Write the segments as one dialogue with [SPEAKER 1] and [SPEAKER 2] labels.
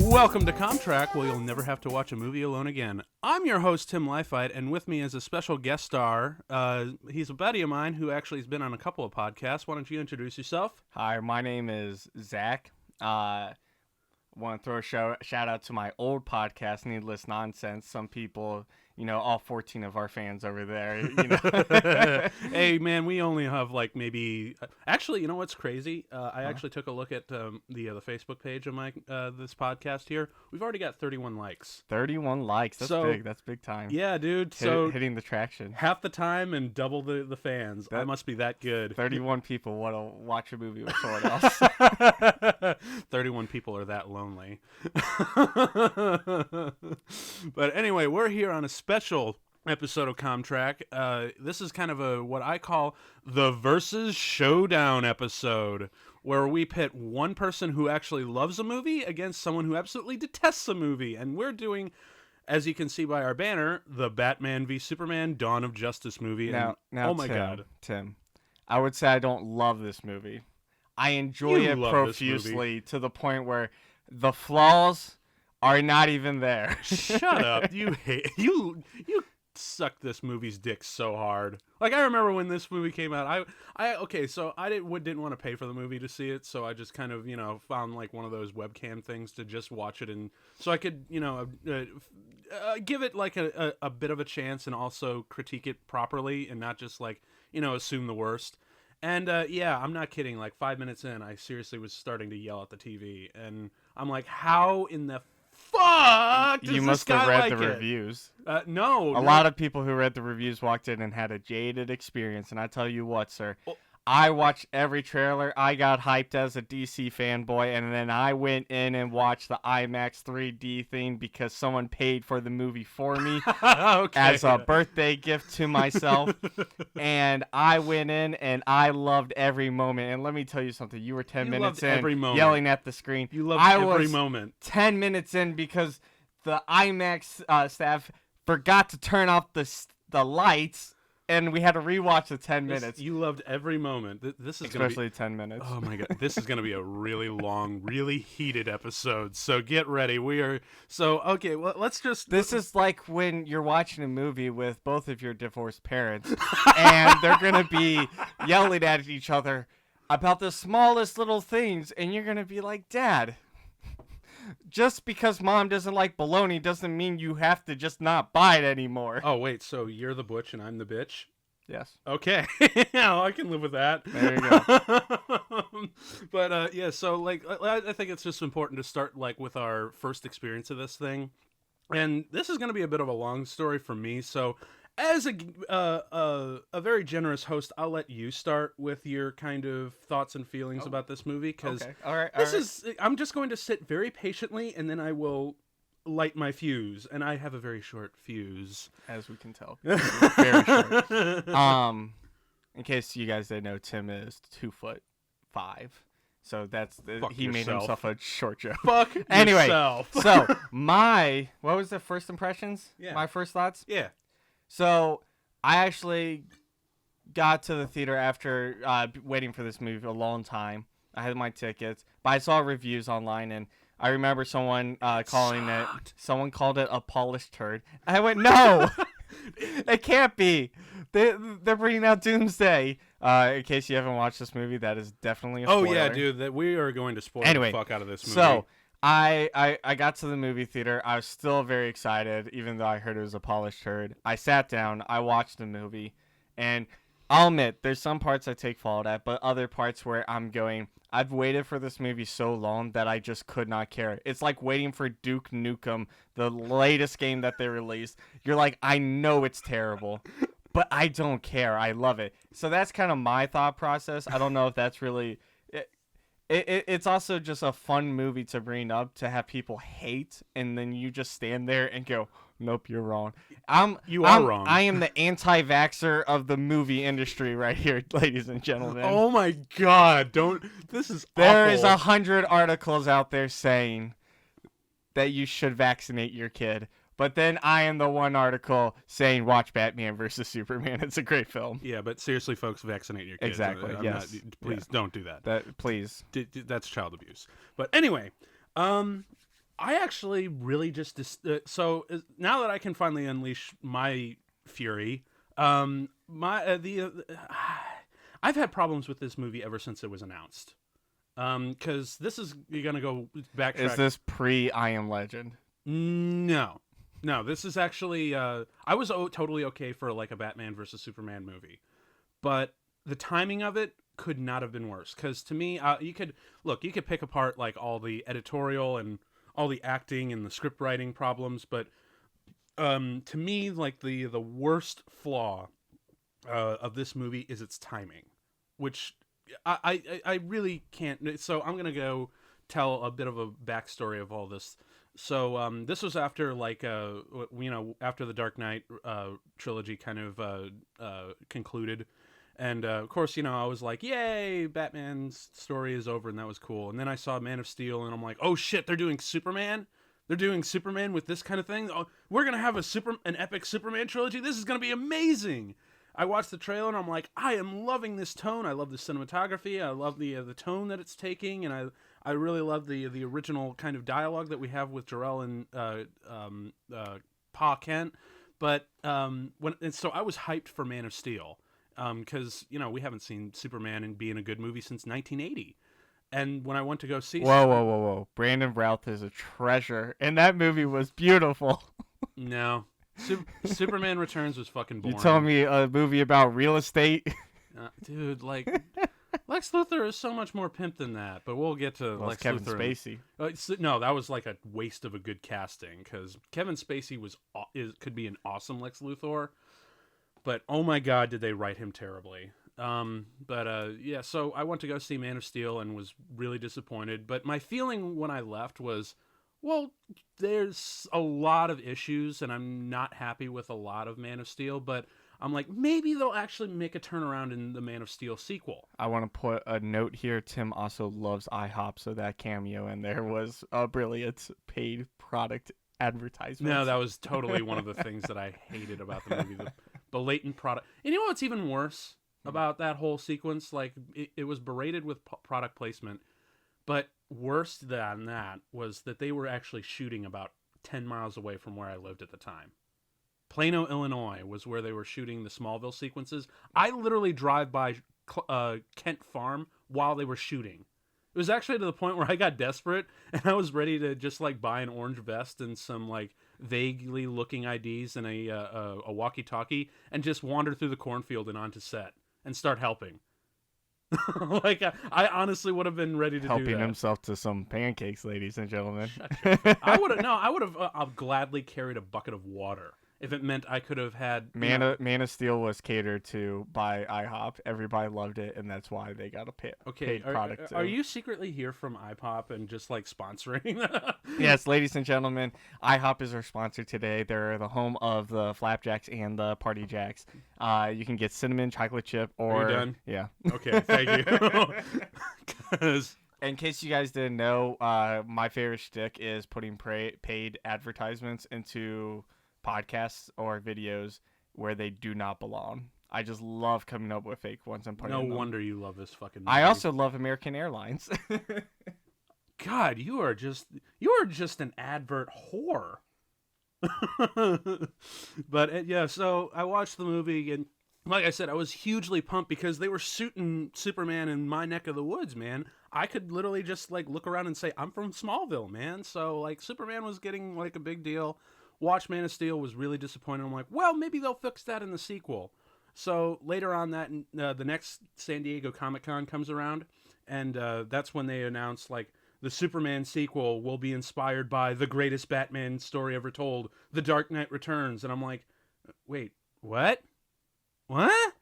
[SPEAKER 1] Welcome to Comtrack, where you'll never have to watch a movie alone again. I'm your host, Tim Leifheit, and with me is a special guest star. He's a buddy of mine who actually has been on a couple of podcasts. Why don't you introduce yourself?
[SPEAKER 2] Hi, my name is Zach. Want to throw a shout out to my old podcast, Needless Nonsense. Some people, all 14 of our fans over there,
[SPEAKER 1] Hey, man, we only have like maybe... Actually, you know what's crazy? I actually took a look at the Facebook page of my this podcast here. We've already got 31 likes.
[SPEAKER 2] 31 likes. That's big. That's big time.
[SPEAKER 1] Yeah, dude.
[SPEAKER 2] Hitting the traction.
[SPEAKER 1] Half the time and double the fans. I must be that good.
[SPEAKER 2] 31 people want to watch a movie with someone else.
[SPEAKER 1] 31 people are that lonely. But anyway, we're here on a special episode of Comtrack. This is kind of what I call the versus Showdown episode, where we pit one person who actually loves a movie against someone who absolutely detests a movie. And we're doing, as you can see by our banner, the Batman v Superman Dawn of Justice movie.
[SPEAKER 2] Now,
[SPEAKER 1] oh my God.
[SPEAKER 2] Tim, I would say I don't love this movie. I enjoy it profusely to the point where the flaws are not even there.
[SPEAKER 1] Shut up. You suck this movie's dick so hard. Like, I remember when this movie came out, I didn't want to pay for the movie to see it, so I just kind of, found like one of those webcam things to just watch it, and so I could, give it like a bit of a chance and also critique it properly and not just like, assume the worst. And yeah, I'm not kidding. Like 5 minutes in, I seriously was starting to yell at the TV, and I'm like, "How in the fuck does
[SPEAKER 2] you
[SPEAKER 1] this
[SPEAKER 2] must
[SPEAKER 1] guy
[SPEAKER 2] have read
[SPEAKER 1] like
[SPEAKER 2] the
[SPEAKER 1] it?"
[SPEAKER 2] reviews.
[SPEAKER 1] No,
[SPEAKER 2] a lot of people who read the reviews walked in and had a jaded experience, and I tell you what, sir. I watched every trailer. I got hyped as a DC fanboy, and then I went in and watched the IMAX 3D thing because someone paid for the movie for me as a birthday gift to myself. And I went in and I loved every moment. And let me tell you something. You were 10 minutes in yelling at the screen.
[SPEAKER 1] You loved every moment.
[SPEAKER 2] 10 minutes in because the IMAX staff forgot to turn off the lights. And we had to rewatch the 10 minutes.
[SPEAKER 1] You loved every moment. This is
[SPEAKER 2] especially 10 minutes.
[SPEAKER 1] Oh my God, this is gonna be a really long, really heated episode. So get ready. Okay. Well, let's just.
[SPEAKER 2] This is like when you're watching a movie with both of your divorced parents, and they're gonna be yelling at each other about the smallest little things, and you're gonna be like, "Dad, just because Mom doesn't like bologna doesn't mean you have to just not buy it anymore."
[SPEAKER 1] Oh, wait, so you're the butch and I'm the bitch?
[SPEAKER 2] Yes.
[SPEAKER 1] Okay. Yeah, I can live with that.
[SPEAKER 2] There you go.
[SPEAKER 1] But, yeah, so, like, I think it's just important to start, like, with our first experience of this thing. And this is going to be a bit of a long story for me, so as a very generous host, I'll let you start with your kind of thoughts and feelings about this movie, because I'm just going to sit very patiently, and then I will light my fuse, and I have a very short fuse,
[SPEAKER 2] as we can tell. Very short. In case you guys didn't know, Tim is 2'5", so he made himself a short joke.
[SPEAKER 1] Fuck
[SPEAKER 2] anyway,
[SPEAKER 1] yourself.
[SPEAKER 2] So what was the first impressions?
[SPEAKER 1] Yeah.
[SPEAKER 2] My first thoughts.
[SPEAKER 1] Yeah.
[SPEAKER 2] So I actually got to the theater after waiting for this movie a long time. I had my tickets, but I saw reviews online, and I remember someone calling it. Someone called it a polished turd. I went, no, it can't be. They're bringing out Doomsday. In case you haven't watched this movie, that is definitely a spoiler.
[SPEAKER 1] Oh yeah, dude, that we are going to spoil the fuck out of this movie.
[SPEAKER 2] So I got to the movie theater. I was still very excited, even though I heard it was a polished turd. I sat down. I watched the movie, and I'll admit, there's some parts I take fault at, but other parts where I'm going, I've waited for this movie so long that I just could not care. It's like waiting for Duke Nukem, the latest game that they released. You're like, I know it's terrible, but I don't care. I love it. So that's kind of my thought process. I don't know if that's really... It's also just a fun movie to bring up, to have people hate, and then you just stand there and go, nope, you're wrong. You are wrong. I am the anti-vaxxer of the movie industry right here, ladies and gentlemen.
[SPEAKER 1] Oh my God, this is
[SPEAKER 2] There
[SPEAKER 1] awful.
[SPEAKER 2] is 100 articles out there saying that you should vaccinate your kid. But then I am the one article saying, watch Batman versus Superman. It's a great film.
[SPEAKER 1] Yeah, but seriously, folks, vaccinate your kids.
[SPEAKER 2] Exactly, yes.
[SPEAKER 1] Please don't do that.
[SPEAKER 2] Please.
[SPEAKER 1] That's child abuse. But anyway, I actually really just now that I can finally unleash my fury, I've had problems with this movie ever since it was announced. Because this is you're gonna go backtrack.
[SPEAKER 2] Is this pre I Am Legend?
[SPEAKER 1] No, this is actually. I was totally okay for like a Batman versus Superman movie, but the timing of it could not have been worse. Because to me, you could pick apart like all the editorial and all the acting and the script writing problems, but to me, like the worst flaw of this movie is its timing, which I really can't. So I'm gonna go tell a bit of a backstory of all this. So this was after like after the Dark Knight trilogy kind of concluded, and of course I was like, yay, Batman's story is over, and that was cool. And then I saw Man of Steel, and I'm like, oh shit, they're doing Superman. They're doing Superman with this kind of thing. Oh, we're gonna have an epic Superman trilogy. This is gonna be amazing. I watched the trailer and I'm like, I am loving this tone. I love the cinematography. I love the tone that it's taking, and I really love the original kind of dialogue that we have with Jor-El and Pa Kent. But so I was hyped for Man of Steel because we haven't seen Superman and being a good movie since 1980. And when I went to go see,
[SPEAKER 2] whoa! Brandon Routh is a treasure, and that movie was beautiful.
[SPEAKER 1] No. Superman Returns was fucking boring.
[SPEAKER 2] You telling me a movie about real estate?
[SPEAKER 1] Dude, like Lex Luthor is so much more pimp than that. But we'll get to Lex
[SPEAKER 2] Kevin
[SPEAKER 1] Luthor.
[SPEAKER 2] Spacey.
[SPEAKER 1] No, that was like a waste of a good casting because Kevin Spacey could be an awesome Lex Luthor, but oh my god, did they write him terribly. Yeah. So I went to go see Man of Steel and was really disappointed. But my feeling when I left was, well, there's a lot of issues, and I'm not happy with a lot of Man of Steel, but I'm like, maybe they'll actually make a turnaround in the Man of Steel sequel.
[SPEAKER 2] I want to put a note here. Tim also loves IHOP, so that cameo in there was a brilliant paid product advertisement.
[SPEAKER 1] No, that was totally one of the things that I hated about the movie, the blatant product. And you know what's even worse about that whole sequence? Like, it was berated with product placement, but worse than that was that they were actually shooting about 10 miles away from where I lived at the time. Plano, Illinois was where they were shooting the Smallville sequences. I literally drive by Kent Farm while they were shooting. It was actually to the point where I got desperate and I was ready to just like buy an orange vest and some like vaguely looking IDs and a walkie-talkie and just wander through the cornfield and onto set and start helping. Like I honestly would have been ready to
[SPEAKER 2] helping
[SPEAKER 1] do that.
[SPEAKER 2] himself to some pancakes, ladies and gentlemen.
[SPEAKER 1] I would have gladly carried a bucket of water if it meant I could have had
[SPEAKER 2] Man of Steel was catered to by IHOP. Everybody loved it, and that's why they got a paid product.
[SPEAKER 1] Are you secretly here from IPOP and just like sponsoring?
[SPEAKER 2] Yes, ladies and gentlemen, IHOP is our sponsor today. They're the home of the Flapjacks and the Party Jacks. You can get cinnamon, chocolate chip, or...
[SPEAKER 1] Are you done?
[SPEAKER 2] Yeah.
[SPEAKER 1] Okay, thank you. 'Cause...
[SPEAKER 2] In case you guys didn't know, my favorite shtick is putting paid advertisements into podcasts or videos where they do not belong. I just love coming up with fake ones and putting them.
[SPEAKER 1] No wonder you love this fucking movie.
[SPEAKER 2] I also love American Airlines.
[SPEAKER 1] God, you are just an advert whore. But yeah, so I watched the movie and like I said, I was hugely pumped because they were shooting Superman in my neck of the woods, man. I could literally just like look around and say, I'm from Smallville, man. So like Superman was getting like a big deal. Watch Man of Steel, was really disappointed. I'm like, well, maybe they'll fix that in the sequel. So later on that, the next San Diego Comic-Con comes around, and that's when they announced, like, the Superman sequel will be inspired by the greatest Batman story ever told, The Dark Knight Returns. And I'm like, wait, what? What?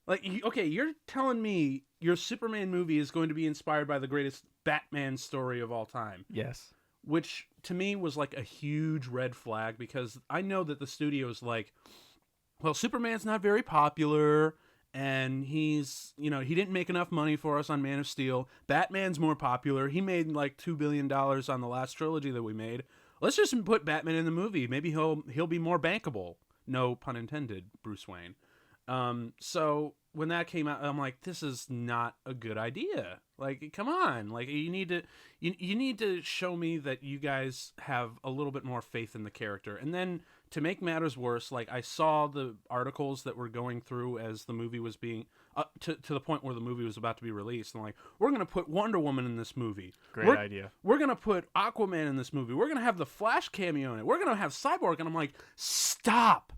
[SPEAKER 1] Like, okay, you're telling me your Superman movie is going to be inspired by the greatest Batman story of all time.
[SPEAKER 2] Yes.
[SPEAKER 1] Which, to me, was like a huge red flag because I know that the studio's like, well, Superman's not very popular, and he's, he didn't make enough money for us on Man of Steel. Batman's more popular. He made like $2 billion on the last trilogy that we made. Let's just put Batman in the movie. Maybe he'll be more bankable. No pun intended, Bruce Wayne. So when that came out, I'm like, this is not a good idea. Like, come on, like you need to show me that you guys have a little bit more faith in the character. And then to make matters worse, like I saw the articles that were going through as the movie was being to the point where the movie was about to be released. And like, we're gonna put Wonder Woman in this movie.
[SPEAKER 2] Great idea.
[SPEAKER 1] We're gonna put Aquaman in this movie. We're gonna have the Flash cameo in it. We're gonna have Cyborg. And I'm like, stop.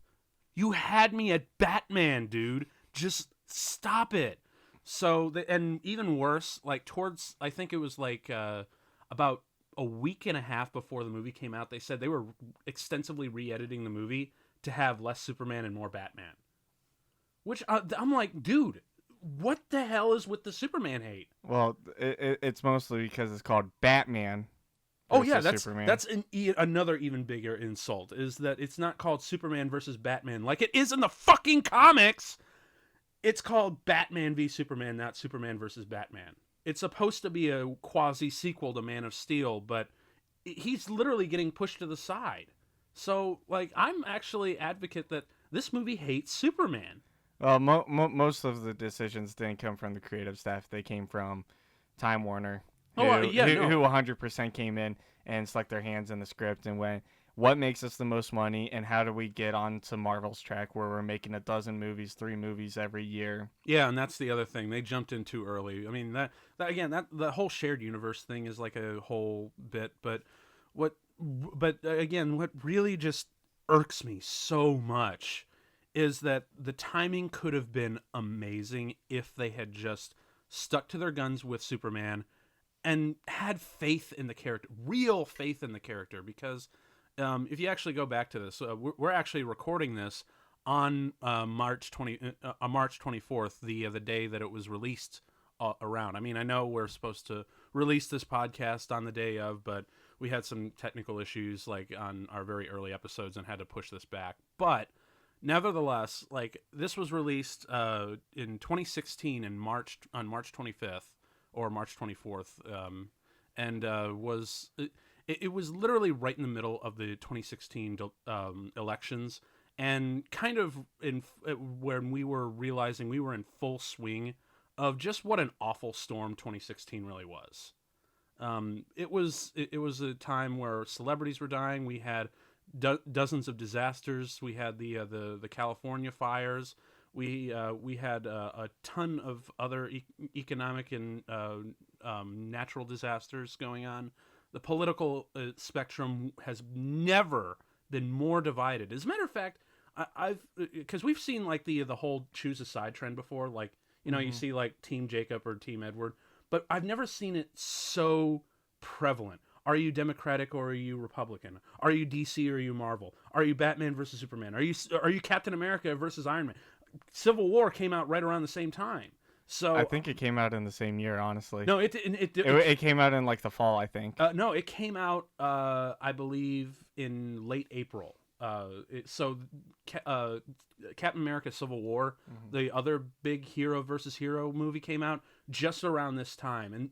[SPEAKER 1] You had me at Batman, dude. Just stop it. So, and even worse, like towards, I think it was like about a week and a half before the movie came out, they said they were extensively re-editing the movie to have less Superman and more Batman. Which I'm like, dude, what the hell is with the Superman hate?
[SPEAKER 2] Well, it's mostly because it's called Batman.
[SPEAKER 1] Oh yeah,
[SPEAKER 2] Superman.
[SPEAKER 1] that's another even bigger insult, is that it's not called Superman versus Batman like it is in the fucking comics. It's called Batman v Superman, not Superman versus Batman. It's supposed to be a quasi sequel to Man of Steel, but he's literally getting pushed to the side. So, like, I'm actually advocate that this movie hates Superman.
[SPEAKER 2] Well, most of the decisions didn't come from the creative staff; they came from Time Warner. Who 100% came in and stuck their hands in the script and went, what makes us the most money, and how do we get onto Marvel's track where we're making 12 movies, 3 movies every year?
[SPEAKER 1] Yeah, and that's the other thing. They jumped in too early. I mean, that the whole shared universe thing is like a whole bit, but again, what really just irks me so much is that the timing could have been amazing if they had just stuck to their guns with Superman and had faith in the character, real faith in the character. Because if you actually go back to this, we're actually recording this on March 24th, the day that it was released around. I mean, I know we're supposed to release this podcast on the day of, but we had some technical issues like on our very early episodes and had to push this back. But nevertheless, like, this was released in 2016 on March 25th. Or March 24th, and it was literally right in the middle of the 2016 elections, and kind of when we were realizing we were in full swing of just what an awful storm 2016 really was. It was a time where celebrities were dying. We had dozens of disasters. We had the California fires. We had a ton of other economic and natural disasters going on. The political spectrum has never been more divided. As a matter of fact, because we've seen like the whole choose a side trend before. Like, you know, you see like Team Jacob or Team Edward, but I've never seen it so prevalent. Are you Democratic or are you Republican? Are you DC or are you Marvel? Are you Batman versus Superman? Are you Captain America versus Iron Man? Civil War came out right around the same time. So
[SPEAKER 2] I think it came out in the same year, honestly.
[SPEAKER 1] No, it didn't.
[SPEAKER 2] It came out in like the fall, I think.
[SPEAKER 1] No, it came out, I believe, in late April. Captain America: Civil War, the other big hero versus hero movie, came out just around this time, and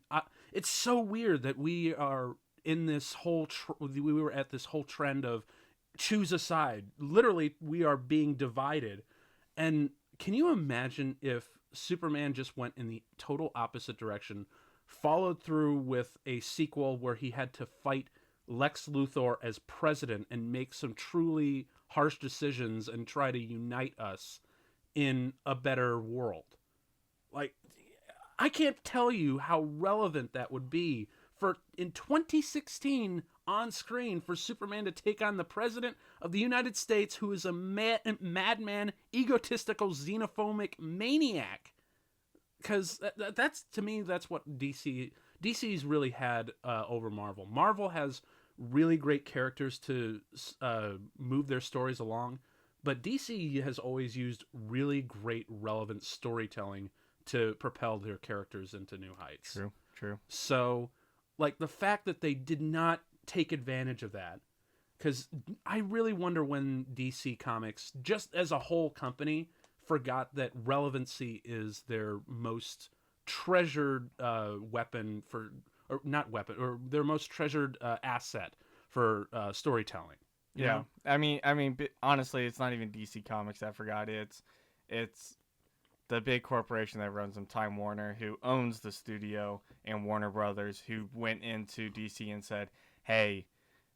[SPEAKER 1] it's so weird that we are in this whole. We were at this whole trend of choose a side. Literally, we are being divided. And can you imagine if Superman just went in the total opposite direction, followed through with a sequel where he had to fight Lex Luthor as president and make some truly harsh decisions and try to unite us in a better world? Like, I can't tell you how relevant that would be for in 2016 on screen for Superman to take on the president of the United States, who is a madman, egotistical, xenophobic maniac. Because that's, to me, that's what DC's really had over Marvel. Marvel has really great characters to move their stories along, but DC has always used really great, relevant storytelling to propel their characters into new heights.
[SPEAKER 2] True.
[SPEAKER 1] So, like, the fact that they did not take advantage of that, because I really wonder when DC Comics, just as a whole company, forgot that relevancy is their most treasured weapon for, or not weapon, or their most treasured asset for storytelling.
[SPEAKER 2] Yeah, I mean, honestly, it's not even DC Comics that forgot it. It's the big corporation that runs them, Time Warner, who owns the studio, and Warner Brothers, who went into DC and said, hey,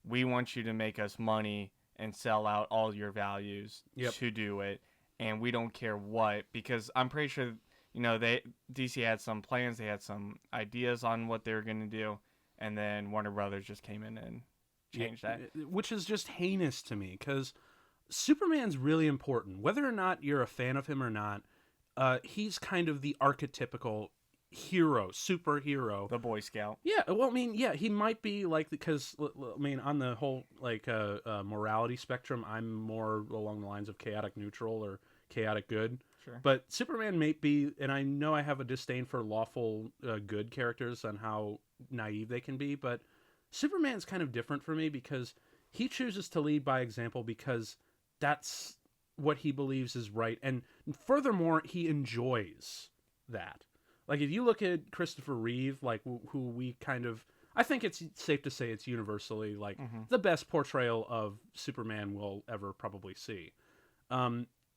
[SPEAKER 2] we want you to make us money and sell out all your values to do it, and we don't care what, because I'm pretty sure, DC had some plans, they had some ideas on what they were going to do, and then Warner Brothers just came in and changed that.
[SPEAKER 1] Which is just heinous to me, because Superman's really important. Whether or not you're a fan of him or not, he's kind of the archetypical hero, superhero.
[SPEAKER 2] The Boy Scout.
[SPEAKER 1] Yeah, well, I mean, yeah, he might be like, because, I mean, on the whole, like, morality spectrum, I'm more along the lines of chaotic neutral or chaotic good.
[SPEAKER 2] Sure.
[SPEAKER 1] But Superman may be, and I know I have a disdain for lawful good characters and how naive they can be, but Superman's kind of different for me because he chooses to lead by example because that's what he believes is right. And furthermore, he enjoys that. Like, if you look at Christopher Reeve, like, who we kind of, I think it's safe to say it's universally, like, the best portrayal of Superman we'll ever probably see.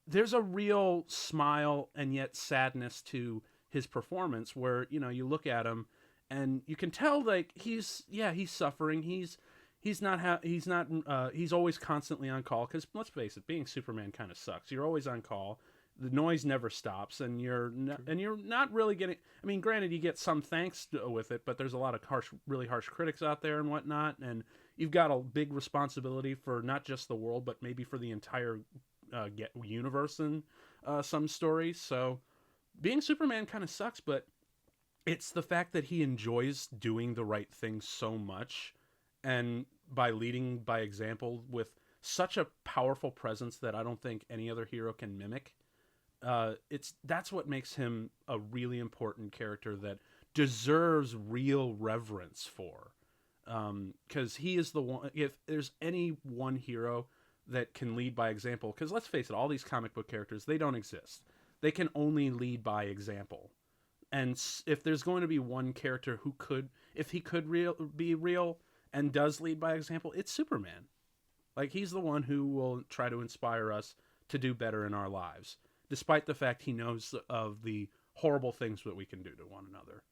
[SPEAKER 1] There's a real smile and yet sadness to his performance where, you look at him and you can tell, like, he's suffering. He's always constantly on call, because let's face it, being Superman kind of sucks. You're always on call. The noise never stops, and you're not really getting. I mean, granted, you get some thanks with it, but there's a lot of really harsh critics out there and whatnot, and you've got a big responsibility for not just the world, but maybe for the entire universe in some stories. So, being Superman kind of sucks, but it's the fact that he enjoys doing the right thing so much, and by leading by example with such a powerful presence that I don't think any other hero can mimic. That's what makes him a really important character that deserves real reverence for. Because he is the one, if there's any one hero that can lead by example, because let's face it, all these comic book characters, they don't exist. They can only lead by example. And if there's going to be one character who could, if he could be real and does lead by example, it's Superman. Like, he's the one who will try to inspire us to do better in our lives, despite the fact he knows of the horrible things that we can do to one another.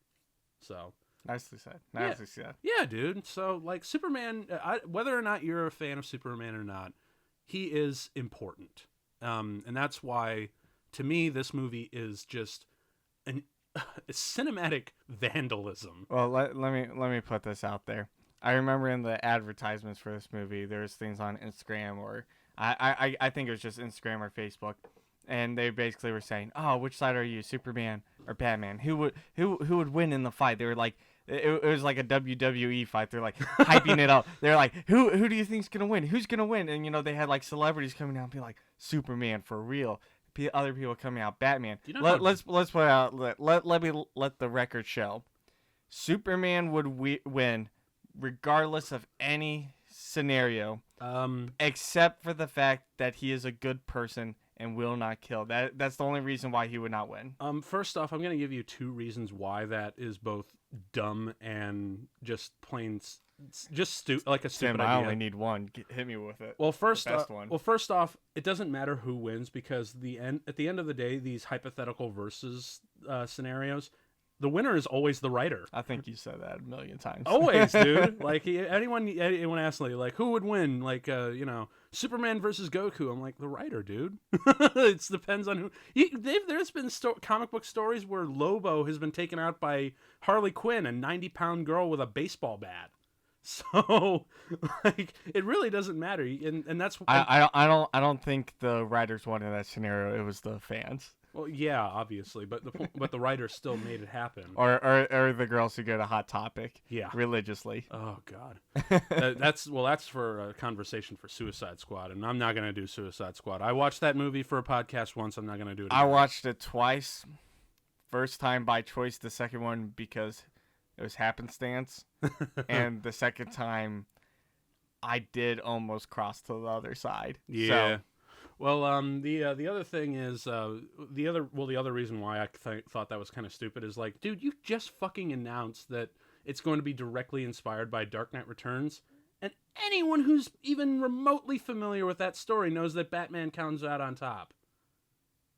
[SPEAKER 1] So
[SPEAKER 2] nicely said. Nicely said.
[SPEAKER 1] Yeah, dude. So, like, Superman, whether or not you're a fan of Superman or not, he is important. And that's why, to me, this movie is just a cinematic vandalism.
[SPEAKER 2] Well, let me put this out there. I remember in the advertisements for this movie, there's things on Instagram, or I think it was just Instagram or Facebook, and they basically were saying, "Oh, which side are you, Superman or Batman? Who would win in the fight?" They were like, it was like a WWE fight. They're like hyping it up. They're like, "Who do you think's gonna win? Who's gonna win?" And they had like celebrities coming out and be like, "Superman for real." Other people coming out, Batman. Let's put it out. Let the record show. Superman would win regardless of any scenario, except for the fact that he is a good person and will not kill. That's the only reason why he would not win.
[SPEAKER 1] First off, I'm going to give you 2 reasons why that is both dumb and just plain, like a stupid idea.
[SPEAKER 2] I only need one. Hit me with it.
[SPEAKER 1] Well, first off, it doesn't matter who wins, because at the end of the day, these hypothetical versus scenarios, the winner is always the writer.
[SPEAKER 2] I think you said that a million times.
[SPEAKER 1] Always, dude. Like, anyone asks me, like, who would win? Like, Superman versus Goku. I'm like, the writer, dude. It depends on who. There's been comic book stories where Lobo has been taken out by Harley Quinn, a 90-pound girl with a baseball bat. So, like, it really doesn't matter, and that's.
[SPEAKER 2] I don't think the writers wanted that scenario. It was the fans.
[SPEAKER 1] Well, yeah, obviously, but the writers still made it happen.
[SPEAKER 2] Or the girls who go to Hot Topic.
[SPEAKER 1] Yeah.
[SPEAKER 2] Religiously.
[SPEAKER 1] Oh God. That's for a conversation for Suicide Squad, and I'm not gonna do Suicide Squad. I watched that movie for a podcast once. I'm not gonna do it again.
[SPEAKER 2] I watched it twice. First time by choice. The second one because it was happenstance, and the second time I did almost cross to the other side.
[SPEAKER 1] Yeah. So, well, the other thing is the other reason why I thought that was kind of stupid is, like, dude, you just fucking announced that it's going to be directly inspired by Dark Knight Returns, and anyone who's even remotely familiar with that story knows that Batman comes out on top.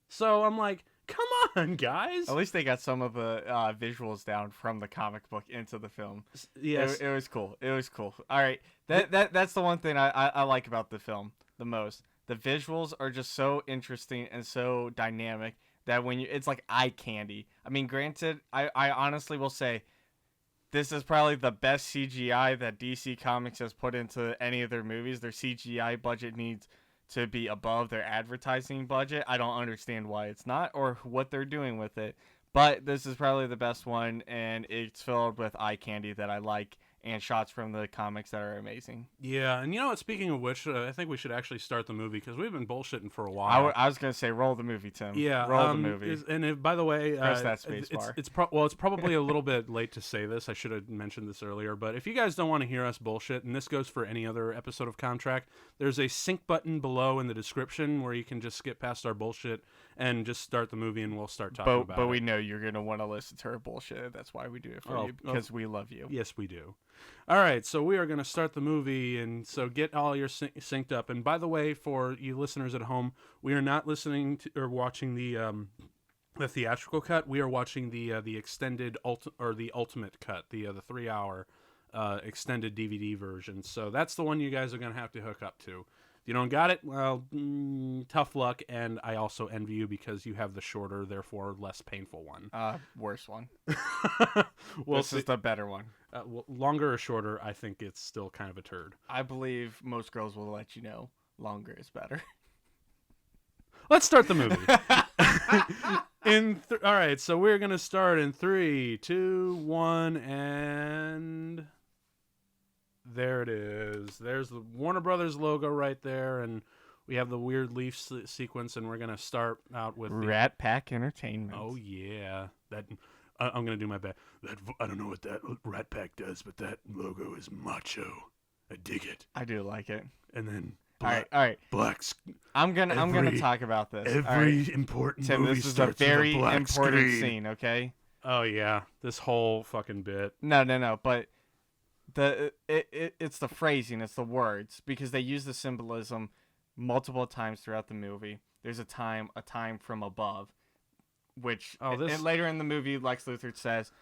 [SPEAKER 1] So I'm like, come on, guys.
[SPEAKER 2] At least they got some of the visuals down from the comic book into the film.
[SPEAKER 1] Yes.
[SPEAKER 2] It was cool. It was cool. All right, that's the one thing I like about the film the most. The visuals are just so interesting and so dynamic that it's like eye candy. I mean, granted, I honestly will say this is probably the best CGI that DC Comics has put into any of their movies. Their CGI budget needs to be above their advertising budget. I don't understand why it's not or what they're doing with it. But this is probably the best one, and it's filled with eye candy that I like and shots from the comics that are amazing.
[SPEAKER 1] Yeah, and you know what? Speaking of which, I think we should actually start the movie because we've been bullshitting for a while.
[SPEAKER 2] I was gonna say roll the movie, Tim.
[SPEAKER 1] Yeah,
[SPEAKER 2] roll the movie.
[SPEAKER 1] By the way,
[SPEAKER 2] Press that space bar.
[SPEAKER 1] It's probably a little bit late to say this. I should have mentioned this earlier, but if you guys don't want to hear us bullshit, and this goes for any other episode of Contract, there's a sync button below in the description where you can just skip past our bullshit and just start the movie, and we'll start talking about it.
[SPEAKER 2] But we know you're gonna want to listen to our bullshit. That's why we do it for you because we love you.
[SPEAKER 1] Yes, we do. All right, so we are going to start the movie, and so get all your synced up. And by the way, for you listeners at home, we are not listening to or watching the theatrical cut. We are watching the extended the ultimate cut, the 3-hour extended DVD version. So that's the one you guys are going to have to hook up to. If you don't got it, well, tough luck, and I also envy you because you have the shorter, therefore less painful one.
[SPEAKER 2] Worse one.
[SPEAKER 1] This
[SPEAKER 2] is the better one.
[SPEAKER 1] Longer or shorter, I think it's still kind of a turd.
[SPEAKER 2] I believe most girls will let you know longer is better.
[SPEAKER 1] Let's start the movie. All right, so we're going to start in 3, 2, 1, and... There it is. There's the Warner Brothers logo right there, and we have the weird leaf sequence, and we're going to start out with...
[SPEAKER 2] Rat Pack Entertainment.
[SPEAKER 1] Oh, yeah. I'm going to do my best. I don't know what that Rat Pack does, but that logo is macho. I dig it.
[SPEAKER 2] I do like it.
[SPEAKER 1] And then...
[SPEAKER 2] All right.
[SPEAKER 1] Blacks.
[SPEAKER 2] I'm gonna talk about this.
[SPEAKER 1] Every important
[SPEAKER 2] Tim,
[SPEAKER 1] movie
[SPEAKER 2] this is a very important
[SPEAKER 1] screen.
[SPEAKER 2] scene, okay?
[SPEAKER 1] Oh, yeah. This whole fucking bit.
[SPEAKER 2] No, but... It's the phrasing, it's the words, because they use the symbolism multiple times throughout the movie. There's a time from above, which and later in the movie, Lex Luthor says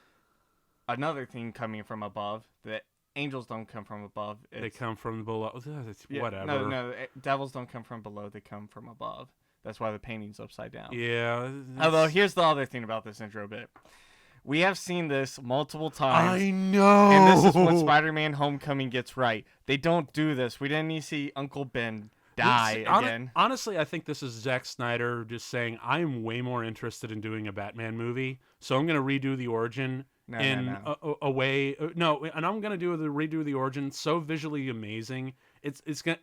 [SPEAKER 2] another thing coming from above, that angels don't come from above.
[SPEAKER 1] They come from below. Whatever.
[SPEAKER 2] No, devils don't come from below, they come from above. That's why the painting's upside down.
[SPEAKER 1] Yeah.
[SPEAKER 2] Although, here's the other thing about this intro bit. We have seen this multiple times.
[SPEAKER 1] I know.
[SPEAKER 2] And this is what Spider-Man Homecoming gets right. They don't do this. We didn't need to see Uncle Ben die again.
[SPEAKER 1] Honestly, I think this is Zack Snyder just saying, I'm way more interested in doing a Batman movie, so I'm going to redo the origin a way. No, and I'm going to redo the origin so visually amazing. It's gonna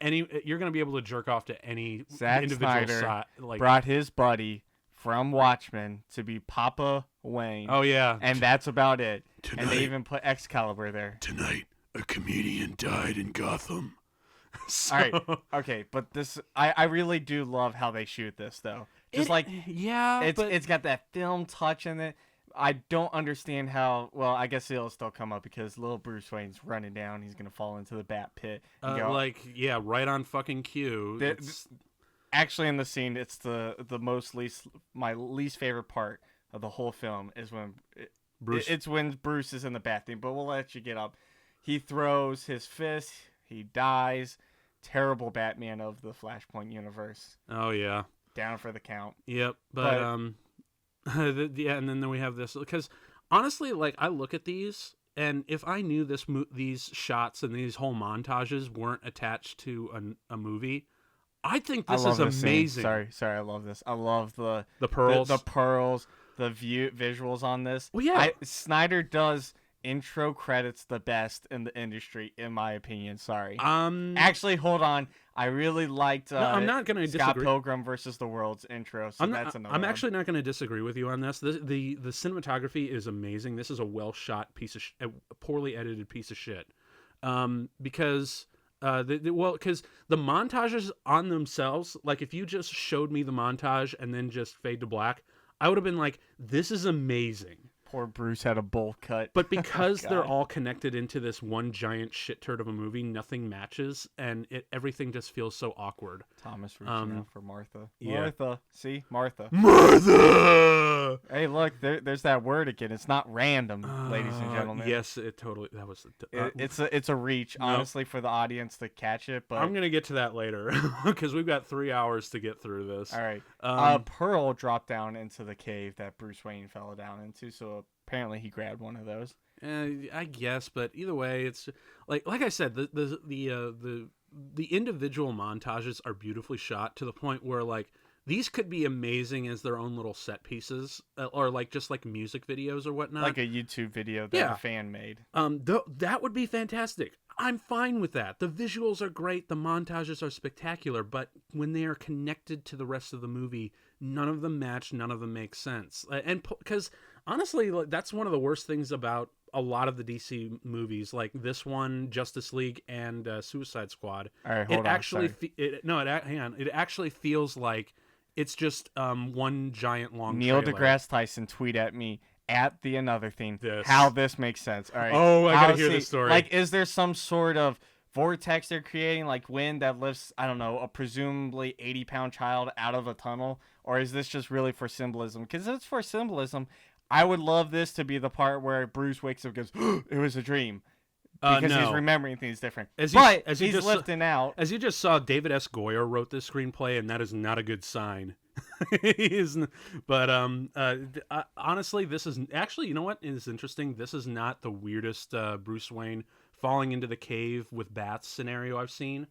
[SPEAKER 1] you're going to be able to jerk off to any
[SPEAKER 2] Zack
[SPEAKER 1] individual
[SPEAKER 2] Snyder brought his buddy from Watchmen to be Papa Wayne.
[SPEAKER 1] Oh, yeah.
[SPEAKER 2] And that's about it. Tonight, and they even put Excalibur there.
[SPEAKER 1] Tonight, a comedian died in Gotham.
[SPEAKER 2] All right. Okay, but this... I really do love how they shoot this, though. It's got that film touch in it. I don't understand how... Well, I guess it'll still come up because little Bruce Wayne's running down. He's going to fall into the bat pit.
[SPEAKER 1] Right on fucking cue.
[SPEAKER 2] Actually, in the scene, it's my least favorite part of the whole film is when when Bruce is in the bathroom. But we'll let you get up. He throws his fist. He dies. Terrible Batman of the Flashpoint universe.
[SPEAKER 1] Oh yeah,
[SPEAKER 2] down for the count.
[SPEAKER 1] Yep, but yeah, and then we have this because honestly, like I look at these. And if I knew these shots and these whole montages weren't attached to a movie, I think this is amazing.
[SPEAKER 2] Sorry, I love this. I love the
[SPEAKER 1] pearls,
[SPEAKER 2] the visuals on this.
[SPEAKER 1] Well, yeah,
[SPEAKER 2] Snyder does intro credits the best in the industry, in my opinion. Sorry. Actually, hold on. I really liked.
[SPEAKER 1] I'm not going to disagree.
[SPEAKER 2] Scott Pilgrim versus the World's intro. So
[SPEAKER 1] I'm actually not going to disagree with you on this. The cinematography is amazing. This is a well shot piece of a poorly edited piece of shit. Because. Because the montages on themselves, like if you just showed me the montage and then just fade to black, I would have been like, this is amazing.
[SPEAKER 2] Poor Bruce had a bowl cut.
[SPEAKER 1] But because
[SPEAKER 2] Oh,
[SPEAKER 1] they're
[SPEAKER 2] God.
[SPEAKER 1] all connected into this one giant shit turd of a movie, nothing matches, and everything just feels so awkward.
[SPEAKER 2] Thomas reaching out for Martha.
[SPEAKER 1] Yeah.
[SPEAKER 2] Martha. See? Martha.
[SPEAKER 1] Martha!
[SPEAKER 2] Hey, look, there's that word again. It's not random, ladies and gentlemen.
[SPEAKER 1] Yes, it totally. That was.
[SPEAKER 2] It's a reach,
[SPEAKER 1] Nope.
[SPEAKER 2] honestly, for the audience to catch it. But
[SPEAKER 1] I'm gonna get to that later because we've got 3 hours to get through this.
[SPEAKER 2] all right.
[SPEAKER 1] Um,
[SPEAKER 2] Pearl dropped down into the cave that Bruce Wayne fell down into, so apparently he grabbed one of those.
[SPEAKER 1] I guess, but either way, it's like I said, the individual montages are beautifully shot to the point where like these could be amazing as their own little set pieces, or like just like music videos or whatnot.
[SPEAKER 2] Like a YouTube video that
[SPEAKER 1] Yeah.
[SPEAKER 2] a fan made.
[SPEAKER 1] That would be fantastic. I'm fine with that. The visuals are great. The montages are spectacular. But when they are connected to the rest of the movie, none of them match. None of them make sense. And because honestly, like, that's one of the worst things about a lot of the DC movies, like this one, Justice League, and Suicide Squad.
[SPEAKER 2] All right, hold on.
[SPEAKER 1] Actually, hang on. It actually feels like it's just one giant long.
[SPEAKER 2] Neil
[SPEAKER 1] trailer.
[SPEAKER 2] deGrasse Tyson tweet at me at the another thing
[SPEAKER 1] This.
[SPEAKER 2] how this makes sense. All right.
[SPEAKER 1] Oh, I gotta
[SPEAKER 2] How-
[SPEAKER 1] hear
[SPEAKER 2] see,
[SPEAKER 1] this story.
[SPEAKER 2] Like, is there some sort of vortex they're creating, like wind that lifts, I don't know, a presumably 80-pound child out of a tunnel? Or is this just really for symbolism? Because if it's for symbolism, I would love this to be the part where Bruce wakes up and goes, it was a dream. Because he's
[SPEAKER 1] No.
[SPEAKER 2] remembering things different.
[SPEAKER 1] As
[SPEAKER 2] But
[SPEAKER 1] you
[SPEAKER 2] he's
[SPEAKER 1] just-
[SPEAKER 2] lifting out.
[SPEAKER 1] As you just saw, David S. Goyer wrote this screenplay, and that is not a good sign. But honestly, this is actually, you know what is interesting? This is not the weirdest Bruce Wayne falling into the cave with bats scenario I've seen.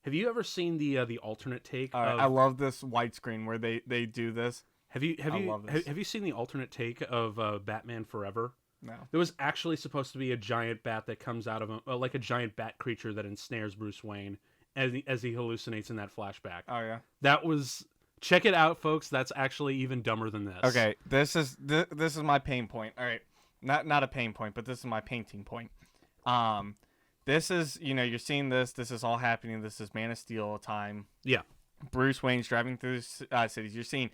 [SPEAKER 1] Have you ever seen the alternate take?
[SPEAKER 2] I love this widescreen where they do this.
[SPEAKER 1] Have you
[SPEAKER 2] love this.
[SPEAKER 1] have you seen the alternate take of Batman Forever?
[SPEAKER 2] No.
[SPEAKER 1] There was actually supposed to be a giant bat that comes out of like a giant bat creature that ensnares Bruce Wayne as he hallucinates in that flashback.
[SPEAKER 2] Oh, yeah.
[SPEAKER 1] That was, check it out, folks. That's actually even dumber than this.
[SPEAKER 2] Okay, this is my pain point. All right, not a pain point, but this is my painting point. This is, you're seeing this. This is all happening. This is Man of Steel time.
[SPEAKER 1] Yeah.
[SPEAKER 2] Bruce Wayne's driving through cities. You're seeing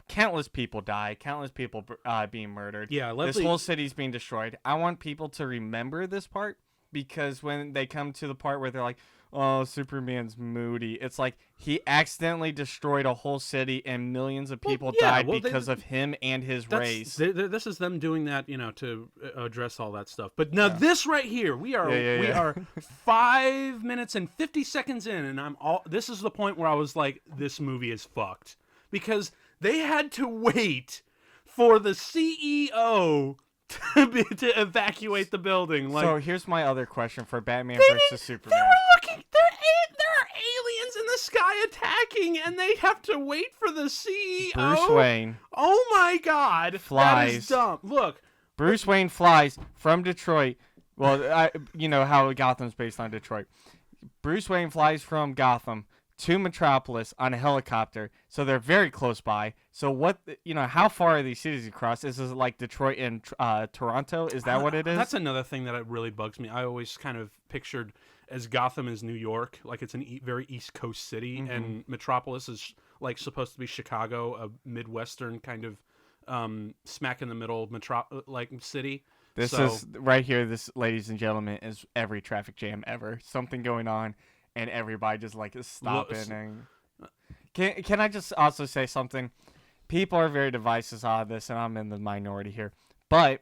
[SPEAKER 2] countless people die, countless people being murdered.
[SPEAKER 1] Yeah,
[SPEAKER 2] this whole city's being destroyed. I want people to remember this part, because when they come to the part where they're like, oh, Superman's moody, it's like he accidentally destroyed a whole city and millions of people died because of him and his race.
[SPEAKER 1] This is them doing that, to address all that stuff. But now this right here, we are 5 minutes and 50 seconds in, and this is the point where I was like, this movie is fucked, because they had to wait for the CEO to evacuate the building. Like,
[SPEAKER 2] so here's my other question for Batman versus Superman.
[SPEAKER 1] They were looking. There are aliens in the sky attacking, and they have to wait for the CEO.
[SPEAKER 2] Bruce Wayne
[SPEAKER 1] Oh my God! That
[SPEAKER 2] flies.
[SPEAKER 1] is dumb. Look,
[SPEAKER 2] Bruce Wayne flies from Detroit. Well, you know how Gotham's based on Detroit. Bruce Wayne flies from Gotham to Metropolis on a helicopter, so they're very close by. So how far are these cities across? Is this like Detroit and Toronto? Is that what it is?
[SPEAKER 1] That's another thing that really bugs me. I always kind of pictured as Gotham is New York, like it's a very East Coast city, and Metropolis is like supposed to be Chicago, a Midwestern kind of smack in the middle city.
[SPEAKER 2] This is right here. This, ladies and gentlemen, is every traffic jam ever. Something going on, and everybody just like is stopping. And can I just also say something? People are very divisive on this, and I'm in the minority here. But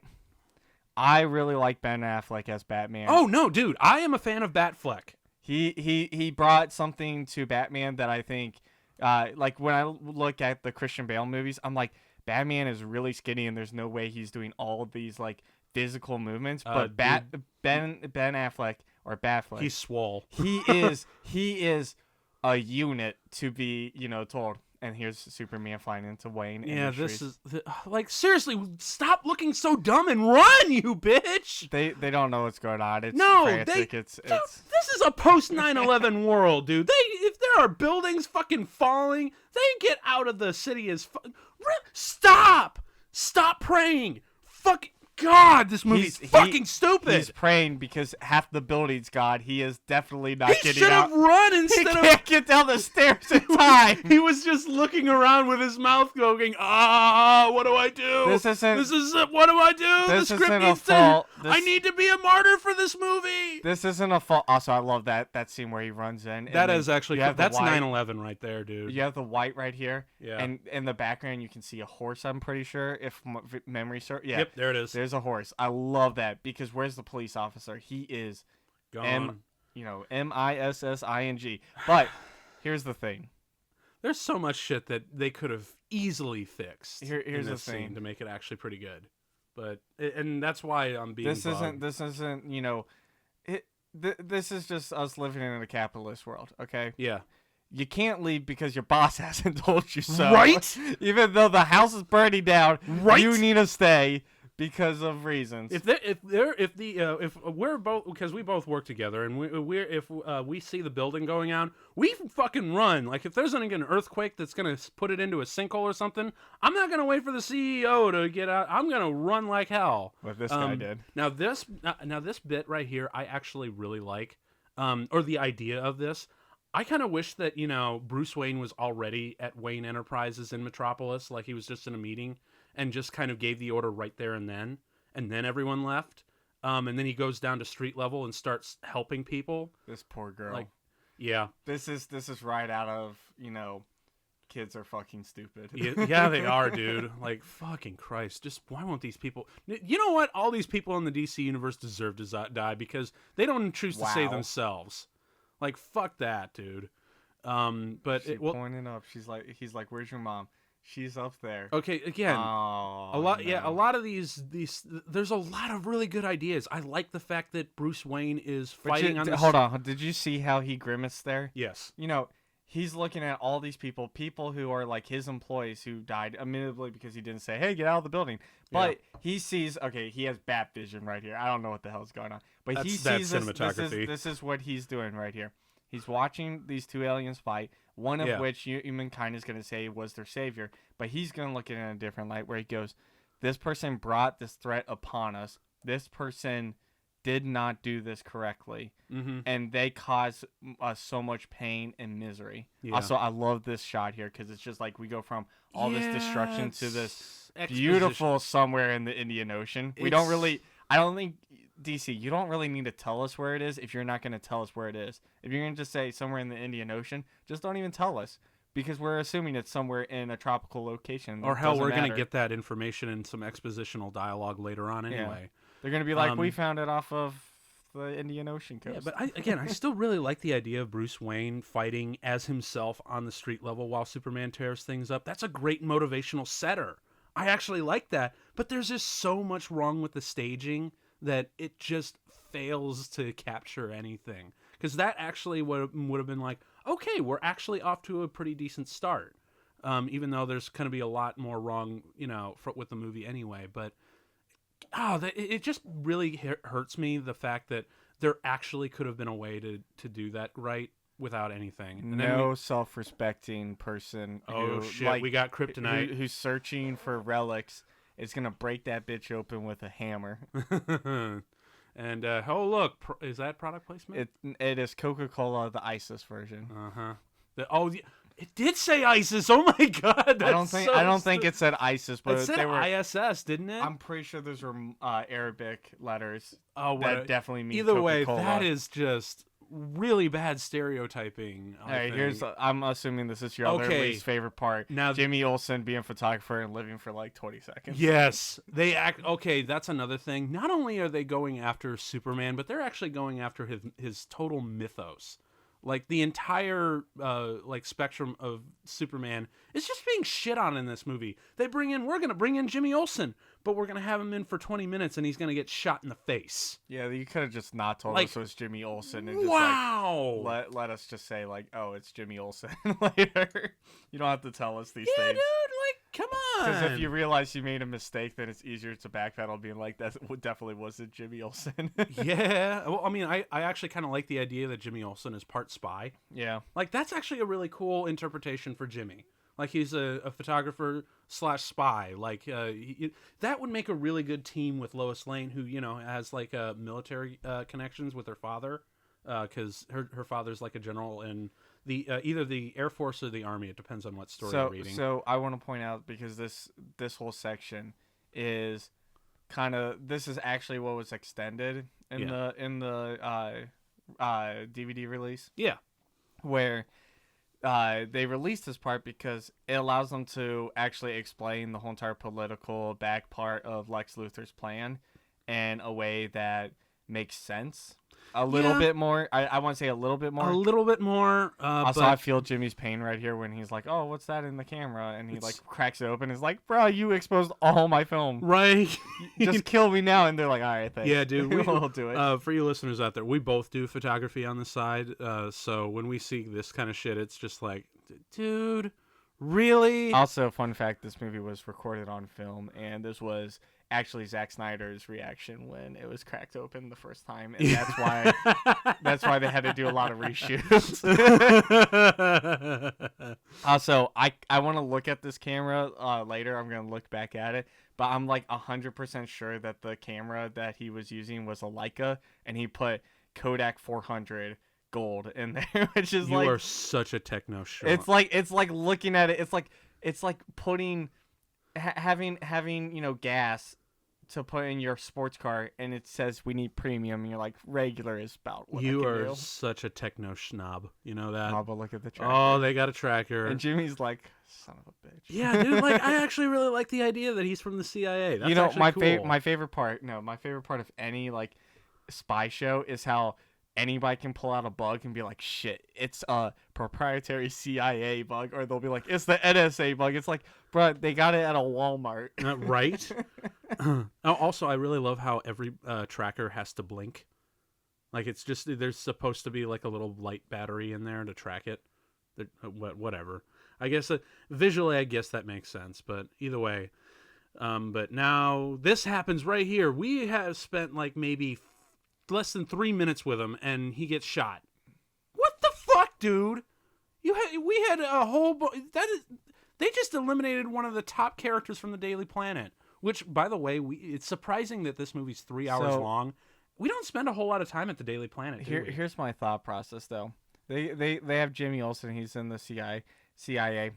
[SPEAKER 2] I really like Ben Affleck as Batman.
[SPEAKER 1] Oh no, dude! I am a fan of Batfleck.
[SPEAKER 2] He brought something to Batman that I think, like when I look at the Christian Bale movies, I'm like, Batman is really skinny, and there's no way he's doing all of these like physical movements. But Ben Affleck or Batfleck,
[SPEAKER 1] He's swole.
[SPEAKER 2] he is a unit to be told. And here's Superman flying into Wayne.
[SPEAKER 1] Yeah,
[SPEAKER 2] Industries.
[SPEAKER 1] this is like, seriously, stop looking so dumb and run, you bitch.
[SPEAKER 2] They don't know what's going on. It's
[SPEAKER 1] No,
[SPEAKER 2] frantic.
[SPEAKER 1] this is a post 9/11 world, dude. If there are buildings fucking falling, they get out of the city as stop praying. Fuck. God, this movie's fucking stupid.
[SPEAKER 2] He's praying because half the building's gone. He is definitely not
[SPEAKER 1] He
[SPEAKER 2] getting
[SPEAKER 1] should
[SPEAKER 2] out.
[SPEAKER 1] have run instead
[SPEAKER 2] He
[SPEAKER 1] of
[SPEAKER 2] can't get down the stairs in time.
[SPEAKER 1] He was just looking around with his mouth going, what do I do?
[SPEAKER 2] This isn't.
[SPEAKER 1] What do I do?
[SPEAKER 2] This
[SPEAKER 1] the script
[SPEAKER 2] isn't
[SPEAKER 1] needs
[SPEAKER 2] a fault.
[SPEAKER 1] I need to be a martyr for this movie.
[SPEAKER 2] This isn't a fault. Also, I love that scene where he runs in.
[SPEAKER 1] That is actually that's
[SPEAKER 2] white,
[SPEAKER 1] 9/11 right there, dude.
[SPEAKER 2] You have the white right here.
[SPEAKER 1] Yeah.
[SPEAKER 2] And in the background, you can see a horse. I'm pretty sure, if memory serves. Yeah.
[SPEAKER 1] Yep, there it is.
[SPEAKER 2] There's a horse. I love that because where's the police officer? He is
[SPEAKER 1] gone.
[SPEAKER 2] MISSING. But here's the thing.
[SPEAKER 1] There's so much shit that they could have easily fixed.
[SPEAKER 2] Here's
[SPEAKER 1] in
[SPEAKER 2] the
[SPEAKER 1] this
[SPEAKER 2] thing
[SPEAKER 1] scene to make it actually pretty good. But and that's why I'm being.
[SPEAKER 2] This isn't. This is just us living in a capitalist world. Okay.
[SPEAKER 1] Yeah.
[SPEAKER 2] You can't leave because your boss hasn't told you so.
[SPEAKER 1] Right?
[SPEAKER 2] Even though the house is burning down,
[SPEAKER 1] right?
[SPEAKER 2] You need to stay because of reasons.
[SPEAKER 1] If we're both, because we both work together, and if we see the building going out, we fucking run. Like if there's an earthquake that's gonna put it into a sinkhole or something, I'm not gonna wait for the CEO to get out. I'm gonna run like hell.
[SPEAKER 2] What this guy did.
[SPEAKER 1] Now this bit right here, I actually really like, or the idea of this. I kind of wish that, Bruce Wayne was already at Wayne Enterprises in Metropolis, like he was just in a meeting and just kind of gave the order right there and then everyone left. And then he goes down to street level and starts helping people.
[SPEAKER 2] This poor girl.
[SPEAKER 1] Like, yeah.
[SPEAKER 2] This is right out of, kids are fucking stupid.
[SPEAKER 1] Yeah, they are, dude. Like, fucking Christ. Just why won't these people... You know what? All these people in the DC universe deserve to die because they don't choose to save themselves. Like, fuck that, dude. But
[SPEAKER 2] she's pointing up. He's like, "Where's your mom?" She's up there.
[SPEAKER 1] Okay, again, a lot of these. There's a lot of really good ideas. I like the fact that Bruce Wayne is fighting on.
[SPEAKER 2] Hold on. Did you see how he grimaced there?
[SPEAKER 1] Yes.
[SPEAKER 2] He's looking at all these people who are like his employees who died admittedly because he didn't say, "Hey, get out of the building." But he sees. Okay, he has bat vision right here. I don't know what the hell's going on, but he sees
[SPEAKER 1] cinematography.
[SPEAKER 2] This is what he's doing right here. He's watching these two aliens fight, one of which humankind is going to say was their savior, but he's going to look at it in a different light where he goes, this person brought this threat upon us. This person did not do this correctly, and they caused us so much pain and misery. Yeah. Also, I love this shot here because it's just like we go from all this destruction to this beautiful somewhere in the Indian Ocean. I don't think... DC, you don't really need to tell us where it is if you're not going to tell us where it is. If you're going to just say somewhere in the Indian Ocean, just don't even tell us because we're assuming it's somewhere in a tropical location.
[SPEAKER 1] Or hell, we're going to get that information in some expositional dialogue later on anyway.
[SPEAKER 2] Yeah. They're going to be like, we found it off of the Indian Ocean coast.
[SPEAKER 1] Yeah, but I still really like the idea of Bruce Wayne fighting as himself on the street level while Superman tears things up. That's a great motivational setter. I actually like that. But there's just so much wrong with the staging that it just fails to capture anything. Because that actually would have been like, okay, we're actually off to a pretty decent start. Even though there's going to be a lot more wrong, with the movie anyway. But, it just really hurts me, the fact that there actually could have been a way to do that right without anything. And
[SPEAKER 2] no self-respecting person.
[SPEAKER 1] We got kryptonite.
[SPEAKER 2] Who's searching for relics. It's going to break that bitch open with a hammer.
[SPEAKER 1] And, look, is that product placement?
[SPEAKER 2] It is Coca-Cola, the ISIS version.
[SPEAKER 1] Uh-huh. It did say ISIS. Oh, my God.
[SPEAKER 2] I don't think it said ISIS, but
[SPEAKER 1] it said ISS, didn't it?
[SPEAKER 2] I'm pretty sure those were Arabic letters.
[SPEAKER 1] Oh,
[SPEAKER 2] that definitely mean
[SPEAKER 1] either
[SPEAKER 2] Coca-Cola.
[SPEAKER 1] way, that is just really bad stereotyping.
[SPEAKER 2] All right, I'm assuming this is your other least favorite part. Now, Jimmy Olsen being a photographer and living for like 20 seconds.
[SPEAKER 1] Yes, that's another thing. Not only are they going after Superman, but they're actually going after his total mythos. Like the entire spectrum of Superman is just being shit on in this movie. We're going to bring in Jimmy Olsen, but we're going to have him in for 20 minutes and he's going to get shot in the face.
[SPEAKER 2] Yeah, you could have just not told us it was Jimmy Olsen and just let us just say oh, it's Jimmy Olsen later. You don't have to tell us these things.
[SPEAKER 1] Yeah, dude, come on.
[SPEAKER 2] Because if you realize you made a mistake, then it's easier to backpedal being like, that definitely wasn't Jimmy Olsen.
[SPEAKER 1] Yeah. Well, I mean, I actually kind of like the idea that Jimmy Olsen is part spy.
[SPEAKER 2] Yeah.
[SPEAKER 1] Like, that's actually a really cool interpretation for Jimmy. Like he's a photographer / spy. Like that would make a really good team with Lois Lane, who has like military connections with her father, because her father's like a general in the either the Air Force or the Army. It depends on what story you're reading.
[SPEAKER 2] So I want to point out, because this whole section is this is actually what was extended in the DVD release.
[SPEAKER 1] Yeah,
[SPEAKER 2] where they released this part because it allows them to actually explain the whole entire political back part of Lex Luthor's plan in a way that makes sense. A little bit more. I want to say a little bit more.
[SPEAKER 1] A little bit more.
[SPEAKER 2] Also,
[SPEAKER 1] but
[SPEAKER 2] I feel Jimmy's pain right here when he's like, "Oh, what's that in the camera?" And he like cracks it open. And is like, "Bro, you exposed all my film.
[SPEAKER 1] Right?
[SPEAKER 2] Just kill me now." And they're like, "All right, thanks."
[SPEAKER 1] Yeah, dude.
[SPEAKER 2] We'll do it.
[SPEAKER 1] For you listeners out there, we both do photography on the side. So when we see this kind of shit, it's just like, dude, really?
[SPEAKER 2] Also, fun fact: this movie was recorded on film, and this was actually Zack Snyder's reaction when it was cracked open the first time, and that's why they had to do a lot of reshoots. Also, I want to look at this camera later. I'm gonna look back at it, but I'm like 100% sure that the camera that he was using was a Leica, and he put Kodak 400 gold in there, which is
[SPEAKER 1] you are such a techno show.
[SPEAKER 2] It's like looking at it. It's like putting having gas to put in your sports car, and it says we need premium, and you're like, regular is about what
[SPEAKER 1] you
[SPEAKER 2] I can
[SPEAKER 1] are
[SPEAKER 2] do.
[SPEAKER 1] Such a techno schnob. You know that?
[SPEAKER 2] Oh, but look at the tracker.
[SPEAKER 1] Oh, they got a tracker.
[SPEAKER 2] And Jimmy's like, son of a bitch.
[SPEAKER 1] Yeah, dude. Like, I actually really like the idea that he's from the CIA. That's cool.
[SPEAKER 2] my favorite part of any like spy show is how anybody can pull out a bug and be like, shit, it's a proprietary CIA bug, or they'll be like, it's the NSA bug. It's like, bro, they got it at a Walmart.
[SPEAKER 1] Right? Also, I really love how every tracker has to blink. Like, it's just, there's supposed to be like a little light battery in there to track it. Whatever. I guess visually, I guess that makes sense. But either way, but now this happens right here. We have spent like maybe less than 3 minutes with him, and he gets shot. What the fuck, dude? We had a whole they just eliminated one of the top characters from the Daily Planet. Which, by the way, it's surprising that this movie's 3 hours long. We don't spend a whole lot of time at the Daily Planet.
[SPEAKER 2] Here's my thought process, though. They have Jimmy Olsen. He's in the CIA.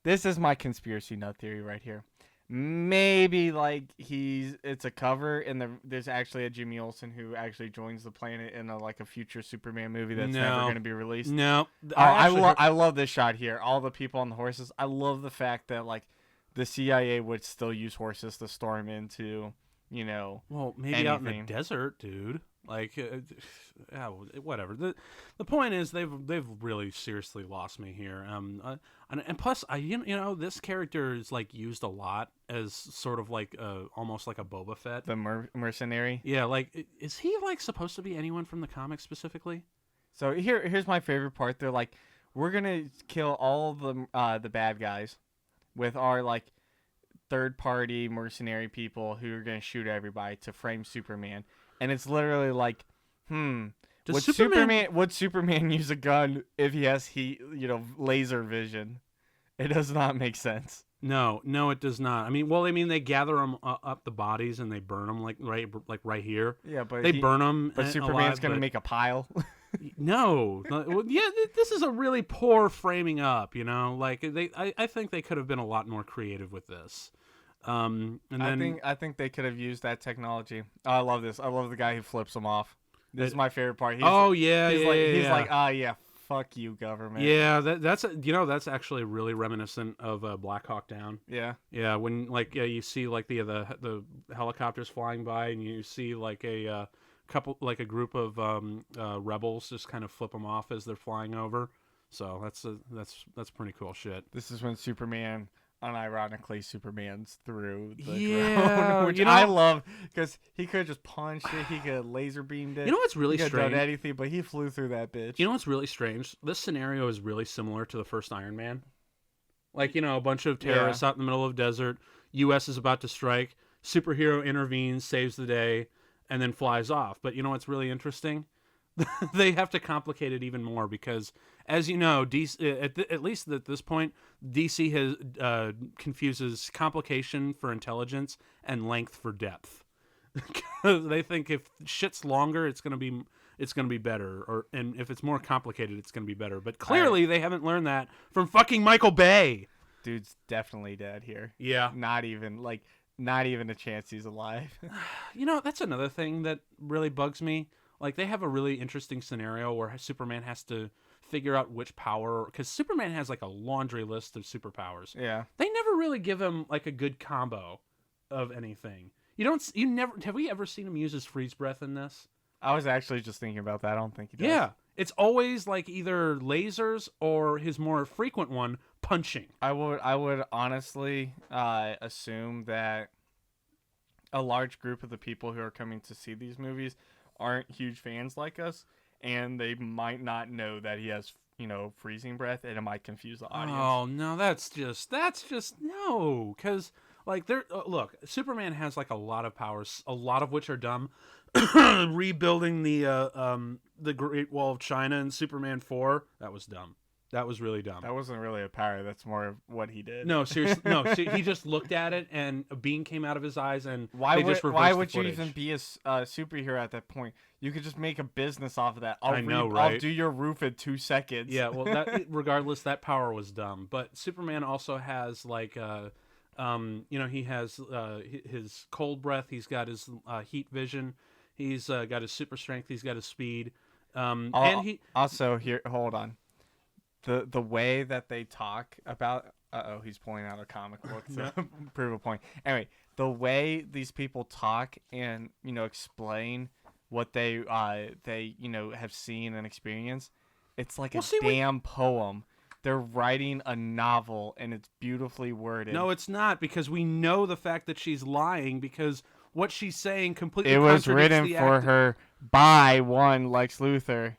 [SPEAKER 2] This is my conspiracy nut theory right here. Maybe like it's a cover, and there's actually a Jimmy Olsen who actually joins the planet in a future Superman movie that's never going to be released.
[SPEAKER 1] No,
[SPEAKER 2] I love this shot here. All the people on the horses. I love the fact that like the CIA would still use horses to storm into,
[SPEAKER 1] well, maybe
[SPEAKER 2] anything.
[SPEAKER 1] out in the desert, dude. Like, yeah, whatever. The point is, they've really seriously lost me here. And plus, this character is like used a lot as sort of like almost like a Boba Fett,
[SPEAKER 2] the mercenary.
[SPEAKER 1] Yeah, like, is he like supposed to be anyone from the comics specifically?
[SPEAKER 2] So here's my favorite part. They're like, we're gonna kill all the bad guys with our like third party mercenary people who are gonna shoot everybody to frame Superman. And it's literally like, would Superman use a gun if he has laser vision? It does not make sense.
[SPEAKER 1] No, it does not. I mean, they gather them up the bodies and they burn them like right here.
[SPEAKER 2] Yeah, but
[SPEAKER 1] they burn them.
[SPEAKER 2] But Superman's gonna make a pile.
[SPEAKER 1] No, well, yeah, this is a really poor framing up. Like I think they could have been a lot more creative with this. And then
[SPEAKER 2] I think they could have used that technology. Oh, I love this. I love the guy who flips them off. This is my favorite part. He's like, fuck you, government.
[SPEAKER 1] Yeah, that's actually really reminiscent of Black Hawk Down.
[SPEAKER 2] Yeah.
[SPEAKER 1] Yeah, when you see like the helicopters flying by, and you see like a group of rebels just kind of flip them off as they're flying over. So that's pretty cool shit.
[SPEAKER 2] This is when Superman's through the
[SPEAKER 1] ground,
[SPEAKER 2] which I love, because he could have just punched it, he could have laser beamed it.
[SPEAKER 1] You know what's really strange? He could have
[SPEAKER 2] done anything, but he flew through that bitch.
[SPEAKER 1] You know what's really strange? This scenario is really similar to the first Iron Man. Like, a bunch of terrorists out in the middle of the desert. U.S. is about to strike. Superhero intervenes, saves the day, and then flies off. But you know what's really interesting? They have to complicate it even more, because as you know, DC, at least at this point, DC has confuses complication for intelligence and length for depth. Because they think if shit's longer, it's gonna be better, and if it's more complicated, it's gonna be better. But clearly, they haven't learned that from fucking Michael Bay.
[SPEAKER 2] Dude's definitely dead here.
[SPEAKER 1] Yeah,
[SPEAKER 2] not even a chance he's alive.
[SPEAKER 1] That's another thing that really bugs me. Like, they have a really interesting scenario where Superman has to figure out which power, because Superman has like a laundry list of superpowers.
[SPEAKER 2] Yeah,
[SPEAKER 1] they never really give him like a good combo of anything. Have we ever seen him use his freeze breath in this?
[SPEAKER 2] I was actually just thinking about that. I don't think he does.
[SPEAKER 1] Yeah, it's always like either lasers or his more frequent one, punching.
[SPEAKER 2] I would honestly assume that a large group of the people who are coming to see these movies aren't huge fans like us, and they might not know that he has, freezing breath, and it might confuse the audience.
[SPEAKER 1] Oh no, that's just no, because like look, Superman has like a lot of powers, a lot of which are dumb. Rebuilding the Great Wall of China in Superman 4, that was dumb. That was really dumb.
[SPEAKER 2] That wasn't really a power. That's more of what he did.
[SPEAKER 1] No, seriously. No, he just looked at it, and a beam came out of his eyes, and
[SPEAKER 2] why would you
[SPEAKER 1] footage.
[SPEAKER 2] even be a superhero at that point? You could just make a business off of that.
[SPEAKER 1] I know, right?
[SPEAKER 2] I'll do your roof in 2 seconds.
[SPEAKER 1] Yeah, well, regardless, that power was dumb. But Superman also has like, he has his cold breath. He's got his heat vision. He's got his super strength. He's got his speed. And he
[SPEAKER 2] also here. Hold on. The way that they talk about he's pulling out a comic book to prove a point. Anyway, the way these people talk and explain what they have seen and experienced, it's like a damn poem. They're writing a novel and it's beautifully worded.
[SPEAKER 1] No, it's not, because we know the fact that she's lying, because what she's saying completely
[SPEAKER 2] it was
[SPEAKER 1] contradicts
[SPEAKER 2] written for her by one Lex Luthor.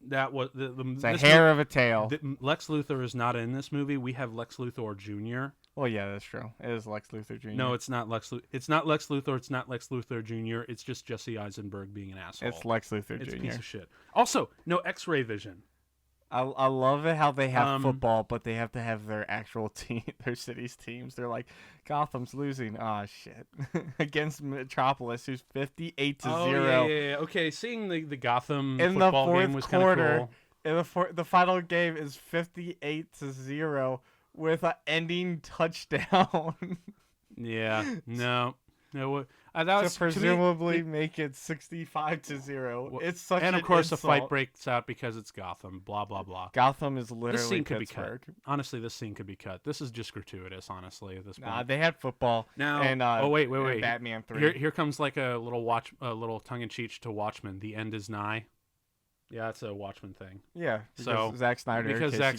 [SPEAKER 1] That was
[SPEAKER 2] it's a hair of a tail.
[SPEAKER 1] Lex Luthor is not in this movie. We have Lex Luthor Jr.
[SPEAKER 2] Well, yeah, that's true. It is Lex Luthor Jr.
[SPEAKER 1] No, it's not Lex. It's not Lex Luthor. It's not Lex Luthor Jr. It's just Jesse Eisenberg being an asshole.
[SPEAKER 2] It's Lex Luthor Jr.
[SPEAKER 1] It's a piece of shit. Also, no X-ray vision.
[SPEAKER 2] I love it how they have football, but they have to have their actual team, their city's teams. They're like, Gotham's losing. Oh shit, against Metropolis, who's 58-0.
[SPEAKER 1] Yeah. Okay, seeing the Gotham
[SPEAKER 2] in
[SPEAKER 1] football
[SPEAKER 2] the fourth
[SPEAKER 1] game was kind of
[SPEAKER 2] quarter.
[SPEAKER 1] cool.
[SPEAKER 2] In the final game is 58-0 with an ending touchdown.
[SPEAKER 1] Yeah, no. That
[SPEAKER 2] to
[SPEAKER 1] was,
[SPEAKER 2] presumably
[SPEAKER 1] to me,
[SPEAKER 2] make it 65-0. It's such
[SPEAKER 1] and
[SPEAKER 2] an
[SPEAKER 1] of course
[SPEAKER 2] insult.
[SPEAKER 1] the fight breaks out because it's Gotham. Blah blah blah.
[SPEAKER 2] Gotham is literally
[SPEAKER 1] this scene
[SPEAKER 2] Pittsburgh.
[SPEAKER 1] could be cut. Honestly, this scene could be cut. This is just gratuitous. Honestly, at this point.
[SPEAKER 2] Nah, they had football.
[SPEAKER 1] Now,
[SPEAKER 2] and,
[SPEAKER 1] wait.
[SPEAKER 2] Batman 3.
[SPEAKER 1] Here comes like a little tongue-in-cheek to Watchmen. The end is nigh. Yeah, it's a Watchmen thing.
[SPEAKER 2] Yeah.
[SPEAKER 1] So
[SPEAKER 2] Zack Snyder.
[SPEAKER 1] Because Zack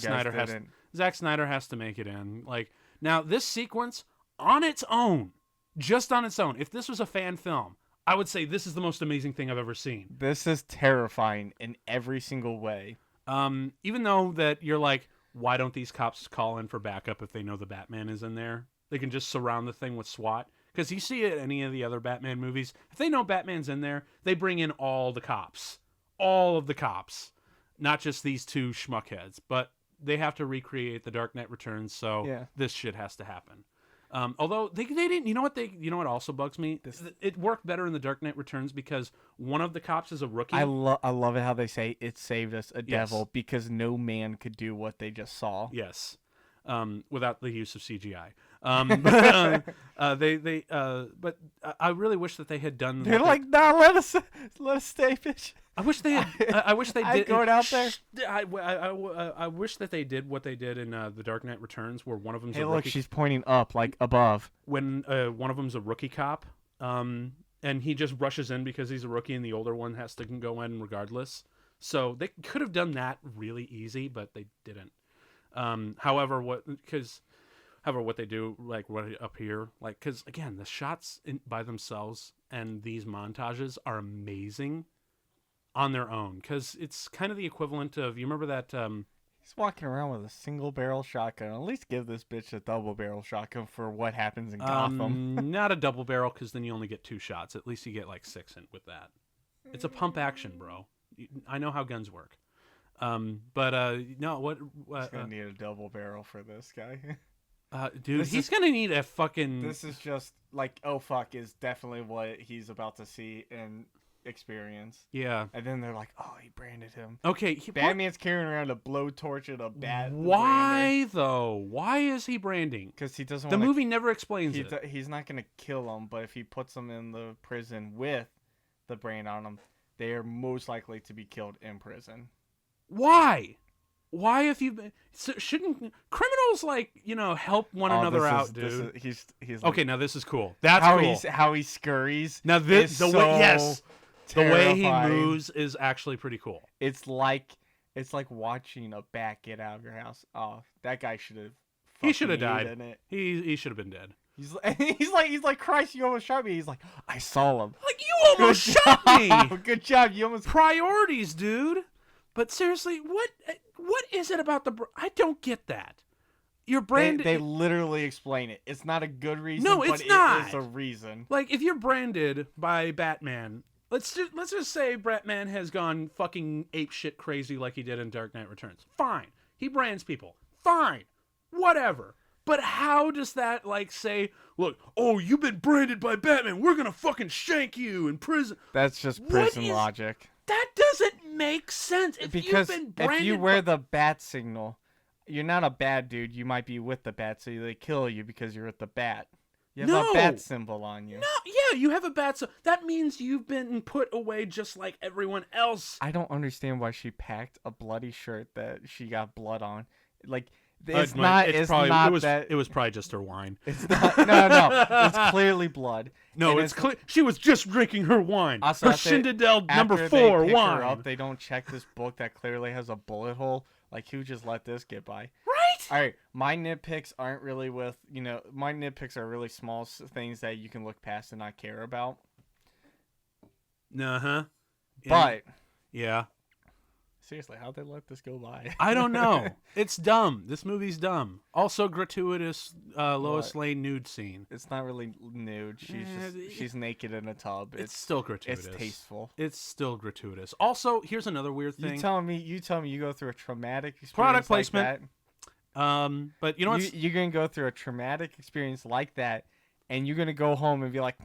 [SPEAKER 1] Snyder has to make it in. Like, now this sequence on its own, just on its own, if this was a fan film, I would say this is the most amazing thing I've ever seen.
[SPEAKER 2] This is terrifying in every single way.
[SPEAKER 1] Even though that you're like, why don't these cops call in for backup if they know the Batman is in there? They can just surround the thing with SWAT. Because you see it in any of the other Batman movies, if they know Batman's in there, they bring in all the cops. All of the cops. Not just these two schmuckheads. But they have to recreate The Dark Knight Returns, so this shit has to happen. Although they didn't, you know what also bugs me? It worked better in The Dark Knight Returns because one of the cops is a rookie.
[SPEAKER 2] I love it how they say it saved us a devil because no man could do what they just saw.
[SPEAKER 1] Yes, without the use of CGI. But I really wish that they had done.
[SPEAKER 2] They're like, nah, let us stay, bitch.
[SPEAKER 1] I wish they had. I wish they did.
[SPEAKER 2] Going out there.
[SPEAKER 1] I wish that they did what they did in The Dark Knight Returns, where one of them's
[SPEAKER 2] hey,
[SPEAKER 1] a
[SPEAKER 2] look,
[SPEAKER 1] rookie.
[SPEAKER 2] she's pointing up, like above.
[SPEAKER 1] When one of them's a rookie cop, and he just rushes in because he's a rookie, and the older one has to go in regardless. So they could have done that really easy, but they didn't. However, what they do, like right up here, like, because again, the shots by themselves and these montages are amazing on their own, because it's kind of the equivalent of, you remember that
[SPEAKER 2] he's walking around with a single barrel shotgun. At least give this bitch a double barrel shotgun for what happens in Gotham.
[SPEAKER 1] Not a double barrel, because then you only get 2 shots. At least you get like 6 with that. It's a pump action, bro. I know how guns work. No, what?
[SPEAKER 2] He's gonna need a double barrel for this guy.
[SPEAKER 1] Dude, he's gonna need a fucking.
[SPEAKER 2] This is just like, oh fuck, is definitely what he's about to see and experience.
[SPEAKER 1] Yeah.
[SPEAKER 2] And then they're like, oh, he branded him.
[SPEAKER 1] Okay.
[SPEAKER 2] Batman's carrying around a blowtorch and a bat.
[SPEAKER 1] Why though? Why is he branding?
[SPEAKER 2] Because he doesn't.
[SPEAKER 1] The movie never explains it.
[SPEAKER 2] He's not gonna kill him, but if he puts them in the prison with the brand on them, they are most likely to be killed in prison.
[SPEAKER 1] Why? Why, if you shouldn't criminals help one another out, dude?
[SPEAKER 2] He's
[SPEAKER 1] okay.
[SPEAKER 2] Like,
[SPEAKER 1] now this is cool. That's cool.
[SPEAKER 2] How he scurries.
[SPEAKER 1] Now the way he moves is actually pretty cool.
[SPEAKER 2] It's like watching a bat get out of your house. Oh, that guy should have.
[SPEAKER 1] He should have died. He should have been dead.
[SPEAKER 2] He's like Christ, you almost shot me. He's like, I saw him.
[SPEAKER 1] Like, you almost shot me.
[SPEAKER 2] Good job. You almost
[SPEAKER 1] priorities, dude. But seriously, what is it about I don't get that. You're branded.
[SPEAKER 2] They literally explain it. It's not a good reason.
[SPEAKER 1] No, it's not.
[SPEAKER 2] It is a reason.
[SPEAKER 1] Like, if you're branded by Batman, let's just say Batman has gone fucking apeshit crazy like he did in Dark Knight Returns. Fine, he brands people. Fine, whatever. But how does that say, look, oh, you've been branded by Batman, we're gonna fucking shank you in prison?
[SPEAKER 2] That's just prison logic.
[SPEAKER 1] That doesn't make sense.
[SPEAKER 2] Because if you wear the bat signal, you're not a bad dude. You might be with the bat, so they kill you because you're with the bat. You have a bat symbol on you.
[SPEAKER 1] No, yeah, you have a bat symbol. That means you've been put away just like everyone else.
[SPEAKER 2] I don't understand why she packed a bloody shirt that she got blood on. Like, it
[SPEAKER 1] was probably just her wine.
[SPEAKER 2] It's not. No. It's clearly blood.
[SPEAKER 1] No, it's clear. She was just drinking her wine.
[SPEAKER 2] Also,
[SPEAKER 1] her Shindadel number 4 wine.
[SPEAKER 2] Her up, they don't check this book that clearly has a bullet hole. Like, who just let this get by?
[SPEAKER 1] Right.
[SPEAKER 2] All right. My nitpicks aren't really with my nitpicks are really small things that you can look past and not care about.
[SPEAKER 1] Yeah.
[SPEAKER 2] But
[SPEAKER 1] yeah.
[SPEAKER 2] Seriously, how'd they let this go by?
[SPEAKER 1] I don't know. It's dumb. This movie's dumb. Also, gratuitous Lois Lane nude scene.
[SPEAKER 2] It's not really nude. She's naked in a tub.
[SPEAKER 1] It's still gratuitous.
[SPEAKER 2] It's tasteful.
[SPEAKER 1] It's still gratuitous. Also, here's another weird thing.
[SPEAKER 2] You telling me you go through a traumatic experience
[SPEAKER 1] product placement
[SPEAKER 2] like that?
[SPEAKER 1] But you know what?
[SPEAKER 2] You're gonna go through a traumatic experience like that, and you're gonna go home and be like,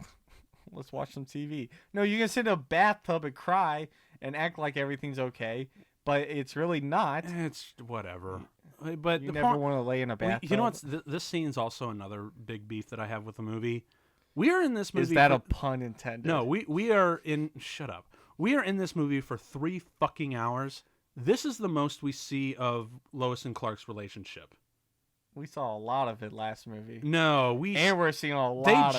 [SPEAKER 2] let's watch some TV. No, you're gonna sit in a bathtub and cry and act like everything's okay. But it's really not.
[SPEAKER 1] It's whatever. But
[SPEAKER 2] you never want to lay in a bathtub.
[SPEAKER 1] You know what's this scene's also another big beef that I have with the movie. We are in this movie.
[SPEAKER 2] Is that a pun intended?
[SPEAKER 1] No, we are in. Shut up. We are in this movie for 3 fucking hours. This is the most we see of Lois and Clark's relationship.
[SPEAKER 2] We saw a lot of it last movie.
[SPEAKER 1] No,
[SPEAKER 2] we're seeing a lot.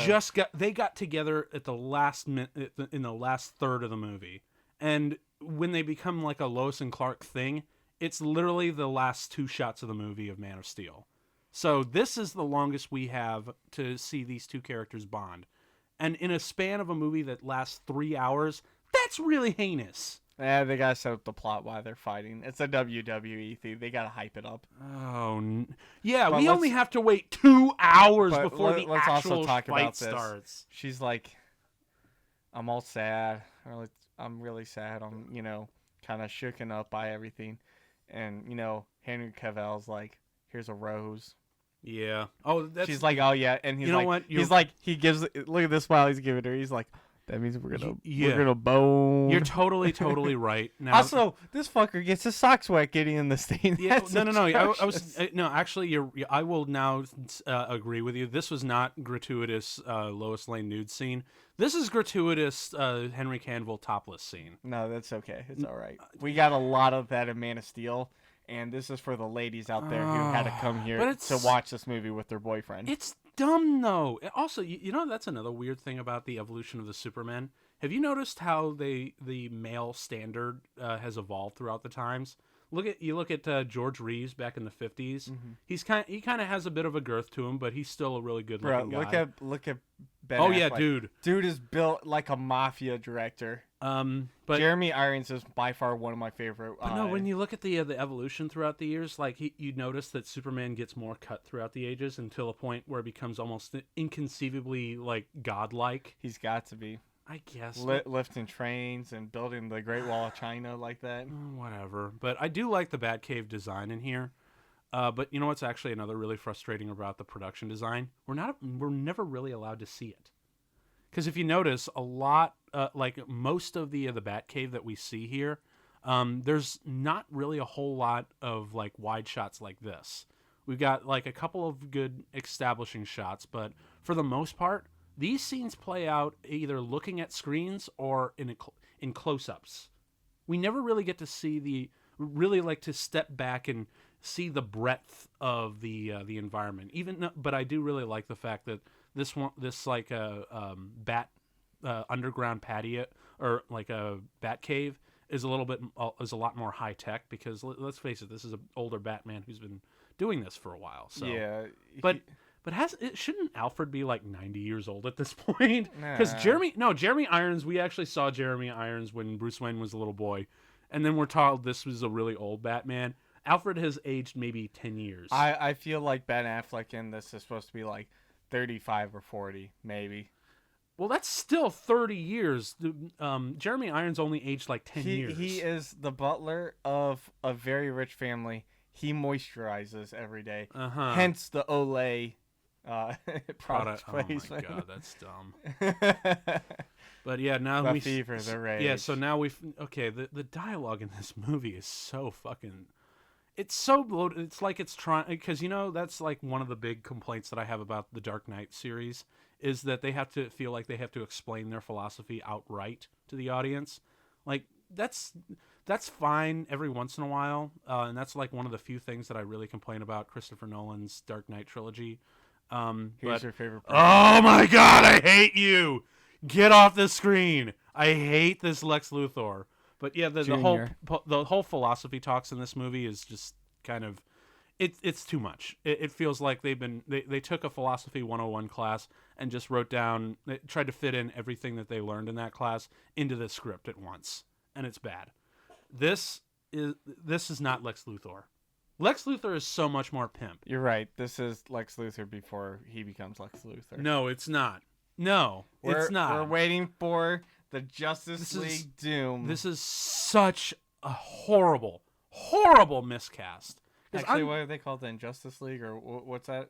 [SPEAKER 1] They got together at the last minute in the last third of the movie, and when they become like a Lois and Clark thing, it's literally the last 2 shots of the movie of Man of Steel. So this is the longest we have to see these 2 characters bond. And in a span of a movie that lasts 3 hours, that's really heinous.
[SPEAKER 2] Yeah, they gotta set up the plot while they're fighting. It's a WWE thing. They gotta hype it up.
[SPEAKER 1] Oh, yeah. But we only have to wait 2 hours before the actual fight starts.
[SPEAKER 2] She's like, I'm all sad. I'm really sad. I'm, kind of shooken up by everything. And, Henry Cavill's like, here's a rose.
[SPEAKER 1] Yeah.
[SPEAKER 2] She's like, oh, yeah. And he's he gives, look at this smile he's giving her. He's like, that means we're gonna bone.
[SPEAKER 1] You're totally right. Now,
[SPEAKER 2] also, this fucker gets his socks wet getting in the stain.
[SPEAKER 1] Yeah, no. Actually, I will now agree with you. This was not gratuitous Lois Lane nude scene. This is gratuitous Henry Cavill topless scene.
[SPEAKER 2] No, that's okay. It's all right. We got a lot of that in Man of Steel. And this is for the ladies out there who had to come here to watch this movie with their boyfriend.
[SPEAKER 1] It's dumb, though. Also, that's another weird thing about the evolution of the Superman. Have you noticed how the male standard has evolved throughout the times? Look at George Reeves back in the 50s. Mm-hmm. He kind of has a bit of a girth to him, but he's still a really good looking guy.
[SPEAKER 2] Look at Ben
[SPEAKER 1] Oh
[SPEAKER 2] Affleck.
[SPEAKER 1] yeah, dude.
[SPEAKER 2] Dude is built like a mafia director.
[SPEAKER 1] But
[SPEAKER 2] Jeremy Irons is by far one of my favorite.
[SPEAKER 1] But no, when you look at the evolution throughout the years, like you notice that Superman gets more cut throughout the ages until a point where it becomes almost inconceivably like godlike.
[SPEAKER 2] He's got to be.
[SPEAKER 1] I guess
[SPEAKER 2] lifting trains and building the Great Wall of China like that.
[SPEAKER 1] whatever. But I do like the Batcave design in here. But you know what's actually another really frustrating about the production design? We're never really allowed to see it. Because if you notice, a lot, like most of the Batcave that we see here, there's not really a whole lot of like wide shots like this. We've got like a couple of good establishing shots, but for the most part, these scenes play out either looking at screens or in close-ups. We never really get to see really like to step back and see the breadth of the environment. But I do really like the fact that this like a bat underground patio or like a bat cave is a lot more high tech because let's face it, this is an older Batman who's been doing this for a while. So
[SPEAKER 2] yeah,
[SPEAKER 1] but shouldn't Alfred be like 90 years old at this point? Because
[SPEAKER 2] Nah.
[SPEAKER 1] Jeremy Irons, we actually saw Jeremy Irons when Bruce Wayne was a little boy, and then we're told this was a really old Batman. Alfred has aged maybe 10 years.
[SPEAKER 2] I feel like Ben Affleck in this is supposed to be like 35 or 40, maybe.
[SPEAKER 1] Well, that's still 30 years. Jeremy Irons only aged like 10 years.
[SPEAKER 2] He is the butler of a very rich family. He moisturizes every day. Hence the Olay product placement.
[SPEAKER 1] Oh my god, that's dumb. But yeah, now
[SPEAKER 2] the fever, the rage.
[SPEAKER 1] Yeah, so now the dialogue in this movie is so fucking. It's so bloated. It's like it's trying, because that's like one of the big complaints that I have about the Dark Knight series is that they have to feel like they have to explain their philosophy outright to the audience. Like that's fine every once in a while, and that's like one of the few things that I really complain about Christopher Nolan's Dark Knight trilogy.
[SPEAKER 2] Who's your favorite person?
[SPEAKER 1] Oh my god, I hate you! Get off the screen! I hate this Lex Luthor. But yeah, the whole philosophy talks in this movie is just kind of it's too much. It feels like they took a philosophy 101 class and just tried to fit in everything that they learned in that class into the script at once, and it's bad. This is not Lex Luthor. Lex Luthor is so much more pimp.
[SPEAKER 2] You're right. This is Lex Luthor before he becomes Lex Luthor.
[SPEAKER 1] No, it's not. No, it's not.
[SPEAKER 2] We're waiting for the Justice League Doom.
[SPEAKER 1] This is such a horrible, horrible miscast.
[SPEAKER 2] Actually, what are they called? The Injustice League, or what's that?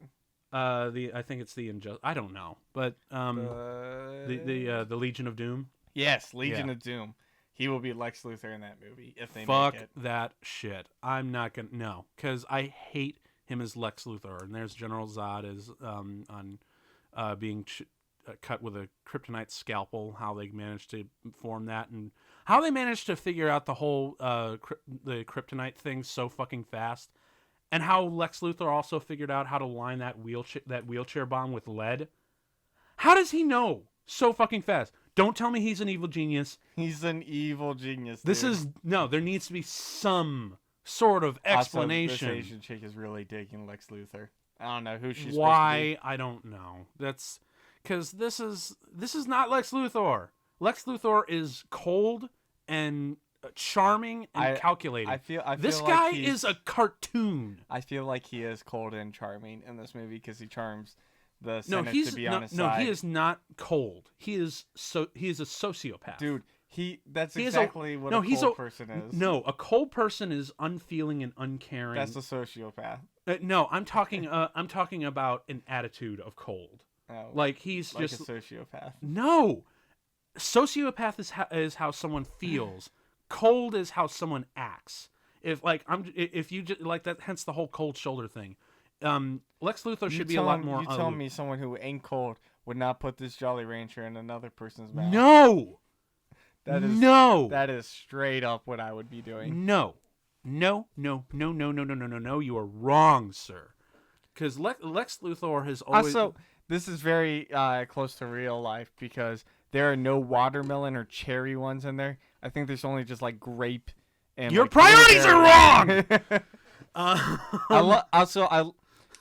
[SPEAKER 1] I think it's the I don't know, but the Legion of Doom.
[SPEAKER 2] Yes, Legion of Doom. He will be Lex Luthor in that movie if they
[SPEAKER 1] Fuck
[SPEAKER 2] make it.
[SPEAKER 1] that shit. I'm not gonna because I hate him as Lex Luthor, and there's General Zod as on being cut with a kryptonite scalpel. How they managed to form that, and how they managed to figure out the whole the kryptonite thing so fucking fast, and how Lex Luthor also figured out how to line that wheelchair bomb with lead. How does he know so fucking fast? Don't tell me he's an evil genius.
[SPEAKER 2] He's an evil genius.
[SPEAKER 1] There needs to be some sort of explanation.
[SPEAKER 2] Also, this Asian chick is really digging Lex Luthor. I don't know who she's
[SPEAKER 1] Why? I don't know. That's because this is not Lex Luthor. Lex Luthor is cold and charming and calculating.
[SPEAKER 2] I feel
[SPEAKER 1] this
[SPEAKER 2] like
[SPEAKER 1] guy is a cartoon.
[SPEAKER 2] I feel like he is cold and charming in this movie because he charms the Senate to be on his side.
[SPEAKER 1] No, he is not cold. He is a sociopath.
[SPEAKER 2] Dude, that's exactly what a cold person is.
[SPEAKER 1] No, a cold person is unfeeling and uncaring.
[SPEAKER 2] That's a sociopath.
[SPEAKER 1] No, I'm talking about an attitude of cold.
[SPEAKER 2] Oh,
[SPEAKER 1] like he's
[SPEAKER 2] like
[SPEAKER 1] just
[SPEAKER 2] a sociopath.
[SPEAKER 1] No. Sociopath is how someone feels. Cold is how someone acts. If you just like that, hence the whole cold shoulder thing. Lex Luthor should be a lot more.
[SPEAKER 2] You tell me someone who ain't cold would not put this Jolly Rancher in another person's mouth.
[SPEAKER 1] No.
[SPEAKER 2] That is straight up what I would be doing.
[SPEAKER 1] No. You are wrong, sir. Because Lex Luthor has always.
[SPEAKER 2] Also, this is very close to real life because there are no watermelon or cherry ones in there. I think there's only just like grape and.
[SPEAKER 1] Your priorities are wrong.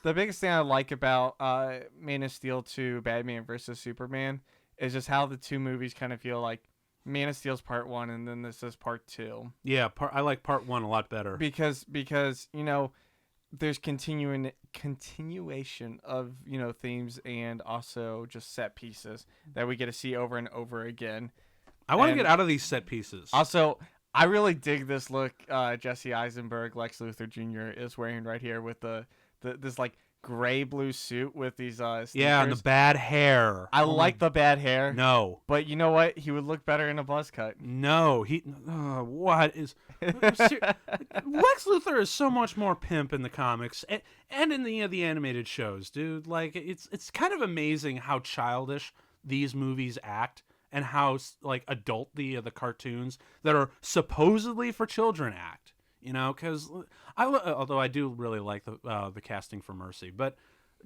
[SPEAKER 2] The biggest thing I like about Man of Steel 2 Batman vs Superman is just how the two movies kind of feel like Man of Steel's part 1 and then this is part 2.
[SPEAKER 1] Yeah, I like part 1 a lot better.
[SPEAKER 2] Because there's continuation of themes and also just set pieces that we get to see over and over again.
[SPEAKER 1] I want to get out of these set pieces.
[SPEAKER 2] Also, I really dig this look Jesse Eisenberg, Lex Luthor Jr. is wearing right here with this like gray blue suit with these sneakers.
[SPEAKER 1] Yeah, and the bad hair.
[SPEAKER 2] I like the bad hair.
[SPEAKER 1] No.
[SPEAKER 2] But you know what? He would look better in a buzz cut.
[SPEAKER 1] No, what is Lex Luthor is so much more pimp in the comics and in the animated shows, dude. Like it's kind of amazing how childish these movies act and how like adult the cartoons that are supposedly for children act. Because although I do really like the casting for Mercy, but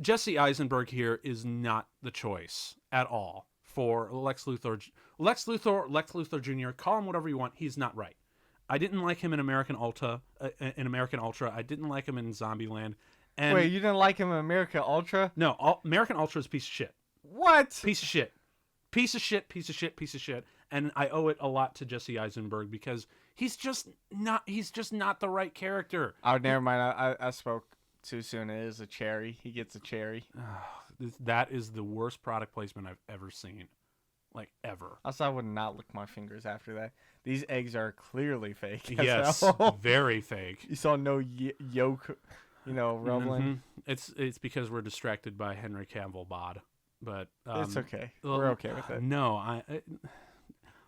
[SPEAKER 1] Jesse Eisenberg here is not the choice at all for Lex Luthor. Lex Luthor Jr. Call him whatever you want. He's not right. I didn't like him in American Ultra. I didn't like him in Zombieland. And
[SPEAKER 2] wait, you didn't like him in American Ultra?
[SPEAKER 1] No, American Ultra is a piece of shit.
[SPEAKER 2] What?
[SPEAKER 1] Piece of shit. Piece of shit. Piece of shit. Piece of shit. And I owe it a lot to Jesse Eisenberg because he's just not the right character.
[SPEAKER 2] Oh, never mind. I spoke too soon. It is a cherry. He gets a cherry.
[SPEAKER 1] That is the worst product placement I've ever seen. Like, ever.
[SPEAKER 2] Also, I would not lick my fingers after that. These eggs are clearly fake.
[SPEAKER 1] Yes, very fake.
[SPEAKER 2] You saw no yolk, rumbling.
[SPEAKER 1] Mm-hmm. It's because we're distracted by Henry Cavill bod. But
[SPEAKER 2] it's okay. We're okay with it.
[SPEAKER 1] No,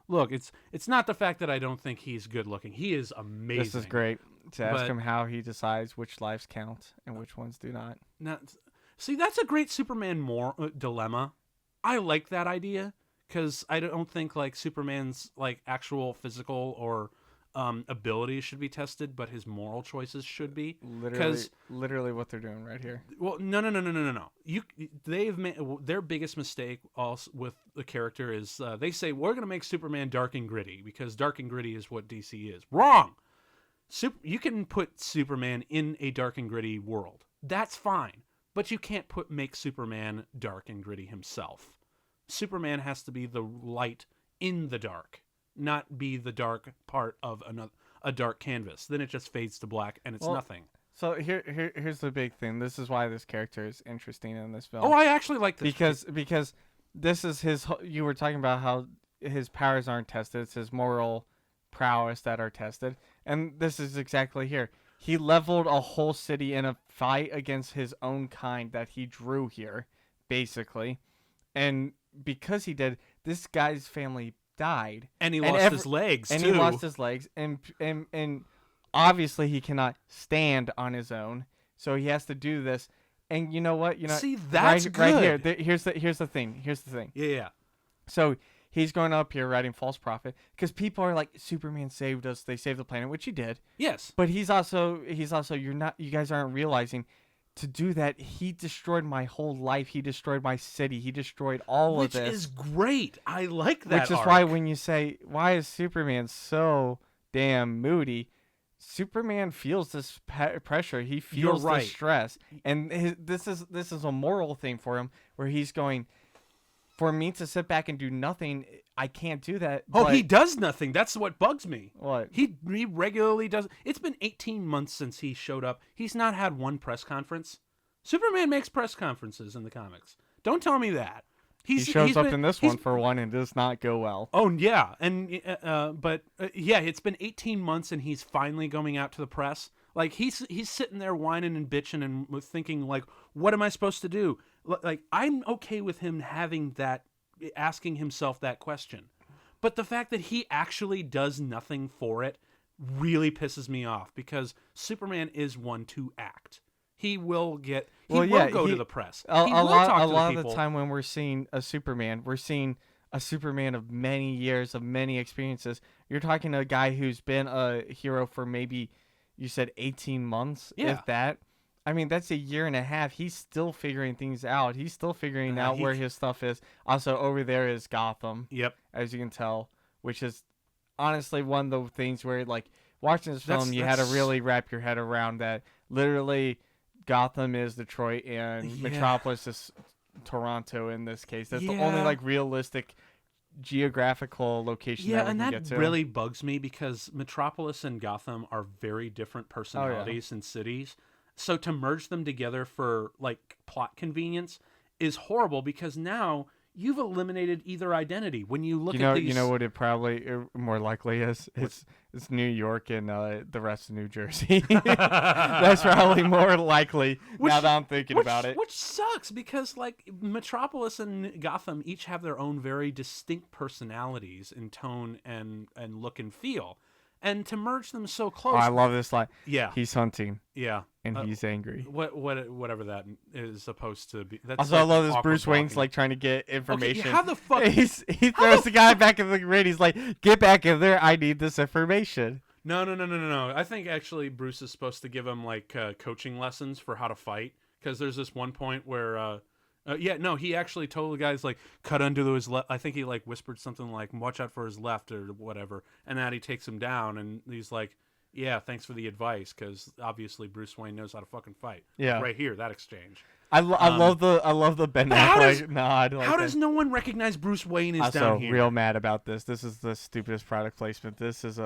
[SPEAKER 1] look, it's not the fact that I don't think he's good looking. He is amazing.
[SPEAKER 2] This is great to ask him how he decides which lives count and which ones do not.
[SPEAKER 1] Now, see, that's a great Superman dilemma. I like that idea because I don't think like Superman's like actual physical or abilities should be tested, but his moral choices should be.
[SPEAKER 2] Literally what they're doing right here.
[SPEAKER 1] Well, no. They've made their biggest mistake also with the character is they say we're going to make Superman dark and gritty because dark and gritty is what DC is. Wrong. You can put Superman in a dark and gritty world. That's fine, but you can't make Superman dark and gritty himself. Superman has to be the light in the dark, not be the dark part of a dark canvas. Then it just fades to black and it's nothing.
[SPEAKER 2] So here's the big thing. This is why this character is interesting in this film.
[SPEAKER 1] Oh, I actually like this
[SPEAKER 2] because this is his. You were talking about how his powers aren't tested. It's his moral prowess that are tested, and this is exactly here. He leveled a whole city in a fight against his own kind that he drew here, basically, and because he did, this guy's family died,
[SPEAKER 1] and he lost his legs too.
[SPEAKER 2] And he lost his legs, and obviously he cannot stand on his own, so he has to do this. And you know what?
[SPEAKER 1] See, that's good.
[SPEAKER 2] Right here. Here's the thing.
[SPEAKER 1] Yeah.
[SPEAKER 2] So he's going up here writing false prophet because people are like, Superman saved us. They saved the planet, which he did.
[SPEAKER 1] Yes.
[SPEAKER 2] But he's also you guys aren't realizing. To do that, he destroyed my whole life. He destroyed my city. He destroyed all of this.
[SPEAKER 1] Which is great. I like that.
[SPEAKER 2] Which is why when you say, why is Superman so damn moody? Superman feels this pressure. He feels the stress. And this is a moral thing for him where he's going, for me to sit back and do nothing, I can't do that.
[SPEAKER 1] Oh, he does nothing. That's what bugs me.
[SPEAKER 2] What?
[SPEAKER 1] He regularly does. It's been 18 months since he showed up. He's not had one press conference. Superman makes press conferences in the comics. Don't tell me that.
[SPEAKER 2] He shows up in this one for one and does not go well.
[SPEAKER 1] Oh, yeah. And but it's been 18 months and he's finally going out to the press. Like he's sitting there whining and bitching and thinking like, what am I supposed to do? Like I'm okay with him having that, asking himself that question. But the fact that he actually does nothing for it really pisses me off because Superman is one to act. He will go to the press.
[SPEAKER 2] A lot of the time when we're seeing a Superman, we're seeing a Superman of many years, of many experiences. You're talking to a guy who's been a hero for maybe, you said 18 months, if that. I mean, that's a year and a half. He's still figuring things out. He's still figuring out where his stuff is. Also, over there is Gotham.
[SPEAKER 1] Yep.
[SPEAKER 2] As you can tell, which is honestly one of the things where, like, watching this film, you had to really wrap your head around that. Literally, Gotham is Detroit and Metropolis is Toronto in this case. That's the only, like, realistic geographical location that we can get to.
[SPEAKER 1] Really bugs me because Metropolis and Gotham are very different personalities and cities. So to merge them together for like plot convenience is horrible because now you've eliminated either identity. When you look at these,
[SPEAKER 2] you know what it probably more likely is. It's New York and the rest of New Jersey. That's probably more likely now that I'm thinking about it.
[SPEAKER 1] Which sucks because like Metropolis and Gotham each have their own very distinct personalities in tone and look and feel. And to merge them so close.
[SPEAKER 2] Oh, I love this line.
[SPEAKER 1] Yeah.
[SPEAKER 2] He's hunting.
[SPEAKER 1] Yeah.
[SPEAKER 2] And he's angry.
[SPEAKER 1] Whatever that is supposed to be. That's
[SPEAKER 2] also,
[SPEAKER 1] like
[SPEAKER 2] I love this. Bruce
[SPEAKER 1] blocking.
[SPEAKER 2] Wayne's like trying to get information.
[SPEAKER 1] Okay, how the fuck?
[SPEAKER 2] He throws the guy back in the ring. He's like, "Get back in there! I need this information."
[SPEAKER 1] No. I think actually Bruce is supposed to give him like coaching lessons for how to fight. Because there's this one point where, he actually told the guys like cut under his left. I think he like whispered something like watch out for his left or whatever, and that he takes him down, and he's like. Yeah, thanks for the advice, because obviously Bruce Wayne knows how to fucking fight.
[SPEAKER 2] Yeah,
[SPEAKER 1] right here, that exchange.
[SPEAKER 2] I love the Ben Affleck nod.
[SPEAKER 1] How does no one recognize Bruce Wayne is down here?
[SPEAKER 2] I'm real mad about this. This is the stupidest product placement. This is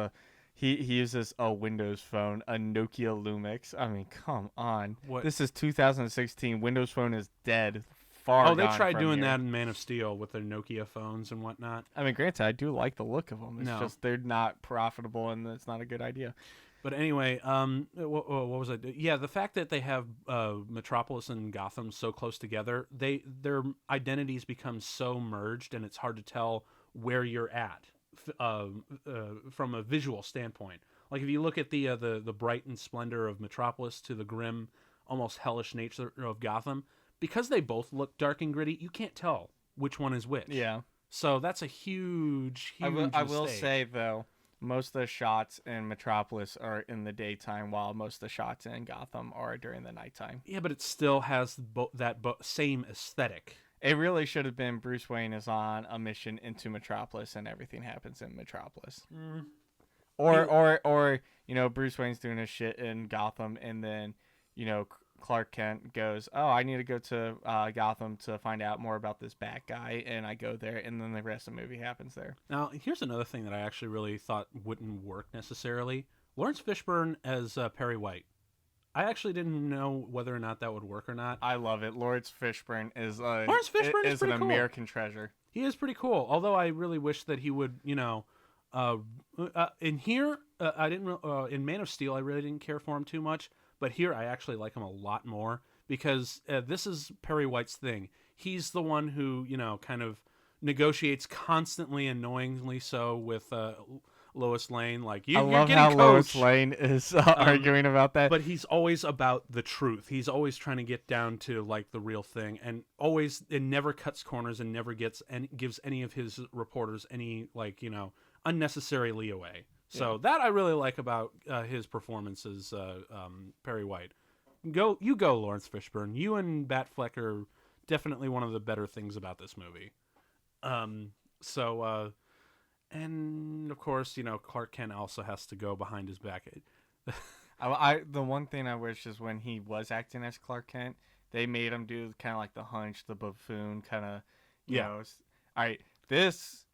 [SPEAKER 2] he uses a Windows phone, a Nokia Lumix. I mean, come on.
[SPEAKER 1] What?
[SPEAKER 2] This is 2016. Windows Phone is dead.
[SPEAKER 1] They tried doing that in Man of Steel with their Nokia phones and whatnot.
[SPEAKER 2] I mean, granted, I do like the look of them. It's just they're not profitable, and it's not a good idea.
[SPEAKER 1] But anyway, what was I? Yeah, the fact that they have Metropolis and Gotham so close together, their identities become so merged, and it's hard to tell where you're at from a visual standpoint. Like if you look at the bright and splendor of Metropolis to the grim, almost hellish nature of Gotham. Because they both look dark and gritty, you can't tell which one is which.
[SPEAKER 2] Yeah.
[SPEAKER 1] So that's a huge
[SPEAKER 2] I will say, though, most of the shots in Metropolis are in the daytime, while most of the shots in Gotham are during the nighttime.
[SPEAKER 1] Yeah, but it still has that same aesthetic.
[SPEAKER 2] It really should have been Bruce Wayne is on a mission into Metropolis, and everything happens in Metropolis.
[SPEAKER 1] Mm.
[SPEAKER 2] Or Bruce Wayne's doing his shit in Gotham, and then, Clark Kent goes, oh, I need to go to Gotham to find out more about this bad guy, and I go there, and then the rest of the movie happens there.
[SPEAKER 1] Now, here's another thing that I actually really thought wouldn't work necessarily. Lawrence Fishburne as Perry White. I actually didn't know whether or not that would work or not.
[SPEAKER 2] I love it. Lawrence Fishburne is
[SPEAKER 1] an
[SPEAKER 2] American treasure.
[SPEAKER 1] He is pretty cool, although I really wish that he would, in here, I didn't. In Man of Steel, I really didn't care for him too much. But here, I actually like him a lot more because this is Perry White's thing. He's the one who, kind of negotiates constantly, annoyingly so, with Lois Lane. Like, I
[SPEAKER 2] love how Lois Lane is arguing about that.
[SPEAKER 1] But he's always about the truth. He's always trying to get down to like the real thing, and it never cuts corners and never gives any of his reporters any unnecessary leeway. So that I really like about his performance as Perry White. You go, Lawrence Fishburne. You and Batfleck are definitely one of the better things about this movie. And of course, Clark Kent also has to go behind his back.
[SPEAKER 2] The one thing I wish is when he was acting as Clark Kent, they made him do kind of like the hunch, the buffoon kind of, know. All right, this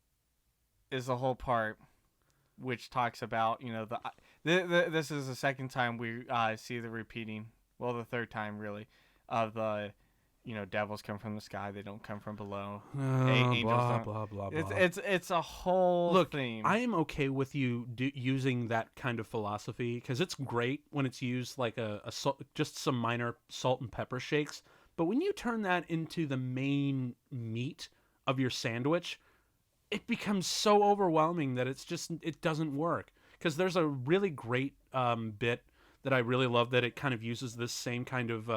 [SPEAKER 2] is the whole part which talks about, this is the second time we see the repeating, well, the third time really, of the, devils come from the sky, they don't come from below. Angels
[SPEAKER 1] blah,
[SPEAKER 2] don't.
[SPEAKER 1] Blah, blah, blah.
[SPEAKER 2] It's a whole theme.
[SPEAKER 1] I am okay with you using that kind of philosophy because it's great when it's used like just some minor salt and pepper shakes. But when you turn that into the main meat of your sandwich, it becomes so overwhelming that it doesn't work. Because there's a really great bit that I really love that it kind of uses this same kind of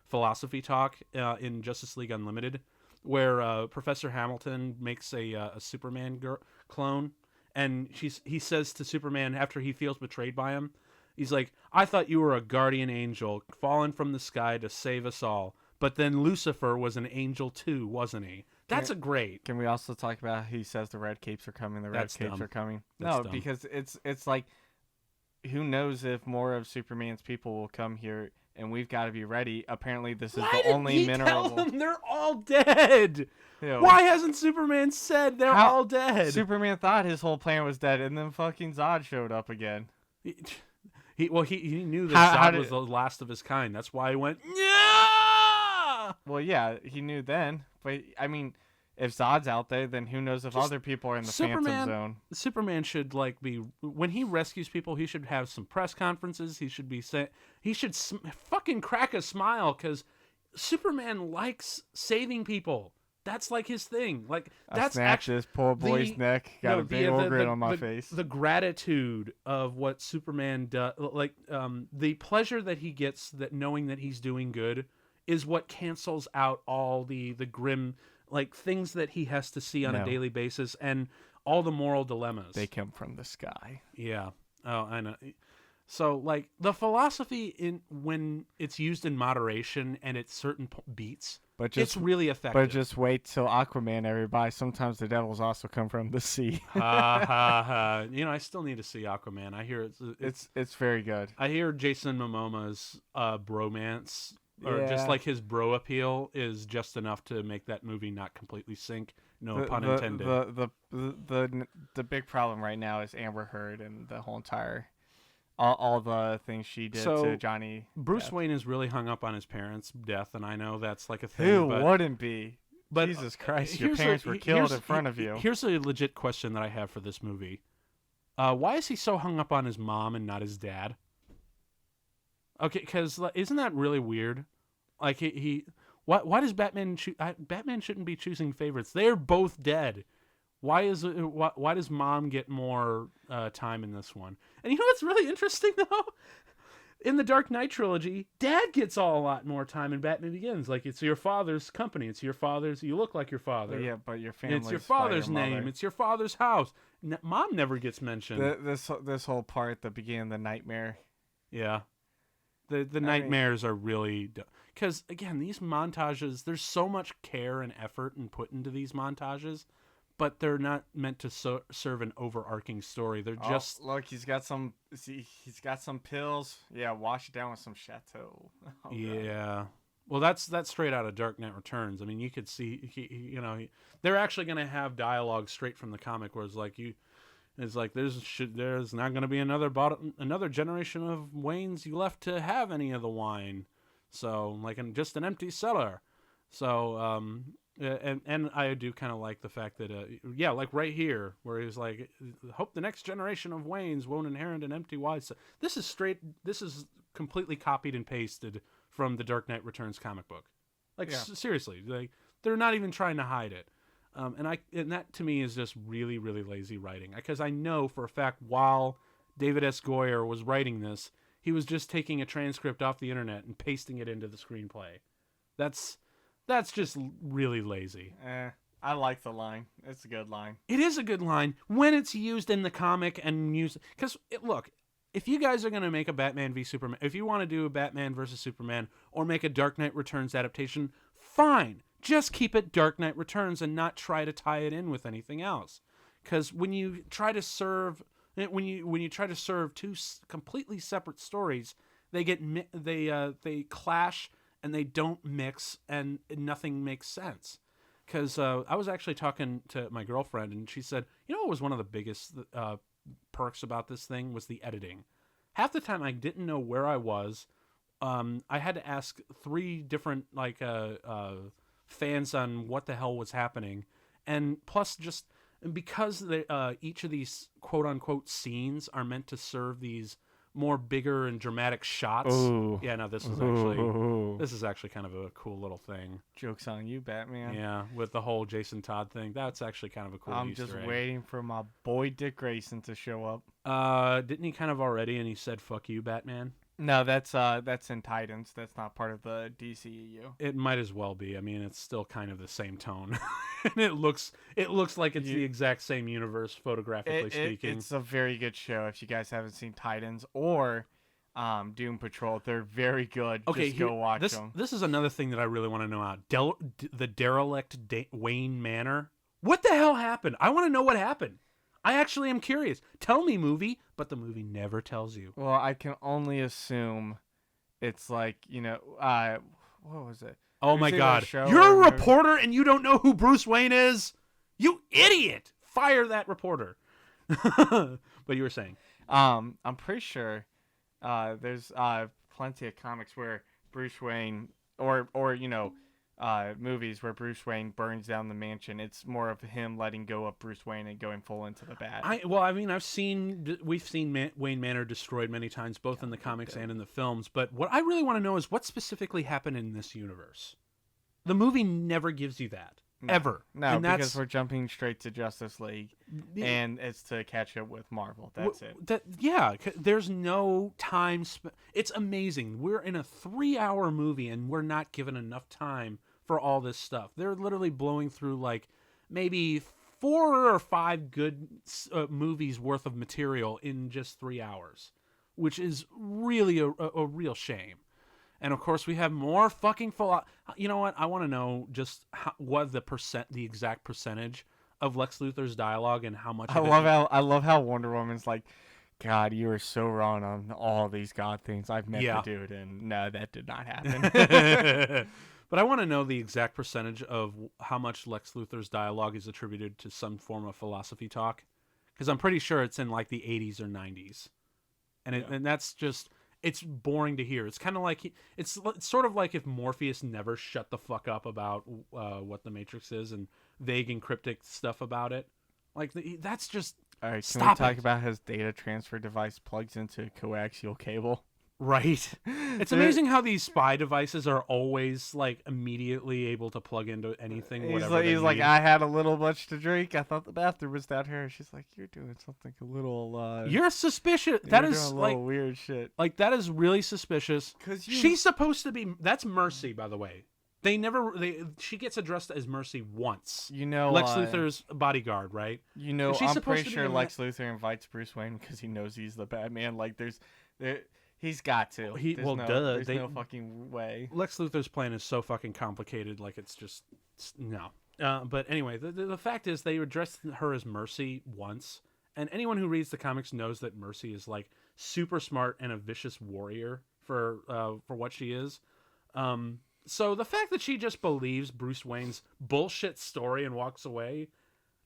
[SPEAKER 1] philosophy talk in Justice League Unlimited, where Professor Hamilton makes a Superman clone, and he says to Superman after he feels betrayed by him, he's like, I thought you were a guardian angel fallen from the sky to save us all, but then Lucifer was an angel too, wasn't he? That's great.
[SPEAKER 2] Can we also talk about he says the red capes are coming,
[SPEAKER 1] That's
[SPEAKER 2] capes
[SPEAKER 1] dumb.
[SPEAKER 2] are coming?
[SPEAKER 1] That's
[SPEAKER 2] no,
[SPEAKER 1] dumb.
[SPEAKER 2] Because it's like, who knows if more of Superman's people will come here, and we've got to be ready. Apparently, this is the only mineral.
[SPEAKER 1] Why did he tell them they're all dead? Why hasn't Superman said they're all dead?
[SPEAKER 2] Superman thought his whole plan was dead, and then fucking Zod showed up again.
[SPEAKER 1] He knew that
[SPEAKER 2] How
[SPEAKER 1] Zod was the last of his kind. That's why he went, yeah!
[SPEAKER 2] Well, yeah, he knew then. But, I mean, if Zod's out there, then who knows if other people are in the Phantom Zone.
[SPEAKER 1] Superman should, be... When he rescues people, he should have some press conferences. He should be... He should fucking crack a smile, because Superman likes saving people. That's his thing. That's
[SPEAKER 2] actually this poor boy's neck. Got a big old grin on my face.
[SPEAKER 1] The gratitude of what Superman does, the pleasure that he gets, that knowing that he's doing good, is what cancels out all the grim things that he has to see on a daily basis, and all the moral dilemmas.
[SPEAKER 2] They come from the sky.
[SPEAKER 1] Yeah. Oh, I know. So, the philosophy when it's used in moderation and at certain beats, it's really effective.
[SPEAKER 2] But just wait till Aquaman, everybody. Sometimes the devils also come from the sea.
[SPEAKER 1] Ha ha ha! I still need to see Aquaman. I hear
[SPEAKER 2] it's very good.
[SPEAKER 1] I hear Jason Momoa's bromance, or just his bro appeal, is just enough to make that movie not completely sink. No pun intended.
[SPEAKER 2] The big problem right now is Amber Heard and the whole entire. All the things she did to Johnny.
[SPEAKER 1] Bruce Wayne is really hung up on his parents' death, and I know that's a thing.
[SPEAKER 2] Who wouldn't be?
[SPEAKER 1] But
[SPEAKER 2] Jesus Christ, your parents were killed in front of you.
[SPEAKER 1] Here's a legit question that I have for this movie. Why is he so hung up on his mom and not his dad? Okay, because isn't that really weird? Why does Batman Batman shouldn't be choosing favorites. They're both dead. Why does mom get more time in this one? And you know what's really interesting, though? In the Dark Knight trilogy, Dad gets a lot more time in Batman Begins. It's your father's company. It's your father's... You look like your father.
[SPEAKER 2] Yeah, but your family.
[SPEAKER 1] It's your father's name. It's your father's house. Mom never gets mentioned.
[SPEAKER 2] This whole part at the beginning of the nightmare.
[SPEAKER 1] Yeah. The nightmares are really... Because, again, these montages... There's so much care and effort put into these montages... But they're not meant to serve an overarching story. They're just
[SPEAKER 2] look. He's got some pills. Yeah, wash it down with some Chateau. Oh,
[SPEAKER 1] yeah. God. Well, that's straight out of Dark Knight Returns. I mean, you could see, they're actually going to have dialogue straight from the comic, where it's like there's not going to be another generation of Waynes you left to have any of the wine. So just an empty cellar. So and I do kind of like the fact that right here where he's like, hope the next generation of Waynes won't inherit an empty wine cellar. This is completely copied and pasted from the Dark Knight Returns comic book. Seriously, they're not even trying to hide it. And that to me is just really, really lazy writing, because I know for a fact while David S. Goyer was writing this, he was just taking a transcript off the internet and pasting it into the screenplay. That's just really lazy.
[SPEAKER 2] I like the line. It's a good line.
[SPEAKER 1] It is a good line when it's used in the comic and used... Because, look, if you guys are going to make a Batman v Superman... If you want to do a Batman versus Superman or make a Dark Knight Returns adaptation, fine. Just keep it Dark Knight Returns and not try to tie it in with anything else. Because when you try to serve... When you try to serve two completely separate stories, they clash... and they don't mix, and nothing makes sense. Because I was actually talking to my girlfriend, and she said, what was one of the biggest perks about this thing was the editing. Half the time I didn't know where I was. I had to ask 3 different fans on what the hell was happening. And plus just because each of these quote-unquote scenes are meant to serve these more bigger and dramatic shots.
[SPEAKER 2] Ooh.
[SPEAKER 1] Yeah, no, this is actually kind of a cool little thing.
[SPEAKER 2] Joke's on you, Batman.
[SPEAKER 1] Yeah, with the whole Jason Todd thing. That's actually kind of a cool Easter egg.
[SPEAKER 2] I'm just waiting for my boy Dick Grayson to show
[SPEAKER 1] up. Didn't he kind of already, and he said, fuck you, Batman?
[SPEAKER 2] No, that's in Titans. That's not part of the DCEU.
[SPEAKER 1] It might as well be. I mean, it's still kind of the same tone. And it looks like it's the exact same universe, photographically speaking.
[SPEAKER 2] It's a very good show. If you guys haven't seen Titans or Doom Patrol, they're very good.
[SPEAKER 1] Okay,
[SPEAKER 2] just go watch them.
[SPEAKER 1] This is another thing that I really want to know about. The derelict Wayne Manor. What the hell happened? I want to know what happened. I actually am curious. Tell me, movie, but the movie never tells you.
[SPEAKER 2] Well, I can only assume it's what was it?
[SPEAKER 1] Oh my God. You're a reporter and you don't know who Bruce Wayne is? You idiot! Fire that reporter. But you were saying.
[SPEAKER 2] I'm pretty sure There's plenty of comics where Bruce Wayne, or movies where Bruce Wayne burns down the mansion. It's more of him letting go of Bruce Wayne and going full into the bat.
[SPEAKER 1] We've seen Wayne Manor destroyed many times, both in the comics and in the films. But what I really want to know is what specifically happened in this universe. The movie never gives you that.
[SPEAKER 2] No,
[SPEAKER 1] ever.
[SPEAKER 2] No, and because we're jumping straight to Justice League, and it's to catch up with Marvel. That's it.
[SPEAKER 1] There's no time. It's amazing. We're in a 3-hour movie, and we're not given enough time for all this stuff. They're literally blowing through like maybe 4 or 5 good movies worth of material in just 3 hours, which is really a real shame. And of course, we have more fucking You know what? I want to know just what the exact percentage of Lex Luthor's dialogue and how much.
[SPEAKER 2] I love how Wonder Woman's like, God, you are so wrong on all these God things. I've met the dude, and no, that did not happen.
[SPEAKER 1] But I want to know the exact percentage of how much Lex Luthor's dialogue is attributed to some form of philosophy talk, because I'm pretty sure it's in like the 80s or 90s, and that's just. It's boring to hear. It's kind of like it's sort of like if Morpheus never shut the fuck up about what the Matrix is and vague and cryptic stuff about it. Like that's just.
[SPEAKER 2] All right, can we talk about his data transfer device plugs into a coaxial cable?
[SPEAKER 1] Right. It's amazing how these spy devices are always like immediately able to plug into anything.
[SPEAKER 2] He's like, I had a little much to drink. I thought the bathroom was down here. She's like, you're doing something a little.
[SPEAKER 1] You're suspicious. That is
[SPEAKER 2] doing a little weird shit.
[SPEAKER 1] Like that is really suspicious. She's supposed to be. That's Mercy, by the way. She gets addressed as Mercy once. Lex Luthor's bodyguard, right?
[SPEAKER 2] I'm pretty sure Lex Luthor invites Bruce Wayne because he knows he's the Batman. Like he's got to. There's no fucking way.
[SPEAKER 1] Lex Luthor's plan is so fucking complicated. Like it's just no. But anyway, the fact is they addressed her as Mercy once, and anyone who reads the comics knows that Mercy is like super smart and a vicious warrior for what she is. So the fact that she just believes Bruce Wayne's bullshit story and walks away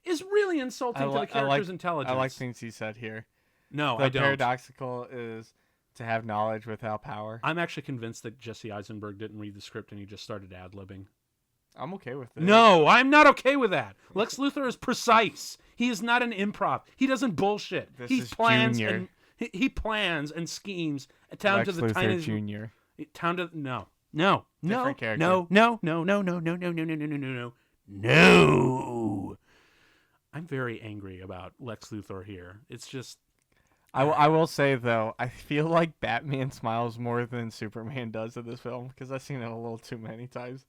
[SPEAKER 1] is really insulting to the character's intelligence.
[SPEAKER 2] I like things he said here.
[SPEAKER 1] No, I don't.
[SPEAKER 2] Paradoxical is to have knowledge without power.
[SPEAKER 1] I'm actually convinced that Jesse Eisenberg didn't read the script and he just started ad-libbing.
[SPEAKER 2] I'm okay with it.
[SPEAKER 1] No, I'm not okay with that. Lex Luthor is precise. He is not an improv. He doesn't bullshit. He plans and schemes down to the tiniest.
[SPEAKER 2] Junior.
[SPEAKER 1] Down to no.
[SPEAKER 2] Different character.
[SPEAKER 1] No. I'm very angry about Lex Luthor here. It's just.
[SPEAKER 2] I will say, though, I feel like Batman smiles more than Superman does in this film because I've seen it a little too many times.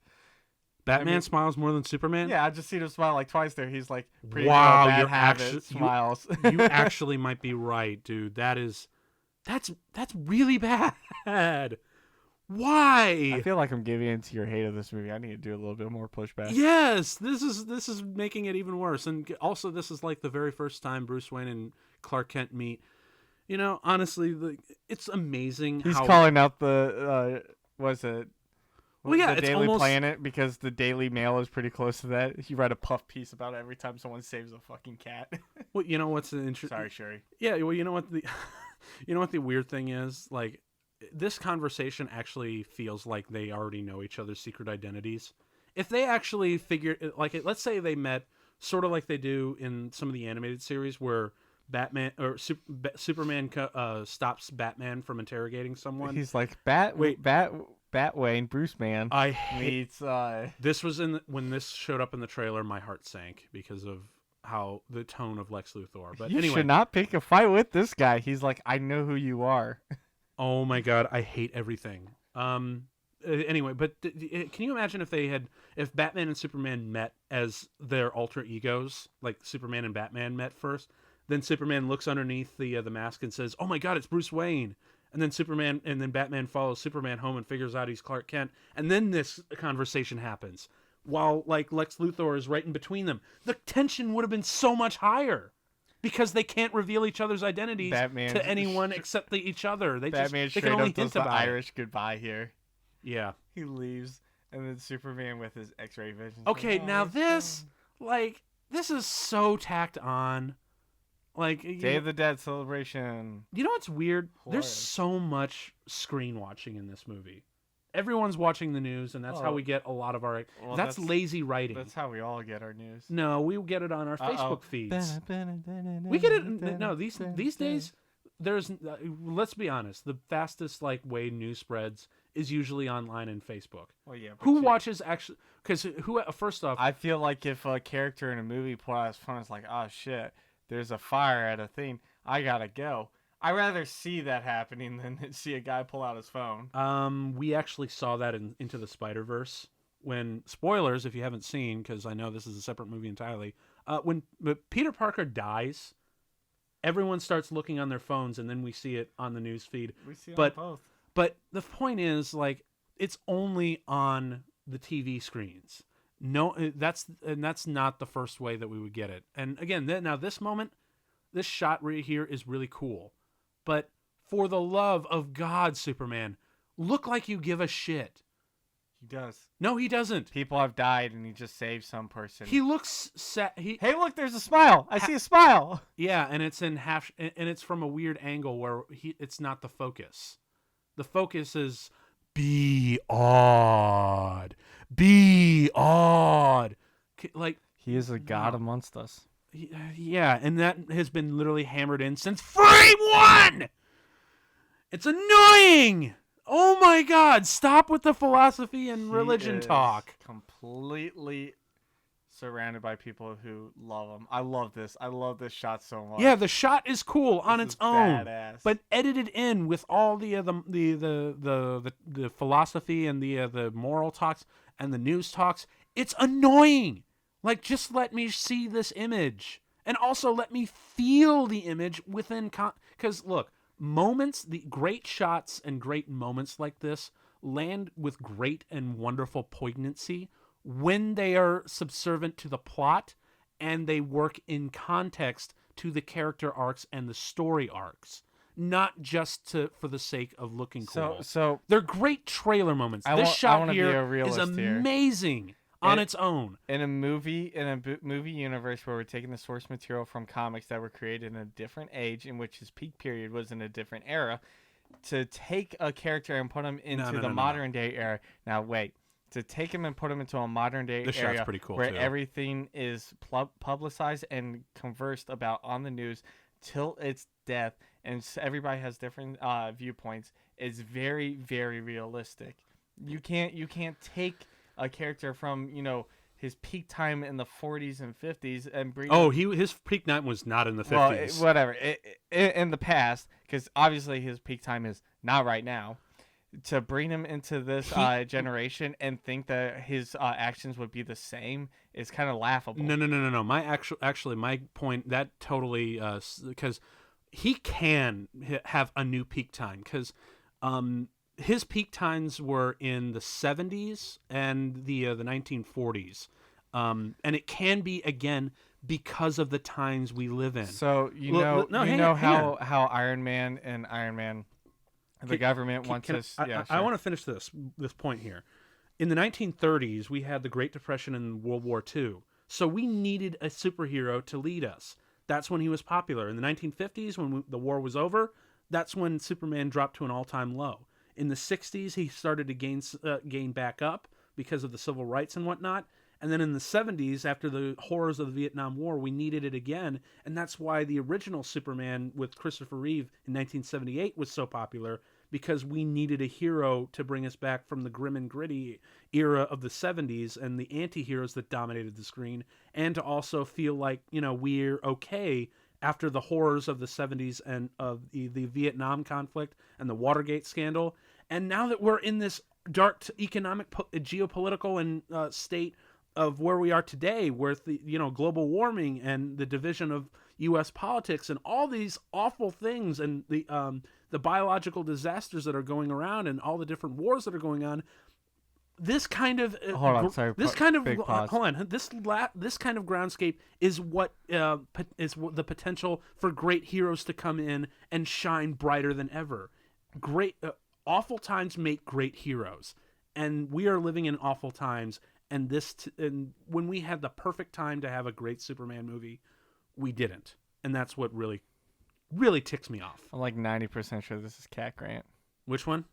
[SPEAKER 1] Batman smiles more than Superman?
[SPEAKER 2] Yeah, I just seen him smile like twice there. He's like,
[SPEAKER 1] wow,
[SPEAKER 2] smiles.
[SPEAKER 1] You actually might be right, dude. That's really bad. Why?
[SPEAKER 2] I feel like I'm giving into your hate of this movie. I need to do a little bit more pushback.
[SPEAKER 1] Yes, this is making it even worse. And also, this is like the very first time Bruce Wayne and Clark Kent meet. Honestly, it's amazing.
[SPEAKER 2] He's calling out the the Daily
[SPEAKER 1] almost...
[SPEAKER 2] Planet because the Daily Mail is pretty close to that. He read a puff piece about it every time someone saves a fucking cat.
[SPEAKER 1] Well, you know what's the interesting?
[SPEAKER 2] Sorry, Sherry.
[SPEAKER 1] Yeah, well, you know what the weird thing is? Like, this conversation actually feels like they already know each other's secret identities. If they actually figured, like, let's say they met sort of like they do in some of the animated series where Batman or Superman stops Batman from interrogating someone.
[SPEAKER 2] He's like, Batwayne, Bruce Man.
[SPEAKER 1] I hate
[SPEAKER 2] meets.
[SPEAKER 1] This was when this showed up in the trailer. My heart sank because of how the tone of Lex Luthor. But
[SPEAKER 2] you
[SPEAKER 1] anyway,
[SPEAKER 2] should not pick a fight with this guy. He's like, I know who you are.
[SPEAKER 1] Oh my god, I hate everything. Anyway, but can you imagine if Batman and Superman met as their alter egos, like Superman and Batman met first? Then Superman looks underneath the mask and says, "Oh my God, it's Bruce Wayne." And then Batman follows Superman home and figures out he's Clark Kent. And then this conversation happens while like Lex Luthor is right in between them. The tension would have been so much higher because they can't reveal each other's identities to anyone except each other. They can only hint about
[SPEAKER 2] Irish goodbye here.
[SPEAKER 1] Yeah,
[SPEAKER 2] he leaves, and then Superman with his X-ray vision.
[SPEAKER 1] Okay, now this is so tacked on. Like
[SPEAKER 2] Day of the Dead celebration.
[SPEAKER 1] You know what's weird? There's
[SPEAKER 2] Horror.
[SPEAKER 1] so much screen watching in this movie. Everyone's watching the news, and that's how we get a lot of our.
[SPEAKER 2] Well,
[SPEAKER 1] that's lazy writing.
[SPEAKER 2] That's how we all get our news.
[SPEAKER 1] No, we get it on our Facebook feeds. We get it. No, these days, there's. Let's be honest. The fastest way news spreads is usually online and Facebook.
[SPEAKER 2] Well, yeah.
[SPEAKER 1] Who watches actually? Because who? First off,
[SPEAKER 2] I feel like if a character in a movie pulled out his phone, it's like, oh shit, there's a fire at a thing. I gotta go. I'd rather see that happening than see a guy pull out his phone.
[SPEAKER 1] We actually saw that in Into the Spider-Verse. When, spoilers if you haven't seen, because I know this is a separate movie entirely, when Peter Parker dies, everyone starts looking on their phones, and then we see it on the news feed.
[SPEAKER 2] We see it on both.
[SPEAKER 1] But the point is, it's only on the TV screens. No, that's not the first way that we would get it. And again, now this moment, this shot right here is really cool. But for the love of God, Superman, look like you give a shit.
[SPEAKER 2] He does.
[SPEAKER 1] No, he doesn't.
[SPEAKER 2] People have died, and he just saved some person.
[SPEAKER 1] He looks sad.
[SPEAKER 2] Hey, look, there's a smile. I see a smile.
[SPEAKER 1] Yeah, and it's in half, and it's from a weird angle where it's not the focus. The focus is be awed. Be awed.
[SPEAKER 2] He is a god amongst us.
[SPEAKER 1] Yeah, and that has been literally hammered in since frame one. It's annoying. Oh my God! Stop with the philosophy and religion talk.
[SPEAKER 2] Completely surrounded by people who love him. I love this. I love this shot so much.
[SPEAKER 1] Yeah, the shot is cool on its own,
[SPEAKER 2] badass.
[SPEAKER 1] but edited in with all the philosophy and the moral talks and the news talks. It's annoying. Just let me see this image, and also let me feel the image within. Because look, the great shots and great moments like this land with great and wonderful poignancy when they are subservient to the plot and they work in context to the character arcs and the story arcs, not just for the sake of looking cool.
[SPEAKER 2] So
[SPEAKER 1] they're great trailer moments. This shot here is amazing. On its own.
[SPEAKER 2] In a movie universe where we're taking the source material from comics that were created in a different age, in which his peak period was in a different era, to take a character and put him into the modern day era. Now wait, to take him and put him into a modern day area
[SPEAKER 1] pretty cool
[SPEAKER 2] where
[SPEAKER 1] too.
[SPEAKER 2] Everything is publicized and conversed about on the news till its death, and everybody has different viewpoints, is very, very realistic. You can't take a character from his peak time in the 40s and 50s and bring.
[SPEAKER 1] His peak time was not in the 50s.
[SPEAKER 2] Well, whatever. In the past, because obviously his peak time is not right now. To bring him into this generation and think that his actions would be the same is kind of laughable.
[SPEAKER 1] No. My point that totally because he can have a new peak time because his peak times were in the 70s and the 1940s, and it can be again because of the times we live in.
[SPEAKER 2] So how Iron Man, the government wants us.
[SPEAKER 1] I want to finish this point here. In the 1930s, we had the Great Depression and World War II, so we needed a superhero to lead us. That's when he was popular. In the 1950s, when the war was over, that's when Superman dropped to an all-time low. In the 60s, he started to gain back up because of the civil rights and whatnot. And then in the 70s, after the horrors of the Vietnam War, we needed it again. And that's why the original Superman with Christopher Reeve in 1978 was so popular, because we needed a hero to bring us back from the grim and gritty era of the 70s and the anti-heroes that dominated the screen, and to also feel like, we're okay after the horrors of the 70s and of the Vietnam conflict and the Watergate scandal. And now that we're in this dark economic, geopolitical and state of where we are today, with the global warming and the division of U.S. politics and all these awful things and the biological disasters that are going around and all the different wars that are going on, this kind of this kind of groundscape is what the potential for great heroes to come in and shine brighter than ever. Awful times make great heroes, and we are living in awful times. And and when we had the perfect time to have a great Superman movie, we didn't. and that's what really, really ticks me off.
[SPEAKER 2] I'm like 90% sure this is Cat Grant.
[SPEAKER 1] Which one?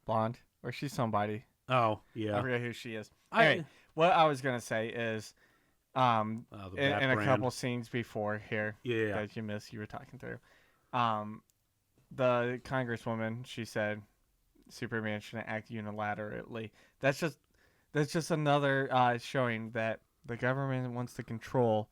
[SPEAKER 2] Blonde. Or she's somebody.
[SPEAKER 1] Oh, yeah.
[SPEAKER 2] I forget who she is. Anyway, what I was going to say is, in a couple scenes before here that you missed, you were talking through, the Congresswoman, she said Superman shouldn't act unilaterally. That's just another showing that the government wants to control,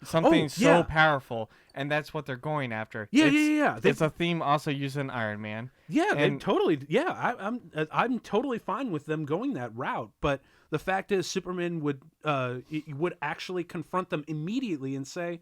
[SPEAKER 2] something so powerful, and that's what they're going after.
[SPEAKER 1] Yeah.
[SPEAKER 2] It's a theme also used in Iron Man.
[SPEAKER 1] Yeah, they totally. Yeah, I'm totally fine with them going that route. But the fact is, Superman would actually confront them immediately and say,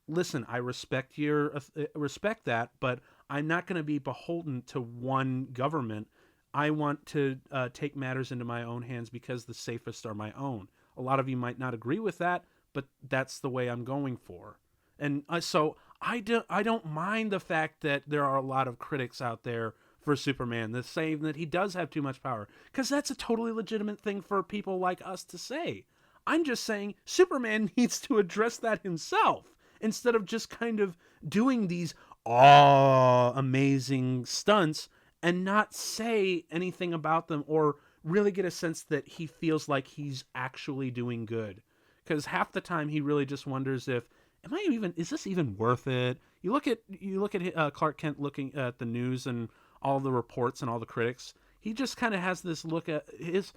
[SPEAKER 1] "Listen, I respect that, but I'm not going to be beholden to one government. I want to take matters into my own hands because the safest are my own. A lot of you might not agree with that, but that's the way I'm going for." And so I don't mind the fact that there are a lot of critics out there for Superman that say that he does have too much power, because that's a totally legitimate thing for people like us to say. I'm just saying Superman needs to address that himself instead of just kind of doing these amazing stunts and not say anything about them or really get a sense that he feels like he's actually doing good. Because half the time he really just wonders if, is this even worth it? You look at Clark Kent looking at the news and all the reports and all the critics. He just kind of has this look at his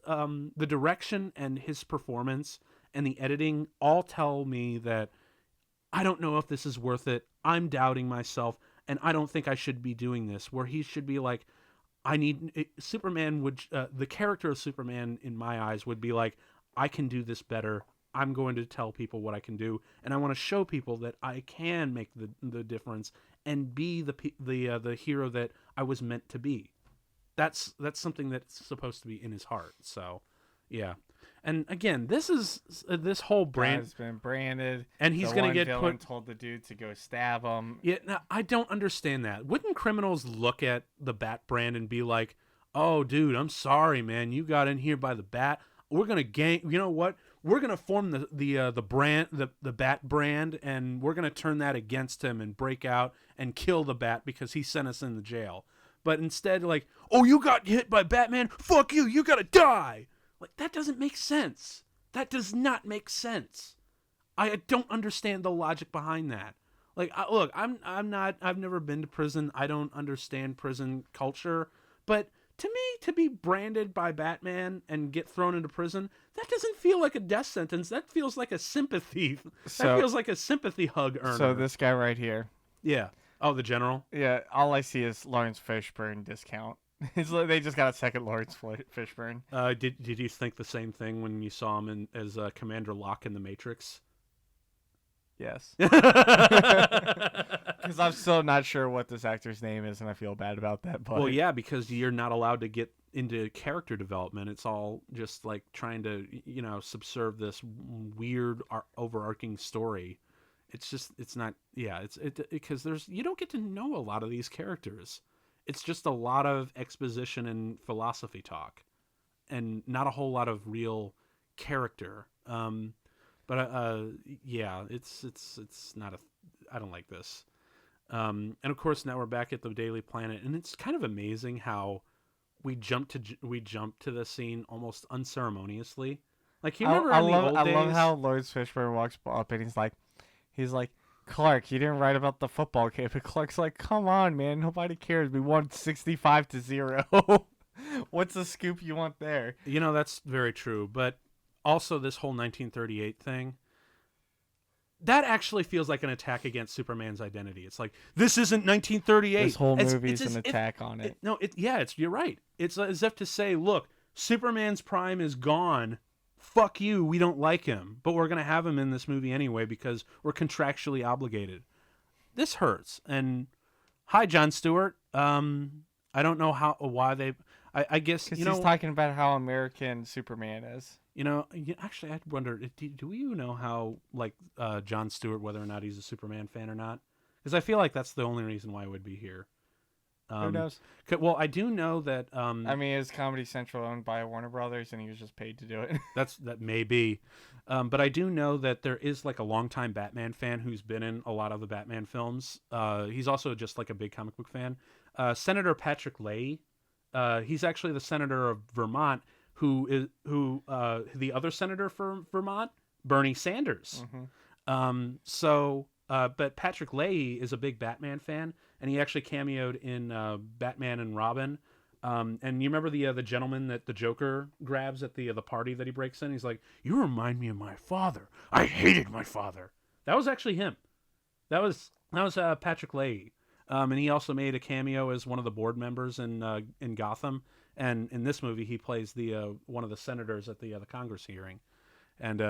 [SPEAKER 1] the direction and his performance and the editing all tell me that I don't know if this is worth it. I'm doubting myself, and I don't think I should be doing this. Where he should be like, Superman would, the character of Superman in my eyes would be like, I can do this better. I'm going to tell people what I can do, and I want to show people that I can make the difference and be the hero that I was meant to be. That's something that's supposed to be in his heart. So, yeah. And again, this whole brand
[SPEAKER 2] has been branded,
[SPEAKER 1] and he's going to get put.
[SPEAKER 2] Told the dude to go stab him.
[SPEAKER 1] Yeah, now, I don't understand that. Wouldn't criminals look at the Bat brand and be like, "Oh, dude, I'm sorry, man. You got in here by the Bat. We're gonna gang. You know what? We're gonna form the brand, the Bat brand, and we're gonna turn that against him and break out and kill the Bat because he sent us in the jail." But instead, like, "Oh, you got hit by Batman? Fuck you! You gotta die!" Like, that doesn't make sense. That does not make sense. I don't understand the logic behind that. Like, look, I've never been to prison. I don't understand prison culture. But to me, to be branded by Batman and get thrown into prison, that doesn't feel like a death sentence. That feels like a sympathy. That feels like a sympathy hug earner.
[SPEAKER 2] So this guy right here.
[SPEAKER 1] Yeah. Oh, the general?
[SPEAKER 2] Yeah, all I see is Lawrence Fishburne discount. They just got a second Lawrence Fishburne.
[SPEAKER 1] Did you think the same thing when you saw him as Commander Locke in The Matrix?
[SPEAKER 2] Yes. Because I'm still not sure what this actor's name is, and I feel bad about that. But...
[SPEAKER 1] Well, yeah, because you're not allowed to get into character development. It's all just like trying to, subserve this weird overarching story. It's not. Yeah, because you don't get to know a lot of these characters. It's just a lot of exposition and philosophy talk, and not a whole lot of real character. Yeah, it's not I don't like this. And of course now we're back at the Daily Planet, and it's kind of amazing how we jump to the scene almost unceremoniously. Like, you remember in the old days? I love how
[SPEAKER 2] Lawrence Fishburne walks up and he's like, "Clark, you didn't write about the football game." But Clark's like, "Come on, man, nobody cares. We won 65-0. What's the scoop you want there?"
[SPEAKER 1] That's very true. But also this whole 1938 thing, that actually feels like an attack against Superman's identity. It's like, this isn't 1938.
[SPEAKER 2] This whole movie's an attack on it.
[SPEAKER 1] You're right. It's as if to say, look, Superman's prime is gone. Fuck you, we don't like him, but we're going to have him in this movie anyway because we're contractually obligated. This hurts. And hi, Jon Stewart. I don't know why they... I guess...
[SPEAKER 2] Because he's talking about how American Superman is.
[SPEAKER 1] Actually, I wonder, do you know how, like, Jon Stewart, whether or not he's a Superman fan or not? Because I feel like that's the only reason why I would be here.
[SPEAKER 2] Who knows?
[SPEAKER 1] Well, I do know that.
[SPEAKER 2] I mean, is Comedy Central owned by Warner Brothers, and he was just paid to do it?
[SPEAKER 1] That may be. But I do know that there is like a longtime Batman fan who's been in a lot of the Batman films. He's also just like a big comic book fan. Senator Patrick Leahy. He's actually the senator of Vermont, who the other senator for Vermont, Bernie Sanders. But Patrick Leahy is a big Batman fan, and he actually cameoed in Batman and Robin. And you remember the gentleman that the Joker grabs at the party that he breaks in? He's like, "You remind me of my father. I hated my father." That was actually him. That was Patrick Leahy. And he also made a cameo as one of the board members in Gotham. And in this movie, he plays the one of the senators at the Congress hearing. And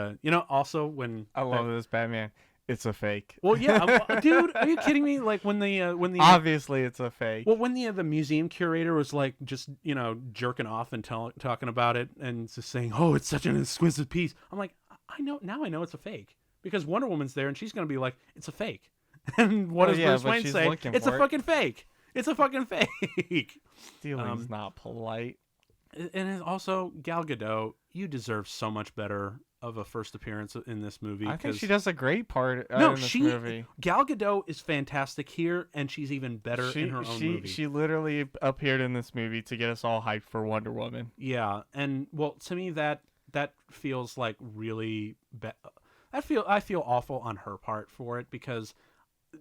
[SPEAKER 1] also when
[SPEAKER 2] I love this Batman. It's a fake.
[SPEAKER 1] Well, yeah, dude, are you kidding me? Like when the
[SPEAKER 2] obviously it's a fake.
[SPEAKER 1] Well, when the museum curator was like just jerking off and talking about it and just saying, "Oh, it's such an exquisite piece," I'm like, I know it's a fake because Wonder Woman's there and she's gonna be like, "It's a fake," and what does Bruce Wayne say? It's a fucking fake. It's a fucking fake.
[SPEAKER 2] Stealing's not polite.
[SPEAKER 1] And also Gal Gadot, you deserve so much better of a first appearance in this movie.
[SPEAKER 2] I think she does a great part in this movie.
[SPEAKER 1] Gal Gadot is fantastic here, and she's even better in her own movie.
[SPEAKER 2] She literally appeared in this movie to get us all hyped for Wonder Woman.
[SPEAKER 1] Yeah, and well, to me that feels like really I feel awful on her part for it because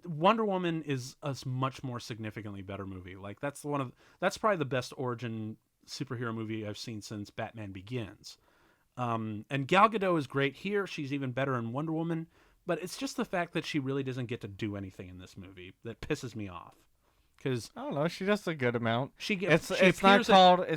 [SPEAKER 1] Wonder Woman is a much more significantly better movie. Like that's probably the best origin superhero movie I've seen since Batman Begins. And Gal Gadot is great here. She's even better in Wonder Woman, but it's just the fact that she really doesn't get to do anything in this movie that pisses me off. Because
[SPEAKER 2] I don't know, she does a good amount.
[SPEAKER 1] It's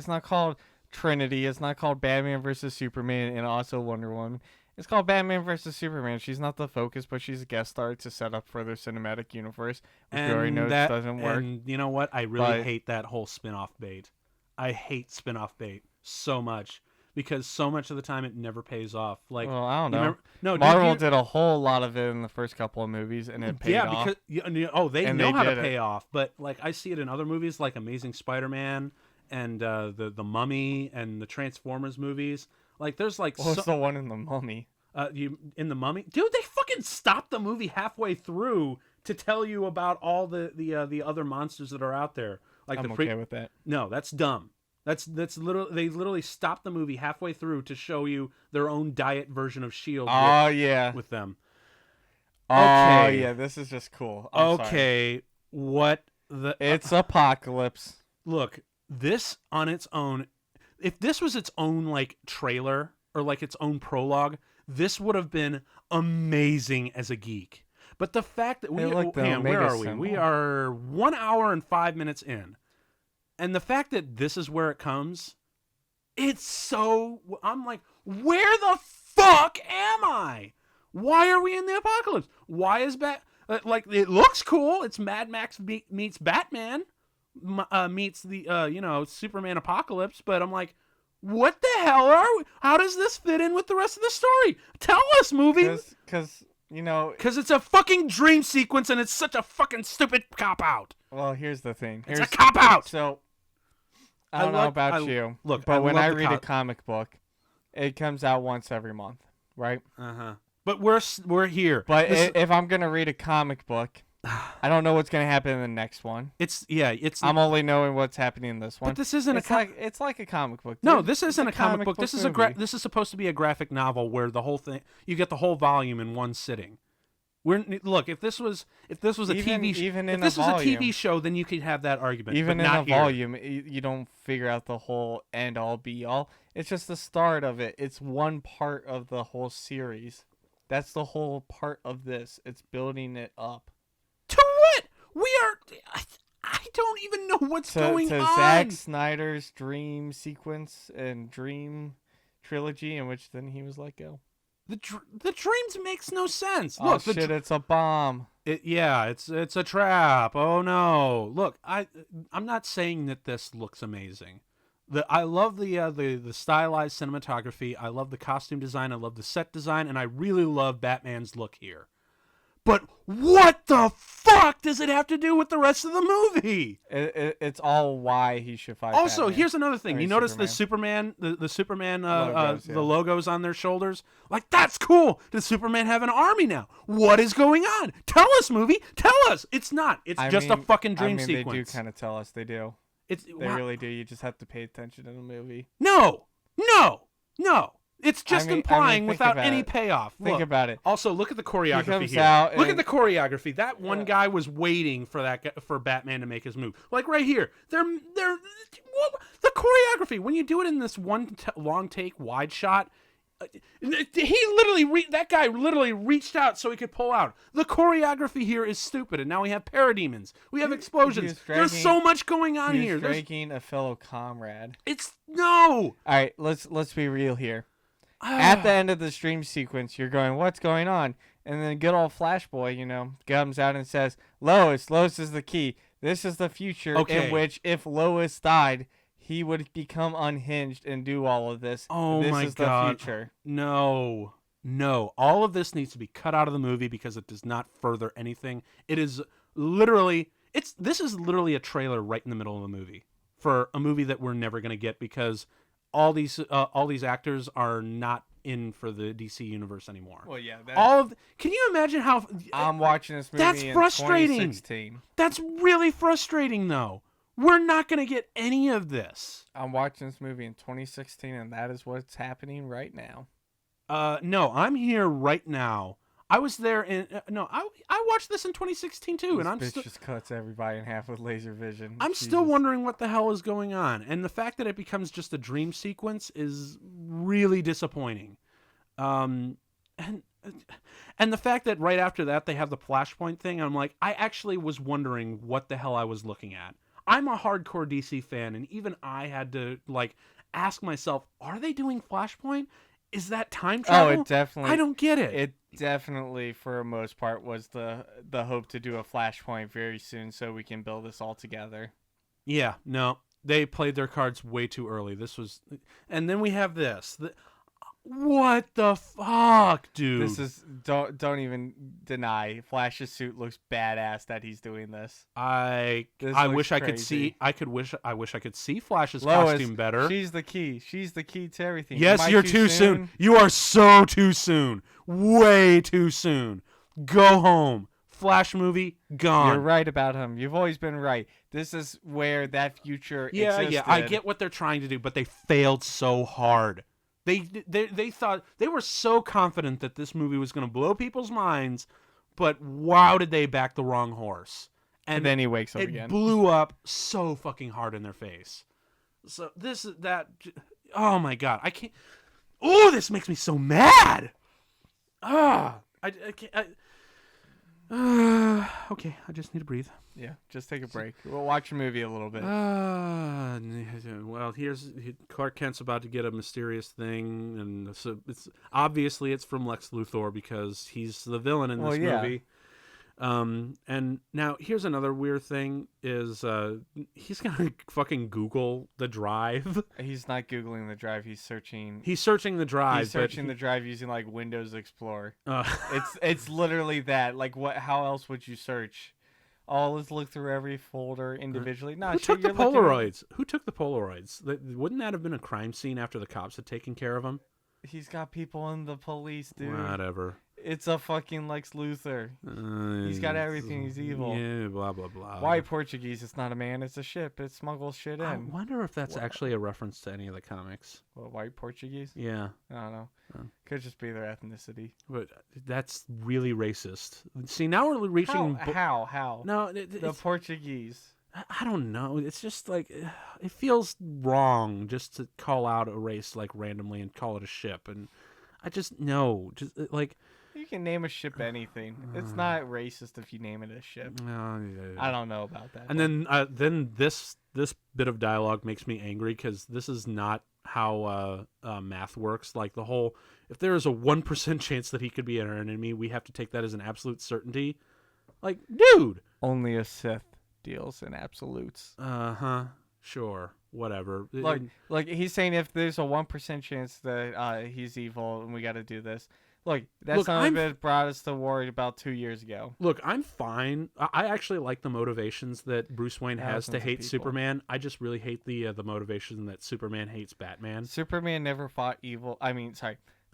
[SPEAKER 2] not called Trinity. It's not called Batman versus Superman and also Wonder Woman. It's called Batman versus Superman. She's not the focus, but she's a guest star to set up for their cinematic universe, which we already know doesn't work.
[SPEAKER 1] And you know what? I really hate that whole spin-off bait. I hate spin-off bait so much. Because so much of the time it never pays off. Like,
[SPEAKER 2] well, I don't know. Marvel did a whole lot of it in the first couple of movies, and it paid off.
[SPEAKER 1] They know how to pay off. But like, I see it in other movies, like Amazing Spider-Man and the Mummy and the Transformers movies. Like, there's like
[SPEAKER 2] what's the one in the Mummy?
[SPEAKER 1] In the Mummy, dude, they fucking stopped the movie halfway through to tell you about all the other monsters that are out there. Like
[SPEAKER 2] I'm okay with that.
[SPEAKER 1] No, that's dumb. That's literally they literally stopped the movie halfway through to show you their own diet version of Shield. With them.
[SPEAKER 2] Okay. Yeah, this is just cool.
[SPEAKER 1] Sorry. What the?
[SPEAKER 2] It's Apocalypse.
[SPEAKER 1] Look, this on its own, if this was its own like trailer or like its own prologue, this would have been amazing as a geek. But the fact that where are we? We are 1 hour and 5 minutes in. And the fact that this is where it comes, I'm like, where the fuck am I? Why are we in the apocalypse? Why is it looks cool. It's Mad Max meets Batman, meets the, Superman apocalypse. But I'm like, what the hell are we? How does this fit in with the rest of the story? Tell us, movie.
[SPEAKER 2] Because
[SPEAKER 1] it's a fucking dream sequence and it's such a fucking stupid cop-out.
[SPEAKER 2] Well, here's the thing.
[SPEAKER 1] It's a cop-out.
[SPEAKER 2] So, I don't know about you.
[SPEAKER 1] Look,
[SPEAKER 2] but when I read a comic book, it comes out once every month, right?
[SPEAKER 1] Uh-huh. But we're here.
[SPEAKER 2] But if I'm going to read a comic book, I don't know what's going to happen in the next one. I'm only knowing what's happening in this one.
[SPEAKER 1] But this isn't
[SPEAKER 2] it's like a comic book.
[SPEAKER 1] No, this isn't a comic book. This is this is supposed to be a graphic novel where the whole thing, you get the whole volume in one sitting. If this was a TV show, then you could have that argument.
[SPEAKER 2] Even
[SPEAKER 1] in
[SPEAKER 2] a volume, you don't figure out the whole end all be all. It's just the start of it. It's one part of the whole series. That's the whole part of this. It's building it up.
[SPEAKER 1] To what? I don't even know what's going on.
[SPEAKER 2] To Zack Snyder's dream sequence and dream trilogy in which then he was let go.
[SPEAKER 1] The dreams makes no sense.
[SPEAKER 2] Look, it's a bomb.
[SPEAKER 1] It's a trap. Oh no! Look, I'm not saying that this looks amazing. I love the stylized cinematography. I love the costume design. I love the set design, and I really love Batman's look here. But what the fuck does it have to do with the rest of the movie?
[SPEAKER 2] It's all why he should fight.
[SPEAKER 1] Also,
[SPEAKER 2] Batman.
[SPEAKER 1] here's another thing. You notice the Superman
[SPEAKER 2] Logos,
[SPEAKER 1] the logos on their shoulders? Like, that's cool. Does Superman have an army now? What is going on? Tell us, movie. Tell us. It's not. It's just a fucking dream sequence.
[SPEAKER 2] They do kind of tell us. They do. They really do. You just have to pay attention to the movie.
[SPEAKER 1] No. It's just implying without any payoff.
[SPEAKER 2] Think about it.
[SPEAKER 1] Also, look at the choreography here. Look at the choreography. That one guy was waiting for Batman to make his move. Like right here. The choreography. When you do it in this one long take wide shot, that guy literally reached out so he could pull out. The choreography here is stupid, and now we have parademons. We have explosions. There's so much going on here.
[SPEAKER 2] He's striking a fellow comrade.
[SPEAKER 1] No.
[SPEAKER 2] All right, let's be real here. At the end of the stream sequence, you're going, what's going on? And then good old Flash Boy, comes out and says, Lois is the key. This is the future in which if Lois died, he would become unhinged and do all of this.
[SPEAKER 1] Oh my God.
[SPEAKER 2] This is the future.
[SPEAKER 1] No. All of this needs to be cut out of the movie because it does not further anything. It is literally, this is literally a trailer right in the middle of the movie for a movie that we're never going to get because all these actors are not in for the DC universe anymore.
[SPEAKER 2] Well, yeah.
[SPEAKER 1] Can you imagine how
[SPEAKER 2] I'm watching this movie?
[SPEAKER 1] That's frustrating.
[SPEAKER 2] 2016.
[SPEAKER 1] That's really frustrating, though. We're not going to get any of this.
[SPEAKER 2] I'm watching this movie in 2016, and that is what's happening right now.
[SPEAKER 1] No, I'm here right now. I was there I watched this in 2016 too, and
[SPEAKER 2] This bitch just cuts everybody in half with laser vision.
[SPEAKER 1] I'm still wondering what the hell is going on, and the fact that it becomes just a dream sequence is really disappointing. And the fact that right after that they have the Flashpoint thing, I'm like, I actually was wondering what the hell I was looking at. I'm a hardcore DC fan, and even I had to ask myself, are they doing Flashpoint? Is that time travel?
[SPEAKER 2] Oh, it definitely.
[SPEAKER 1] I don't get it.
[SPEAKER 2] It definitely, for the most part, was the hope to do a Flashpoint very soon, so we can build this all together.
[SPEAKER 1] Yeah, no, they played their cards way too early. And then we have this. What the fuck, dude?
[SPEAKER 2] This is don't even deny. Flash's suit looks badass that he's doing this.
[SPEAKER 1] I wish I could see. I wish I could see Flash's
[SPEAKER 2] Lois,
[SPEAKER 1] costume better.
[SPEAKER 2] She's the key. She's the key to everything.
[SPEAKER 1] Yes, you're too soon. You are so too soon. Way too soon. Go home. Flash movie gone.
[SPEAKER 2] You're right about him. You've always been right. This is where that future existed.
[SPEAKER 1] Yeah. I get what they're trying to do, but they failed so hard. They thought they were so confident that this movie was going to blow people's minds, but wow, did they back the wrong horse?
[SPEAKER 2] And then he wakes up again.
[SPEAKER 1] It blew up so fucking hard in their face. So oh my God, I can't. Oh, this makes me so mad. I can't. Okay, I just need to breathe.
[SPEAKER 2] Yeah, just take a break. We'll watch a movie a little bit.
[SPEAKER 1] Well, Clark Kent's about to get a mysterious thing, and so it's from Lex Luthor because he's the villain in this movie. And now here's another weird thing is he's gonna fucking Google the drive.
[SPEAKER 2] He's not Googling the drive. He's searching
[SPEAKER 1] the drive.
[SPEAKER 2] He's searching the drive using Windows Explorer. It's literally that. How else would you search? Let's look through every folder individually.
[SPEAKER 1] Who took the Polaroids? Who took the Polaroids? Wouldn't that have been a crime scene after the cops had taken care of him?
[SPEAKER 2] He's got people in the police, dude.
[SPEAKER 1] Whatever.
[SPEAKER 2] It's a fucking Lex Luthor. He's got everything. He's evil.
[SPEAKER 1] Yeah, blah, blah, blah.
[SPEAKER 2] White Portuguese. It's not a man. It's a ship. It smuggles shit in.
[SPEAKER 1] I wonder if that's actually a reference to any of the comics.
[SPEAKER 2] What, white Portuguese?
[SPEAKER 1] Yeah.
[SPEAKER 2] I don't know. Could just be their ethnicity.
[SPEAKER 1] But that's really racist. See, now we're reaching...
[SPEAKER 2] How?
[SPEAKER 1] No,
[SPEAKER 2] the Portuguese.
[SPEAKER 1] I don't know. It's just it feels wrong just to call out a race randomly and call it a ship. And I just, no. Just
[SPEAKER 2] You can name a ship anything. It's not racist if you name it a ship.
[SPEAKER 1] No,
[SPEAKER 2] I don't know about that.
[SPEAKER 1] And then this bit of dialogue makes me angry because this is not how math works. If there is a 1% chance that he could be our enemy, we have to take that as an absolute certainty. Dude!
[SPEAKER 2] Only a Sith deals in absolutes.
[SPEAKER 1] Sure. Whatever.
[SPEAKER 2] He's saying if there's a 1% chance that he's evil and we got to do this. Look, that son of a bitch brought us to war about 2 years ago.
[SPEAKER 1] Look, I'm fine. I actually like the motivations that Bruce Wayne has to hate
[SPEAKER 2] people.
[SPEAKER 1] Superman. I just really hate the motivation that Superman hates Batman.
[SPEAKER 2] Superman never fought evil.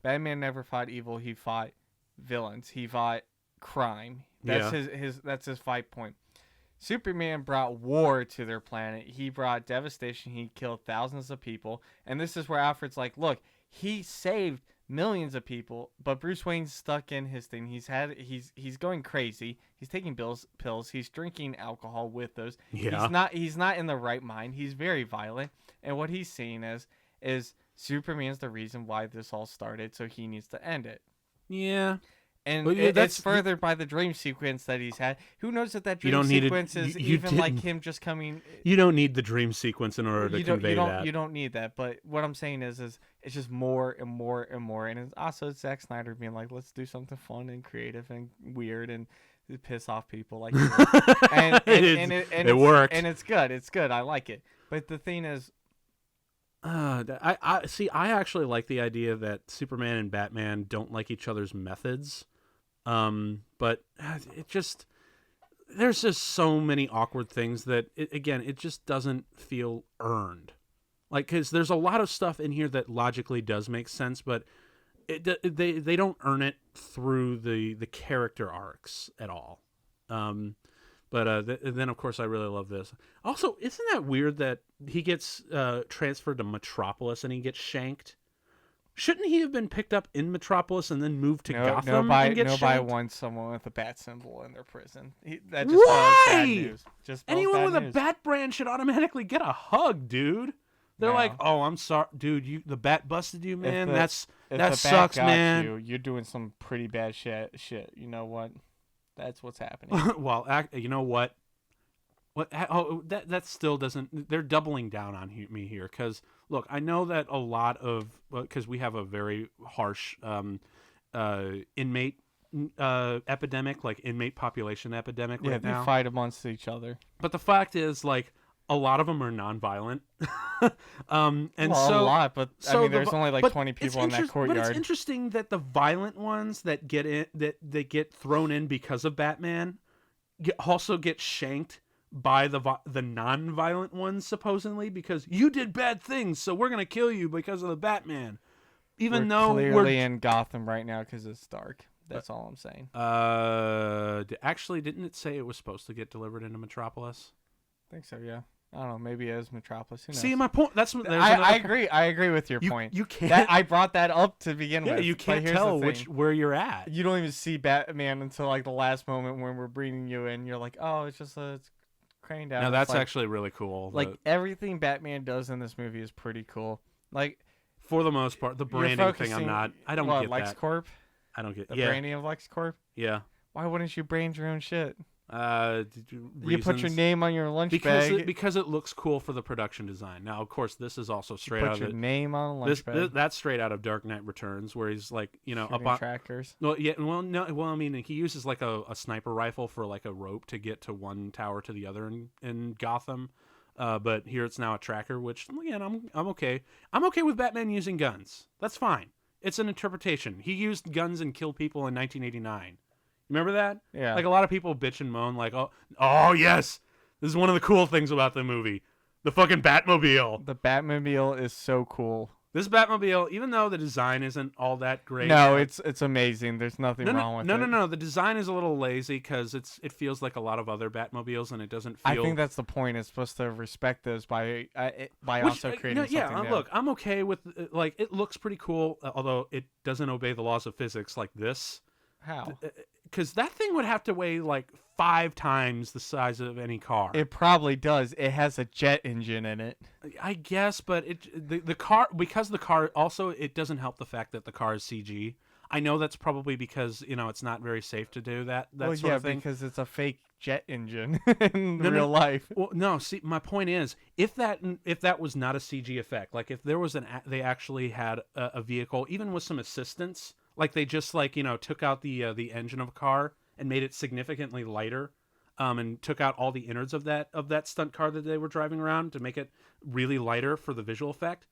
[SPEAKER 2] Batman never fought evil. He fought villains. He fought crime. That's his fight point. Superman brought war to their planet. He brought devastation. He killed thousands of people. And this is where Alfred's like, look, he saved millions of people, but Bruce Wayne's stuck in his thing. He's going crazy. He's taking pills. He's drinking alcohol with those.
[SPEAKER 1] Yeah.
[SPEAKER 2] He's not in the right mind. He's very violent. And what he's seeing is Superman's the reason why this all started, so he needs to end it.
[SPEAKER 1] Yeah.
[SPEAKER 2] And it's furthered by the dream sequence that he's had. Who knows if that dream sequence is even like him just coming...
[SPEAKER 1] You don't need the dream sequence in order to convey that.
[SPEAKER 2] You don't need that. But what I'm saying is it's just more and more and more. And it's also Zack Snyder being like, let's do something fun and creative and weird and piss off people. Like,
[SPEAKER 1] it worked.
[SPEAKER 2] And it's good. It's good. I like it. But the thing is...
[SPEAKER 1] I actually like the idea that Superman and Batman don't like each other's methods. But there's just so many awkward things that it just doesn't feel earned. Like, cause there's a lot of stuff in here that logically does make sense, but they don't earn it through the character arcs at all. But then of course I really love this. Also, isn't that weird that he gets transferred to Metropolis and he gets shanked? Shouldn't he have been picked up in Metropolis and then moved to Gotham and get shanked?
[SPEAKER 2] Nobody wants someone with a bat symbol in their prison. That just bad news.
[SPEAKER 1] Anyone with a bat brand should automatically get a hug, dude. They're like, "Oh, I'm sorry, dude. The bat busted you, man. That sucks, man.
[SPEAKER 2] You're doing some pretty bad shit. You know what? That's what's happening."
[SPEAKER 1] Well, you know what? That still doesn't. They're doubling down on me here because look, I know that a lot of because we have a very harsh inmate epidemic, like inmate population epidemic right now.
[SPEAKER 2] Yeah, they fight amongst each other.
[SPEAKER 1] But the fact is, like, a lot of them are nonviolent.
[SPEAKER 2] A lot, but I mean, there's only like 20 people in that courtyard.
[SPEAKER 1] But it's interesting that the violent ones that get in, that they get thrown in because of Batman, also get shanked by the non-violent ones, supposedly, because you did bad things, so we're gonna kill you because of the Batman. Even though
[SPEAKER 2] we're in Gotham right now because it's dark. That's all I'm saying.
[SPEAKER 1] Actually, didn't it say it was supposed to get delivered into Metropolis?
[SPEAKER 2] I think so, yeah. I don't know. Maybe it is Metropolis. Who knows?
[SPEAKER 1] See my point.
[SPEAKER 2] I agree. I agree with your point.
[SPEAKER 1] You can't.
[SPEAKER 2] I brought that up to begin with.
[SPEAKER 1] Yeah, you can't tell where you're at.
[SPEAKER 2] You don't even see Batman until like the last moment when we're bringing you in. You're like, oh, it's crane down.
[SPEAKER 1] No, that's actually really cool.
[SPEAKER 2] Like everything Batman does in this movie is pretty cool. Like
[SPEAKER 1] for the most part, the branding thing, I don't get that.
[SPEAKER 2] LexCorp?
[SPEAKER 1] I don't get
[SPEAKER 2] the branding of LexCorp.
[SPEAKER 1] Yeah.
[SPEAKER 2] Why wouldn't you brand your own shit?
[SPEAKER 1] You
[SPEAKER 2] put your name on your lunch bag
[SPEAKER 1] because it looks cool for the production design. Now, of course, this is also straight out of
[SPEAKER 2] your name on a lunch bag.
[SPEAKER 1] That's straight out of Dark Knight Returns, where he's like, up on
[SPEAKER 2] trackers.
[SPEAKER 1] Well, yeah, I mean, he uses like a sniper rifle for like a rope to get to one tower to the other in Gotham. But here it's now a tracker, which again, I'm okay. I'm okay with Batman using guns. That's fine. It's an interpretation. He used guns and killed people in 1989. Remember that?
[SPEAKER 2] Yeah.
[SPEAKER 1] Like a lot of people bitch and moan like, oh yes, this is one of the cool things about the movie. The fucking Batmobile.
[SPEAKER 2] The Batmobile is so cool.
[SPEAKER 1] This Batmobile, even though the design isn't all that great.
[SPEAKER 2] No, it's amazing. There's nothing wrong with it.
[SPEAKER 1] No. The design is a little lazy because it feels like a lot of other Batmobiles and it doesn't feel...
[SPEAKER 2] I think that's the point. It's supposed to respect those by also creating something new.
[SPEAKER 1] Look, I'm okay with... Like, it looks pretty cool, although it doesn't obey the laws of physics like this.
[SPEAKER 2] How?
[SPEAKER 1] Because that thing would have to weigh like 5 times the size of any car.
[SPEAKER 2] It probably does. It has a jet engine in it.
[SPEAKER 1] I guess, but the car, because the car also, it doesn't help the fact that the car is CG. I know that's probably because it's not very safe to do that sort of thing.
[SPEAKER 2] Because it's a fake jet engine in real life.
[SPEAKER 1] Well, no. See, my point is, if that was not a CG effect, like if there was they actually had a vehicle, even with some assistance. Like they just took out the engine of a car and made it significantly lighter, and took out all the innards of that stunt car that they were driving around to make it really lighter for the visual effect.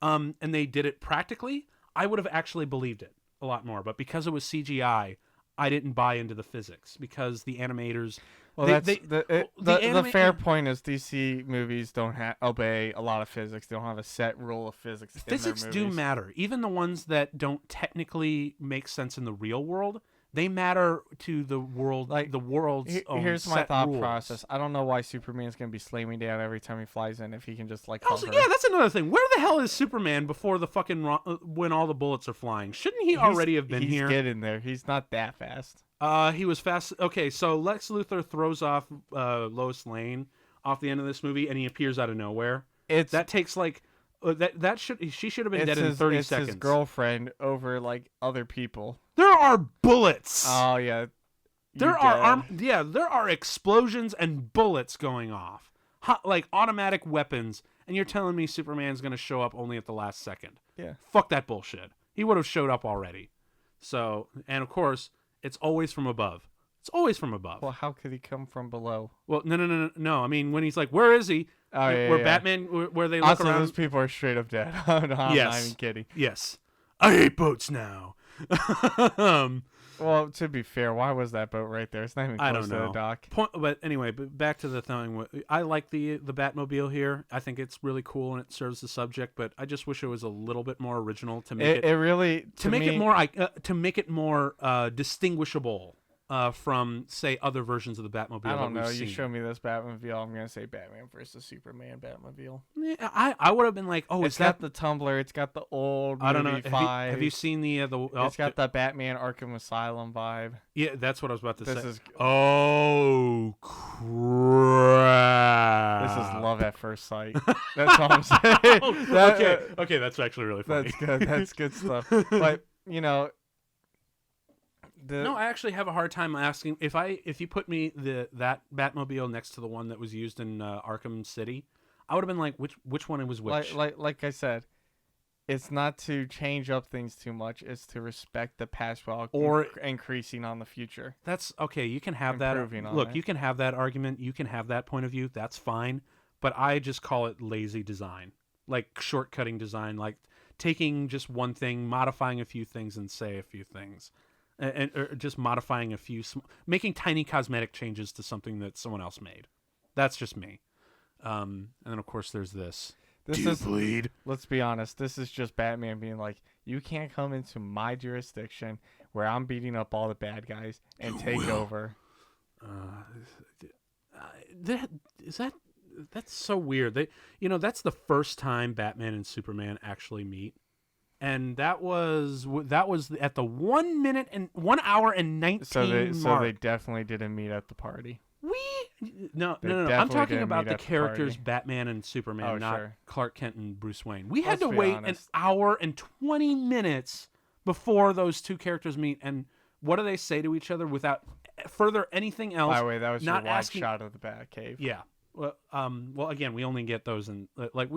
[SPEAKER 1] And they did it practically. I would have actually believed it. a lot more. But because it was CGI, I didn't buy into the physics because the animators.
[SPEAKER 2] Well, the fair point is DC movies don't obey a lot of physics. They don't have a set rule of physics.
[SPEAKER 1] Physics
[SPEAKER 2] in their
[SPEAKER 1] do
[SPEAKER 2] movies.
[SPEAKER 1] matter. Even the ones that don't technically make sense in the real world, they matter to the world.
[SPEAKER 2] Like,
[SPEAKER 1] the world's own
[SPEAKER 2] here's my
[SPEAKER 1] set
[SPEAKER 2] thought
[SPEAKER 1] rules.
[SPEAKER 2] process. I don't know why Superman's gonna be slamming down every time he flies in if he can just like.
[SPEAKER 1] Also,
[SPEAKER 2] hover.
[SPEAKER 1] yeah, that's another thing. Where the hell is Superman before the fucking when all the bullets are flying? Shouldn't he already have been here?
[SPEAKER 2] He's getting there. He's not that fast.
[SPEAKER 1] He was fast. Okay, so Lex Luthor throws off Lois Lane off the end of this movie, and he appears out of nowhere. That takes like she should have been dead in 30 seconds.
[SPEAKER 2] It's his girlfriend over like other people.
[SPEAKER 1] There are bullets.
[SPEAKER 2] Oh yeah.
[SPEAKER 1] There are explosions and bullets going off, like automatic weapons, and you're telling me Superman's gonna show up only at the last second?
[SPEAKER 2] Yeah.
[SPEAKER 1] Fuck that bullshit. He would have showed up already. So, and of course, it's always from above. It's always from above.
[SPEAKER 2] Well, how could he come from below?
[SPEAKER 1] Well, no. I mean, when he's like, "Where is he?"
[SPEAKER 2] Oh, yeah,
[SPEAKER 1] where
[SPEAKER 2] yeah.
[SPEAKER 1] Batman, where they look
[SPEAKER 2] Also,
[SPEAKER 1] around.
[SPEAKER 2] those people are straight up dead. I'm not even kidding.
[SPEAKER 1] Yes. I hate boats now.
[SPEAKER 2] Well, to be fair, why was that boat right there? It's not even close to the dock.
[SPEAKER 1] But anyway, back to the thing. I like the Batmobile here. I think it's really cool and it serves the subject. But I just wish it was a little bit more original to make it make it more distinguishable from say other versions of the Batmobile.
[SPEAKER 2] I don't know.
[SPEAKER 1] You
[SPEAKER 2] show me this Batmobile, I'm gonna say Batman versus Superman Batmobile.
[SPEAKER 1] Yeah, I would have been like, oh,
[SPEAKER 2] it's got the tumbler. It's got the old.
[SPEAKER 1] I don't know.
[SPEAKER 2] Vibe.
[SPEAKER 1] Have you seen the?
[SPEAKER 2] It's got the Batman Arkham Asylum vibe.
[SPEAKER 1] Yeah, that's what I was about to say.
[SPEAKER 2] Is
[SPEAKER 1] oh crap!
[SPEAKER 2] This is love at first sight. That's all I'm saying.
[SPEAKER 1] Okay, that's actually really funny.
[SPEAKER 2] That's good. That's good stuff. But you know.
[SPEAKER 1] No, I actually have a hard time asking if you put me that Batmobile next to the one that was used in Arkham City, I would have been like, which one was which?
[SPEAKER 2] Like I said, it's not to change up things too much. It's to respect the past while increasing on the future.
[SPEAKER 1] That's okay. You can have that. Look, you can have that argument. You can have that point of view. That's fine. But I just call it lazy design, like shortcutting design, like taking just one thing, modifying a few things, and say a few things. Or just modifying a few, making tiny cosmetic changes to something that someone else made. That's just me. And then of course there's this. Do you bleed?
[SPEAKER 2] Let's be honest. This is just Batman being like, you can't come into my jurisdiction where I'm beating up all the bad guys and take over.
[SPEAKER 1] That's so weird. That's the first time Batman and Superman actually meet. And that was at the 1 hour and 19
[SPEAKER 2] mark. So they definitely didn't meet at the party.
[SPEAKER 1] No. I'm talking about the characters Batman and Superman, not Clark Kent and Bruce Wayne. We had to wait an hour and 20 minutes before those two characters meet. And what do they say to each other without further anything else?
[SPEAKER 2] By the way, that was your wide shot of the Batcave.
[SPEAKER 1] Yeah. Well, again, we only get those, and like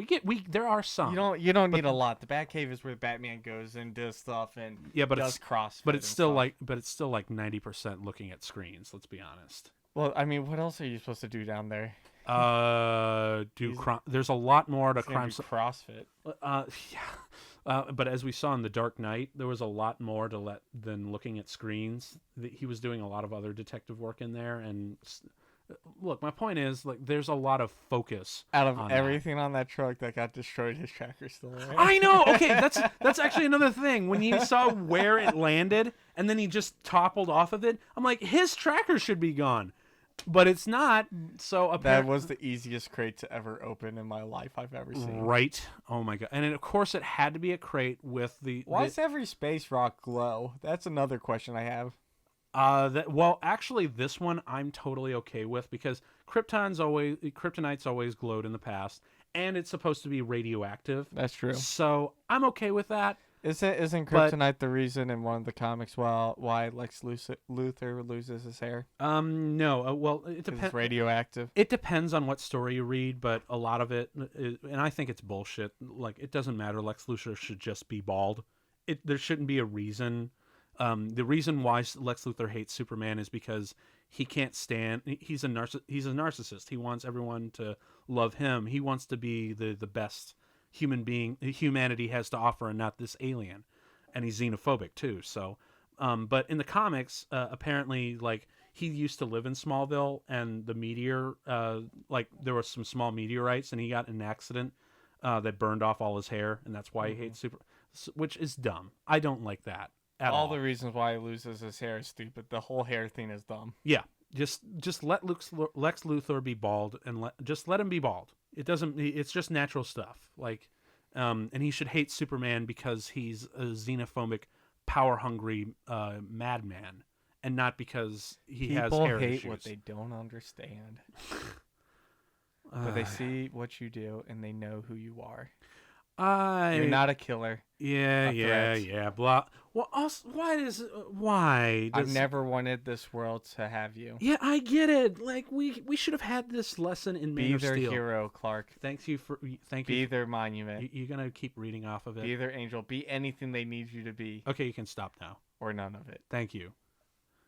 [SPEAKER 1] there are some.
[SPEAKER 2] You don't need a lot. The Batcave is where Batman goes and does stuff and does CrossFit.
[SPEAKER 1] But it's still like 90% looking at screens. Let's be honest.
[SPEAKER 2] Well, I mean, what else are you supposed to do down there?
[SPEAKER 1] There's a lot more to crime.
[SPEAKER 2] CrossFit.
[SPEAKER 1] Yeah. But as we saw in The Dark Knight, there was a lot more than looking at screens. He was doing a lot of other detective work in there, and. Look, my point is, like, there's a lot of focus.
[SPEAKER 2] Out of everything on that truck that got destroyed, his tracker's still there.
[SPEAKER 1] I know. Okay, that's actually another thing. When you saw where it landed, and then he just toppled off of it, I'm like, his tracker should be gone, but it's not. So
[SPEAKER 2] that was the easiest crate to ever open in my life I've ever seen.
[SPEAKER 1] Right? Oh my god! And of course, it had to be a crate with the.
[SPEAKER 2] Why does every space rock glow? That's another question I have.
[SPEAKER 1] Actually, this one I'm totally okay with because Kryptonite's always glowed in the past, and it's supposed to be radioactive.
[SPEAKER 2] That's true.
[SPEAKER 1] So I'm okay with that.
[SPEAKER 2] Isn't Kryptonite the reason in one of the comics why Lex Luthor loses his hair?
[SPEAKER 1] No. Well, it depends.
[SPEAKER 2] It's radioactive.
[SPEAKER 1] It depends on what story you read, but a lot of it, and I think it's bullshit. Like, it doesn't matter. Lex Luthor should just be bald. There shouldn't be a reason. The reason why Lex Luthor hates Superman is because he can't stand. He's a narcissist. He wants everyone to love him. He wants to be the best human being humanity has to offer, and not this alien. and he's xenophobic too. So, but in the comics, apparently, like he used to live in Smallville, and the meteor, like there were some small meteorites, and he got in an accident that burned off all his hair, and that's why he hates which is dumb. I don't like that at all.
[SPEAKER 2] All the reasons why he loses his hair is stupid. The whole hair thing is dumb.
[SPEAKER 1] Yeah, just let Lex Luthor be bald, and just let him be bald. It doesn't. It's just natural stuff. Like, and he should hate Superman because he's a xenophobic, power-hungry madman, and not because he has hair
[SPEAKER 2] People hate
[SPEAKER 1] issues.
[SPEAKER 2] what they don't understand. But they see what you do, and they know who you are. You're not a killer.
[SPEAKER 1] Yeah. Blah. Well, also, why?
[SPEAKER 2] I've never wanted this world to have you.
[SPEAKER 1] Yeah, I get it. Like we should have had this lesson in Man of Steel.
[SPEAKER 2] Be their hero, Clark.
[SPEAKER 1] Thank you.
[SPEAKER 2] Be their monument.
[SPEAKER 1] You're gonna keep reading off of it.
[SPEAKER 2] Be their angel. Be anything they need you to be.
[SPEAKER 1] Okay, you can stop now.
[SPEAKER 2] Or none of it.
[SPEAKER 1] Thank you.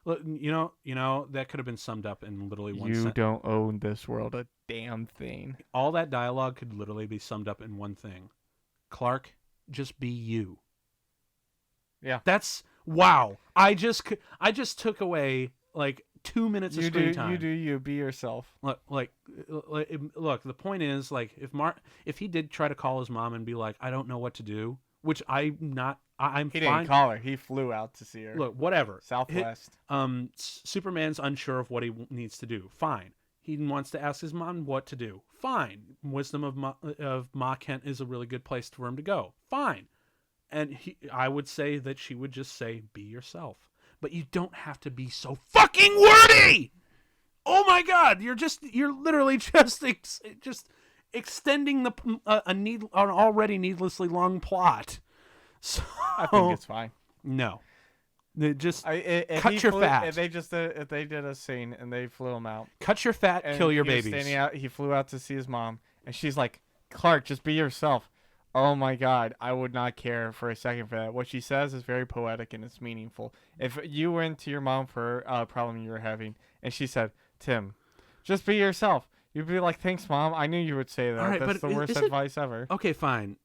[SPEAKER 1] Look, you know that could have been summed up in literally one sentence.
[SPEAKER 2] You don't own this world a damn thing.
[SPEAKER 1] All that dialogue could literally be summed up in one thing. Clark, just be you.
[SPEAKER 2] Yeah.
[SPEAKER 1] That's wow. I just took away like 2 minutes of screen time.
[SPEAKER 2] You do you. Be yourself.
[SPEAKER 1] Look, the point is, like, if he did try to call his mom and be like, I don't know what to do, which I'm fine.
[SPEAKER 2] He didn't call her. He flew out to see her.
[SPEAKER 1] Look, whatever.
[SPEAKER 2] Southwest.
[SPEAKER 1] Superman's unsure of what he needs to do. Fine. He wants to ask his mom what to do. Fine. Wisdom of Ma Kent is a really good place for him to go. Fine. And I would say that she would just say, be yourself. But you don't have to be so fucking wordy! Oh my God! You're literally just extending an already needlessly long plot. So
[SPEAKER 2] I think it's fine.
[SPEAKER 1] No. Just
[SPEAKER 2] cut your fat. If they did a scene and they flew him out.
[SPEAKER 1] Cut your fat, kill your babies.
[SPEAKER 2] He flew out to see his mom, and she's like, Clark, just be yourself. Oh my God, I would not care for a second for that. What she says is very poetic and it's meaningful. If you went to your mom for a problem you were having, and she said, Tim, just be yourself, you'd be like, thanks, Mom. I knew you would say that.
[SPEAKER 1] All right,
[SPEAKER 2] that's the worst advice ever.
[SPEAKER 1] Okay, fine.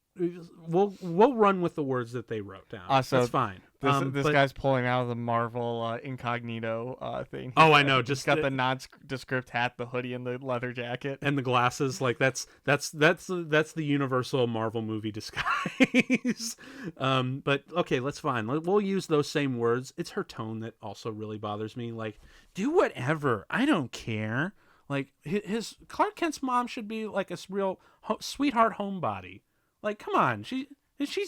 [SPEAKER 1] We'll run with the words that they wrote down. So that's fine.
[SPEAKER 2] This guy's pulling out of the Marvel incognito thing.
[SPEAKER 1] Oh, I know. Just
[SPEAKER 2] got the nondescript hat, the hoodie, and the leather jacket,
[SPEAKER 1] and the glasses. Like that's the universal Marvel movie disguise. But okay, that's fine. We'll use those same words. It's her tone that also really bothers me. Like, do whatever. I don't care. Like his Clark Kent's mom should be like a real sweetheart homebody. Like, come on, she's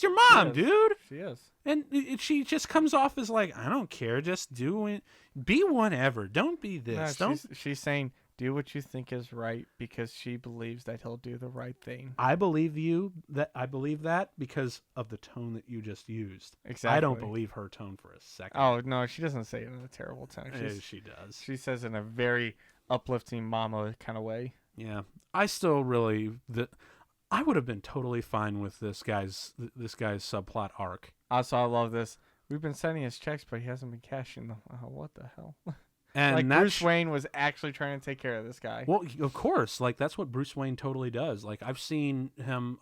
[SPEAKER 1] your mom, dude.
[SPEAKER 2] She is.
[SPEAKER 1] And she just comes off as like, I don't care, just do it. Be whatever. Don't be this.
[SPEAKER 2] No, she's saying, do what you think is right because she believes that he'll do the right thing.
[SPEAKER 1] I believe that because of the tone that you just used.
[SPEAKER 2] Exactly.
[SPEAKER 1] I don't believe her tone for a second.
[SPEAKER 2] Oh, no, she doesn't say it in a terrible tone.
[SPEAKER 1] She does.
[SPEAKER 2] She says it in a very uplifting mama kind of way.
[SPEAKER 1] Yeah. I still really... I would have been totally fine with this guy's subplot arc.
[SPEAKER 2] Also, I love this. We've been sending his checks, but he hasn't been cashing them. Oh, what the hell?
[SPEAKER 1] And
[SPEAKER 2] like Bruce Wayne was actually trying to take care of this guy.
[SPEAKER 1] Well, of course, like that's what Bruce Wayne totally does. Like I've seen him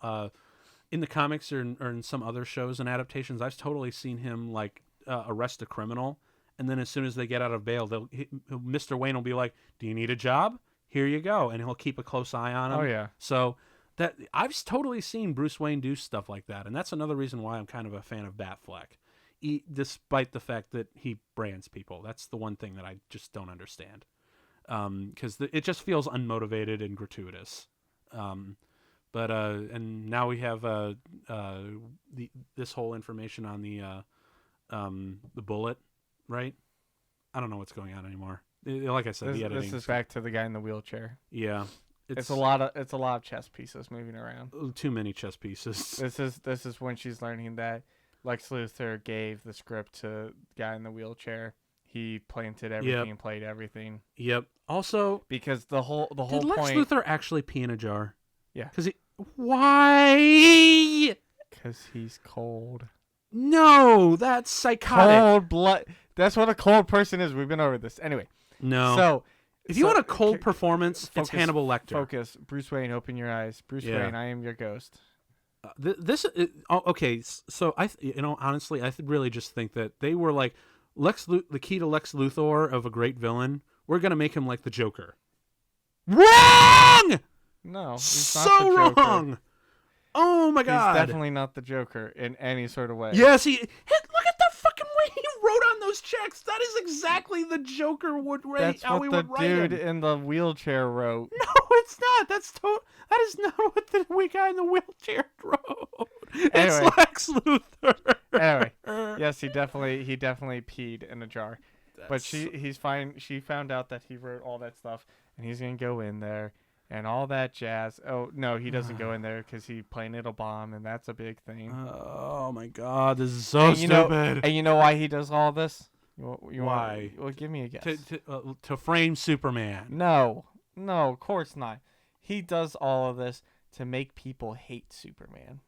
[SPEAKER 1] in the comics or in some other shows and adaptations. I've totally seen him like arrest a criminal, and then as soon as they get out of bail, Mr. Wayne will be like, "Do you need a job? Here you go," and he'll keep a close eye on him.
[SPEAKER 2] Oh yeah.
[SPEAKER 1] So. That I've totally seen Bruce Wayne do stuff like that, and that's another reason why I'm kind of a fan of Batfleck, despite the fact that he brands people. That's the one thing that I just don't understand, because it just feels unmotivated and gratuitous. But now we have this whole information on the bullet, right? I don't know what's going on anymore. Like I said, the editing.
[SPEAKER 2] This is back to the guy in the wheelchair.
[SPEAKER 1] Yeah.
[SPEAKER 2] It's a lot of chess pieces moving around.
[SPEAKER 1] Too many chess pieces.
[SPEAKER 2] This is when she's learning that Lex Luthor gave the script to the guy in the wheelchair. He planted everything and played everything.
[SPEAKER 1] Yep. Also,
[SPEAKER 2] because the whole
[SPEAKER 1] did
[SPEAKER 2] point.
[SPEAKER 1] Lex Luthor actually pee in a jar?
[SPEAKER 2] Yeah.
[SPEAKER 1] Why?
[SPEAKER 2] Because he's cold.
[SPEAKER 1] No, that's psychotic.
[SPEAKER 2] Cold blood. That's what a cold person is. We've been over this. Anyway.
[SPEAKER 1] No.
[SPEAKER 2] So.
[SPEAKER 1] If you want a cold performance, it's Hannibal Lecter.
[SPEAKER 2] Focus. Bruce Wayne, open your eyes. Bruce Wayne, I am your ghost.
[SPEAKER 1] Okay. So honestly, really just think that they were like the key to Lex Luthor of a great villain. We're gonna make him like the Joker. Wrong.
[SPEAKER 2] No, he's
[SPEAKER 1] So
[SPEAKER 2] not the Joker.
[SPEAKER 1] wrong. Oh my God.
[SPEAKER 2] He's definitely not the Joker in any sort of way.
[SPEAKER 1] Yes, look at the fucking way he wrote on those checks. That is exactly the Joker would write.
[SPEAKER 2] That's
[SPEAKER 1] how
[SPEAKER 2] what
[SPEAKER 1] he
[SPEAKER 2] the
[SPEAKER 1] would write
[SPEAKER 2] dude
[SPEAKER 1] him.
[SPEAKER 2] in the wheelchair wrote.
[SPEAKER 1] No, it's not. That is not what the guy in the wheelchair wrote. It's
[SPEAKER 2] Anyway.
[SPEAKER 1] Lex Luthor.
[SPEAKER 2] Anyway, yes, he definitely peed in a jar. But he's fine. She found out that he wrote all that stuff, and he's gonna go in there and all that jazz. Oh no, he doesn't go in there because he planted a bomb, and that's a big thing.
[SPEAKER 1] Oh my God, this is so stupid.
[SPEAKER 2] And you know why he does all this?
[SPEAKER 1] Why?
[SPEAKER 2] Well, give me a guess.
[SPEAKER 1] To frame Superman.
[SPEAKER 2] No, of course not. He does all of this to make people hate Superman.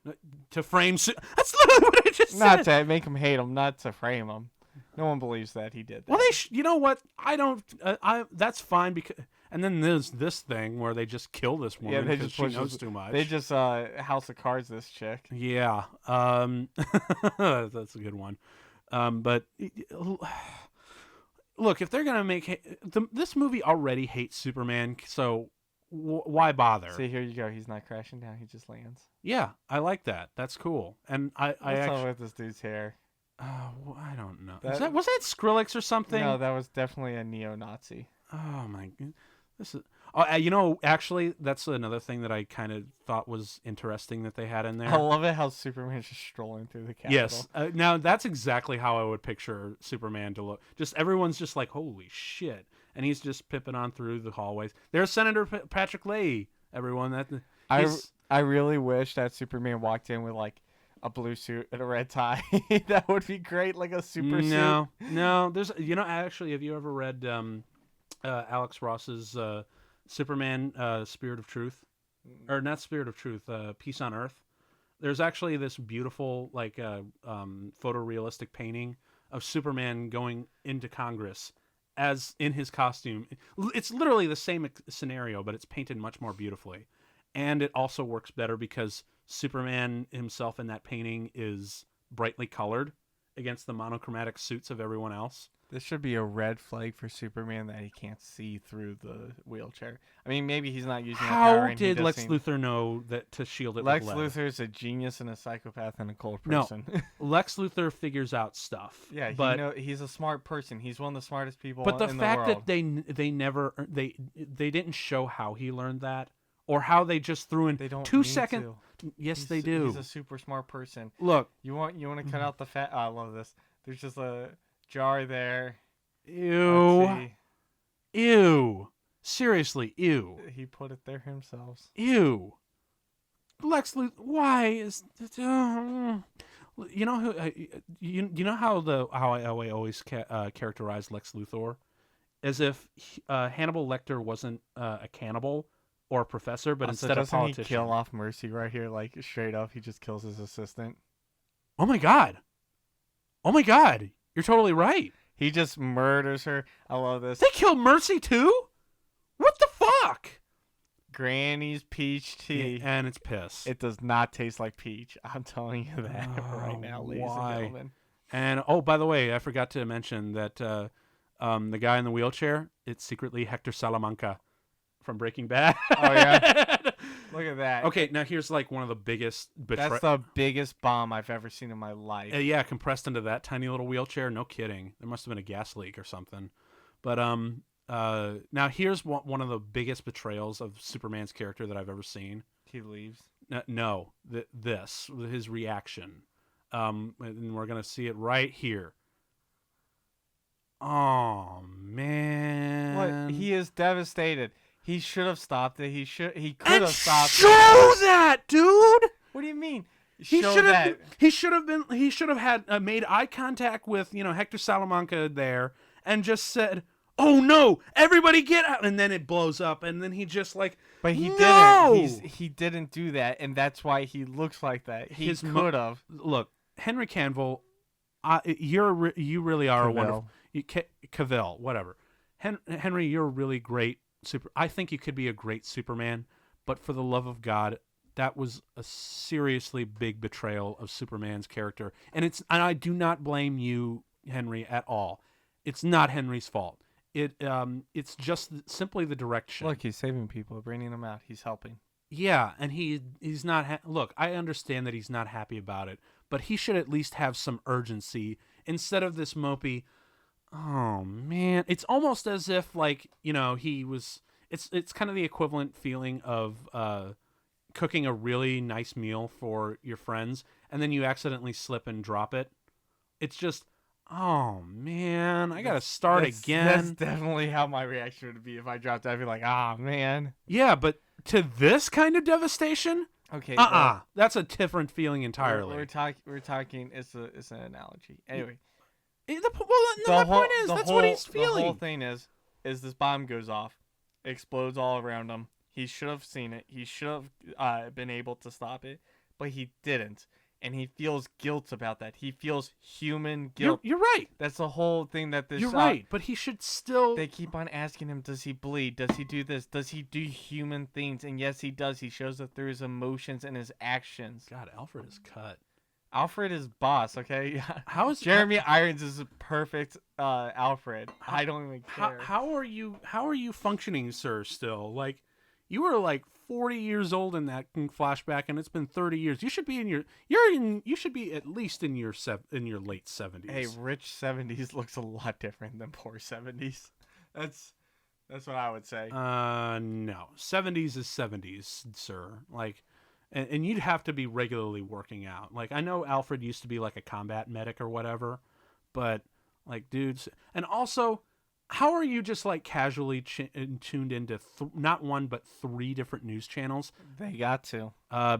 [SPEAKER 1] To frame. That's literally what I just said.
[SPEAKER 2] Not to make him hate him, not to frame him. No one believes that he did that.
[SPEAKER 1] Well, you know what? I don't. That's fine because. And then there's this thing where they just kill this woman because she knows too much.
[SPEAKER 2] They just House of Cards this chick.
[SPEAKER 1] Yeah. That's a good one. But look, if they're gonna make this movie already hates Superman, so why bother?
[SPEAKER 2] See, here you go. He's not crashing down. He just lands.
[SPEAKER 1] Yeah, I like that. That's cool. And I actually
[SPEAKER 2] with this dude's hair.
[SPEAKER 1] I don't know.
[SPEAKER 2] Was
[SPEAKER 1] that Skrillex or something?
[SPEAKER 2] No, that was definitely a neo-Nazi.
[SPEAKER 1] Oh my god. This is actually that's another thing that I kind of thought was interesting that they had in there.
[SPEAKER 2] I love it how Superman's just strolling through the Capitol.
[SPEAKER 1] Yes. Now that's exactly how I would picture Superman to look. Just everyone's just like, holy shit. And he's just pipping on through the hallways. There's Senator Patrick Leahy, everyone.
[SPEAKER 2] I really wish that Superman walked in with like a blue suit and a red tie. That would be great, like a super suit.
[SPEAKER 1] No. There's actually, have you ever read Alex Ross's Superman Spirit of Truth? Or not Spirit of Truth, Peace on Earth? There's actually this beautiful photorealistic painting of Superman going into Congress as in his costume. It's literally the same scenario, but it's painted much more beautifully. And it also works better because Superman himself in that painting is brightly colored against the monochromatic suits of everyone else.
[SPEAKER 2] This should be a red flag for Superman that he can't see through the wheelchair. I mean, maybe he's not using that power.
[SPEAKER 1] How did Lex Luthor know that to shield it
[SPEAKER 2] Lex
[SPEAKER 1] with lead?
[SPEAKER 2] Luthor is a genius and a psychopath and a cold person.
[SPEAKER 1] No, Lex Luthor figures out stuff.
[SPEAKER 2] Yeah,
[SPEAKER 1] but
[SPEAKER 2] he's a smart person. He's one of the smartest people
[SPEAKER 1] in the world. But the fact that they didn't show how he learned that, or how they just threw in 2 seconds. Yes, they do.
[SPEAKER 2] He's a super smart person.
[SPEAKER 1] Look,
[SPEAKER 2] you want to cut out the fat. I love this. There's just a jar there.
[SPEAKER 1] Ew. Seriously, ew.
[SPEAKER 2] He put it there himself.
[SPEAKER 1] Ew. Lex Luthor. Why is you know who you know how I always characterize Lex Luthor as if Hannibal Lecter wasn't a cannibal or a professor, but instead a politician.
[SPEAKER 2] He kill off Mercy right here, like straight up. He just kills his assistant.
[SPEAKER 1] Oh my god. You're totally right.
[SPEAKER 2] He just murders her. I love this.
[SPEAKER 1] They killed Mercy too? What the fuck?
[SPEAKER 2] Granny's peach tea.
[SPEAKER 1] Yeah, and it's piss.
[SPEAKER 2] It does not taste like peach. I'm telling you that right now, ladies and gentlemen.
[SPEAKER 1] And by the way, I forgot to mention that the guy in the wheelchair, it's secretly Hector Salamanca from Breaking Bad.
[SPEAKER 2] Oh yeah. Look at that.
[SPEAKER 1] Okay, now here's like one of the biggest
[SPEAKER 2] That's the biggest bomb I've ever seen in my life.
[SPEAKER 1] Yeah, compressed into that tiny little wheelchair. No kidding. There must have been a gas leak or something. But now here's one of the biggest betrayals of Superman's character that I've ever seen.
[SPEAKER 2] He leaves.
[SPEAKER 1] His reaction. And we're gonna see it right here. Oh man!
[SPEAKER 2] What? He is devastated. He should have stopped it. He could have stopped it.
[SPEAKER 1] Show that, dude.
[SPEAKER 2] What do you mean?
[SPEAKER 1] He should have had made eye contact with Hector Salamanca there and just said, "Oh no, everybody get out!" And then it blows up, and then he just like.
[SPEAKER 2] But he
[SPEAKER 1] no!
[SPEAKER 2] didn't. He didn't do that, and that's why he looks like that. He could have.
[SPEAKER 1] Look, Henry Cavill, you really are a wonderful. Cavill, whatever. Henry, you're a really great I think you could be a great Superman, but for the love of God, that was a seriously big betrayal of Superman's character. And I do not blame you, Henry, at all. It's not Henry's fault. It's just simply the direction.
[SPEAKER 2] Look, he's saving people, bringing them out. He's helping.
[SPEAKER 1] Yeah, and he's not. Look, I understand that he's not happy about it, but he should at least have some urgency instead of this mopey. Oh man, it's almost as if he was. It's kind of the equivalent feeling of cooking a really nice meal for your friends, and then you accidentally slip and drop it. It's just. Oh man, I gotta start again.
[SPEAKER 2] That's definitely how my reaction would be if I dropped it. I'd be like, "Ah, man."
[SPEAKER 1] Yeah, but to this kind of devastation,
[SPEAKER 2] okay,
[SPEAKER 1] that's a different feeling entirely.
[SPEAKER 2] We're talking. It's an analogy. Anyway,
[SPEAKER 1] my point is that's what he's feeling.
[SPEAKER 2] The whole thing is this bomb goes off, explodes all around him. He should have seen it. He should have been able to stop it, but he didn't. And he feels guilt about that. He feels human guilt.
[SPEAKER 1] You're right.
[SPEAKER 2] That's the whole thing that this.
[SPEAKER 1] You're right, but he should still.
[SPEAKER 2] They keep on asking him, does he bleed? Does he do this? Does he do human things? And yes, he does. He shows it through his emotions and his actions.
[SPEAKER 1] God, Alfred is cut.
[SPEAKER 2] Alfred is boss, okay?
[SPEAKER 1] How is
[SPEAKER 2] Jeremy Irons is a perfect Alfred. I don't even care.
[SPEAKER 1] How are you functioning, sir? Still, you were 40 years old in that flashback, and it's been 30 years. You should be you should be at least in your late 70s.
[SPEAKER 2] Hey, rich 70s looks a lot different than poor 70s. That's what I would say.
[SPEAKER 1] No, 70s is 70s, sir. And you'd have to be regularly working out. I know Alfred used to be a combat medic or whatever, but dudes, and also. How are you just casually tuned into not one but 3 different news channels?
[SPEAKER 2] They got to.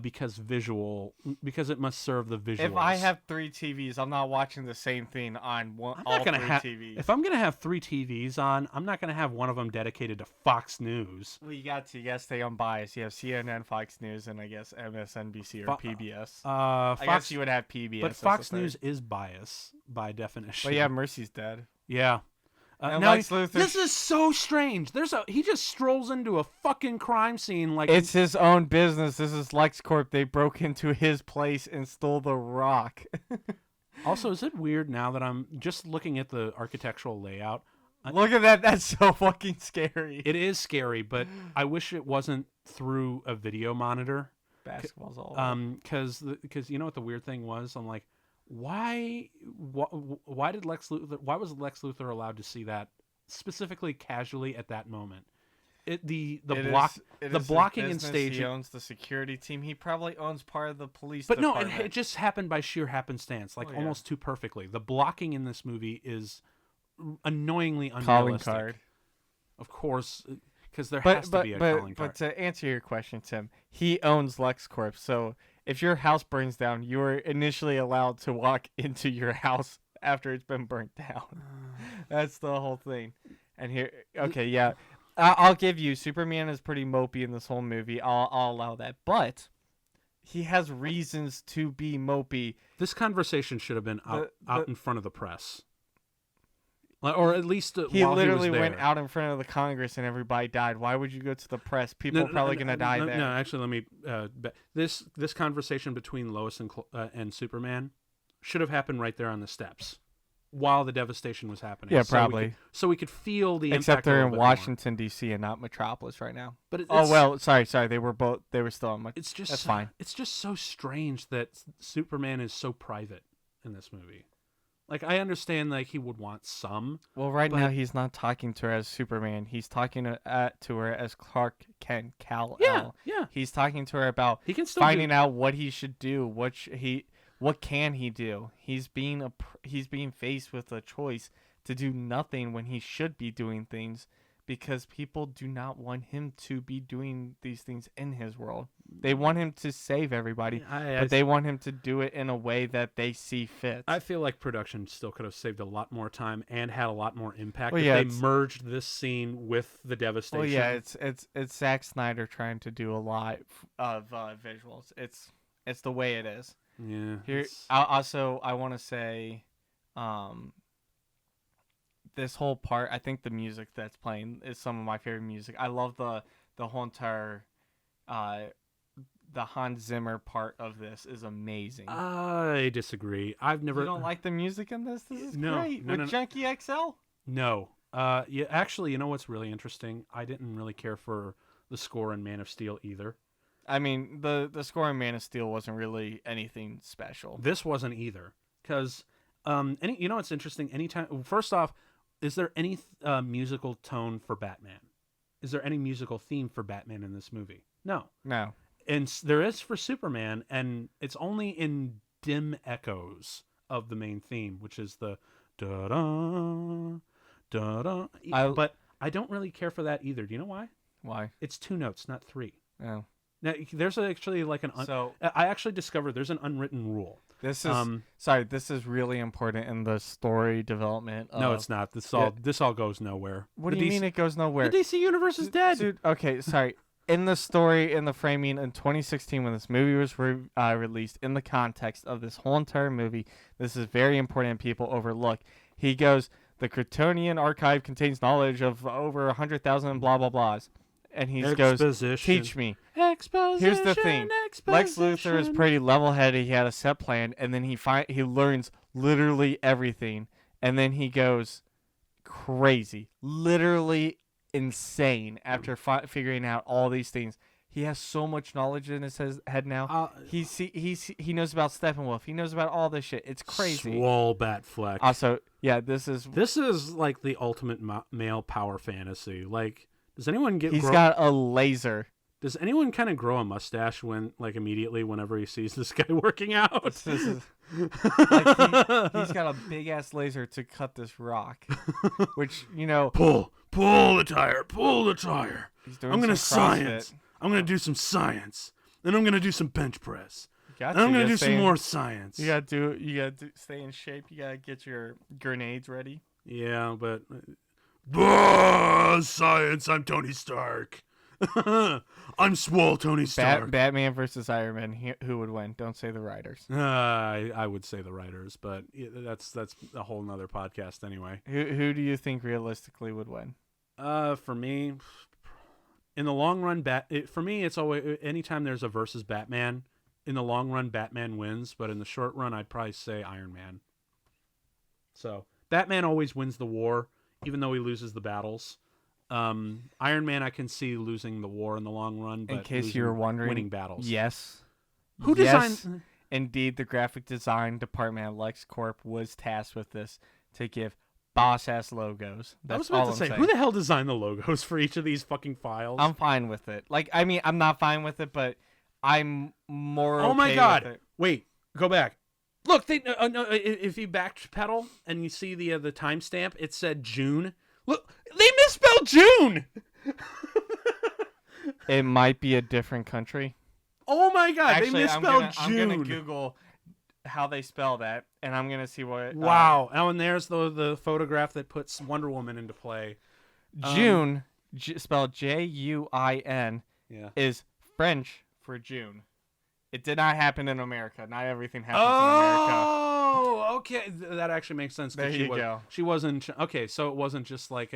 [SPEAKER 1] Because it must serve the visuals.
[SPEAKER 2] If I have 3 TVs, I'm not watching the same thing on all 3 TVs.
[SPEAKER 1] If I'm gonna have 3 TVs on, I'm not gonna have one of them dedicated to Fox News.
[SPEAKER 2] Well, you got to. You got to stay unbiased. You have CNN, Fox News, and I guess MSNBC or PBS. I guess you would have PBS.
[SPEAKER 1] But Fox News is biased by definition.
[SPEAKER 2] But yeah, Mercy's dead.
[SPEAKER 1] Yeah.
[SPEAKER 2] Now Lex Luthor.
[SPEAKER 1] This is so strange. He just strolls into a fucking crime scene
[SPEAKER 2] it's his own business. This is LexCorp. They broke into his place and stole the rock.
[SPEAKER 1] Also, is it weird now that I'm just looking at the architectural layout?
[SPEAKER 2] Look at that. That's so fucking scary.
[SPEAKER 1] It is scary, but I wish it wasn't through a video monitor.
[SPEAKER 2] Basketball's all
[SPEAKER 1] because you know what the weird thing was? I'm like, why was Lex Luthor allowed to see that specifically casually at that moment? The blocking and staging.
[SPEAKER 2] He owns the security team. He probably owns part of the police
[SPEAKER 1] but
[SPEAKER 2] department.
[SPEAKER 1] No, it just happened by sheer happenstance, almost too perfectly. The blocking in this movie is annoyingly unrealistic.
[SPEAKER 2] Calling card.
[SPEAKER 1] Of course, because there has to be a calling card.
[SPEAKER 2] But to answer your question, Tim, he owns LexCorp, so if your house burns down, you were initially allowed to walk into your house after it's been burnt down. That's the whole thing. And here, okay, yeah, I'll give you, Superman is pretty mopey in this whole movie. I'll allow that. But he has reasons to be mopey.
[SPEAKER 1] This conversation should have been out in front of the press. Or at least
[SPEAKER 2] he
[SPEAKER 1] while
[SPEAKER 2] literally
[SPEAKER 1] he was there.
[SPEAKER 2] went out in front of the Congress and everybody died. Why would you go to the press? People are probably going to die there.
[SPEAKER 1] No, actually, let me. This conversation between Lois and Superman should have happened right there on the steps while the devastation was happening.
[SPEAKER 2] Yeah, probably.
[SPEAKER 1] So we could feel the impact.
[SPEAKER 2] Except they're in Washington D.C. and not Metropolis right now.
[SPEAKER 1] But
[SPEAKER 2] sorry. They were still in. That's fine.
[SPEAKER 1] It's just so strange that Superman is so private in this movie. I understand, he would want some.
[SPEAKER 2] Well, now he's not talking to her as Superman. He's talking to her as Clark Kent Kal-El.
[SPEAKER 1] Yeah.
[SPEAKER 2] He's talking to her about finding out what he should do, what can he do. He's being faced with a choice to do nothing when he should be doing things, because people do not want him to be doing these things in his world. They want him to save everybody, but they want him to do it in a way that they see fit.
[SPEAKER 1] I feel like production still could have saved a lot more time and had a lot more impact
[SPEAKER 2] if
[SPEAKER 1] they merged this scene with the devastation.
[SPEAKER 2] Well, yeah, it's Zack Snyder trying to do a lot of visuals. It's the way it is.
[SPEAKER 1] Yeah.
[SPEAKER 2] Here, I want to say, this whole part, I think the music that's playing is some of my favorite music. I love the whole entire the Hans Zimmer part of this is amazing.
[SPEAKER 1] I disagree. I've never.
[SPEAKER 2] You don't like the music in this? This is
[SPEAKER 1] No,
[SPEAKER 2] great.
[SPEAKER 1] no,
[SPEAKER 2] With
[SPEAKER 1] no, no.
[SPEAKER 2] Junkie XL?
[SPEAKER 1] No. Yeah. Actually, you know what's really interesting? I didn't really care for the score in Man of Steel either.
[SPEAKER 2] I mean, the score in Man of Steel wasn't really anything special.
[SPEAKER 1] This wasn't either, because you know what's interesting? Anytime, first off, is there any musical tone for Batman? Is there any musical theme for Batman in this movie? No.
[SPEAKER 2] No.
[SPEAKER 1] And there is for Superman, and it's only in dim echoes of the main theme, which is the da da da da. But I don't really care for that either. Do you know why?
[SPEAKER 2] Why?
[SPEAKER 1] It's 2 notes, not 3.
[SPEAKER 2] Oh.
[SPEAKER 1] Now, there's actually like I actually discovered there's an unwritten rule.
[SPEAKER 2] This is this is really important in the story development.
[SPEAKER 1] No, it's not. This all goes nowhere.
[SPEAKER 2] What do you mean it goes nowhere?
[SPEAKER 1] The DC universe is dead.
[SPEAKER 2] Dude, okay, sorry. In the story, in the framing in 2016 when this movie was released, in the context of this whole entire movie, this is very important and people overlook. He goes, the Kryptonian archive contains knowledge of over 100,000 blah, blah, blahs. And he goes, teach me.
[SPEAKER 1] Exposition.
[SPEAKER 2] Here's the thing. Lex Luthor is pretty level-headed. He had a set plan, and then he learns literally everything. And then he goes crazy, literally insane after figuring out all these things. He has so much knowledge in his head now. He knows about Steppenwolf. He knows about all this shit. It's crazy.
[SPEAKER 1] Swole Batfleck.
[SPEAKER 2] Also, yeah, this is
[SPEAKER 1] like the ultimate male power fantasy. Like, does anyone get?
[SPEAKER 2] He's got a laser.
[SPEAKER 1] Does anyone kind of grow a mustache immediately whenever he sees this guy working out?
[SPEAKER 2] He's got a big ass laser to cut this rock, which
[SPEAKER 1] pull the tire. I'm gonna science. I'm gonna do some science. Then I'm gonna do some bench press. And I'm gonna do some more science.
[SPEAKER 2] You gotta stay in shape. You gotta get your grenades ready.
[SPEAKER 1] Yeah, but science. I'm Tony Stark. I'm swole Tony Stark.
[SPEAKER 2] Batman versus Iron Man. Who would win? Don't say the writers.
[SPEAKER 1] I would say the writers, but that's a whole nother podcast anyway.
[SPEAKER 2] Who do you think realistically would win?
[SPEAKER 1] For me, in the long run, for me, it's always anytime there's a versus Batman. In the long run, Batman wins, but in the short run, I'd probably say Iron Man. So Batman always wins the war, even though he loses the battles. Iron Man, I can see losing the war in the long run, but
[SPEAKER 2] in case you were wondering,
[SPEAKER 1] winning battles.
[SPEAKER 2] Yes.
[SPEAKER 1] Who designed?
[SPEAKER 2] Indeed, the graphic design department at LexCorp was tasked with this to give boss-ass logos. That's
[SPEAKER 1] I was about to say, who the hell designed the logos for each of these fucking files?
[SPEAKER 2] I'm fine with it. I'm not fine with it, but I'm more.
[SPEAKER 1] Oh
[SPEAKER 2] okay
[SPEAKER 1] my god!
[SPEAKER 2] With it.
[SPEAKER 1] Wait, go back. Look, if you backpedal and you see the timestamp, it said June. Look, they misspelled June.
[SPEAKER 2] It might be a different country.
[SPEAKER 1] Oh my god,
[SPEAKER 2] actually,
[SPEAKER 1] they misspelled June.
[SPEAKER 2] I'm gonna Google how they spell that, and I'm gonna see what.
[SPEAKER 1] Wow! And there's the photograph that puts Wonder Woman into play.
[SPEAKER 2] June, spelled Juin, is French for June. It did not happen in America. Not everything happens in America.
[SPEAKER 1] Oh, okay. That actually makes sense.
[SPEAKER 2] There you go.
[SPEAKER 1] She wasn't okay. So it wasn't just like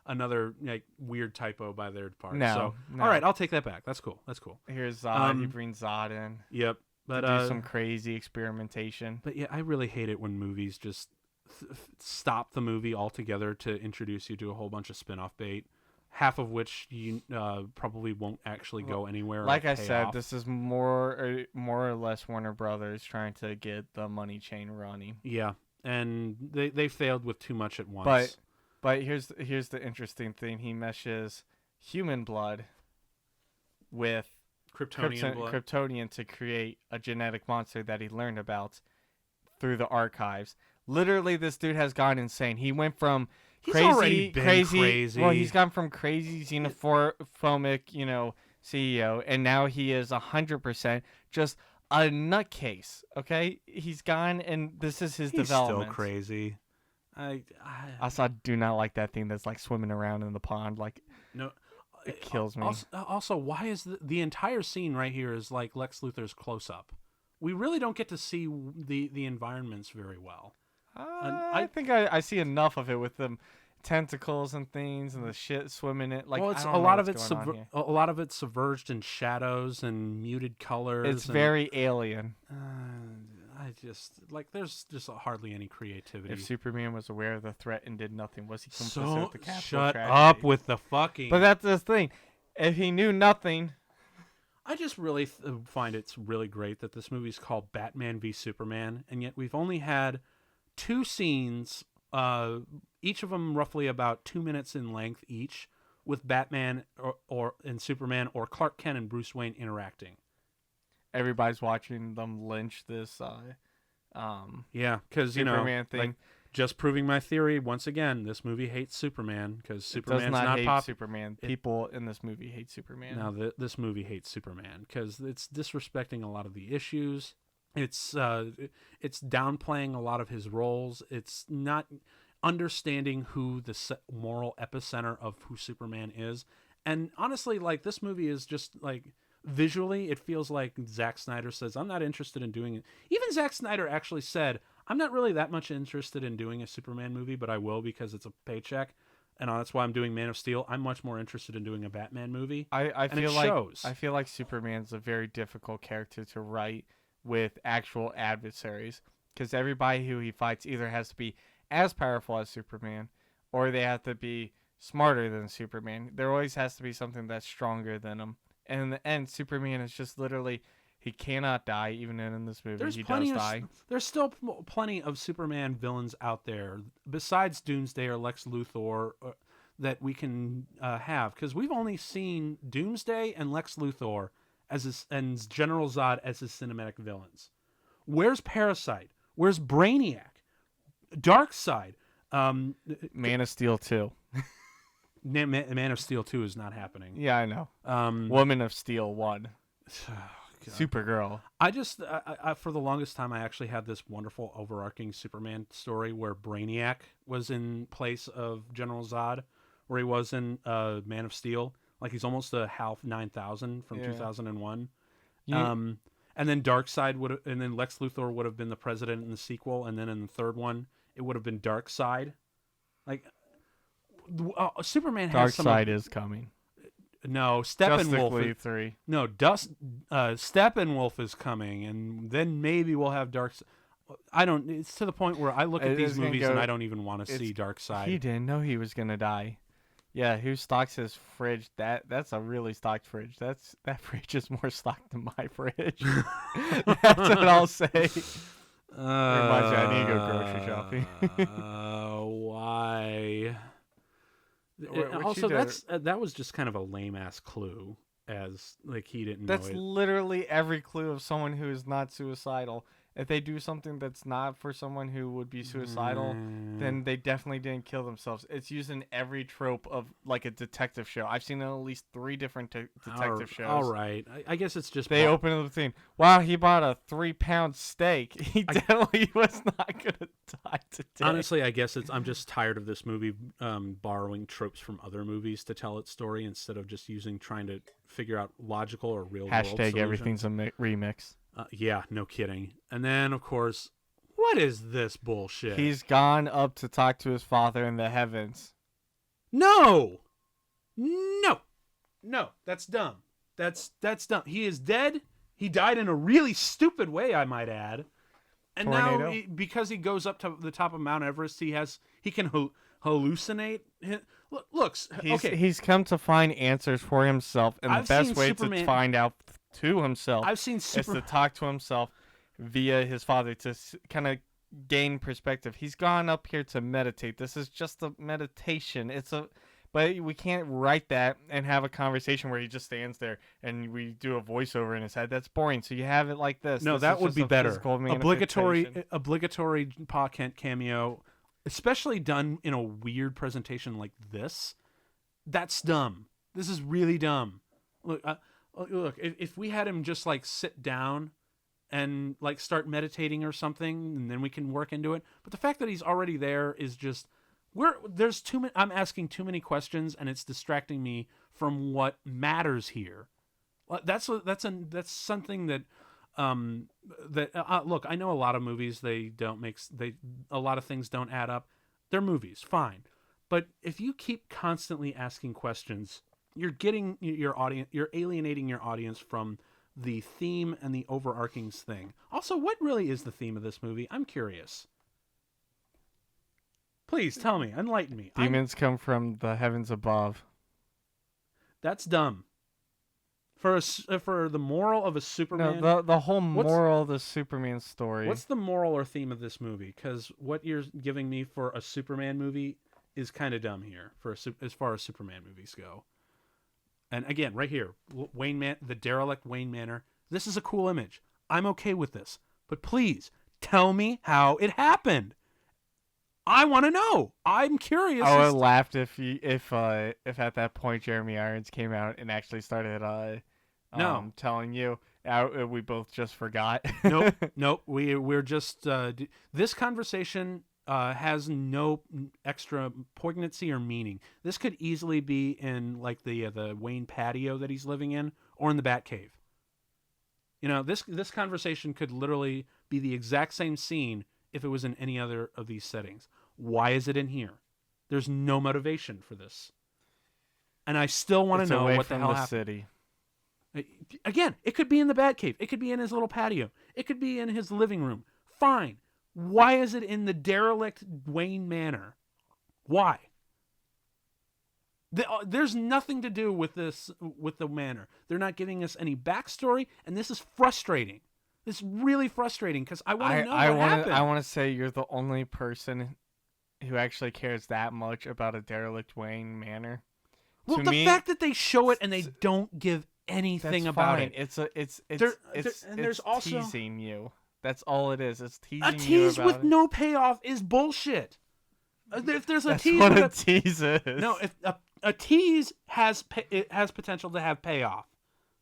[SPEAKER 1] another weird typo by their part.
[SPEAKER 2] No,
[SPEAKER 1] all right, I'll take that back. That's cool.
[SPEAKER 2] Here's Zod. He brings Zod in.
[SPEAKER 1] Yep. But
[SPEAKER 2] do some crazy experimentation.
[SPEAKER 1] But yeah, I really hate it when movies just stop the movie altogether to introduce you to a whole bunch of spin-off bait. Half of which you probably won't actually go anywhere.
[SPEAKER 2] Like I said, this is more or less Warner Brothers trying to get the money chain running.
[SPEAKER 1] Yeah, and they failed with too much at once.
[SPEAKER 2] But here's the interesting thing: he meshes human blood with Kryptonian to create a genetic monster that he learned about through the archives. Literally, this dude has gone insane. He went from crazy. Well, he's gone from crazy xenophobic, CEO, and now he is 100% just a nutcase. Okay, he's gone, and this is his development.
[SPEAKER 1] Still crazy. I
[SPEAKER 2] also do not like that thing that's like swimming around in the pond. Like,
[SPEAKER 1] no,
[SPEAKER 2] it kills me.
[SPEAKER 1] Also, why is the entire scene right here is like Lex Luthor's close up? We really don't get to see the environments very well.
[SPEAKER 2] I think I see enough of it with them. tentacles and things and the shit swimming it. Like,
[SPEAKER 1] well,
[SPEAKER 2] I
[SPEAKER 1] it's
[SPEAKER 2] don't
[SPEAKER 1] a
[SPEAKER 2] know
[SPEAKER 1] lot
[SPEAKER 2] what's
[SPEAKER 1] of it's
[SPEAKER 2] going on here.
[SPEAKER 1] a lot of it's submerged in shadows and muted colors.
[SPEAKER 2] It's very alien.
[SPEAKER 1] I just like there's just hardly any creativity.
[SPEAKER 2] If Superman was aware of the threat and did nothing, was he complicit
[SPEAKER 1] So
[SPEAKER 2] with the capital
[SPEAKER 1] shut
[SPEAKER 2] tragedy?
[SPEAKER 1] up with the fucking.
[SPEAKER 2] But that's the thing. If he knew nothing,
[SPEAKER 1] I just really find it's really great that this movie's called Batman v Superman, and yet we've only had 2 scenes, each of them roughly about 2 minutes in length each, with Batman or and Superman or Clark Kent and Bruce Wayne interacting.
[SPEAKER 2] everybody's watching them lynch this
[SPEAKER 1] Yeah, because
[SPEAKER 2] Superman thing.
[SPEAKER 1] like, just proving my theory once again. This movie hates Superman because Superman's
[SPEAKER 2] does not hate
[SPEAKER 1] pop.
[SPEAKER 2] Superman. People in this movie hate Superman.
[SPEAKER 1] Now this movie hates Superman because it's disrespecting a lot of the issues. It's downplaying a lot of his roles. It's not understanding who the moral epicenter of who Superman is. And honestly, like, this movie is just like, visually, it feels like Zack Snyder says, I'm not interested in doing it. Even Zack Snyder actually said, I'm not really that much interested in doing a Superman movie, but I will because it's a paycheck. And that's why I'm doing Man of Steel. I'm much more interested in doing a Batman movie.
[SPEAKER 2] I
[SPEAKER 1] and
[SPEAKER 2] feel
[SPEAKER 1] it
[SPEAKER 2] like
[SPEAKER 1] shows.
[SPEAKER 2] I feel like Superman's a very difficult character to write with actual adversaries, because everybody who he fights either has to be as powerful as Superman, or they have to be smarter than Superman. There always has to be something that's stronger than him. And in the end, Superman is just literally, he cannot die. Even in this movie, he does die.
[SPEAKER 1] There's still plenty of Superman villains out there besides Doomsday or Lex Luthor that we can have, because we've only seen Doomsday and Lex Luthor and General Zod as his cinematic villains. Where's Parasite? Where's Brainiac? Darkseid?
[SPEAKER 2] Man of Steel 2.
[SPEAKER 1] Man of Steel 2 is not happening.
[SPEAKER 2] Yeah, I know. Woman of Steel 1. Supergirl.
[SPEAKER 1] I just, for the longest time, I actually had this wonderful overarching Superman story where Brainiac was in place of General Zod, where he was in Man of Steel. Like, he's almost a Half 9000 from 2001. And then Darkseid and then Lex Luthor would have been the president in the sequel, and then in the third one, it would have been Darkseid. Like, Superman has
[SPEAKER 2] Darkseid is coming.
[SPEAKER 1] No, Steppenwolf.
[SPEAKER 2] Justice League 3.
[SPEAKER 1] No, Steppenwolf is coming, and then maybe we'll have Darkseid. I don't. It's to the point where I look at these movies and I don't even want to see Darkseid.
[SPEAKER 2] He didn't know he was gonna die. Yeah, who stocks his fridge? That's a really stocked fridge. That fridge is more stocked than my fridge. That's what I'll say. Reminds me, I need to go grocery shopping.
[SPEAKER 1] Why? Also, that was just kind of a lame ass clue, as like he didn't know it.
[SPEAKER 2] That's literally every clue of someone who is not suicidal. If they do something that's not for someone who would be suicidal, then they definitely didn't kill themselves. It's used in every trope of like a detective show. I've seen at least 3 different detective shows.
[SPEAKER 1] All right, I guess it's just
[SPEAKER 2] they open up the thing. Wow, he bought a 3-pound steak. He definitely was not gonna die today.
[SPEAKER 1] Honestly, I guess I'm just tired of this movie borrowing tropes from other movies to tell its story instead of just trying to figure out logical or real world solutions.
[SPEAKER 2] Everything's a remix.
[SPEAKER 1] Yeah, no kidding. And then, of course, what is this bullshit?
[SPEAKER 2] He's gone up to talk to his father in the heavens.
[SPEAKER 1] No, that's dumb. That's dumb. He is dead. He died in a really stupid way, I might add. And
[SPEAKER 2] Tornado?
[SPEAKER 1] now, because he goes up to the top of Mount Everest, he can hallucinate.
[SPEAKER 2] He's come to find answers for himself, and the best way to find out to himself is to talk to himself via his father to kind of gain perspective. He's gone up here to meditate. This is just a meditation. But we can't write that and have a conversation where he just stands there and we do a voiceover in his head. That's boring. So you have it like this.
[SPEAKER 1] No, that would be better. Obligatory Pa Kent cameo, especially done in a weird presentation like this. That's dumb. This is really dumb. Look, if we had him just like sit down and like start meditating or something, and then we can work into it. But the fact that he's already there is just there's too many. I'm asking too many questions, and it's distracting me from what matters here. That's something that look. I know a lot of movies a lot of things don't add up. They're movies, fine. But if you keep constantly asking questions, you're getting your audience, you're alienating your audience from the theme and the overarching thing. Also, what really is the theme of this movie? I'm curious. Please tell me, enlighten me.
[SPEAKER 2] Demons come from the heavens above.
[SPEAKER 1] That's dumb. For the moral of a Superman.
[SPEAKER 2] No, the whole moral of the Superman story.
[SPEAKER 1] What's the moral or theme of this movie? Because what you're giving me for a Superman movie is kind of dumb here as far as Superman movies go. And again, right here, the derelict Wayne Manor. This is a cool image. I'm okay with this, but please tell me how it happened. I want to know. I'm curious.
[SPEAKER 2] I would have laughed if at that point Jeremy Irons came out and actually started telling you. We both just forgot.
[SPEAKER 1] Nope. We're just this conversation has no extra poignancy or meaning. This could easily be in like the Wayne patio that he's living in, or in the Batcave. You know, this conversation could literally be the exact same scene if it was in any other of these settings. Why is it in here? There's no motivation for this, and I still want to know what the hell happened.
[SPEAKER 2] City.
[SPEAKER 1] Again, it could be in the Batcave. It could be in his little patio. It could be in his living room. Fine. Why is it in the derelict Wayne Manor? Why? There's nothing to do with this, with the manor. They're not giving us any backstory, and this is frustrating. This is really frustrating because I want to know what happened.
[SPEAKER 2] I want to say you're the only person who actually cares that much about a derelict Wayne Manor.
[SPEAKER 1] Well, the fact that they show it and they don't give anything about it.
[SPEAKER 2] It's
[SPEAKER 1] also
[SPEAKER 2] teasing you. That's all it is. It's teasing
[SPEAKER 1] a tease
[SPEAKER 2] you
[SPEAKER 1] with no payoff is bullshit. If there's a
[SPEAKER 2] That's
[SPEAKER 1] tease,
[SPEAKER 2] what a tease is.
[SPEAKER 1] No, if a tease has potential to have payoff.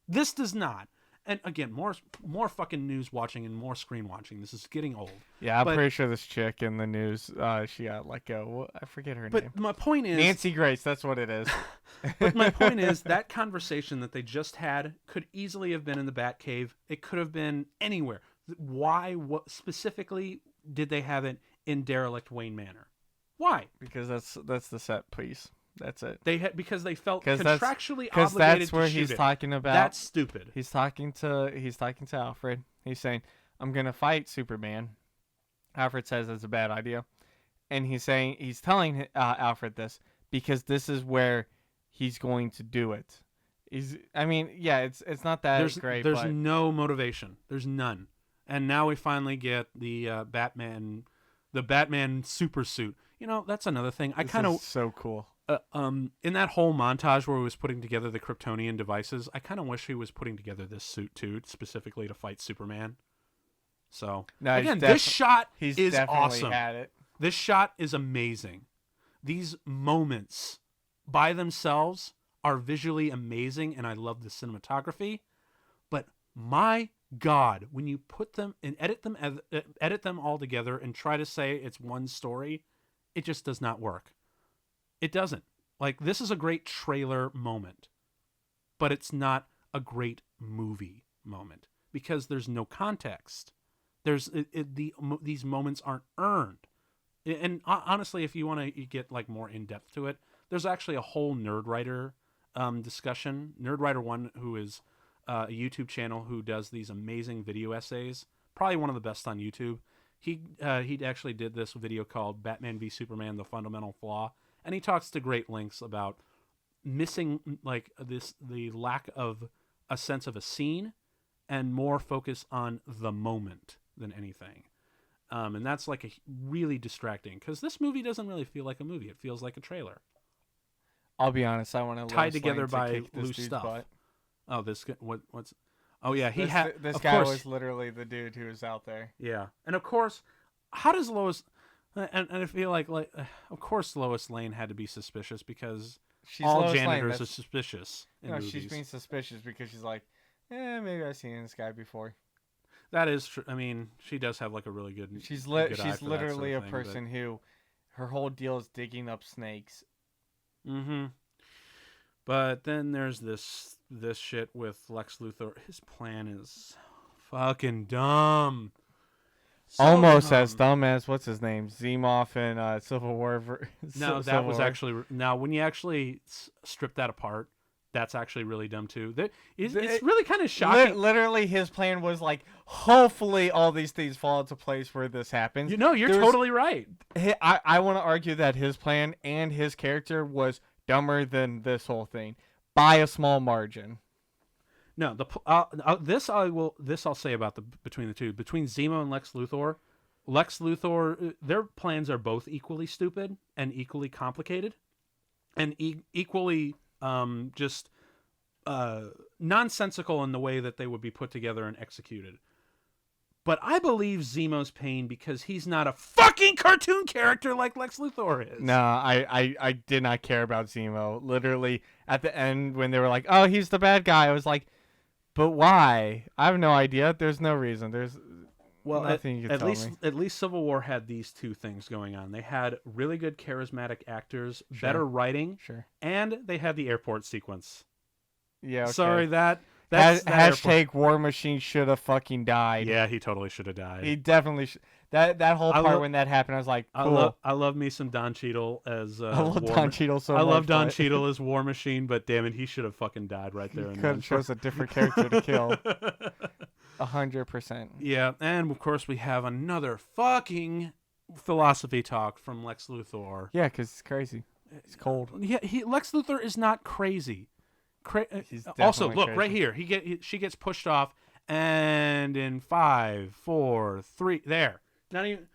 [SPEAKER 1] This does not. And again, more fucking news watching and more screen watching. This is getting old.
[SPEAKER 2] Yeah, I'm pretty sure this chick in the news, she got let go. I forget her name.
[SPEAKER 1] But my point is...
[SPEAKER 2] Nancy Grace, that's what it is.
[SPEAKER 1] But my point is, that conversation that they just had could easily have been in the Batcave. It could have been anywhere. Why specifically did they have it in derelict Wayne Manor? Why?
[SPEAKER 2] Because that's the set piece. That's it.
[SPEAKER 1] Because they felt contractually obligated to shoot it. Because
[SPEAKER 2] that's where he's talking about.
[SPEAKER 1] That's stupid.
[SPEAKER 2] He's talking to Alfred. He's saying, "I'm gonna fight Superman." Alfred says it's a bad idea, and he's telling Alfred this because this is where he's going to do it. It's not that great.
[SPEAKER 1] There's no motivation. There's none. And now we finally get the Batman super suit. You know, that's another thing.
[SPEAKER 2] So cool.
[SPEAKER 1] In that whole montage where he was putting together the Kryptonian devices, I kind of wish he was putting together this suit too, specifically to fight Superman. So again, this shot is awesome.
[SPEAKER 2] Had it.
[SPEAKER 1] This shot is amazing. These moments by themselves are visually amazing, and I love the cinematography. But my God, when you put them and edit them all together and try to say it's one story, it just does not work. It doesn't. Like, this is a great trailer moment, but it's not a great movie moment because there's no context. These moments aren't earned. And honestly, if you want to get like more in depth to it, there's actually a whole Nerdwriter discussion. Nerdwriter 1, who is a YouTube channel who does these amazing video essays, probably one of the best on YouTube. He actually did this video called Batman v Superman: The Fundamental Flaw. And he talks to great lengths about missing the lack of a sense of a scene and more focus on the moment than anything. And that's like a really distracting because this movie doesn't really feel like a movie. It feels like a trailer.
[SPEAKER 2] I'll be honest. I want to
[SPEAKER 1] tied together by loose stuff.
[SPEAKER 2] Butt.
[SPEAKER 1] Oh, what's? Oh yeah,
[SPEAKER 2] this guy was literally the dude who was out there.
[SPEAKER 1] Yeah, and of course, how does Lois? And I feel like of course Lois Lane had to be suspicious because all
[SPEAKER 2] Lois
[SPEAKER 1] janitors are suspicious in movies.
[SPEAKER 2] She's being suspicious because she's like, maybe I've seen this guy before.
[SPEAKER 1] That is true. I mean, she does have like a really good.
[SPEAKER 2] She's literally a person who, her whole deal is digging up snakes.
[SPEAKER 1] Mm-hmm. But then there's this shit with Lex Luthor. His plan is fucking dumb. So,
[SPEAKER 2] Almost as dumb as what's his name, Zemoff in Civil War.
[SPEAKER 1] No, that
[SPEAKER 2] Civil
[SPEAKER 1] was
[SPEAKER 2] War.
[SPEAKER 1] actually now when you actually strip that apart, that's actually really dumb too. It's really kind of shocking.
[SPEAKER 2] Literally, his plan was like, hopefully, all these things fall into place where this happens.
[SPEAKER 1] You're totally right.
[SPEAKER 2] I want to argue that his plan and his character was dumber than this whole thing by a small margin.
[SPEAKER 1] No, this I'll say about between the two, between Zemo and Lex Luthor. Lex Luthor, their plans are both equally stupid and equally complicated, and equally just nonsensical in the way that they would be put together and executed. But I believe Zemo's pain because he's not a fucking cartoon character like Lex Luthor is.
[SPEAKER 2] No, I did not care about Zemo. Literally, at the end when they were like, "Oh, he's the bad guy," I was like, "But why?" I have no idea. There's no reason. There's nothing you can tell me.
[SPEAKER 1] At least Civil War had these two things going on. They had really good charismatic actors,
[SPEAKER 2] Sure.
[SPEAKER 1] better writing,
[SPEAKER 2] Sure.
[SPEAKER 1] and they had the airport sequence.
[SPEAKER 2] Yeah. Okay.
[SPEAKER 1] Sorry, that's
[SPEAKER 2] hashtag War Machine should have fucking died.
[SPEAKER 1] Yeah, he totally should have died.
[SPEAKER 2] He definitely should. That whole part when that happened, I was like, cool.
[SPEAKER 1] I love me some Don Cheadle as
[SPEAKER 2] I love Don Cheadle so much.
[SPEAKER 1] I love Don Cheadle as War Machine, but damn it, he should have fucking died right there.
[SPEAKER 2] He could have chose a different character to kill. 100%.
[SPEAKER 1] Yeah, and of course we have another fucking philosophy talk from Lex Luthor.
[SPEAKER 2] Yeah, because it's crazy. It's cold.
[SPEAKER 1] Yeah, Lex Luthor is not crazy. Also, look right here. She gets pushed off, and in 5, 4, 3, there. Not even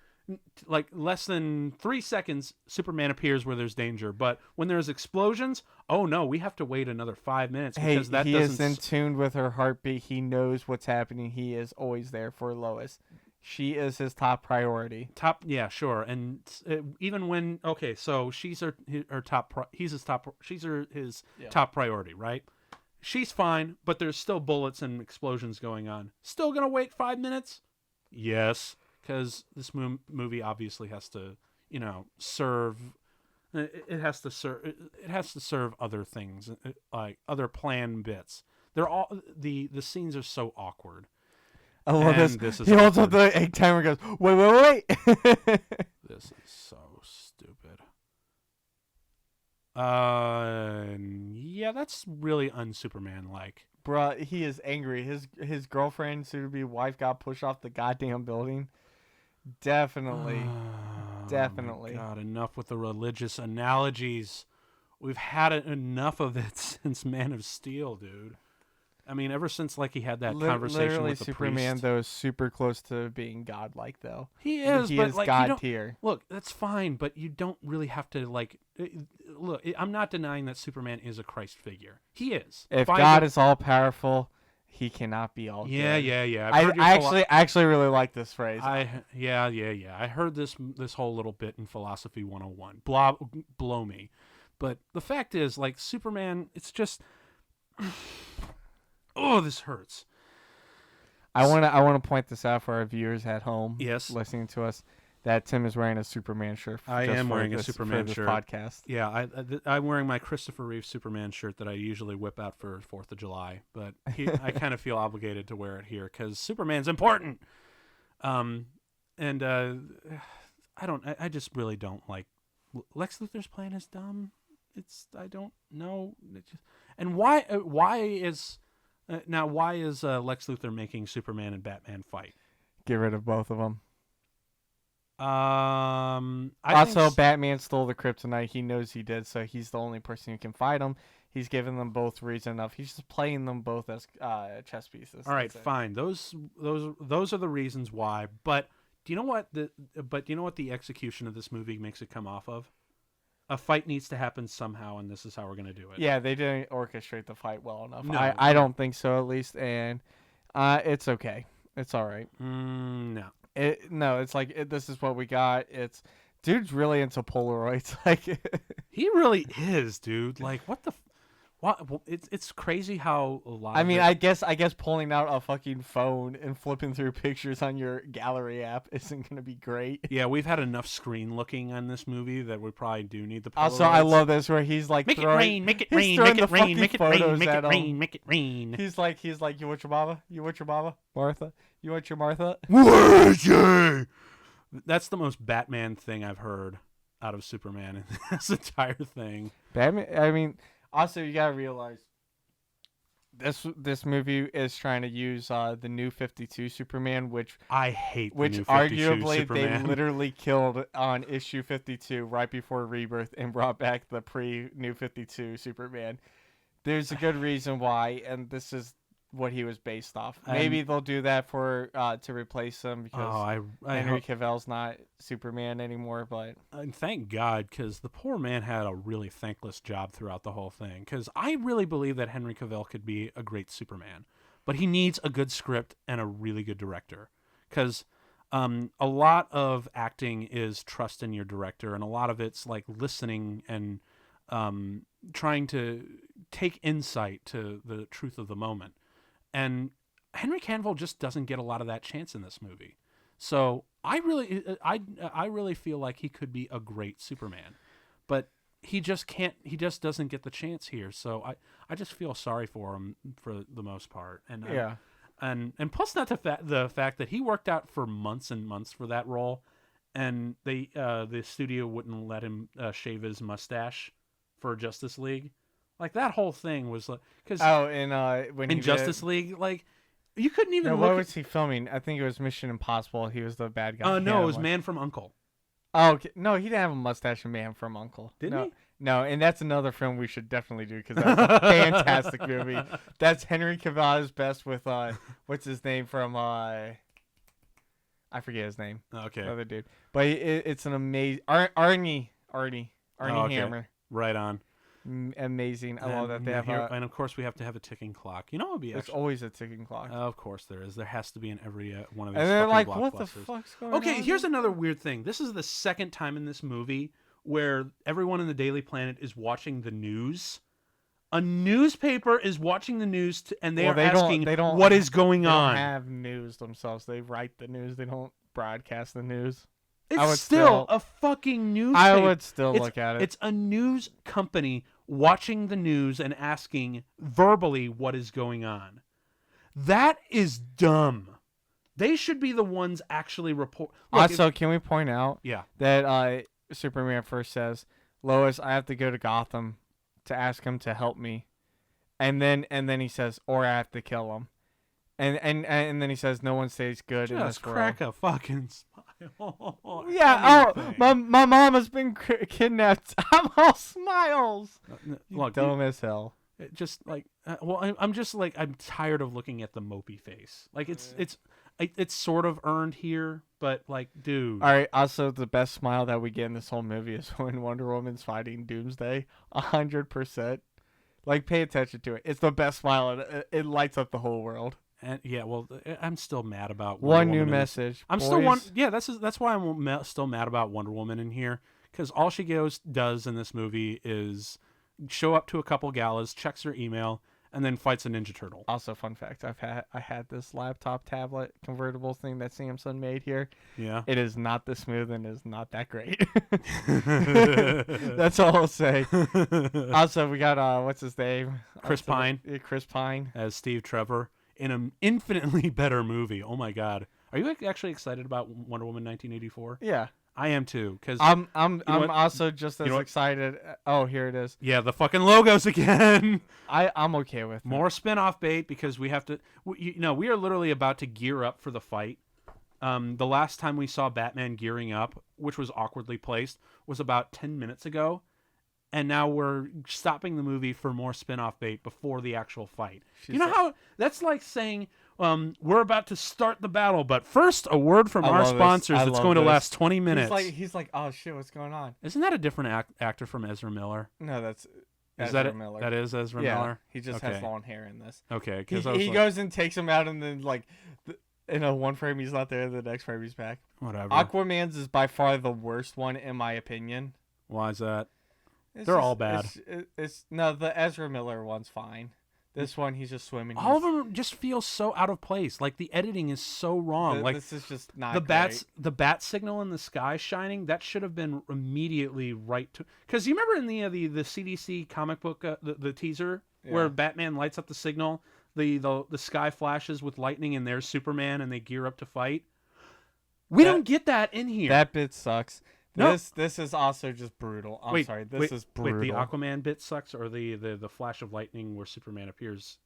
[SPEAKER 1] like less than 3 seconds, Superman appears where there's danger. But when there's explosions, oh no, we have to wait another 5 minutes because
[SPEAKER 2] he is in tune with her heartbeat. He knows what's happening. He is always there for Lois. She is his top priority.
[SPEAKER 1] Yeah, sure. And even when so she's her top. She's his top priority, right? She's fine, but there's still bullets and explosions going on. Still gonna wait 5 minutes? Yes, because this movie obviously has to, serve. It has to serve. It has to serve other things, like other planned bits. They're all the scenes are so awkward.
[SPEAKER 2] I love this. He holds up the egg timer and goes, wait.
[SPEAKER 1] This is so stupid. Yeah, that's really un-Superman-like.
[SPEAKER 2] Bruh, he is angry. His girlfriend, soon-to-be wife, got pushed off the goddamn building. Definitely. Definitely.
[SPEAKER 1] God, enough with the religious analogies. We've had enough of it since Man of Steel, dude. I mean, ever since he had that conversation with the
[SPEAKER 2] Superman,
[SPEAKER 1] priest.
[SPEAKER 2] though, is super close to being godlike, though.
[SPEAKER 1] He is,
[SPEAKER 2] he
[SPEAKER 1] but
[SPEAKER 2] is god tier.
[SPEAKER 1] Look, that's fine, but you don't really have to look. I'm not denying that Superman is a Christ figure. He is.
[SPEAKER 2] If God is all powerful, he cannot be all good.
[SPEAKER 1] Yeah.
[SPEAKER 2] I actually really like this phrase.
[SPEAKER 1] I heard this whole little bit in Philosophy 101. Blow me. But the fact is, Superman, it's just. Oh, this hurts.
[SPEAKER 2] I want to point this out for our viewers at home.
[SPEAKER 1] Yes,
[SPEAKER 2] listening to us, that Tim is wearing a Superman shirt.
[SPEAKER 1] I am wearing a Superman shirt.
[SPEAKER 2] Podcast.
[SPEAKER 1] Yeah, I'm wearing my Christopher Reeve Superman shirt that I usually whip out for 4th of July, but I kind of feel obligated to wear it here because Superman's important. I just really don't like Lex Luthor's plan is dumb. I don't know. And why is Lex Luthor making Superman and Batman fight?
[SPEAKER 2] Get rid of both of them.
[SPEAKER 1] Also,
[SPEAKER 2] Batman stole the kryptonite. He knows he did, so he's the only person who can fight him. He's giving them both reason enough. He's just playing them both as chess pieces.
[SPEAKER 1] All right, fine. Those are the reasons why. But do you know what the execution of this movie makes it come off of? A fight needs to happen somehow, and this is how we're going to do it.
[SPEAKER 2] Yeah, they didn't orchestrate the fight well enough.
[SPEAKER 1] No,
[SPEAKER 2] I don't think so, at least, and it's okay. It's all right.
[SPEAKER 1] No.
[SPEAKER 2] It's this is what we got. Dude's really into Polaroids.
[SPEAKER 1] He really is, dude. What Well, it's crazy how a lot.
[SPEAKER 2] I mean, I guess pulling out a fucking phone and flipping through pictures on your gallery app isn't gonna be great.
[SPEAKER 1] Yeah, we've had enough screen looking on this movie that we probably do need the Polaroids.
[SPEAKER 2] Also, I love this where he's like,
[SPEAKER 1] make
[SPEAKER 2] throwing,
[SPEAKER 1] it rain, make it
[SPEAKER 2] he's
[SPEAKER 1] rain,
[SPEAKER 2] throwing
[SPEAKER 1] make it
[SPEAKER 2] the
[SPEAKER 1] rain,
[SPEAKER 2] fucking
[SPEAKER 1] make it rain,
[SPEAKER 2] photos
[SPEAKER 1] make
[SPEAKER 2] at
[SPEAKER 1] it
[SPEAKER 2] him.
[SPEAKER 1] rain, make it rain.
[SPEAKER 2] He's like, you want your mama? You want your mama? Martha? You want your Martha?
[SPEAKER 1] Where is she? That's the most Batman thing I've heard out of Superman in this entire thing.
[SPEAKER 2] Batman. I mean, also you gotta realize this movie is trying to use the new 52 Superman, which
[SPEAKER 1] I hate.
[SPEAKER 2] Which
[SPEAKER 1] the new 52
[SPEAKER 2] arguably
[SPEAKER 1] Superman.
[SPEAKER 2] they literally killed on issue 52 right before Rebirth and brought back the pre-new 52 Superman. There's a good reason why, and this is what he was based off. Maybe they'll do that for to replace him because Henry Cavill's not Superman anymore. But
[SPEAKER 1] thank God, because the poor man had a really thankless job throughout the whole thing. Because I really believe that Henry Cavill could be a great Superman, but he needs a good script and a really good director. Because a lot of acting is trust in your director, and a lot of it's like listening and trying to take insight to the truth of the moment. And Henry Cavill just doesn't get a lot of that chance in this movie. So I really feel like he could be a great Superman, but he just can't. He just doesn't get the chance here. So I just feel sorry for him for the most part. And
[SPEAKER 2] yeah,
[SPEAKER 1] and plus not the fact that he worked out for months and months for that role, and the studio wouldn't let him shave his mustache for Justice League. Like that whole thing was like because
[SPEAKER 2] when
[SPEAKER 1] in Justice League, like you couldn't even.
[SPEAKER 2] No,
[SPEAKER 1] look
[SPEAKER 2] what was he filming? I think it was Mission Impossible. He was the bad guy.
[SPEAKER 1] No, it was Man from U.N.C.L.E.
[SPEAKER 2] Oh, okay. No, he didn't have a mustache in Man from U.N.C.L.E.
[SPEAKER 1] Didn't he?
[SPEAKER 2] No, and that's another film we should definitely do because that's a fantastic movie. That's Henry Cavill's best with what's his name from I forget his name.
[SPEAKER 1] Okay,
[SPEAKER 2] other dude, but it's an amazing Arnie
[SPEAKER 1] okay.
[SPEAKER 2] Hammer.
[SPEAKER 1] Right on.
[SPEAKER 2] Amazing. I love that they have
[SPEAKER 1] and of course we have to have a ticking clock. You know, it'd be
[SPEAKER 2] there's always a ticking clock.
[SPEAKER 1] Of course there is. There has to be in every one of these.
[SPEAKER 2] And they're like,
[SPEAKER 1] blockbusters.
[SPEAKER 2] what the fuck's going on?
[SPEAKER 1] Okay, here's another weird thing. This is the second time in this movie where everyone in the Daily Planet is watching the news. A newspaper is watching the news, and they are asking what is going on.
[SPEAKER 2] They don't have news themselves. They write the news. They don't broadcast the news.
[SPEAKER 1] It's still a fucking newspaper.
[SPEAKER 2] I would still look at it.
[SPEAKER 1] It's a news company watching the news and asking verbally what is going on. That is dumb. They should be the ones actually report.
[SPEAKER 2] Also, can we point out
[SPEAKER 1] that
[SPEAKER 2] Superman first says, Lois, I have to go to Gotham to ask him to help me. And then he says, or I have to kill him. And then he says, no one stays good in this world.
[SPEAKER 1] Just crack a fucking smile.
[SPEAKER 2] Yeah, my mom has been kidnapped. I'm all smiles.
[SPEAKER 1] Look,
[SPEAKER 2] dumb as hell.
[SPEAKER 1] Just like, I'm tired of looking at the mopey face. Like it's sort of earned here, but like, dude.
[SPEAKER 2] All right. Also, the best smile that we get in this whole movie is when Wonder Woman's fighting Doomsday. 100%. Like, pay attention to it. It's the best smile, and it lights up the whole world.
[SPEAKER 1] And yeah, well, I'm still mad about
[SPEAKER 2] One new message.
[SPEAKER 1] I'm still one. Yeah, that's why I'm still mad about Wonder Woman in here, because all she does in this movie is show up to a couple galas, checks her email, and then fights a Ninja Turtle.
[SPEAKER 2] Also, fun fact: I had this laptop tablet convertible thing that Samsung made here.
[SPEAKER 1] Yeah,
[SPEAKER 2] it is not this smooth and is not that great. That's all I'll say. Also, we got what's his name?
[SPEAKER 1] Chris Pine.
[SPEAKER 2] Chris Pine
[SPEAKER 1] as Steve Trevor in an infinitely better movie. Oh my God, are you actually excited about Wonder Woman 1984?
[SPEAKER 2] Yeah.
[SPEAKER 1] I am too, because
[SPEAKER 2] I'm also just as excited. Oh, here it is.
[SPEAKER 1] Yeah, the fucking logos again.
[SPEAKER 2] I'm okay with
[SPEAKER 1] more spin-off bait, because we have to. We are literally about to gear up for the fight. The last time we saw Batman gearing up, which was awkwardly placed, was about 10 minutes ago, and now we're stopping the movie for more spin-off bait before the actual fight. You know how that's like saying, we're about to start the battle, but first a word from our sponsors that's going to last 20 minutes.
[SPEAKER 2] He's like, oh shit, what's going on?
[SPEAKER 1] Isn't that a different actor from Ezra Miller?
[SPEAKER 2] No, that's
[SPEAKER 1] Ezra Miller. That is Ezra Miller?
[SPEAKER 2] He just has long hair in this.
[SPEAKER 1] Okay.
[SPEAKER 2] He goes and takes him out, and then in one frame he's not there, the next frame he's back.
[SPEAKER 1] Whatever.
[SPEAKER 2] Aquaman's is by far the worst one in my opinion.
[SPEAKER 1] Why is that? They're all bad.
[SPEAKER 2] It's no, the Ezra Miller one's fine. This one, he's just swimming.
[SPEAKER 1] All of them just feel so out of place. Like the editing is so wrong. Like
[SPEAKER 2] this is just not
[SPEAKER 1] the bat signal in the sky shining. That should have been immediately right to. Because you remember in the CDC comic book, the teaser where Batman lights up the signal, the sky flashes with lightning, and there's Superman, and they gear up to fight. We don't get that in here.
[SPEAKER 2] That bit sucks.
[SPEAKER 1] No.
[SPEAKER 2] This is also just brutal. I'm sorry. This is brutal.
[SPEAKER 1] Wait, the Aquaman bit sucks, or the flash of lightning where Superman appears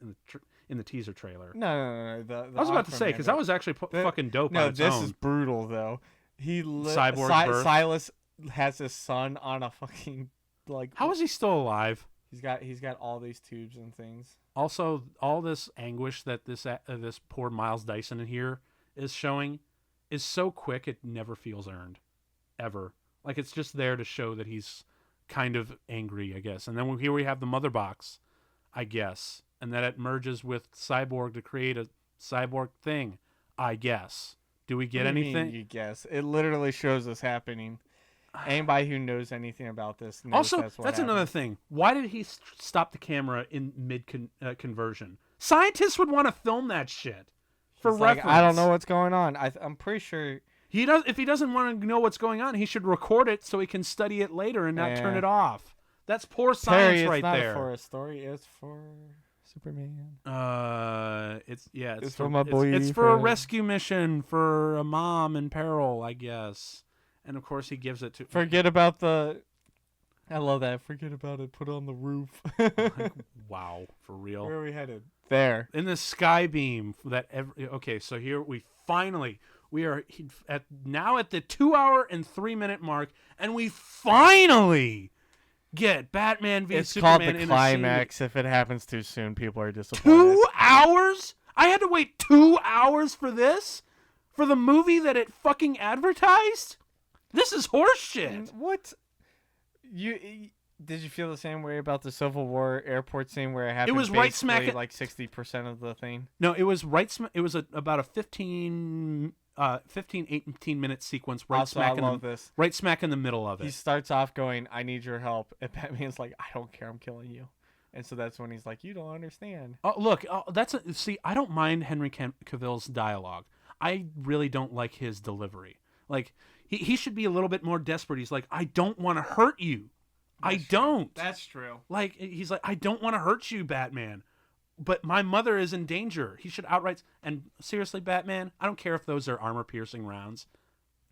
[SPEAKER 1] in the teaser trailer?
[SPEAKER 2] No.
[SPEAKER 1] I was about to say, because that was actually fucking dope.
[SPEAKER 2] No,
[SPEAKER 1] on its
[SPEAKER 2] this
[SPEAKER 1] own.
[SPEAKER 2] is brutal though.
[SPEAKER 1] Cyborg birth.
[SPEAKER 2] Silas has his son on a fucking like.
[SPEAKER 1] How is he still alive?
[SPEAKER 2] He's got all these tubes and things.
[SPEAKER 1] Also, all this anguish that this poor Miles Dyson in here is showing is so quick it never feels earned. Ever. Like it's just there to show that he's kind of angry, I guess. And then here we have the mother box, I guess. And that it merges with Cyborg to create a cyborg thing, I guess. Do we get anything?
[SPEAKER 2] You guess. It literally shows this happening. Anybody who knows anything about this knows
[SPEAKER 1] also, that's another thing. Why did he stop the camera in mid conversion? Scientists would want to film that shit for reference.
[SPEAKER 2] I don't know what's going on. I'm pretty sure...
[SPEAKER 1] He does. If he doesn't want to know what's going on, he should record it so he can study it later and not turn it off. That's poor science right there.
[SPEAKER 2] It's not for a story. It's for Superman.
[SPEAKER 1] It's
[SPEAKER 2] for my boy.
[SPEAKER 1] It's for a rescue mission for a mom in peril, I guess. And of course, he gives it to.
[SPEAKER 2] Forget about the. I love that. Forget about it. Put it on the roof.
[SPEAKER 1] Like, wow, for real.
[SPEAKER 2] Where are we headed? There.
[SPEAKER 1] In the sky beam. Okay, so here we are at the 2 hour and 3 minute mark, and we finally get Batman v Superman.
[SPEAKER 2] It's called the climax. If it happens too soon, people are disappointed.
[SPEAKER 1] 2 hours? I had to wait 2 hours for this? For the movie that it fucking advertised? This is horseshit.
[SPEAKER 2] What? Did you feel the same way about the Civil War airport scene where it happened?
[SPEAKER 1] It was right smack
[SPEAKER 2] like 60% of the thing.
[SPEAKER 1] No, it was it was about a 15, 18-minute sequence right smack in the middle of it.
[SPEAKER 2] He starts off going, "I need your help," and Batman's like, "I don't care, I'm killing you." And so that's when he's like, "You don't understand."
[SPEAKER 1] Oh, look, see, I don't mind Henry Cavill's dialogue. I really don't like his delivery. Like he should be a little bit more desperate. He's like, "I don't want to hurt you."
[SPEAKER 2] That's true.
[SPEAKER 1] Like he's like, "I don't want to hurt you, Batman." But my mother is in danger. He should outright. And seriously, Batman, I don't care if those are armor-piercing rounds.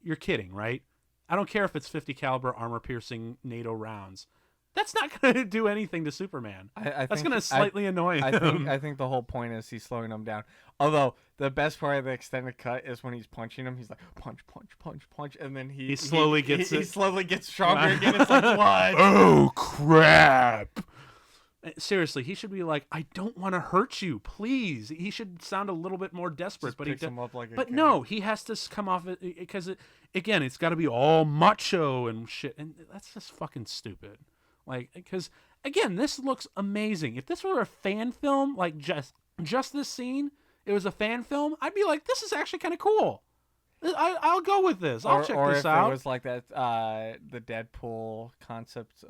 [SPEAKER 1] You're kidding, right? I don't care if it's 50 caliber armor-piercing NATO rounds. That's not going to do anything to Superman. That's going to slightly annoy him.
[SPEAKER 2] I think the whole point is he's slowing him down. Although the best part of the extended cut is when he's punching him. He's like punch, punch, punch, punch, and then he slowly gets stronger again. It's like what?
[SPEAKER 1] Oh crap! Seriously, he should be like, "I don't want to hurt you, please." He should sound a little bit more desperate.
[SPEAKER 2] Just picks him up like
[SPEAKER 1] but no, he has to come off because again, it's got to be all macho and shit, and that's just fucking stupid. Like, because again, this looks amazing. If this were a fan film, like just this scene, it was a fan film, I'd be like, this is actually kind of cool. I'll go with this. I'll check this out.
[SPEAKER 2] Or if it was like that, the Deadpool concept,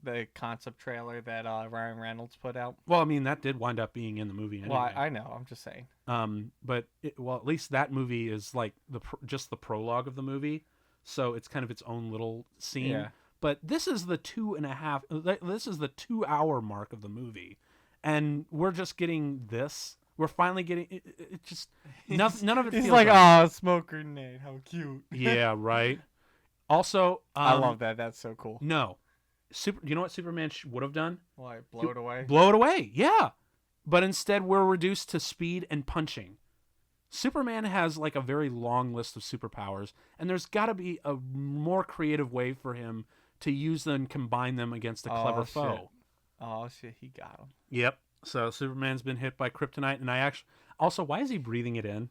[SPEAKER 2] the concept trailer that Ryan Reynolds put out.
[SPEAKER 1] Well, I mean, that did wind up being in the movie anyway.
[SPEAKER 2] Well, I know. I'm just saying.
[SPEAKER 1] But at least that movie is like just the prologue of the movie, so it's kind of its own little scene.
[SPEAKER 2] Yeah.
[SPEAKER 1] But this is the 2.5. This is the 2 hour mark of the movie, and we're just getting this. We're finally getting it. Just none of it.
[SPEAKER 2] He's
[SPEAKER 1] feels
[SPEAKER 2] like,
[SPEAKER 1] right.
[SPEAKER 2] "Oh, smoke grenade, how cute."
[SPEAKER 1] Yeah, right. Also,
[SPEAKER 2] I love that. That's so cool.
[SPEAKER 1] No, you know what Superman would have done?
[SPEAKER 2] Why blow it away?
[SPEAKER 1] Blow it away. Yeah, but instead we're reduced to speed and punching. Superman has like a very long list of superpowers, and there's got to be a more creative way for him to use them and combine them against a clever foe.
[SPEAKER 2] Oh shit, he got him.
[SPEAKER 1] Yep. So Superman's been hit by kryptonite, and also, why is he breathing it in?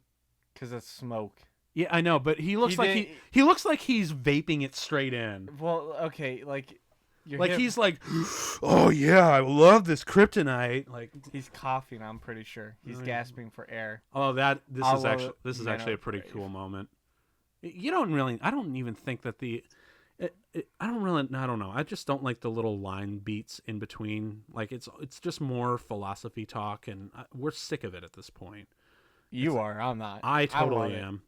[SPEAKER 2] Because it's smoke.
[SPEAKER 1] Yeah, I know, but he looks he looks like he's vaping it straight in.
[SPEAKER 2] Well, okay, like
[SPEAKER 1] he's like, "Oh yeah, I love this kryptonite." Like
[SPEAKER 2] he's coughing. I'm pretty sure he's gasping for air.
[SPEAKER 1] Oh, this is actually a pretty cool moment. I don't even think that I don't know. I just don't like the little line beats in between. Like it's just more philosophy talk, and we're sick of it at this point.
[SPEAKER 2] You are. I'm not.
[SPEAKER 1] I totally
[SPEAKER 2] love it.
[SPEAKER 1] am.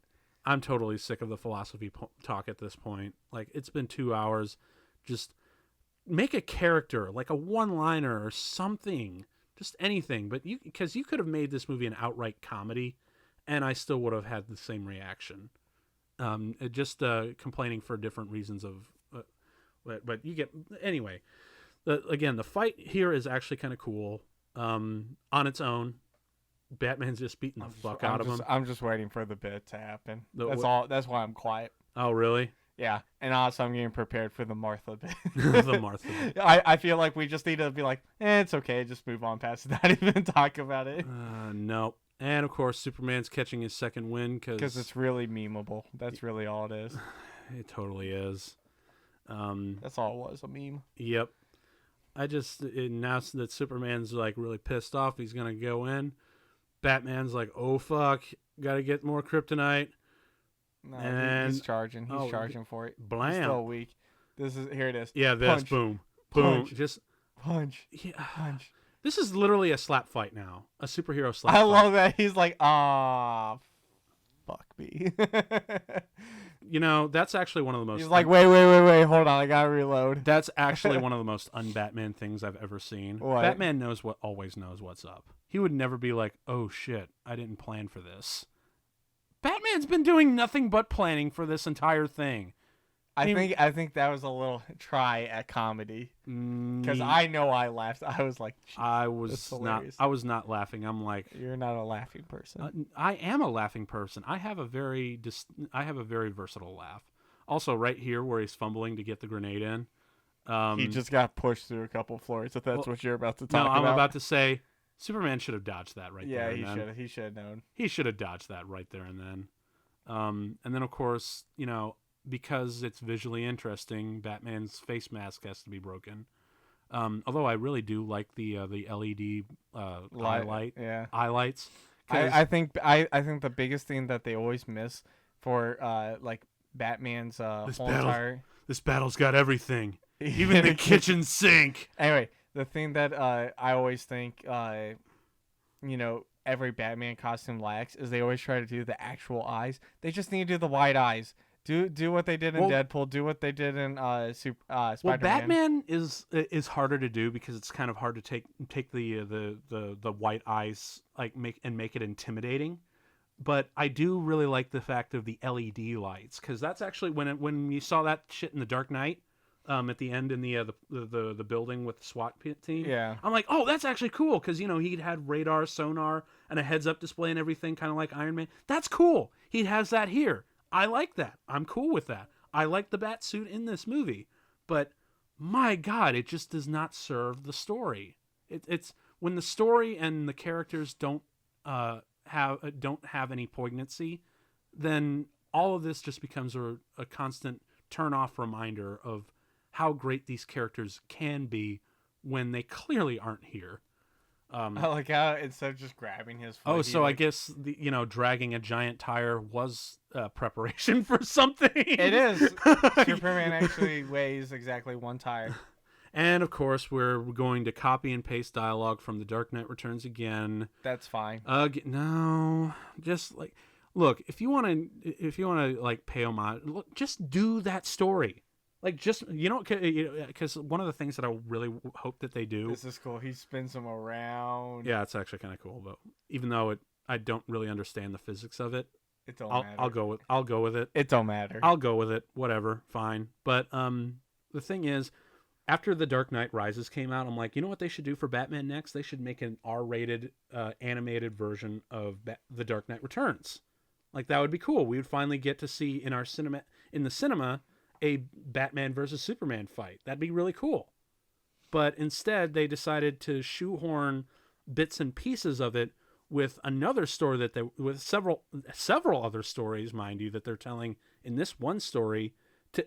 [SPEAKER 1] I'm totally sick of the philosophy talk at this point. Like it's been 2 hours. Just make a character, like a one-liner or something, just anything. But because you could have made this movie an outright comedy, and I still would have had the same reaction. Just complaining for different reasons of, but you get anyway. Again, the fight here is actually kind of cool. On its own, Batman's just beating the fuck out of him.
[SPEAKER 2] I'm just waiting for the bit to happen.
[SPEAKER 1] That's
[SPEAKER 2] all. That's why I'm quiet.
[SPEAKER 1] Oh, really?
[SPEAKER 2] Yeah, and also I'm getting prepared for the Martha bit.
[SPEAKER 1] The Martha bit.
[SPEAKER 2] I feel like we just need to be like, it's okay, just move on past it, not even talk about it.
[SPEAKER 1] No. And of course, Superman's catching his second win
[SPEAKER 2] because it's really memeable. That's really all it is.
[SPEAKER 1] It totally is.
[SPEAKER 2] That's all it was, a meme.
[SPEAKER 1] Yep. Now that Superman's like really pissed off, he's gonna go in. Batman's like, oh fuck, gotta get more kryptonite.
[SPEAKER 2] No,
[SPEAKER 1] and
[SPEAKER 2] he's charging. He's charging for it.
[SPEAKER 1] Blam.
[SPEAKER 2] He's still weak. Here it is.
[SPEAKER 1] Yeah, this
[SPEAKER 2] Punch.
[SPEAKER 1] boom,
[SPEAKER 2] Punch.
[SPEAKER 1] just
[SPEAKER 2] punch.
[SPEAKER 1] Yeah.
[SPEAKER 2] Punch.
[SPEAKER 1] This is literally a slap fight now, a superhero slap.
[SPEAKER 2] I
[SPEAKER 1] fight.
[SPEAKER 2] love that he's like, fuck me.
[SPEAKER 1] You know, that's actually one of the most.
[SPEAKER 2] He's like, wait, hold on, I gotta reload.
[SPEAKER 1] That's actually one of the most un-Batman things I've ever seen.
[SPEAKER 2] What?
[SPEAKER 1] Batman always knows what's up. He would never be like, oh shit, I didn't plan for this. Batman's been doing nothing but planning for this entire thing.
[SPEAKER 2] I think that was a little try at comedy because I know I laughed. I was like,
[SPEAKER 1] I was not laughing. I'm like,
[SPEAKER 2] you're not a laughing person.
[SPEAKER 1] I am a laughing person. I have a very versatile laugh. Also, right here where he's fumbling to get the grenade in,
[SPEAKER 2] he just got pushed through a couple floors. If that's what you're about to talk about.
[SPEAKER 1] No, I'm about to say Superman should have dodged that right there.
[SPEAKER 2] Yeah, he should have known.
[SPEAKER 1] He should have dodged that right there and then. And then of course, you know, because it's visually interesting, Batman's face mask has to be broken. Although I really do like the LED highlights.
[SPEAKER 2] I think the biggest thing that they always miss for like Batman's
[SPEAKER 1] this battle's got everything, even the kitchen sink.
[SPEAKER 2] Anyway, the thing that I always think every Batman costume lacks is they always try to do the actual eyes. They just need to do the wide eyes. Do what they did in Deadpool. Do what they did in Spider-Man.
[SPEAKER 1] Well, Batman is harder to do because it's kind of hard to take the white eyes make it intimidating. But I do really like the fact of the LED lights because that's actually when you saw that shit in the Dark Knight at the end in the building with the SWAT team.
[SPEAKER 2] Yeah,
[SPEAKER 1] I'm like, oh, that's actually cool because he had radar, sonar, and a heads-up display and everything, kind of like Iron Man. That's cool. He has that here. I like that. I'm cool with that. I like the bat suit in this movie, but my God, it just does not serve the story. It's when the story and the characters don't have any poignancy, then all of this just becomes a constant turn-off reminder of how great these characters can be when they clearly aren't here.
[SPEAKER 2] I like how instead of just grabbing his foot,
[SPEAKER 1] I guess dragging a giant tire was preparation for something.
[SPEAKER 2] It is. Superman actually weighs exactly 1 tire.
[SPEAKER 1] And of course, we're going to copy and paste dialogue from The Dark Knight Returns again.
[SPEAKER 2] That's fine.
[SPEAKER 1] No, just look, if you want to pay homage, just do that story. Because one of the things that I really hope that they do.
[SPEAKER 2] This is cool. He spins them around.
[SPEAKER 1] Yeah, it's actually kind of cool, but even though I don't really understand the physics of it,
[SPEAKER 2] it don't matter.
[SPEAKER 1] I'll go with it.
[SPEAKER 2] It don't matter.
[SPEAKER 1] I'll go with it. Whatever, fine. But the thing is, after The Dark Knight Rises came out, I'm like, you know what they should do for Batman next? They should make an R-rated animated version of The Dark Knight Returns. Like that would be cool. We would finally get to see in the cinema a Batman versus Superman fight. That'd be really cool. But instead, they decided to shoehorn bits and pieces of it with another story with several other stories, mind you, that they're telling in this one story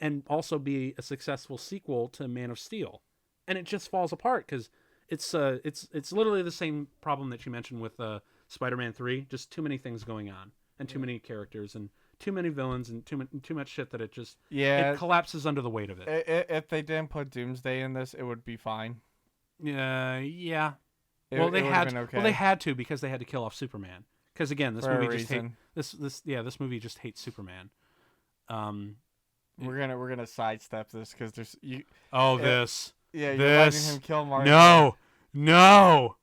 [SPEAKER 1] and also be a successful sequel to Man of Steel. And it just falls apart because it's literally the same problem that you mentioned with Spider-Man 3, just too many things going on and too many characters and too many villains and too much shit that it just
[SPEAKER 2] Yeah.
[SPEAKER 1] it collapses under the weight of it.
[SPEAKER 2] If they didn't put Doomsday in this, it would be fine.
[SPEAKER 1] Yeah.
[SPEAKER 2] It,
[SPEAKER 1] Well, they
[SPEAKER 2] it would've
[SPEAKER 1] had
[SPEAKER 2] been okay.
[SPEAKER 1] well they had to because they had to kill off Superman. Because again, this
[SPEAKER 2] For a
[SPEAKER 1] movie just
[SPEAKER 2] reason.
[SPEAKER 1] this movie just hates Superman.
[SPEAKER 2] We're gonna sidestep this because there's you.
[SPEAKER 1] Oh,
[SPEAKER 2] Yeah.
[SPEAKER 1] this.
[SPEAKER 2] Yeah, you're
[SPEAKER 1] This.
[SPEAKER 2] letting him kill Martha.
[SPEAKER 1] No.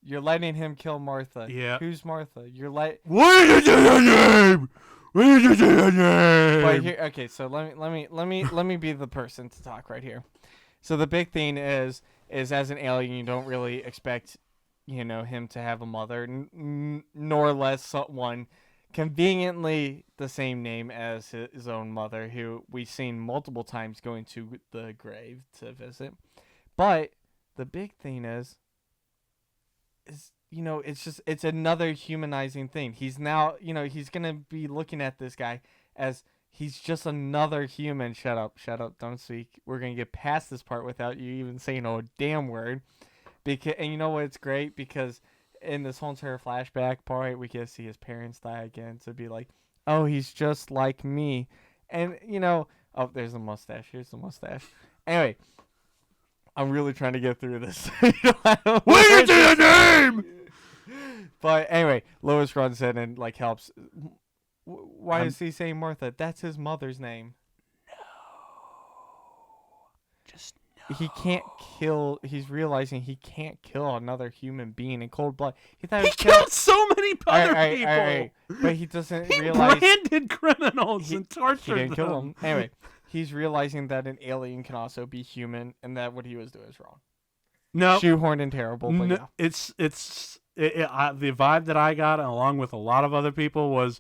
[SPEAKER 2] You're letting him kill Martha.
[SPEAKER 1] Yeah.
[SPEAKER 2] Who's Martha? You're let.
[SPEAKER 1] What did you say your name? What did you say your name?
[SPEAKER 2] But here, okay. So let me be the person to talk right here. So the big thing is as an alien, you don't really expect, him to have a mother, nor less someone conveniently the same name as his own mother, who we've seen multiple times going to the grave to visit. But the big thing is it's another humanizing thing. He's now, he's gonna be looking at this guy as he's just another human. Shut up, don't speak. We're gonna get past this part without you even saying a damn word. And you know what? It's great because in this whole entire flashback part, we get to see his parents die again. To be like, oh, he's just like me, and oh, there's a mustache. Here's the mustache. Anyway, I'm really trying to get through this.
[SPEAKER 1] What is your name?
[SPEAKER 2] But anyway, Lois runs in and helps. Why is he saying Martha? That's his mother's name.
[SPEAKER 1] Just
[SPEAKER 2] He can't kill. He's realizing he can't kill another human being in cold blood. He thought
[SPEAKER 1] he killed so many other people.
[SPEAKER 2] Alright. But he doesn't
[SPEAKER 1] He
[SPEAKER 2] realize
[SPEAKER 1] branded criminals and tortured
[SPEAKER 2] he didn't
[SPEAKER 1] them.
[SPEAKER 2] kill them. Anyway, he's realizing that an alien can also be human, and that what he was doing is wrong.
[SPEAKER 1] No,
[SPEAKER 2] Shoehorned and terrible. But yeah.
[SPEAKER 1] it's the vibe that I got, along with a lot of other people, was,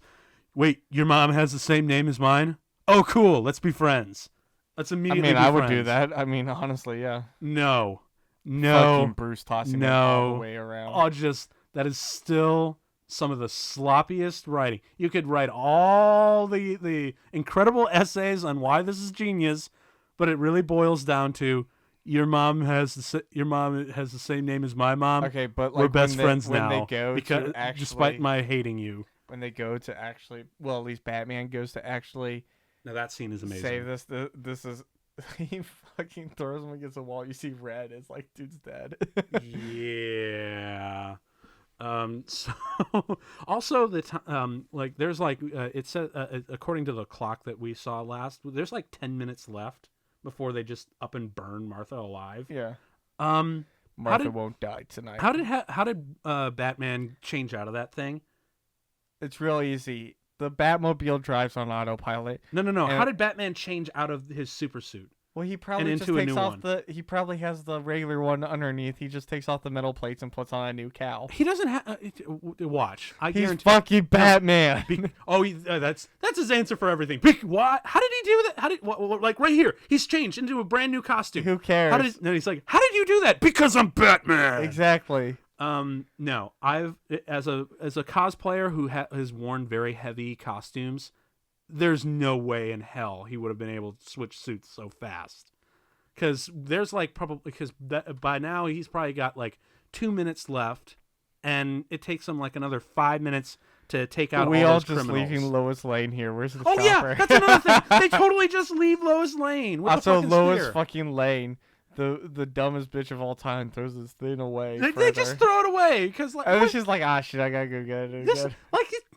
[SPEAKER 1] wait, your mom has the same name as mine? Oh, cool. Let's be friends. Let's immediately.
[SPEAKER 2] I would
[SPEAKER 1] friends.
[SPEAKER 2] do that. I mean, honestly, yeah.
[SPEAKER 1] No.
[SPEAKER 2] Fucking Bruce tossing it all the way around.
[SPEAKER 1] Oh, that is still some of the sloppiest writing. You could write all the incredible essays on why this is genius, but it really boils down to your mom has the same name as my mom.
[SPEAKER 2] Okay, but
[SPEAKER 1] we're best friends
[SPEAKER 2] when
[SPEAKER 1] now.
[SPEAKER 2] They go
[SPEAKER 1] because
[SPEAKER 2] to actually,
[SPEAKER 1] despite my hating you.
[SPEAKER 2] When they go to actually, well, at least Batman goes to actually.
[SPEAKER 1] Now that scene is amazing.
[SPEAKER 2] Save this. This is. He fucking throws him against the wall. You see red. It's like, dude's dead.
[SPEAKER 1] Yeah. So also there's it said according to the clock that we saw last, there's 10 minutes left before they just up and burn Martha alive.
[SPEAKER 2] Yeah.
[SPEAKER 1] Martha
[SPEAKER 2] won't die tonight.
[SPEAKER 1] How did Batman change out of that thing?
[SPEAKER 2] It's real easy. The Batmobile drives on autopilot.
[SPEAKER 1] No. How did Batman change out of his super suit?
[SPEAKER 2] Well, he probably just takes off he probably has the regular one underneath. He just takes off the metal plates and puts on a new cowl.
[SPEAKER 1] He doesn't have watch. I
[SPEAKER 2] He's
[SPEAKER 1] guarantee.
[SPEAKER 2] fucking Batman.
[SPEAKER 1] That's his answer for everything. What? How did he do that? How did right here? He's changed into a brand new costume.
[SPEAKER 2] Who cares?
[SPEAKER 1] He's like, how did you do that? Because I'm Batman.
[SPEAKER 2] Exactly.
[SPEAKER 1] No, as a cosplayer who has worn very heavy costumes, there's no way in hell he would have been able to switch suits so fast. Because there's by now he's probably got 2 minutes left, and it takes him another 5 minutes to take out all those criminals.
[SPEAKER 2] We all just leaving Lois Lane here. Where's the
[SPEAKER 1] chopper? Yeah, that's another thing. They totally just leave Lois Lane.
[SPEAKER 2] Also, Lois fucking Lane. The dumbest bitch of all time throws this thing away.
[SPEAKER 1] They just throw it away because
[SPEAKER 2] she's like, shit, I gotta go get it.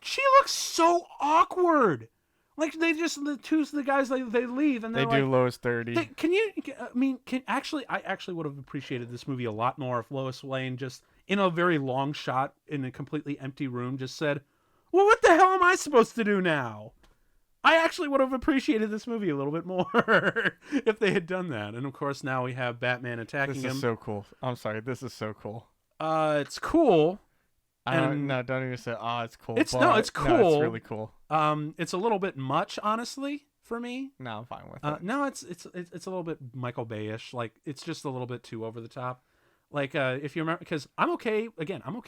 [SPEAKER 1] She looks so awkward. The guys they leave and
[SPEAKER 2] they do Lois 30.
[SPEAKER 1] I actually would have appreciated this movie a lot more if Lois Lane just in a very long shot in a completely empty room just said, "Well, what the hell am I supposed to do now?" I actually would have appreciated this movie a little bit more if they had done that. And of course, now we have Batman attacking him.
[SPEAKER 2] This is so cool. I'm sorry. This is so cool.
[SPEAKER 1] It's cool.
[SPEAKER 2] Don't even say, it's cool.
[SPEAKER 1] It's cool.
[SPEAKER 2] No, it's really cool.
[SPEAKER 1] It's a little bit much, honestly, for me.
[SPEAKER 2] No, I'm fine with it.
[SPEAKER 1] No, it's a little bit Michael Bay-ish. It's just a little bit too over the top. If you remember, because I'm okay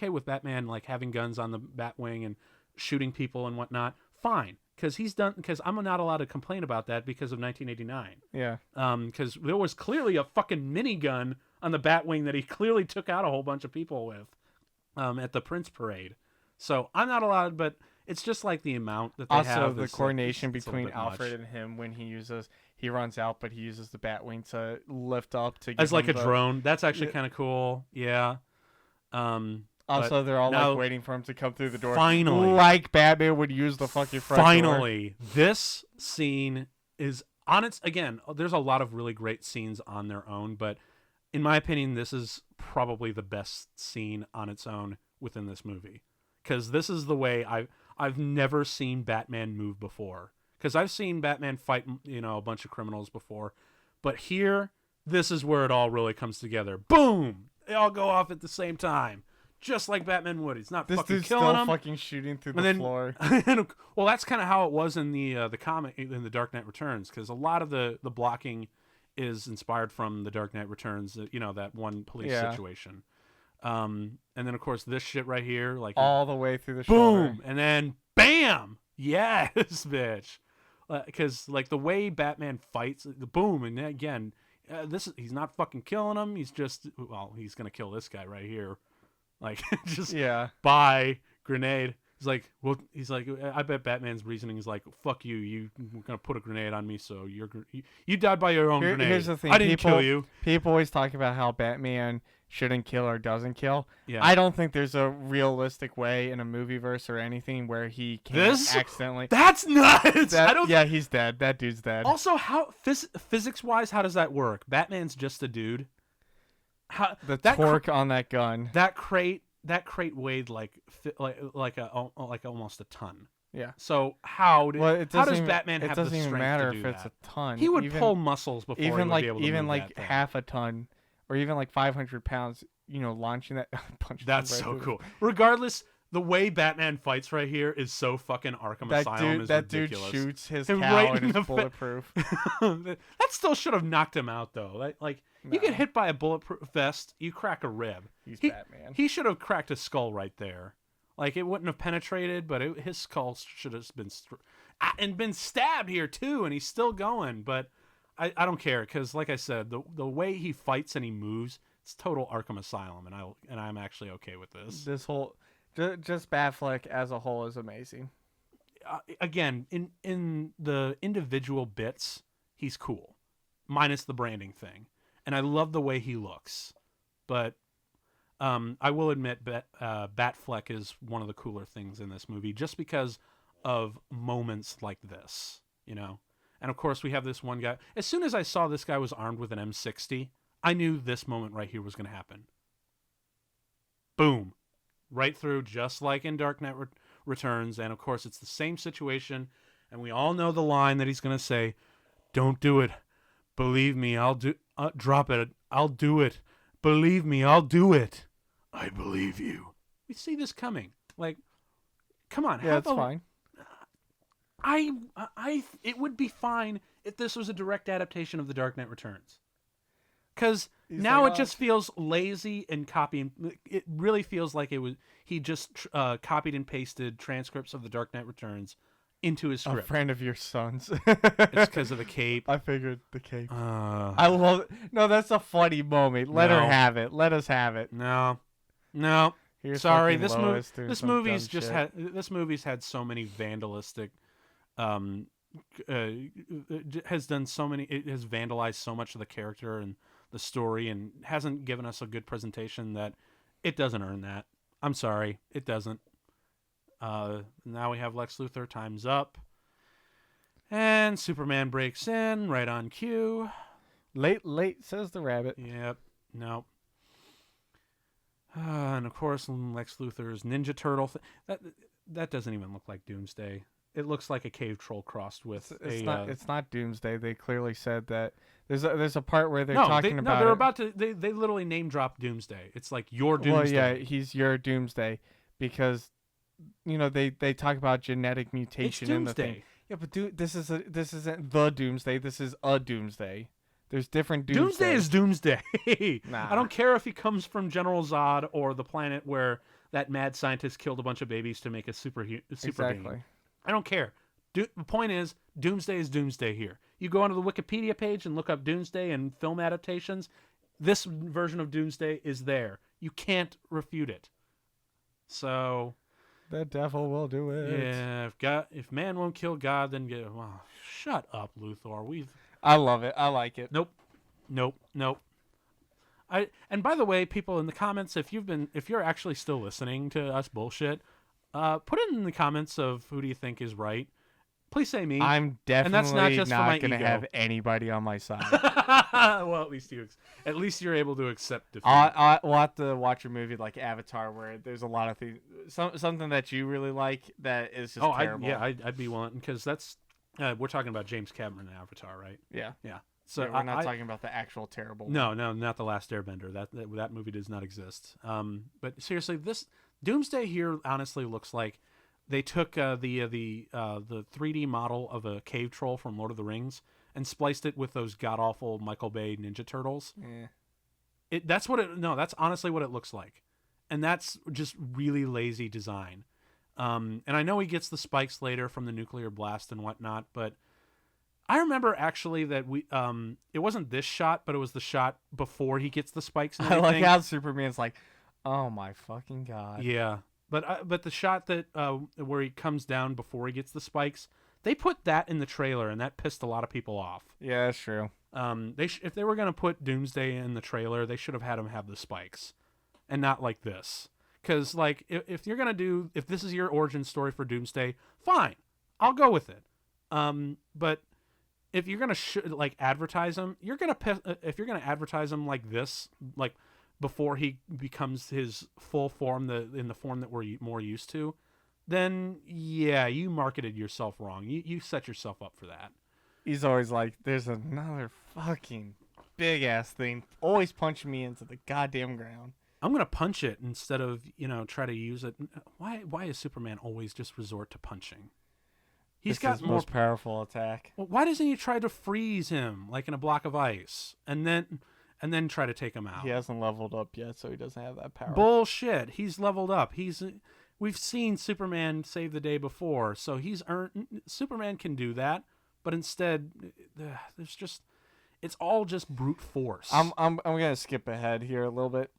[SPEAKER 1] with Batman having guns on the Batwing and shooting people and whatnot. Fine. Because I'm not allowed to complain about that because of 1989.
[SPEAKER 2] Yeah.
[SPEAKER 1] Because there was clearly a fucking minigun on the Batwing that he clearly took out a whole bunch of people with, at the Prince Parade. So I'm not allowed, but it's just like the amount that they
[SPEAKER 2] Also,
[SPEAKER 1] have.
[SPEAKER 2] the
[SPEAKER 1] is,
[SPEAKER 2] coordination
[SPEAKER 1] it's a
[SPEAKER 2] between
[SPEAKER 1] little bit
[SPEAKER 2] Alfred
[SPEAKER 1] much.
[SPEAKER 2] and him when he runs out, but he uses the Batwing to lift up to give
[SPEAKER 1] As like
[SPEAKER 2] him
[SPEAKER 1] a drone. That's actually
[SPEAKER 2] Yeah.
[SPEAKER 1] kind of cool. Yeah. But
[SPEAKER 2] Also, they're all
[SPEAKER 1] now,
[SPEAKER 2] like waiting for him to come through the door.
[SPEAKER 1] finally,
[SPEAKER 2] Like Batman would use the fucking front door.
[SPEAKER 1] finally, this scene is on its again. There's a lot of really great scenes on their own, but in my opinion, this is probably the best scene on its own within this movie, because this is the way I've never seen Batman move before. Because I've seen Batman fight, a bunch of criminals before, but here, this is where it all really comes together. Boom! They all go off at the same time, just like Batman would. He's not
[SPEAKER 2] This
[SPEAKER 1] fucking
[SPEAKER 2] dude's
[SPEAKER 1] killing
[SPEAKER 2] still
[SPEAKER 1] them.
[SPEAKER 2] fucking shooting through the
[SPEAKER 1] And then,
[SPEAKER 2] floor.
[SPEAKER 1] well, that's kind of how it was in the comic in the Dark Knight Returns, because a lot of the blocking is inspired from the Dark Knight Returns. That one police situation. And then of course this shit right here, like
[SPEAKER 2] All the way through the
[SPEAKER 1] boom,
[SPEAKER 2] shoulder.
[SPEAKER 1] and then bam, yes, bitch. Because like the way Batman fights, the boom, and then again, he's not fucking killing him. He's just he's gonna kill this guy right here, like just bye grenade. He's like, I bet Batman's reasoning is like, fuck you, you were gonna put a grenade on me, so you died by your own grenade.
[SPEAKER 2] Here's the thing,
[SPEAKER 1] I didn't kill you.
[SPEAKER 2] People always talk about how Batman shouldn't kill or doesn't kill.
[SPEAKER 1] Yeah.
[SPEAKER 2] I don't think there's a realistic way in a movie verse or anything where he can't accidentally.
[SPEAKER 1] That's nuts. I don't.
[SPEAKER 2] Yeah, he's dead. That dude's dead.
[SPEAKER 1] Also, how physics wise, how does that work? Batman's just a dude.
[SPEAKER 2] The torque on that gun.
[SPEAKER 1] That crate weighed like almost a ton.
[SPEAKER 2] Yeah.
[SPEAKER 1] So how does
[SPEAKER 2] even,
[SPEAKER 1] Batman have the strength to do that?
[SPEAKER 2] It doesn't even matter if it's a ton.
[SPEAKER 1] He would pull muscles before he would be able to move that thing.
[SPEAKER 2] Half a ton, or even like 500 pounds. Launching that.
[SPEAKER 1] That's so cool. Regardless, the way Batman fights right here is so fucking Arkham Asylum is ridiculous.
[SPEAKER 2] Dude shoots his
[SPEAKER 1] And
[SPEAKER 2] cow
[SPEAKER 1] right
[SPEAKER 2] and
[SPEAKER 1] in
[SPEAKER 2] it's bulletproof.
[SPEAKER 1] That still should have knocked him out though. You get hit by a bulletproof vest, you crack a rib.
[SPEAKER 2] He's Batman.
[SPEAKER 1] He should have cracked a skull right there. Like it wouldn't have penetrated, but his skull should have been stabbed here too, and he's still going. But I don't care because, like I said, the way he fights and he moves, it's total Arkham Asylum, and I'm actually okay with this.
[SPEAKER 2] This whole just Batfleck as a whole is amazing.
[SPEAKER 1] Again, in the individual bits, he's cool, minus the branding thing, and I love the way he looks. But I will admit, Batfleck is one of the cooler things in this movie, just because of moments like this, And of course, we have this one guy. As soon as I saw this guy was armed with an M60, I knew this moment right here was going to happen. Boom. Right through, just like in Dark Knight Returns. And of course, it's the same situation. And we all know the line that he's going to say, "Don't do it. Believe me, I'll do drop it. I'll do it. Believe me, I'll do it. I believe you." We see this coming. Like, come on.
[SPEAKER 2] Yeah, it's fine.
[SPEAKER 1] It would be fine if this was a direct adaptation of The Dark Knight Returns. Because now it just feels lazy and copying. It really feels like he just copied and pasted transcripts of The Dark Knight Returns into his script.
[SPEAKER 2] A friend of your son's.
[SPEAKER 1] It's because of the cape.
[SPEAKER 2] I figured the cape. I love it. No, that's a funny moment. Let her have it. Let us have it.
[SPEAKER 1] No.
[SPEAKER 2] Here's
[SPEAKER 1] Sorry,
[SPEAKER 2] this
[SPEAKER 1] movie's just this movie's had so many vandalistic has done so many. It has vandalized so much of the character and the story, and hasn't given us a good presentation that it doesn't earn that. I'm sorry, it doesn't. Now we have Lex Luthor. Time's up, and Superman breaks in right on cue.
[SPEAKER 2] Late, says the rabbit.
[SPEAKER 1] Yep. Nope. And of course, Lex Luthor's Ninja Turtle. That doesn't even look like Doomsday. It looks like a cave troll crossed with
[SPEAKER 2] It's not Doomsday. They clearly said that. There's a part where they're
[SPEAKER 1] they literally name drop Doomsday. It's like your Doomsday.
[SPEAKER 2] Well, yeah, he's your Doomsday because they talk about genetic mutation in the thing. Yeah, but this isn't the Doomsday. This is a Doomsday. There's different Doomsday.
[SPEAKER 1] Doomsday is Doomsday.
[SPEAKER 2] Nah.
[SPEAKER 1] I don't care if he comes from General Zod or the planet where that mad scientist killed a bunch of babies to make a super
[SPEAKER 2] Exactly.
[SPEAKER 1] being. I don't care. The point is, Doomsday is Doomsday here. You go onto the Wikipedia page and look up Doomsday and film adaptations. This version of Doomsday is there. You can't refute it. So,
[SPEAKER 2] The devil will do it.
[SPEAKER 1] Yeah, if man won't kill God, then shut up, Luthor.
[SPEAKER 2] I love it. I like it.
[SPEAKER 1] Nope. And by the way, people in the comments, if you're actually still listening to us bullshit, put it in the comments of who do you think is right. Please say me.
[SPEAKER 2] I'm definitely
[SPEAKER 1] and that's not just for my
[SPEAKER 2] going to
[SPEAKER 1] ego.
[SPEAKER 2] have anybody on my side.
[SPEAKER 1] Well, at least you're able to accept defeat.
[SPEAKER 2] We'll have to watch a movie like Avatar where there's a lot of things, something that you really like that is just terrible.
[SPEAKER 1] I'd be willing, because that's we're talking about James Cameron and Avatar, right?
[SPEAKER 2] Yeah.
[SPEAKER 1] So
[SPEAKER 2] we're not talking about the actual terrible one.
[SPEAKER 1] No, not The Last Airbender. That movie does not exist. But seriously, this Doomsday here honestly looks like they took the 3D model of a cave troll from Lord of the Rings and spliced it with those god awful Michael Bay Ninja Turtles.
[SPEAKER 2] Yeah.
[SPEAKER 1] That's honestly what it looks like, and that's just really lazy design. And I know he gets the spikes later from the nuclear blast and whatnot, but I remember actually that it wasn't this shot, but it was the shot before he gets the spikes and everything.
[SPEAKER 2] I like how Superman's like, oh my fucking god.
[SPEAKER 1] Yeah, but the shot that where he comes down before he gets the spikes, they put that in the trailer, and that pissed a lot of people off.
[SPEAKER 2] Yeah, that's true.
[SPEAKER 1] If they were gonna put Doomsday in the trailer, they should have had him have the spikes, and not like this. Because like if this is your origin story for Doomsday, fine, I'll go with it. But if you're gonna advertise him, if you're gonna advertise him like this, like before he becomes his full form, in the form that we're more used to, then yeah, you marketed yourself wrong. You set yourself up for that.
[SPEAKER 2] He's always like, there's another fucking big ass thing always punching me into the goddamn ground.
[SPEAKER 1] I'm gonna punch it instead of try to use it. Why is Superman always just resort to punching? He's got
[SPEAKER 2] his most powerful attack.
[SPEAKER 1] Well, why doesn't he try to freeze him like in a block of ice and then try to take him out?
[SPEAKER 2] He hasn't leveled up yet, so he doesn't have that power.
[SPEAKER 1] Bullshit. He's leveled up. We've seen Superman save the day before, so Superman can do that, but instead it's all just brute force.
[SPEAKER 2] I'm gonna skip ahead here a little bit.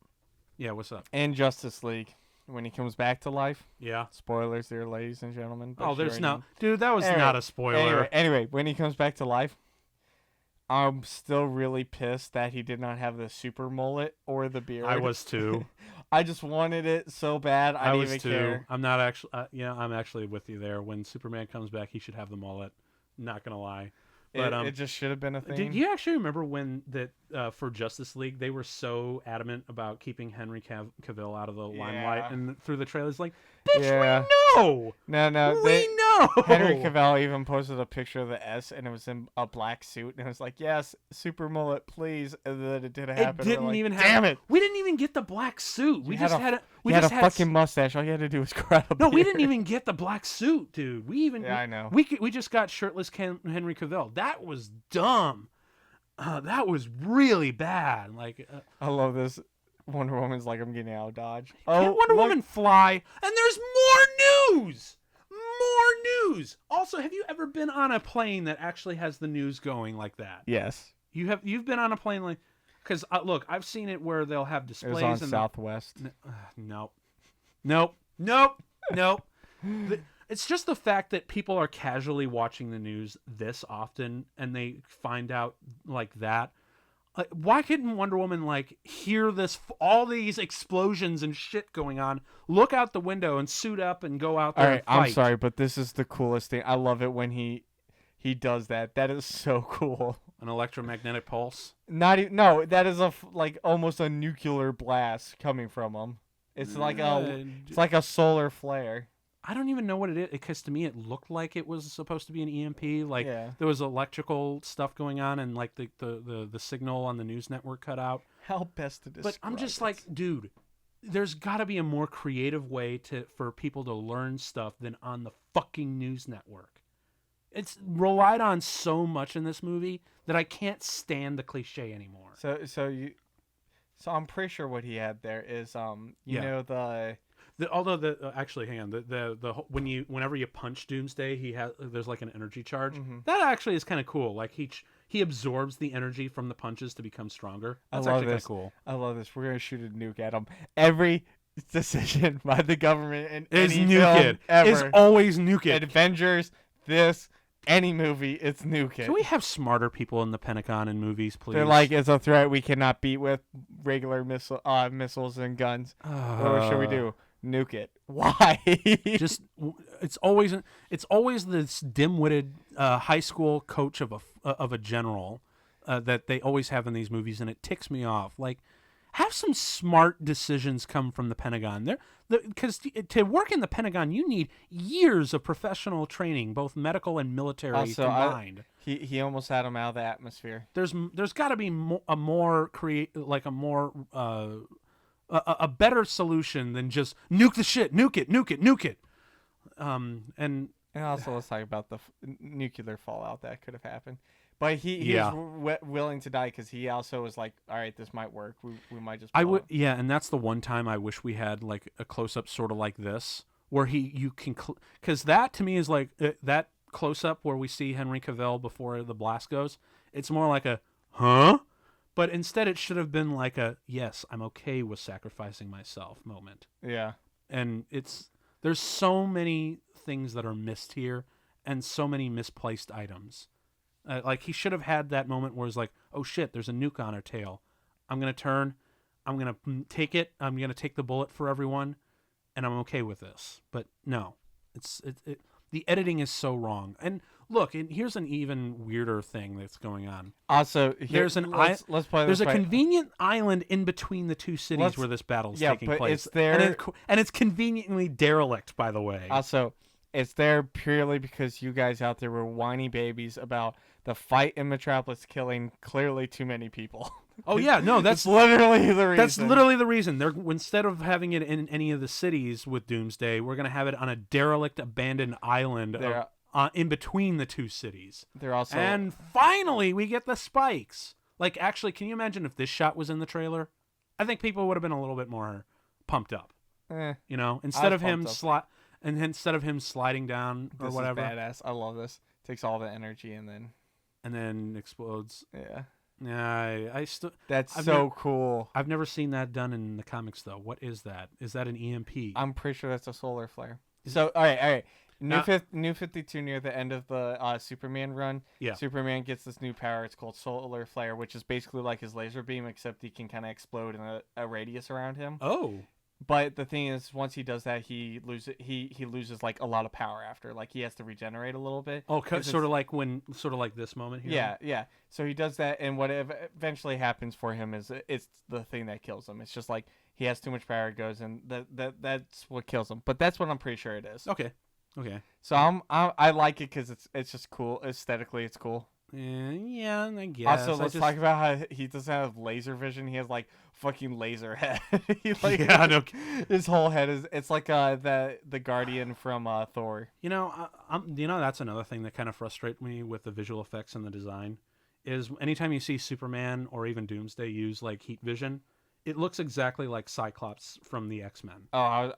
[SPEAKER 1] Yeah, what's up?
[SPEAKER 2] And Justice League, when he comes back to life.
[SPEAKER 1] Yeah.
[SPEAKER 2] Spoilers there, ladies and gentlemen.
[SPEAKER 1] There's no... Dude, that was not a spoiler.
[SPEAKER 2] Anyway, when he comes back to life, I'm still really pissed that he did not have the super mullet or the beard.
[SPEAKER 1] I was too.
[SPEAKER 2] I just wanted it so bad. I didn't even care.
[SPEAKER 1] I'm not actually... I'm actually with you there. When Superman comes back, he should have the mullet. Not gonna lie. But,
[SPEAKER 2] it just should have been a thing.
[SPEAKER 1] Did you actually remember when for Justice League they were so adamant about keeping Henry Cavill out of the limelight, and through the trailers, like, bitch, we know.
[SPEAKER 2] No,
[SPEAKER 1] we know.
[SPEAKER 2] Henry Cavill even posted a picture of the S, and it was in a black suit, and it was like, yes, super mullet, please, and then it didn't happen.
[SPEAKER 1] It didn't even happen.
[SPEAKER 2] Damn it!
[SPEAKER 1] We didn't even get the black suit. We just had a
[SPEAKER 2] fucking mustache. All you had to do was grab a beard.
[SPEAKER 1] No, we didn't even get the black suit, dude.
[SPEAKER 2] I know.
[SPEAKER 1] We just got shirtless Henry Cavill. That was dumb. That was really bad. Like,
[SPEAKER 2] I love this. Wonder Woman's like, I'm getting out of Dodge.
[SPEAKER 1] Can't Wonder Woman fly? And there's more news. More news. Also, have you ever been on a plane that actually has the news going like that?
[SPEAKER 2] Yes.
[SPEAKER 1] You've been on a plane like, because look, I've seen it where they'll have displays.
[SPEAKER 2] It was on Southwest.
[SPEAKER 1] Nope. It's just the fact that people are casually watching the news this often, and they find out like that. Like, why couldn't Wonder Woman hear all these explosions and shit going on, look out the window and suit up and go out there? All right, and fight?
[SPEAKER 2] I'm sorry, but this is the coolest thing. I love it when he does that. That is so cool.
[SPEAKER 1] An electromagnetic pulse?
[SPEAKER 2] No, that is almost a nuclear blast coming from him. It's like a solar flare.
[SPEAKER 1] I don't even know what it is, because to me it looked like it was supposed to be an EMP. There was electrical stuff going on, and the signal on the news network cut out.
[SPEAKER 2] How best to describe
[SPEAKER 1] But I'm just like, dude, there's got to be a more creative way for people to learn stuff than on the fucking news network. It's relied on so much in this movie that I can't stand the cliche anymore.
[SPEAKER 2] So I'm pretty sure what he had there is
[SPEAKER 1] actually, hang on. Whenever you punch Doomsday, there's like an energy charge.
[SPEAKER 2] Mm-hmm.
[SPEAKER 1] That actually is kind of cool. Like he absorbs the energy from the punches to become stronger. That's actually kind of cool.
[SPEAKER 2] I love this. We're gonna shoot a nuke at him. Every decision by the government in
[SPEAKER 1] Is
[SPEAKER 2] any
[SPEAKER 1] nuke
[SPEAKER 2] film
[SPEAKER 1] it.
[SPEAKER 2] ever.
[SPEAKER 1] Is always nuke it.
[SPEAKER 2] Avengers, this, any movie, it's nuke it.
[SPEAKER 1] Can we have smarter people in the Pentagon in movies, please?
[SPEAKER 2] They're like, it's a threat we cannot beat with regular missiles and guns. What should we do? Nuke it. Why?
[SPEAKER 1] Just it's always this dim-witted high school coach of a general that they always have in these movies, and it ticks me off. Like, have some smart decisions come from the Pentagon. Because to work in the Pentagon, you need years of professional training, both medical and military combined.
[SPEAKER 2] He almost had him out of the atmosphere.
[SPEAKER 1] There's got to be a better solution than just nuke the shit, nuke it. And
[SPEAKER 2] also let's talk about the nuclear fallout that could have happened. But he was willing to die because he also was like, all right, this might work. We might just.
[SPEAKER 1] And that's the one time I wish we had like a close up sort of like this, where because that to me is like that close up where we see Henry Cavill before the blast goes. It's more like a huh, but instead it should have been like a yes, I'm okay with sacrificing myself moment.
[SPEAKER 2] Yeah,
[SPEAKER 1] and there's so many things that are missed here, and so many misplaced items. Like he should have had that moment where it's like, oh shit, there's a nuke on our tail. I'm gonna turn, I'm gonna take it. I'm gonna take the bullet for everyone, and I'm okay with this. But no, the editing is so wrong. And look, here's an even weirder thing that's going on.
[SPEAKER 2] Also,
[SPEAKER 1] there's a convenient island in between the two cities where this battle's taking place.
[SPEAKER 2] It's there,
[SPEAKER 1] and it's conveniently derelict, by the way.
[SPEAKER 2] Also, it's there purely because you guys out there were whiny babies about the fight in Metropolis killing clearly too many people.
[SPEAKER 1] Oh yeah, no, that's
[SPEAKER 2] literally the reason.
[SPEAKER 1] That's literally the reason. Instead of having it in any of the cities with Doomsday, we're gonna have it on a derelict, abandoned island in between the two cities. And finally, we get the spikes. Like, actually, can you imagine if this shot was in the trailer? I think people would have been a little bit more pumped up. You know, instead of him sliding down or whatever.
[SPEAKER 2] This is badass. I love this. Takes all the energy and then explodes. Yeah, I still. That's cool.
[SPEAKER 1] I've never seen that done in the comics though. What is that? Is that an EMP?
[SPEAKER 2] I'm pretty sure that's a solar flare. So all right. New 52 near the end of the Superman run.
[SPEAKER 1] Yeah.
[SPEAKER 2] Superman gets this new power. It's called solar flare, which is basically like his laser beam, except he can kind of explode in a radius around him.
[SPEAKER 1] Oh.
[SPEAKER 2] But the thing is, once he does that, he loses like a lot of power after. Like he has to regenerate a little bit.
[SPEAKER 1] Oh, sort of like this moment here.
[SPEAKER 2] Yeah. So he does that, and what eventually happens for him is it's the thing that kills him. It's just like he has too much power, it goes, and that's what kills him. But that's what I'm pretty sure it is.
[SPEAKER 1] Okay.
[SPEAKER 2] So I like it because it's just cool aesthetically. It's cool.
[SPEAKER 1] Yeah, I guess.
[SPEAKER 2] Also, let's talk about how he doesn't have laser vision. He has like fucking laser head. His whole head it's like the Guardian from Thor.
[SPEAKER 1] That's another thing that kind of frustrates me with the visual effects and the design is anytime you see Superman or even Doomsday use like heat vision, it looks exactly like Cyclops from the X-Men.
[SPEAKER 2] Oh,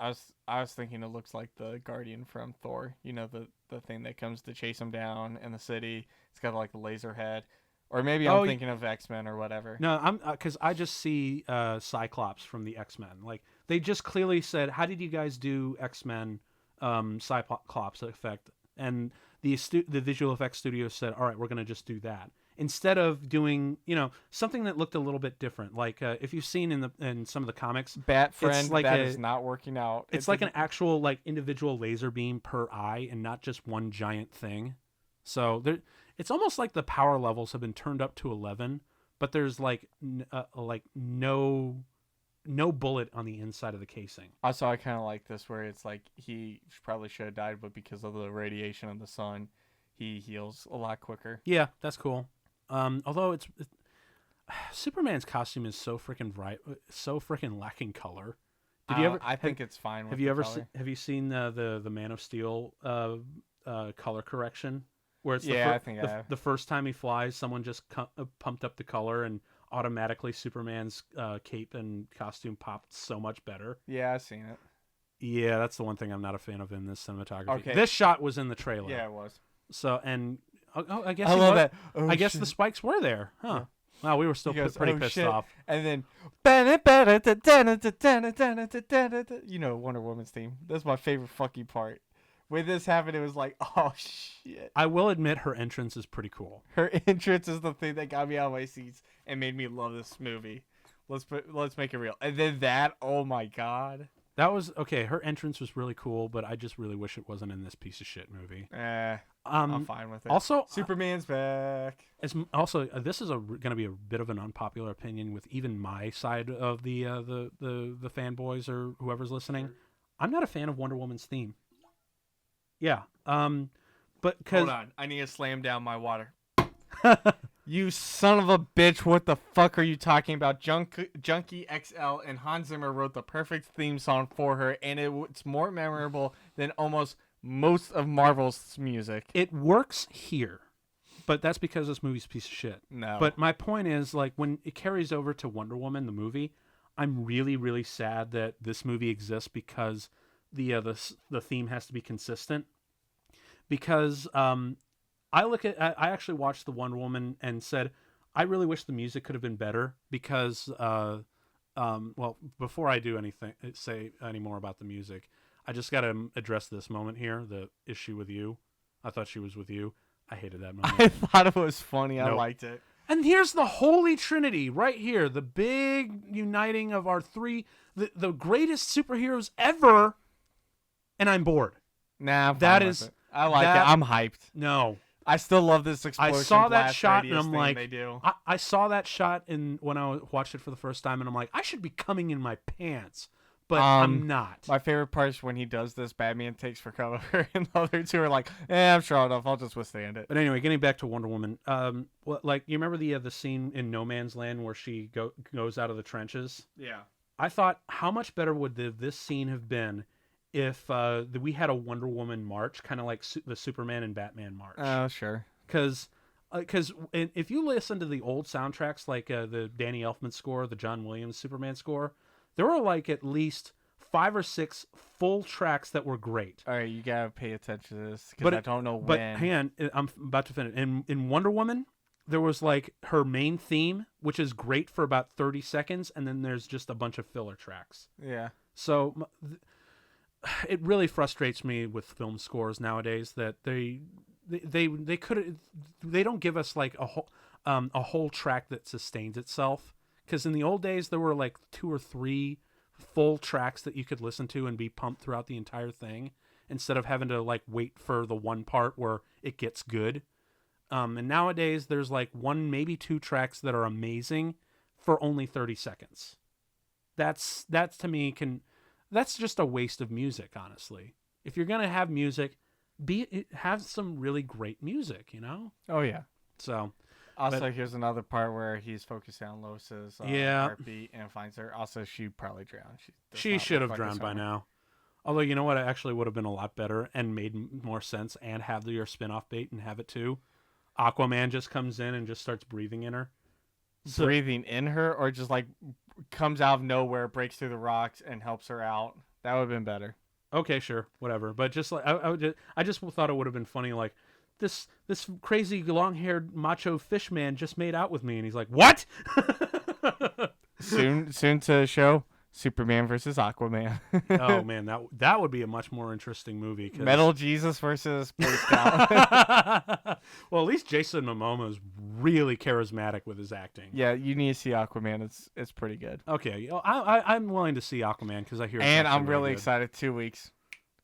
[SPEAKER 2] I was thinking it looks like the Guardian from Thor. You know, the thing that comes to chase him down in the city. It's got like a laser head. Or maybe I'm thinking of X-Men or whatever.
[SPEAKER 1] No, I'm because I just see Cyclops from the X-Men. Like they just clearly said, "How did you guys do X-Men Cyclops effect?" And the visual effects studio said, "All right, we're going to just do that." Instead of doing, something that looked a little bit different, like if you've seen in some of the comics,
[SPEAKER 2] Bat Friend, that is not working out.
[SPEAKER 1] It's like an actual like individual laser beam per eye, and not just one giant thing. So it's almost like the power levels have been turned up to 11, but there's like no bullet on the inside of the casing.
[SPEAKER 2] Also, I kind of like this where it's like he probably should have died, but because of the radiation of the sun, he heals a lot quicker.
[SPEAKER 1] Yeah, that's cool. Although Superman's costume is so freaking bright, so freaking lacking color.
[SPEAKER 2] I think it's fine.
[SPEAKER 1] Have you seen the Man of Steel color correction? Where it's
[SPEAKER 2] I think I have.
[SPEAKER 1] The first time he flies, someone just pumped up the color, and automatically Superman's cape and costume popped so much better.
[SPEAKER 2] Yeah, I've seen it.
[SPEAKER 1] Yeah, that's the one thing I'm not a fan of in this cinematography.
[SPEAKER 2] Okay.
[SPEAKER 1] This shot was in the trailer.
[SPEAKER 2] Yeah, it was.
[SPEAKER 1] So, and I guess
[SPEAKER 2] I love that.
[SPEAKER 1] I guess the spikes were there, huh? Wow, we were still
[SPEAKER 2] He goes,
[SPEAKER 1] pretty
[SPEAKER 2] "Oh,
[SPEAKER 1] pissed
[SPEAKER 2] shit."
[SPEAKER 1] off.
[SPEAKER 2] And then, you know, Wonder Woman's theme. That's my favorite fucking part. When this happened, it was like, oh shit.
[SPEAKER 1] I will admit her entrance is pretty cool.
[SPEAKER 2] Her entrance is the thing that got me out of my seats and made me love this movie. Let's make it real. And then that, oh my god.
[SPEAKER 1] That was okay. Her entrance was really cool, but I just really wish it wasn't in this piece of shit movie.
[SPEAKER 2] I'm fine with it.
[SPEAKER 1] Also,
[SPEAKER 2] Superman's back.
[SPEAKER 1] This is going to be a bit of an unpopular opinion with even my side of the fanboys or whoever's listening. I'm not a fan of Wonder Woman's theme. Yeah. But
[SPEAKER 2] Hold on, I need to slam down my water. You son of a bitch! What the fuck are you talking about? Junkie XL and Hans Zimmer wrote the perfect theme song for her, and it's more memorable than almost most of Marvel's music.
[SPEAKER 1] It works here, but that's because this movie's a piece of shit.
[SPEAKER 2] No.
[SPEAKER 1] But my point is, like, when it carries over to Wonder Woman, the movie, I'm really, really sad that this movie exists because the theme has to be consistent. Because I actually watched the Wonder Woman and said, I really wish the music could have been better because, well, before I do say any more about the music, I just got to address this moment here, the issue with you. I thought she was with you. I hated that moment.
[SPEAKER 2] I thought it was funny.
[SPEAKER 1] Nope.
[SPEAKER 2] I liked it.
[SPEAKER 1] And here's the holy trinity right here, the big uniting of our the greatest superheroes ever, and I'm bored.
[SPEAKER 2] Nah, I like it. I'm hyped.
[SPEAKER 1] No.
[SPEAKER 2] I still love this explosion.
[SPEAKER 1] I saw that
[SPEAKER 2] blast
[SPEAKER 1] shot and
[SPEAKER 2] radius
[SPEAKER 1] I'm
[SPEAKER 2] thing
[SPEAKER 1] like,
[SPEAKER 2] they do.
[SPEAKER 1] I saw that shot when I watched it for the first time, and I'm like, I should be coming in my pants, but I'm not.
[SPEAKER 2] My favorite part is when he does this, Batman takes for cover, and the other two are like, I'm strong enough, I'll just withstand it.
[SPEAKER 1] But anyway, getting back to Wonder Woman, like, you remember the scene in No Man's Land where she goes out of the trenches?
[SPEAKER 2] Yeah.
[SPEAKER 1] I thought, how much better would this scene have been if we had a Wonder Woman march, kind of like the Superman and Batman march?
[SPEAKER 2] Oh, sure.
[SPEAKER 1] Because if you listen to the old soundtracks, like the Danny Elfman score, the John Williams Superman score, there were like at least 5 or 6 full tracks that were great.
[SPEAKER 2] All right, you gotta pay attention to this because I don't know when.
[SPEAKER 1] But hang on, I'm about to finish. In Wonder Woman, there was like her main theme, which is great for about 30 seconds, and then there's just a bunch of filler tracks.
[SPEAKER 2] Yeah.
[SPEAKER 1] So it really frustrates me with film scores nowadays that they don't give us like a whole track that sustains itself. Because in the old days there were like 2 or 3 full tracks that you could listen to and be pumped throughout the entire thing, instead of having to like wait for the one part where it gets good. And nowadays there's like 1, maybe 2 tracks that are amazing for only 30 seconds. That's to me that's just a waste of music, honestly. If you're gonna have music, have some really great music, you know?
[SPEAKER 2] Oh yeah.
[SPEAKER 1] So
[SPEAKER 2] also, here's another part where he's focusing on Lois's heartbeat and finds her. Also, she probably drowned.
[SPEAKER 1] She should have drowned by now. Although, you know what? It actually would have been a lot better and made more sense, and have your spin-off bait and have it too. Aquaman just comes in and just starts breathing in her.
[SPEAKER 2] Breathing in her, or just like comes out of nowhere, breaks through the rocks, and helps her out. That would have been better.
[SPEAKER 1] Okay, sure, whatever. But just like I just thought it would have been funny, like this crazy long-haired macho fish man just made out with me, and he's like, "What?"
[SPEAKER 2] soon to show Superman versus Aquaman.
[SPEAKER 1] Oh man, that would be a much more interesting movie.
[SPEAKER 2] Metal Jesus versus Space Cow.
[SPEAKER 1] Well, at least Jason Momoa is really charismatic with his acting.
[SPEAKER 2] Yeah, you need to see Aquaman. It's pretty good.
[SPEAKER 1] Okay, I'm willing to see Aquaman because I hear.
[SPEAKER 2] And I'm really excited. 2 weeks.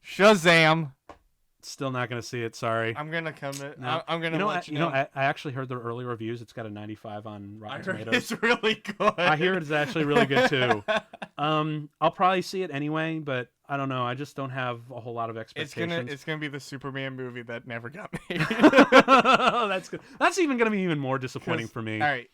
[SPEAKER 2] Shazam!
[SPEAKER 1] Still not going to see it. Sorry.
[SPEAKER 2] I'm gonna come.
[SPEAKER 1] No.
[SPEAKER 2] I'm gonna let you know.
[SPEAKER 1] I actually heard the early reviews. It's got a 95 on Rotten Tomatoes.
[SPEAKER 2] It's really good.
[SPEAKER 1] I hear it's actually really good too. I'll probably see it anyway, but I don't know. I just don't have a whole lot of expectations.
[SPEAKER 2] It's gonna be the Superman movie that never got made.
[SPEAKER 1] Oh, that's good. That's even gonna be even more disappointing for me.
[SPEAKER 2] All right.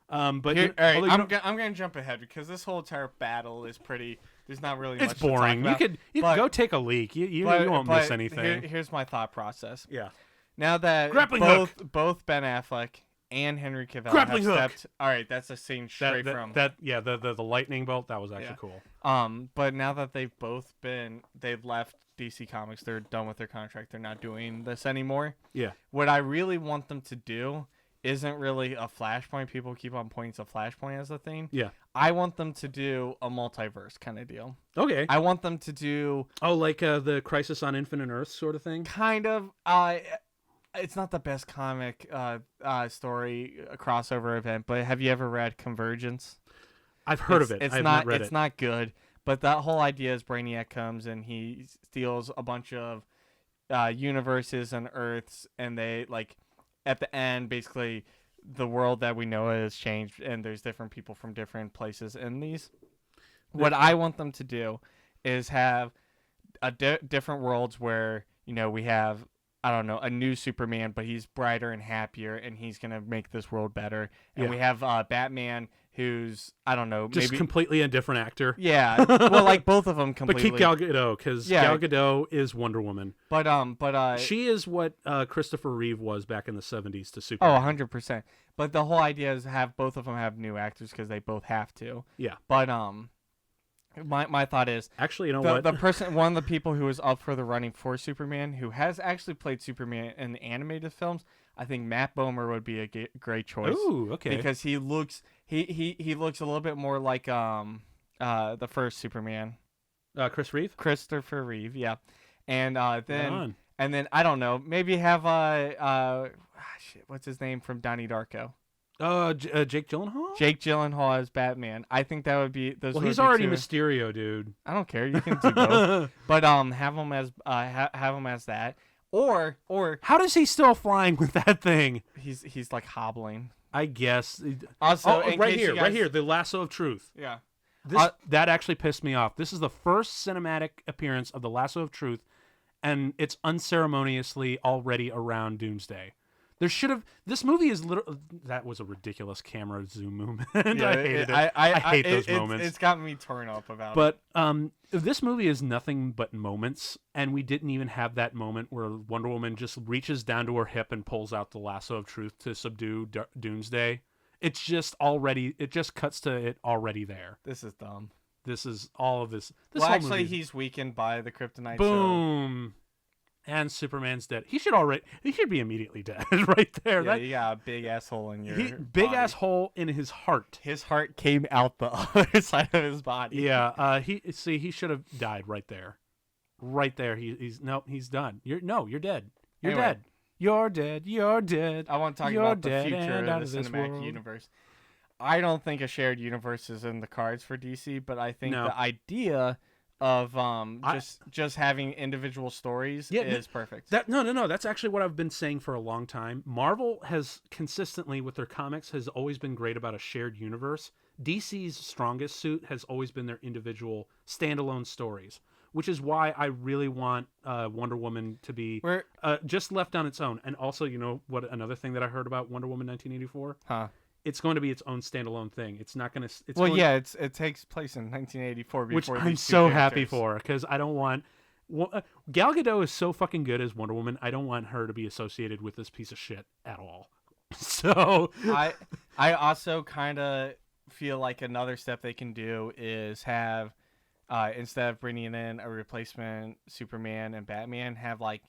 [SPEAKER 1] But
[SPEAKER 2] all right, I'm gonna jump ahead because this whole entire battle is pretty. There's not really much.
[SPEAKER 1] It's boring.
[SPEAKER 2] To talk about.
[SPEAKER 1] You could go take a leak. You won't miss anything.
[SPEAKER 2] Here's my thought process.
[SPEAKER 1] Yeah.
[SPEAKER 2] Now that both Ben Affleck and Henry Cavill
[SPEAKER 1] Grappling
[SPEAKER 2] have
[SPEAKER 1] hook.
[SPEAKER 2] stepped. All right, that's a scene straight from
[SPEAKER 1] the lightning bolt, that was actually cool.
[SPEAKER 2] But now that they've left DC Comics, they're done with their contract. They're not doing this anymore.
[SPEAKER 1] Yeah.
[SPEAKER 2] What I really want them to do isn't really a Flashpoint. People keep on pointing to Flashpoint as a thing.
[SPEAKER 1] Yeah.
[SPEAKER 2] I want them to do a multiverse kind of deal.
[SPEAKER 1] Okay.
[SPEAKER 2] I want them to do
[SPEAKER 1] like the Crisis on Infinite Earths sort of thing.
[SPEAKER 2] kind of. It's not the best comic story crossover event, but have you ever read Convergence?
[SPEAKER 1] I've heard of it. I've not read it.
[SPEAKER 2] It's not good, but that whole idea is Brainiac comes and he steals a bunch of universes and Earths, and they like at the end basically the world that we know has changed, and there's different people from different places in these. What I want them to do is have different worlds where we have, I don't know, a new Superman, but he's brighter and happier, and he's going to make this world better. And we have Batman, who's, I don't know,
[SPEAKER 1] just
[SPEAKER 2] maybe
[SPEAKER 1] completely a different actor.
[SPEAKER 2] Yeah, well, like both of them completely.
[SPEAKER 1] But keep Gal Gadot, because Gal Gadot is Wonder Woman.
[SPEAKER 2] But
[SPEAKER 1] she is what Christopher Reeve was back in the 70s to Superman.
[SPEAKER 2] Oh, 100%. But the whole idea is have both of them have new actors because they both have to.
[SPEAKER 1] Yeah.
[SPEAKER 2] But my thought is
[SPEAKER 1] actually, what?
[SPEAKER 2] One of the people who is up for the running for Superman, who has actually played Superman in the animated films, I think Matt Bomer would be a great choice.
[SPEAKER 1] Ooh, okay.
[SPEAKER 2] Because he looks he looks a little bit more like the first Superman. Christopher Reeve, yeah. And then I don't know, maybe have what's his name from Donnie Darko?
[SPEAKER 1] Jake Gyllenhaal?
[SPEAKER 2] Jake Gyllenhaal as Batman. I think that would be those.
[SPEAKER 1] Well, he's already Mysterio, dude.
[SPEAKER 2] I don't care. You can do both. But have him as that. Or
[SPEAKER 1] how does he still flying with that thing?
[SPEAKER 2] He's like hobbling.
[SPEAKER 1] I guess.
[SPEAKER 2] Also,
[SPEAKER 1] right here, the lasso of truth.
[SPEAKER 2] Yeah.
[SPEAKER 1] That actually pissed me off. This is the first cinematic appearance of the lasso of truth, and it's unceremoniously already around Doomsday. There should have. This movie is literally. That was a ridiculous camera zoom movement. Yeah, I hated it. I hate those moments.
[SPEAKER 2] It's got me torn up about
[SPEAKER 1] it. But this movie is nothing but moments, and we didn't even have that moment where Wonder Woman just reaches down to her hip and pulls out the lasso of truth to subdue Doomsday. It's just already. It just cuts to it already there.
[SPEAKER 2] This is dumb.
[SPEAKER 1] This is all of this.
[SPEAKER 2] Actually, he's weakened by the kryptonite.
[SPEAKER 1] Boom. And Superman's dead. He should be immediately dead right there.
[SPEAKER 2] Yeah, you got a big asshole in your
[SPEAKER 1] big asshole in his heart.
[SPEAKER 2] His heart came out the other side of his body.
[SPEAKER 1] Yeah. He should have died right there. Right there. He's done. You're dead. You're dead. You're dead. You're dead.
[SPEAKER 2] I want to talk about the future of the cinematic universe. I don't think a shared universe is in the cards for DC, but I think the idea of just having individual stories is perfect.
[SPEAKER 1] No. That's actually what I've been saying for a long time. Marvel has consistently, with their comics, has always been great about a shared universe. DC's strongest suit has always been their individual standalone stories, which is why I really want Wonder Woman to be just left on its own. And also, what another thing that I heard about Wonder Woman 1984?
[SPEAKER 2] Huh.
[SPEAKER 1] It's going to be its own standalone thing. It's not going to.
[SPEAKER 2] It takes place in 1984.
[SPEAKER 1] Which I'm so happy for, because I don't want. Gal Gadot is so fucking good as Wonder Woman. I don't want her to be associated with this piece of shit at all. So
[SPEAKER 2] I also kind of feel like another step they can do is have instead of bringing in a replacement Superman and Batman, have I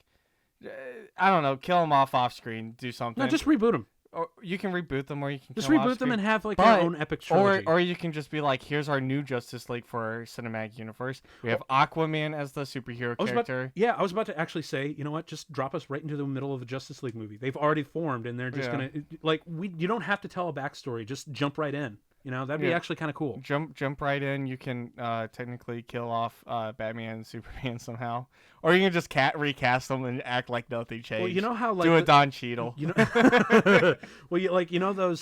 [SPEAKER 2] don't know, kill them off screen, do something.
[SPEAKER 1] No, just reboot them.
[SPEAKER 2] Or you can reboot them, or you can
[SPEAKER 1] just reboot them and have their own epic trilogy.
[SPEAKER 2] Or you can just be like, here's our new Justice League for our cinematic universe. We have Aquaman as the superhero character.
[SPEAKER 1] I was about to actually say, you know what? Just drop us right into the middle of a Justice League movie. They've already formed, and they're just gonna you don't have to tell a backstory. Just jump right in. That'd be actually kind of cool.
[SPEAKER 2] Jump right in. You can technically kill off Batman and Superman somehow, or you can just recast them and act like nothing changed.
[SPEAKER 1] Well, you know how
[SPEAKER 2] do a Don Cheadle.
[SPEAKER 1] Those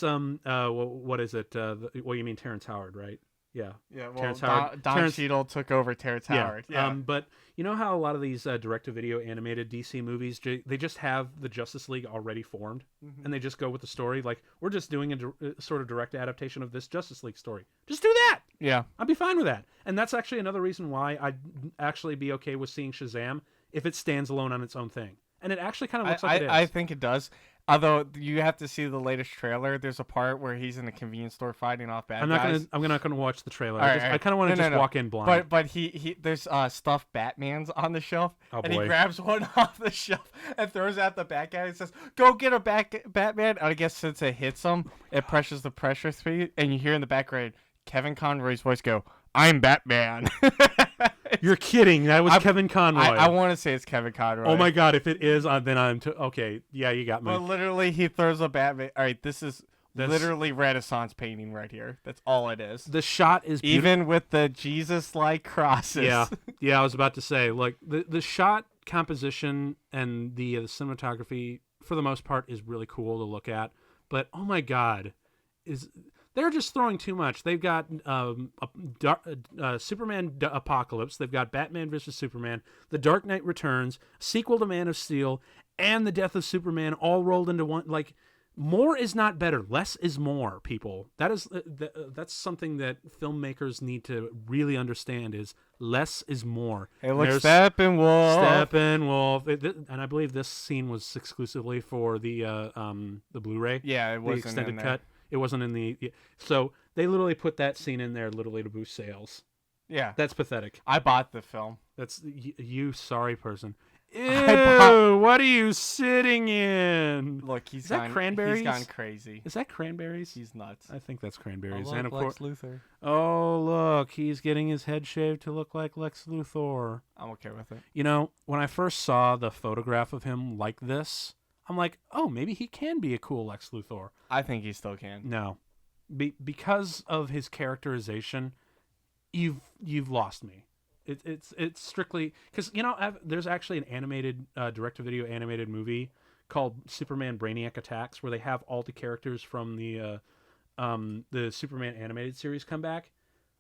[SPEAKER 1] what is it? You mean Terrence Howard, right? Yeah.
[SPEAKER 2] Yeah. Well, Don Cheadle took over Terrence Howard. Yeah.
[SPEAKER 1] But you know how a lot of these direct-to-video animated DC movies, they just have the Justice League already formed, and they just go with the story. Like, we're just doing a sort of direct adaptation of this Justice League story. Just do that.
[SPEAKER 2] Yeah.
[SPEAKER 1] I'd be fine with that. And that's actually another reason why I'd actually be okay with seeing Shazam if it stands alone on its own thing. And it actually kind of looks like it is.
[SPEAKER 2] I think it does. Although you have to see the latest trailer, there's a part where he's in a convenience store fighting off bad guys.
[SPEAKER 1] I'm not gonna watch the trailer.
[SPEAKER 2] All right,
[SPEAKER 1] I kind of want to just walk in blind.
[SPEAKER 2] But he there's stuffed Batmans on the shelf, and
[SPEAKER 1] boy.
[SPEAKER 2] he grabs one off the shelf and throws it at the bad guy and says, "Go get a Batman." And I guess since it hits him, it presses the pressure speed, and you hear in the background Kevin Conroy's voice go, "I'm Batman."
[SPEAKER 1] You're kidding. That was Kevin Conroy.
[SPEAKER 2] I want to say it's Kevin Conroy.
[SPEAKER 1] Oh my god, if it is, then I'm okay. Yeah, you got me.
[SPEAKER 2] But literally, he throws a Batman. All right, this is literally Renaissance painting right here. That's all it is.
[SPEAKER 1] The shot is beautiful.
[SPEAKER 2] Even with the Jesus-like crosses.
[SPEAKER 1] Yeah. I was about to say, like the shot composition and the cinematography for the most part is really cool to look at. But oh my god, they're just throwing too much. They've got Superman Apocalypse. They've got Batman vs. Superman, The Dark Knight Returns, sequel to Man of Steel, and The Death of Superman all rolled into one. Like, more is not better. Less is more, people. That's something that filmmakers need to really understand is less is more.
[SPEAKER 2] Hey, look, Steppenwolf.
[SPEAKER 1] And I believe this scene was exclusively for the Blu-ray.
[SPEAKER 2] Yeah, it wasn't
[SPEAKER 1] the extended
[SPEAKER 2] in there.
[SPEAKER 1] cut. It wasn't in the... So they literally put that scene in there literally to boost sales.
[SPEAKER 2] Yeah.
[SPEAKER 1] That's pathetic.
[SPEAKER 2] I bought the film.
[SPEAKER 1] That's... You sorry person. Ew, what are you sitting in?
[SPEAKER 2] Look,
[SPEAKER 1] Is that cranberries?
[SPEAKER 2] He's gone crazy.
[SPEAKER 1] Is that cranberries?
[SPEAKER 2] He's nuts.
[SPEAKER 1] I think that's cranberries.
[SPEAKER 2] I love
[SPEAKER 1] and of
[SPEAKER 2] Lex
[SPEAKER 1] course,
[SPEAKER 2] Luthor.
[SPEAKER 1] oh, look, he's getting his head shaved to look like Lex Luthor.
[SPEAKER 2] I'm okay with it.
[SPEAKER 1] You know, when I first saw the photograph of him like this, I'm like, oh, maybe he can be a cool Lex Luthor.
[SPEAKER 2] I think he still can.
[SPEAKER 1] No. Because of his characterization, you've lost me. It's strictly because there's actually an animated direct-to-video animated movie called Superman Brainiac Attacks where they have all the characters from the Superman animated series come back.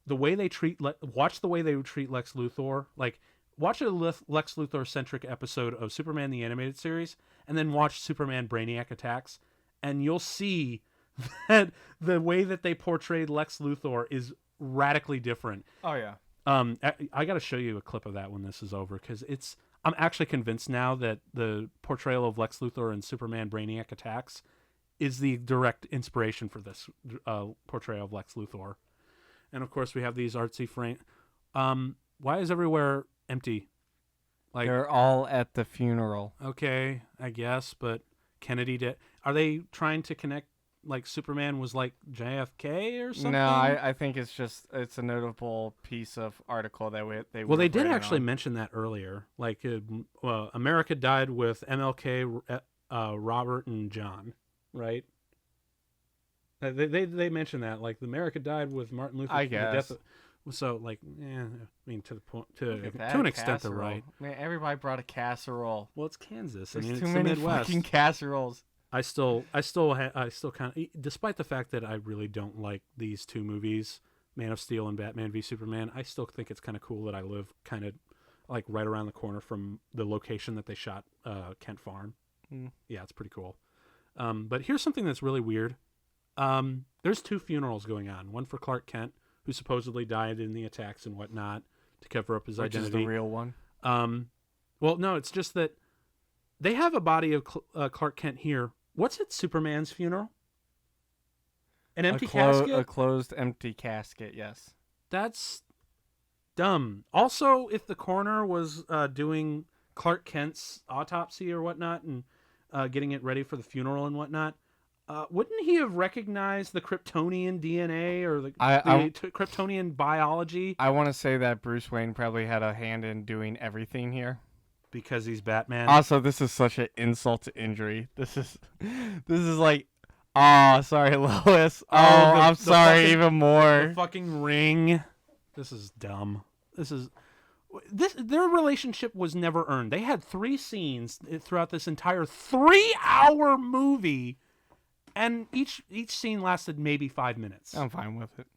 [SPEAKER 1] The way they watch the way they would treat Lex Luthor, like watch a Lex Luthor centric episode of Superman the animated series, and then watch Superman Brainiac Attacks, and you'll see that the way that they portrayed Lex Luthor is radically different.
[SPEAKER 2] Oh yeah.
[SPEAKER 1] I got to show you a clip of that when this is over because I'm actually convinced now that the portrayal of Lex Luthor in Superman Brainiac Attacks is the direct inspiration for this portrayal of Lex Luthor. And of course we have these artsy frame. Why is everywhere empty? Like
[SPEAKER 2] they're all at the funeral.
[SPEAKER 1] Okay, I guess, but Kennedy did. Are they trying to connect? Like Superman was like JFK or something?
[SPEAKER 2] No, I think it's a notable piece of article that
[SPEAKER 1] they did actually mention that earlier. Like America died with MLK, Robert, and John, right? They mentioned that like America died with Martin Luther.
[SPEAKER 2] I guess.
[SPEAKER 1] So like, I mean to the point to an extent they're right.
[SPEAKER 2] Man, everybody brought a casserole.
[SPEAKER 1] Well, it's Kansas.
[SPEAKER 2] There's
[SPEAKER 1] it's
[SPEAKER 2] too many
[SPEAKER 1] the Midwest.
[SPEAKER 2] fucking casseroles.
[SPEAKER 1] I still kind of, despite the fact that I really don't like these two movies, Man of Steel and Batman v Superman, I still think it's kind of cool that I live kind of like right around the corner from the location that they shot Kent Farm. Yeah, it's pretty cool. But here's something that's really weird. There's two funerals going on. One for Clark Kent, who supposedly died in the attacks and whatnot to cover up his identity.
[SPEAKER 2] Which is the real one.
[SPEAKER 1] Well, no, it's just that they have a body of Clark Kent here. What's at Superman's funeral? An empty casket?
[SPEAKER 2] A closed empty casket, yes.
[SPEAKER 1] That's dumb. Also, if the coroner was doing Clark Kent's autopsy or whatnot and getting it ready for the funeral and whatnot, wouldn't he have recognized the Kryptonian DNA or the Kryptonian biology? I
[SPEAKER 2] want to say that Bruce Wayne probably had a hand in doing everything here.
[SPEAKER 1] Because he's Batman.
[SPEAKER 2] Also, this is such an insult to injury. This is like, oh, sorry, Lois. Oh, I'm sorry, even more.
[SPEAKER 1] The fucking ring. This is dumb. Their relationship was never earned. They had 3 scenes throughout this entire 3-hour movie, and each scene lasted maybe 5 minutes.
[SPEAKER 2] I'm fine with it.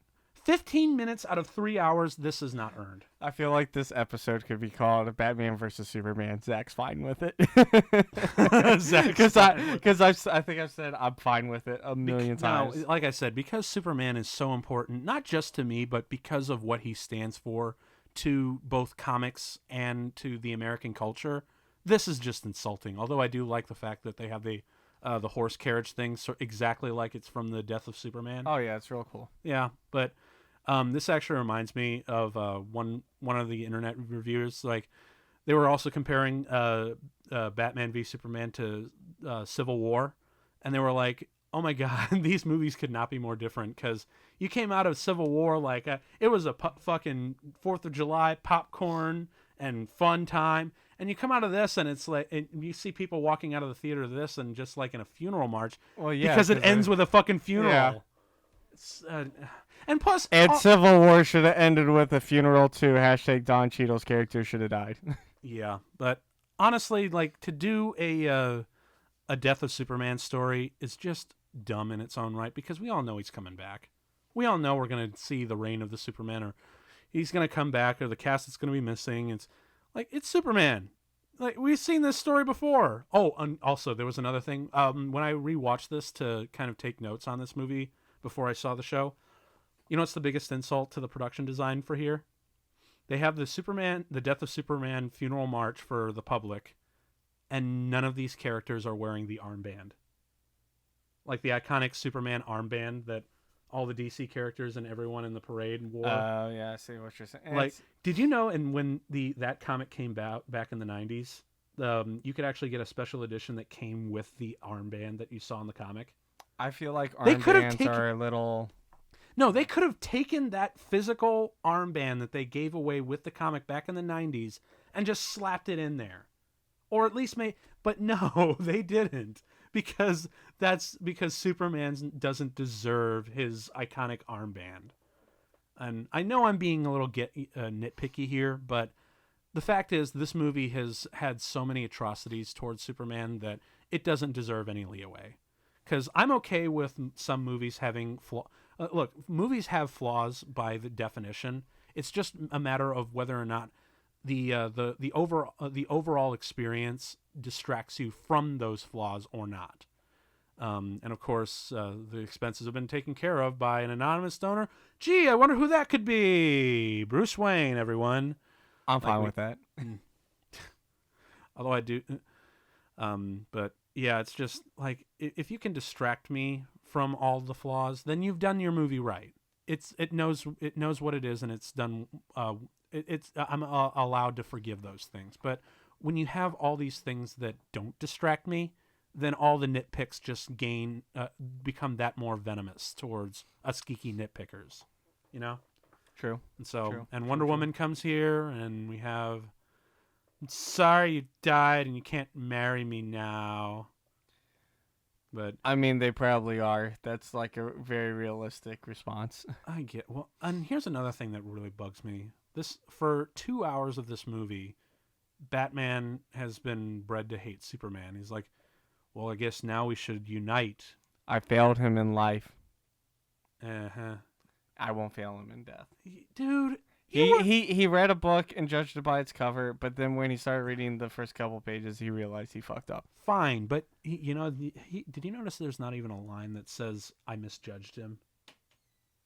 [SPEAKER 1] 15 minutes out of 3 hours, this is not earned.
[SPEAKER 2] I feel like this episode could be called Batman versus Superman. Zach's fine with it. Because I think I've said I'm fine with it a million times.
[SPEAKER 1] No, like I said, because Superman is so important, not just to me, but because of what he stands for to both comics and to the American culture, this is just insulting. Although I do like the fact that they have the the horse carriage thing, so exactly like it's from the Death of Superman.
[SPEAKER 2] Oh yeah, it's real cool.
[SPEAKER 1] Yeah, but this actually reminds me of one of the internet reviewers. Like, they were also comparing Batman v Superman to Civil War, and they were like, "Oh my God, these movies could not be more different." Because you came out of Civil War like it was a fucking 4th of July popcorn and fun time, and you come out of this and it's like, and you see people walking out of the theater of this and just like in a funeral march.
[SPEAKER 2] Well, yeah,
[SPEAKER 1] because it ends with a fucking funeral.
[SPEAKER 2] Yeah.
[SPEAKER 1] It's, and plus,
[SPEAKER 2] Civil War should have ended with a funeral too. # Don Cheadle's character should have died.
[SPEAKER 1] yeah, but honestly, like, to do a Death of Superman story is just dumb in its own right, because we all know he's coming back. We all know we're gonna see the reign of the Superman, or he's gonna come back, or the cast is gonna be missing. It's like, it's Superman. Like, we've seen this story before. Oh, and also there was another thing. When I rewatched this to kind of take notes on this movie before I saw the show, you know what's the biggest insult to the production design for here? They have the Death of Superman funeral march for the public, and none of these characters are wearing the armband. Like the iconic Superman armband that all the DC characters and everyone in the parade wore.
[SPEAKER 2] Oh, yeah, I see what you're saying.
[SPEAKER 1] Like, did you know, and when that comic came back in the 90s, you could actually get a special edition that came with the armband that you saw in the comic?
[SPEAKER 2] I feel like
[SPEAKER 1] They could have
[SPEAKER 2] armbands are a little...
[SPEAKER 1] No, they could have taken that physical armband that they gave away with the comic back in the 90s and just slapped it in there. Or at least but no, they didn't. Because Superman doesn't deserve his iconic armband. And I know I'm being a little nitpicky here, but the fact is this movie has had so many atrocities towards Superman that it doesn't deserve any leeway. Because I'm okay with some movies having look, movies have flaws by the definition. It's just a matter of whether or not the overall experience distracts you from those flaws or not. And of course, the expenses have been taken care of by an anonymous donor. Gee, I wonder who that could be. Bruce Wayne, everyone.
[SPEAKER 2] I'm fine with that.
[SPEAKER 1] Although I do, but yeah, it's just like, if you can distract me from all the flaws, then you've done your movie right. It knows what it is, and it's done. I'm allowed to forgive those things. But when you have all these things that don't distract me, then all the nitpicks just become that more venomous towards us geeky nitpickers, you know?
[SPEAKER 2] True.
[SPEAKER 1] And so,
[SPEAKER 2] True.
[SPEAKER 1] and Wonder Woman comes here, and we have, sorry you died and you can't marry me now. But
[SPEAKER 2] I mean, they probably are. That's like a very realistic response.
[SPEAKER 1] Well, and here's another thing that really bugs me. For 2 hours of this movie, Batman has been bred to hate Superman. He's like, well, I guess now we should unite.
[SPEAKER 2] I failed him in life.
[SPEAKER 1] Uh-huh.
[SPEAKER 2] I won't fail him in death.
[SPEAKER 1] Dude,
[SPEAKER 2] he read a book and judged it by its cover, but then when he started reading the first couple pages, he realized he fucked up.
[SPEAKER 1] Fine, but did you notice there's not even a line that says, I misjudged him?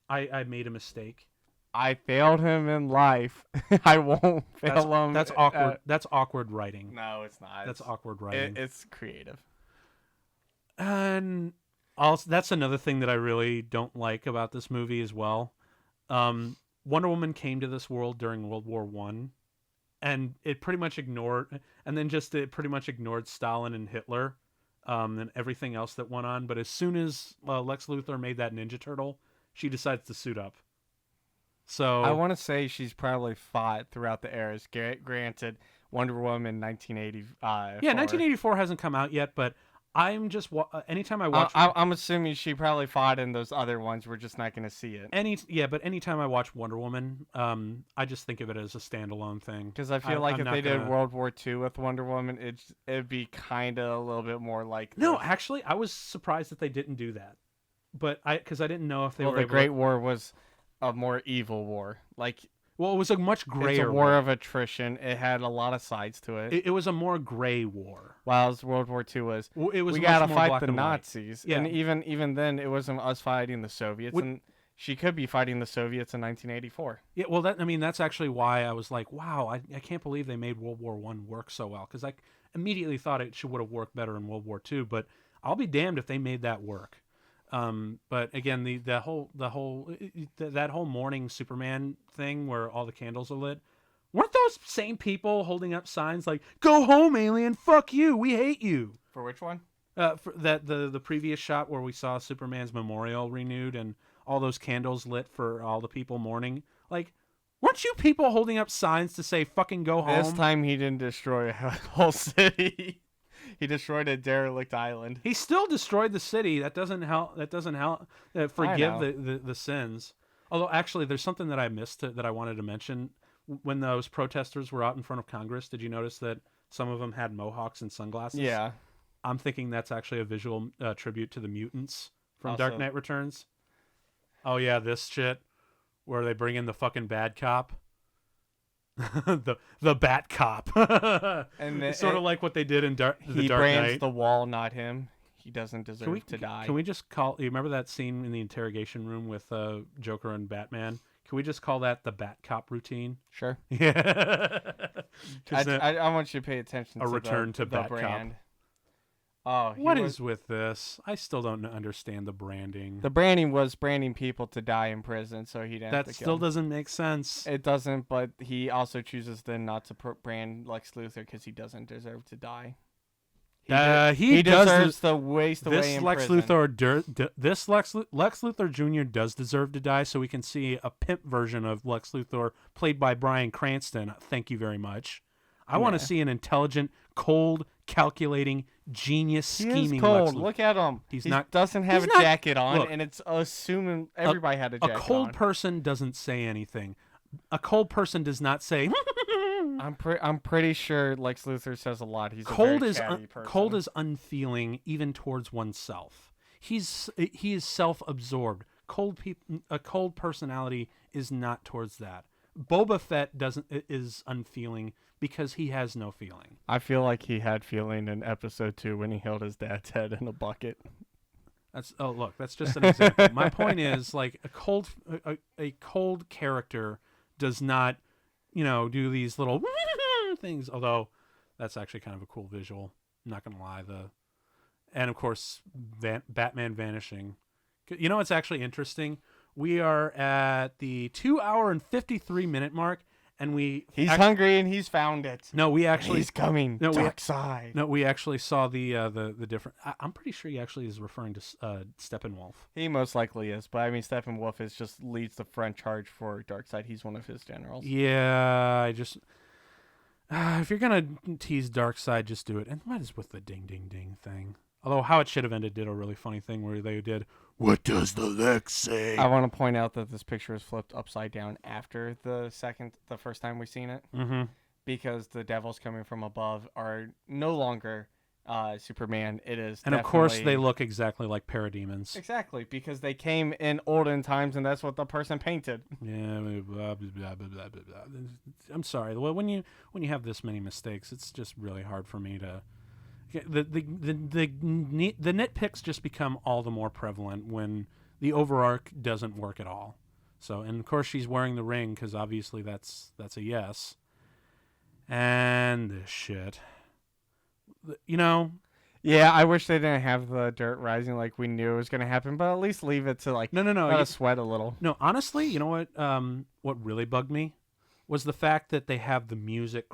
[SPEAKER 1] I made a mistake.
[SPEAKER 2] I failed him in life. I won't fail him.
[SPEAKER 1] That's awkward. That's awkward writing.
[SPEAKER 2] No, it's not.
[SPEAKER 1] That's awkward writing.
[SPEAKER 2] It's creative.
[SPEAKER 1] And also, that's another thing that I really don't like about this movie as well. Wonder Woman came to this world during World War I, and it pretty much ignored Stalin and Hitler, and everything else that went on. But as soon as Lex Luthor made that Ninja Turtle, she decides to suit up. So
[SPEAKER 2] I want to say she's probably fought throughout the eras. Granted, Wonder Woman 1984.
[SPEAKER 1] Yeah, 1984 hasn't come out yet, but I'm just anytime I watch.
[SPEAKER 2] I'm assuming she probably fought in those other ones. We're just not going to see it.
[SPEAKER 1] But anytime I watch Wonder Woman, I just think of it as a standalone thing.
[SPEAKER 2] Because I feel like if they did World War II with Wonder Woman, it'd be kind of a little bit more like.
[SPEAKER 1] No, actually, I was surprised that they didn't do that. But because I didn't know if they were.
[SPEAKER 2] Well, the Great War was a more evil war.
[SPEAKER 1] Well, it was a much grayer
[SPEAKER 2] It's a war of attrition. It had a lot of sides to it.
[SPEAKER 1] It was a more gray war.
[SPEAKER 2] While World War II was,
[SPEAKER 1] we
[SPEAKER 2] gotta fight the Nazis.
[SPEAKER 1] Yeah.
[SPEAKER 2] And even then, it wasn't us fighting the Soviets. And she could be fighting the Soviets in 1984.
[SPEAKER 1] Yeah, well, that's actually why I was like, wow, I can't believe they made World War I work so well. Because I immediately thought it would have worked better in World War II. But I'll be damned if they made that work. But again, that whole morning Superman thing where all the candles are lit, weren't those same people holding up signs like "Go home, alien! Fuck you! We hate you"?
[SPEAKER 2] For which one?
[SPEAKER 1] For that the previous shot where we saw Superman's memorial renewed and all those candles lit for all the people mourning. Like, weren't you people holding up signs to say "fucking go home"?
[SPEAKER 2] This time he didn't destroy a whole city. He destroyed a derelict island.
[SPEAKER 1] He still destroyed the city. That doesn't help. Forgive the sins. Although, actually, there's something that I missed that I wanted to mention. When those protesters were out in front of Congress, did you notice that some of them had mohawks and sunglasses?
[SPEAKER 2] Yeah.
[SPEAKER 1] I'm thinking that's actually a visual tribute to the mutants from
[SPEAKER 2] Also,
[SPEAKER 1] Dark Knight Returns. Oh, yeah, this shit where they bring in the fucking bad cop. the Bat Cop.
[SPEAKER 2] And
[SPEAKER 1] it's sort of like what they did in the Dark Knight.
[SPEAKER 2] He brands the wall, not him. He doesn't deserve to die.
[SPEAKER 1] Can we just call... You remember that scene in the interrogation room with Joker and Batman? Can we just call that the Bat Cop routine?
[SPEAKER 2] Sure.
[SPEAKER 1] Yeah.
[SPEAKER 2] I want you to pay attention to
[SPEAKER 1] return to
[SPEAKER 2] the
[SPEAKER 1] Bat
[SPEAKER 2] brand.
[SPEAKER 1] Cop.
[SPEAKER 2] Oh,
[SPEAKER 1] what is with this? I still don't understand the branding.
[SPEAKER 2] The branding was branding people to die in prison, so he didn't.
[SPEAKER 1] That still doesn't make sense.
[SPEAKER 2] It doesn't, but he also chooses then not to brand Lex Luthor because he doesn't deserve to die. He deserves the waste away in prison.
[SPEAKER 1] This Lex Luthor Jr. does deserve to die, so we can see a pimp version of Lex Luthor played by Bryan Cranston. Thank you very much. I want to see an intelligent, cold, calculating, genius, scheming.
[SPEAKER 2] He is cold.
[SPEAKER 1] Lex Luthor.
[SPEAKER 2] Look at him.
[SPEAKER 1] He
[SPEAKER 2] doesn't have a jacket on, and it's assuming everybody had a jacket on.
[SPEAKER 1] A cold person doesn't say anything. A cold person does not say.
[SPEAKER 2] I'm pretty sure Lex Luthor says a lot. He's
[SPEAKER 1] cold
[SPEAKER 2] a very chatty person.
[SPEAKER 1] Cold is unfeeling even towards oneself. He is self-absorbed. A cold personality is not towards that. Boba Fett is unfeeling because he has no feeling.
[SPEAKER 2] I feel like he had feeling in episode 2 when he held his dad's head in a bucket.
[SPEAKER 1] That's just an example. My point is, like, a cold character does not, do these little things. Although that's actually kind of a cool visual. I'm not gonna lie. And of course, Batman vanishing. It's actually interesting. We are at the 2 hour and 53 minute mark, and
[SPEAKER 2] he's hungry and he's found it.
[SPEAKER 1] No, we actually
[SPEAKER 2] he's coming.
[SPEAKER 1] No,
[SPEAKER 2] dark side.
[SPEAKER 1] No, we actually saw the different. I'm pretty sure he actually is referring to Steppenwolf.
[SPEAKER 2] He most likely is, but I mean Steppenwolf just leads the front charge for Darkseid. He's one of his generals.
[SPEAKER 1] Yeah, I just if you're gonna tease Darkseid, just do it. And what is with the ding ding ding thing? Although how it should have ended did a really funny thing where they did, "What does the Lex say?"
[SPEAKER 2] I want to point out that this picture is flipped upside down after the first time we've seen it.
[SPEAKER 1] Mm-hmm.
[SPEAKER 2] Because the devils coming from above are no longer Superman. It is,
[SPEAKER 1] and of course they look exactly like parademons.
[SPEAKER 2] Exactly, because they came in olden times, and that's what the person painted.
[SPEAKER 1] Yeah, blah, blah, blah, blah, blah, blah. I'm sorry. When you have this many mistakes, it's just really hard for me to. The nitpicks just become all the more prevalent when the overarch doesn't work at all. So, and of course she's wearing the ring because obviously that's a yes. And this shit,
[SPEAKER 2] Yeah, I wish they didn't have the dirt rising like we knew it was gonna happen, but at least leave it to
[SPEAKER 1] no,
[SPEAKER 2] sweat a little.
[SPEAKER 1] No, honestly, you know what? What really bugged me was the fact that they have the music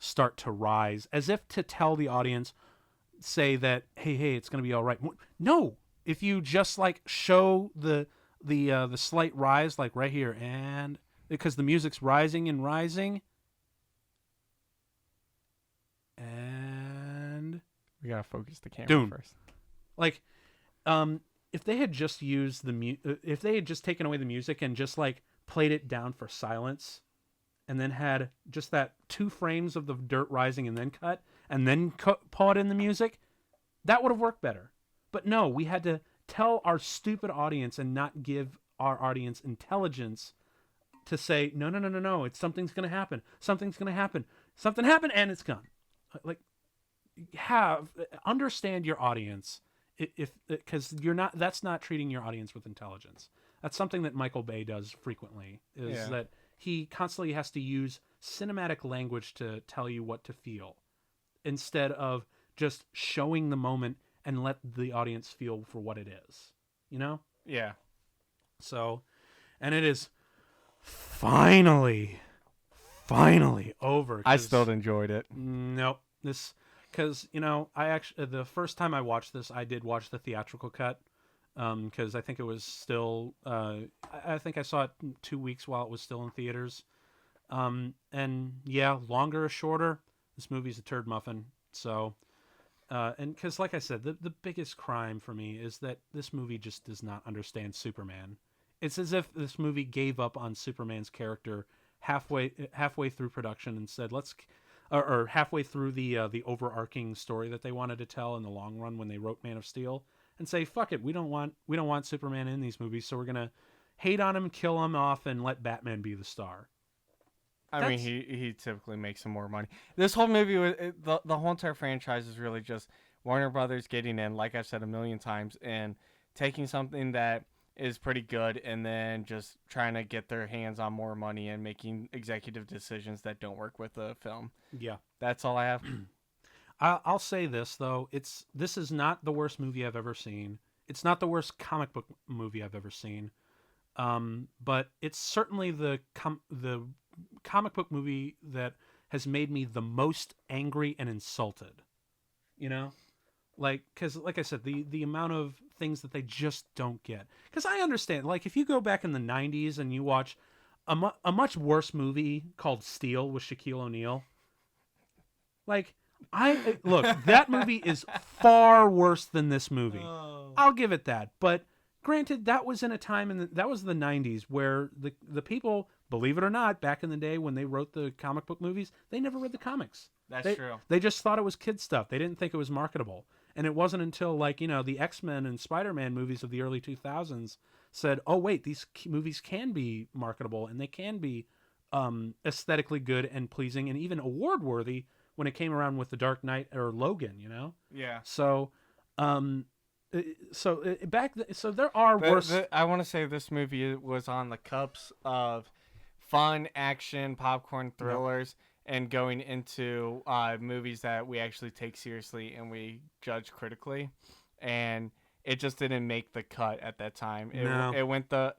[SPEAKER 1] start to rise as if to tell the audience, say that hey, it's gonna be all right. No, if you just show the slight rise right here, and because the music's rising and rising, and
[SPEAKER 2] we gotta focus the camera first.
[SPEAKER 1] If they had just used if they had just taken away the music and just played it down for silence, and then had just that 2 frames of the dirt rising and then cut, and then put in the music, that would have worked better. But no, we had to tell our stupid audience and not give our audience intelligence to say, no, something's going to happen. Something's going to happen. Something happened and it's gone. Understand your audience, because that's not treating your audience with intelligence. That's something that Michael Bay does frequently, that he constantly has to use cinematic language to tell you what to feel instead of just showing the moment and let the audience feel for what it is, you know?
[SPEAKER 2] Yeah.
[SPEAKER 1] So, and it is finally over.
[SPEAKER 2] I still enjoyed it.
[SPEAKER 1] Nope. Because, you know, I actually, the first time I watched this, I did watch the theatrical cut. Because I think it was still, I think I saw it 2 weeks while it was still in theaters. And yeah, longer or shorter, this movie's a turd muffin. So, and because like I said, the biggest crime for me is that this movie just does not understand Superman. It's as if this movie gave up on Superman's character halfway through production and said, or halfway through the overarching story that they wanted to tell in the long run when they wrote Man of Steel, and say, fuck it, we don't want Superman in these movies, so we're gonna hate on him, kill him off, and let Batman be the star.
[SPEAKER 2] I mean, he typically makes some more money. This whole movie, the whole entire franchise is really just Warner Brothers getting in, like I've said a million times, and taking something that is pretty good and then just trying to get their hands on more money and making executive decisions that don't work with the film.
[SPEAKER 1] Yeah.
[SPEAKER 2] That's all I have.
[SPEAKER 1] I'll say this, though. This is not the worst movie I've ever seen. It's not the worst comic book movie I've ever seen. But it's certainly the comic book movie that has made me the most angry and insulted. You know? Because, like I said, the amount of things that they just don't get. Because I understand, like, if you go back in the 90s and you watch a much worse movie called Steel with Shaquille O'Neal, like, look, that movie is far worse than this movie.
[SPEAKER 2] Oh.
[SPEAKER 1] I'll give it that. But granted, that was in a time, that was the 90s, where the people, believe it or not, back in the day when they wrote the comic book movies, they never read the comics.
[SPEAKER 2] That's true.
[SPEAKER 1] They just thought it was kid stuff. They didn't think it was marketable. And it wasn't until, like, you know, the X-Men and Spider-Man movies of the early 2000s said, oh, wait, these movies can be marketable and they can be aesthetically good and pleasing and even award-worthy when it came around with The Dark Knight or Logan, you know?
[SPEAKER 2] Yeah.
[SPEAKER 1] So, so there are worse...
[SPEAKER 2] I want to say this movie was on the cups of fun, action, popcorn thrillers, and going into movies that we actually take seriously and we judge critically, and it just didn't make the cut at that time. It went the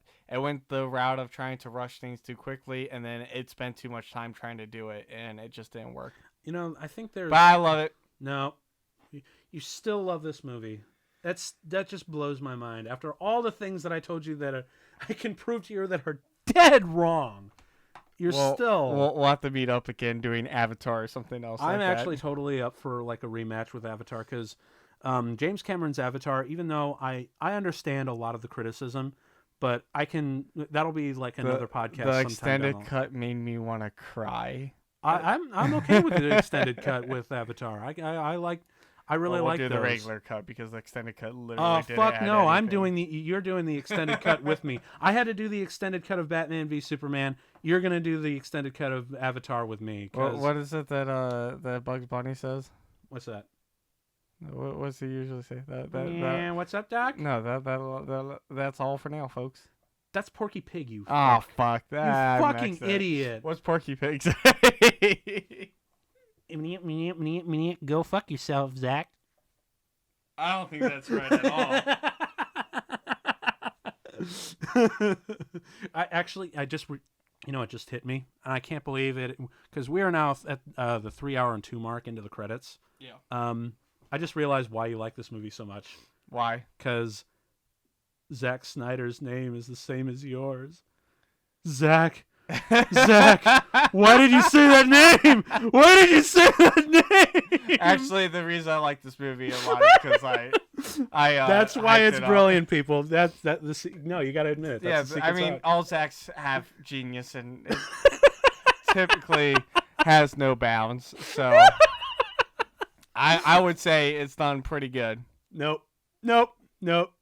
[SPEAKER 2] route of trying to rush things too quickly, and then it spent too much time trying to do it, and it just didn't work.
[SPEAKER 1] You know, I think there's...
[SPEAKER 2] But I love it.
[SPEAKER 1] No, you still love this movie. That just blows my mind. After all the things that I told you that I can prove to you that are dead wrong. We'll
[SPEAKER 2] have to meet up again doing Avatar or something else.
[SPEAKER 1] I'm actually totally up for like a rematch with Avatar because James Cameron's Avatar, even though I understand a lot of the criticism, but that'll be like another podcast.
[SPEAKER 2] The extended cut made me want to cry.
[SPEAKER 1] I'm okay with the extended cut with Avatar. I really like
[SPEAKER 2] do
[SPEAKER 1] those.
[SPEAKER 2] The regular cut because the extended cut literally.
[SPEAKER 1] Oh fuck no!
[SPEAKER 2] Anything.
[SPEAKER 1] You're doing the extended cut with me. I had to do the extended cut of Batman v Superman. You're gonna do the extended cut of Avatar with me.
[SPEAKER 2] What is it that Bugs Bunny says?
[SPEAKER 1] What's that?
[SPEAKER 2] What's he usually say?
[SPEAKER 1] What's up, Doc?
[SPEAKER 2] No, that's all for now, folks.
[SPEAKER 1] That's Porky Pig. You.
[SPEAKER 2] Oh fuck that!
[SPEAKER 1] You fucking idiot!
[SPEAKER 2] What's Porky Pig say?
[SPEAKER 1] Go fuck yourself, Zach.
[SPEAKER 2] I don't think that's right at all.
[SPEAKER 1] I just, it just hit me, and I can't believe it because we are now at the 3 hour and 2 mark into the credits.
[SPEAKER 2] Yeah.
[SPEAKER 1] I just realized why you like this movie so much.
[SPEAKER 2] Why?
[SPEAKER 1] Because Zack Snyder's name is the same as yours. Zach, why did you say that name? Why did you say that name?
[SPEAKER 2] Actually, the reason I like this movie a lot is because I
[SPEAKER 1] that's why it's brilliant, people. No, you got to admit it. That's
[SPEAKER 2] I mean, all Zacks have genius and it typically has no bounds. So I would say it's done pretty good.
[SPEAKER 1] Nope.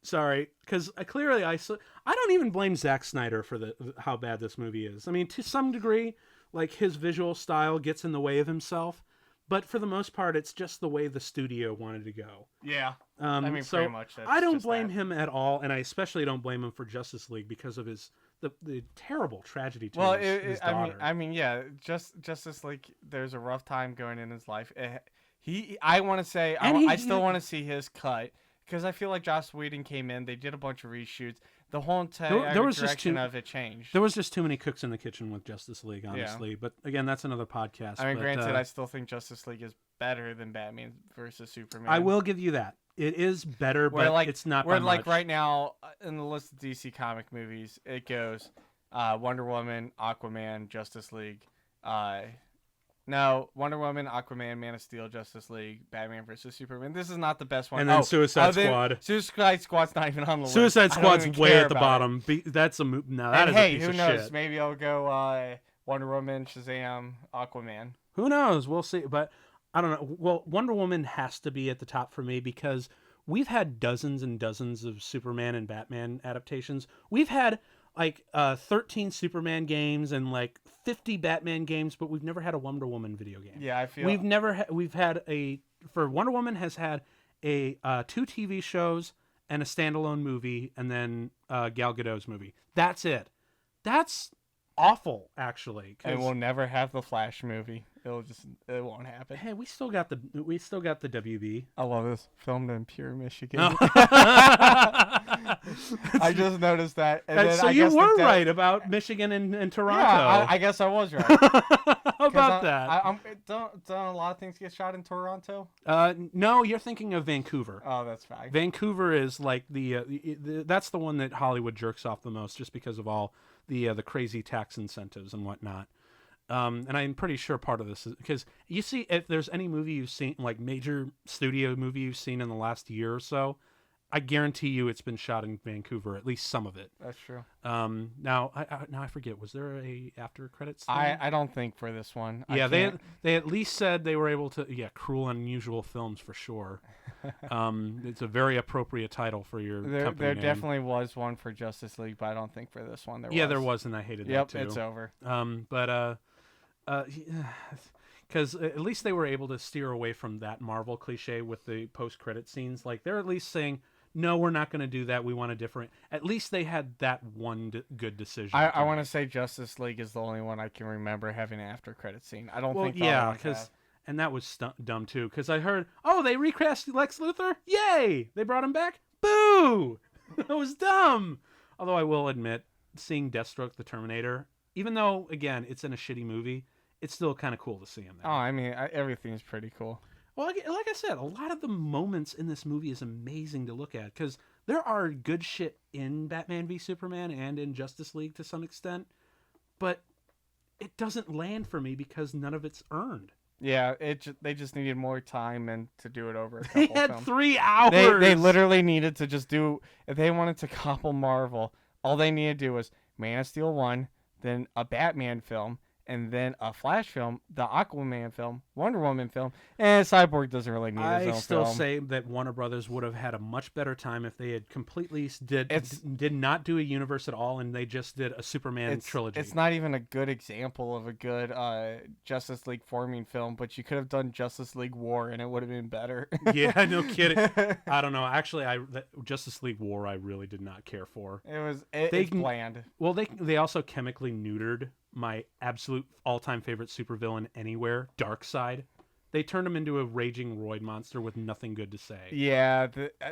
[SPEAKER 1] Sorry, because clearly I don't even blame Zack Snyder for how bad this movie is. I mean, to some degree, like his visual style gets in the way of himself, but for the most part, it's just the way the studio wanted to go.
[SPEAKER 2] Yeah,
[SPEAKER 1] pretty much. I don't blame him at all, and I especially don't blame him for Justice League because of the terrible tragedy to his daughter.
[SPEAKER 2] Yeah, Justice League. There's a rough time going in his life. I want to say
[SPEAKER 1] And
[SPEAKER 2] I still want to see his cut because I feel like Joss Whedon came in. They did a bunch of reshoots. The whole entire
[SPEAKER 1] there was
[SPEAKER 2] direction of it changed.
[SPEAKER 1] There was just too many cooks in the kitchen with Justice League, honestly.
[SPEAKER 2] Yeah.
[SPEAKER 1] But again, that's another podcast.
[SPEAKER 2] I mean,
[SPEAKER 1] but,
[SPEAKER 2] granted, I still think Justice League is better than Batman versus Superman.
[SPEAKER 1] I will give you that. It is better, but it's not by much.
[SPEAKER 2] Right now in the list of DC comic movies, it goes Wonder Woman, Aquaman, Justice League. No, Wonder Woman, Aquaman, Man of Steel, Justice League, Batman versus Superman. This is not the best one.
[SPEAKER 1] And then Suicide Squad.
[SPEAKER 2] Suicide Squad's not even on the list.
[SPEAKER 1] Suicide Squad's way at the bottom. That's a move. Now that is a piece of shit.
[SPEAKER 2] Who knows? Maybe I'll go Wonder Woman, Shazam, Aquaman.
[SPEAKER 1] Who knows? We'll see. But I don't know. Well, Wonder Woman has to be at the top for me because we've had dozens and dozens of Superman and Batman adaptations. We've had like 13 Superman games and like 50 Batman games, but we've never had a Wonder Woman video game.
[SPEAKER 2] Yeah, I feel
[SPEAKER 1] we've had for Wonder Woman has had a 2 TV shows and a standalone movie, and then Gal Gadot's movie. That's it. That's awful, actually.
[SPEAKER 2] And we'll never have the Flash movie. It won't happen.
[SPEAKER 1] Hey, we still got the WB.
[SPEAKER 2] I love this. Filmed in Pure, Michigan. I just noticed that. And then
[SPEAKER 1] so you were right about Michigan and Toronto.
[SPEAKER 2] Yeah, I guess I was right.
[SPEAKER 1] How about that?
[SPEAKER 2] Don't a lot of things get shot in Toronto?
[SPEAKER 1] No, you're thinking of Vancouver.
[SPEAKER 2] Oh, that's fine.
[SPEAKER 1] Vancouver is like that's the one that Hollywood jerks off the most, just because of all the crazy tax incentives and whatnot. And I'm pretty sure part of this is because you see, if there's any movie you've seen, like major studio movie you've seen in the last year or so, I guarantee you it's been shot in Vancouver, at least some of it.
[SPEAKER 2] That's true.
[SPEAKER 1] Now I forget, was there a after credits thing?
[SPEAKER 2] I don't think for this one.
[SPEAKER 1] Yeah, they at least said they were able to. Yeah, Cruel and Unusual Films for sure. It's a very appropriate title for your company
[SPEAKER 2] There
[SPEAKER 1] name.
[SPEAKER 2] definitely was one for Justice League, but I don't think for this one there was.
[SPEAKER 1] Yeah, there was, and I hated that too.
[SPEAKER 2] Yep, it's over.
[SPEAKER 1] Because at least they were able to steer away from that Marvel cliche with the post-credit scenes. Like, they're at least saying, no, we're not going to do that. We want a different... At least they had that one good decision.
[SPEAKER 2] I want to say Justice League is the only one I can remember having an after-credit scene. I don't think the other ones have.
[SPEAKER 1] And that was dumb, too. Because I heard, oh, they recast Lex Luthor? Yay! They brought him back? Boo! That was dumb! Although I will admit, seeing Deathstroke the Terminator, even though, again, it's in a shitty movie, it's still kind of cool to see him there.
[SPEAKER 2] Oh, I mean, everything's pretty cool.
[SPEAKER 1] Well, like I said, a lot of the moments in this movie is amazing to look at, because there are good shit in Batman v Superman and in Justice League to some extent, but it doesn't land for me because none of it's earned.
[SPEAKER 2] Yeah, they just needed more time and to do it over a couple
[SPEAKER 1] They had
[SPEAKER 2] films.
[SPEAKER 1] 3 hours!
[SPEAKER 2] They literally needed to just do... If they wanted to couple Marvel, all they needed to do was Man of Steel 1, then a Batman film, and then a Flash film, the Aquaman film, Wonder Woman film, and Cyborg doesn't really need his own film. I still
[SPEAKER 1] say that Warner Brothers would have had a much better time if they had completely did not do a universe at all, and they just did a Superman trilogy.
[SPEAKER 2] It's not even a good example of a good Justice League forming film, but you could have done Justice League War, and it would have been better.
[SPEAKER 1] Yeah, no kidding. I don't know. Actually, Justice League War I really did not care for.
[SPEAKER 2] It's bland.
[SPEAKER 1] Well, they also chemically neutered my absolute all-time favorite supervillain anywhere, Darkseid. They turned him into a raging roid monster with nothing good to say.
[SPEAKER 2] Yeah,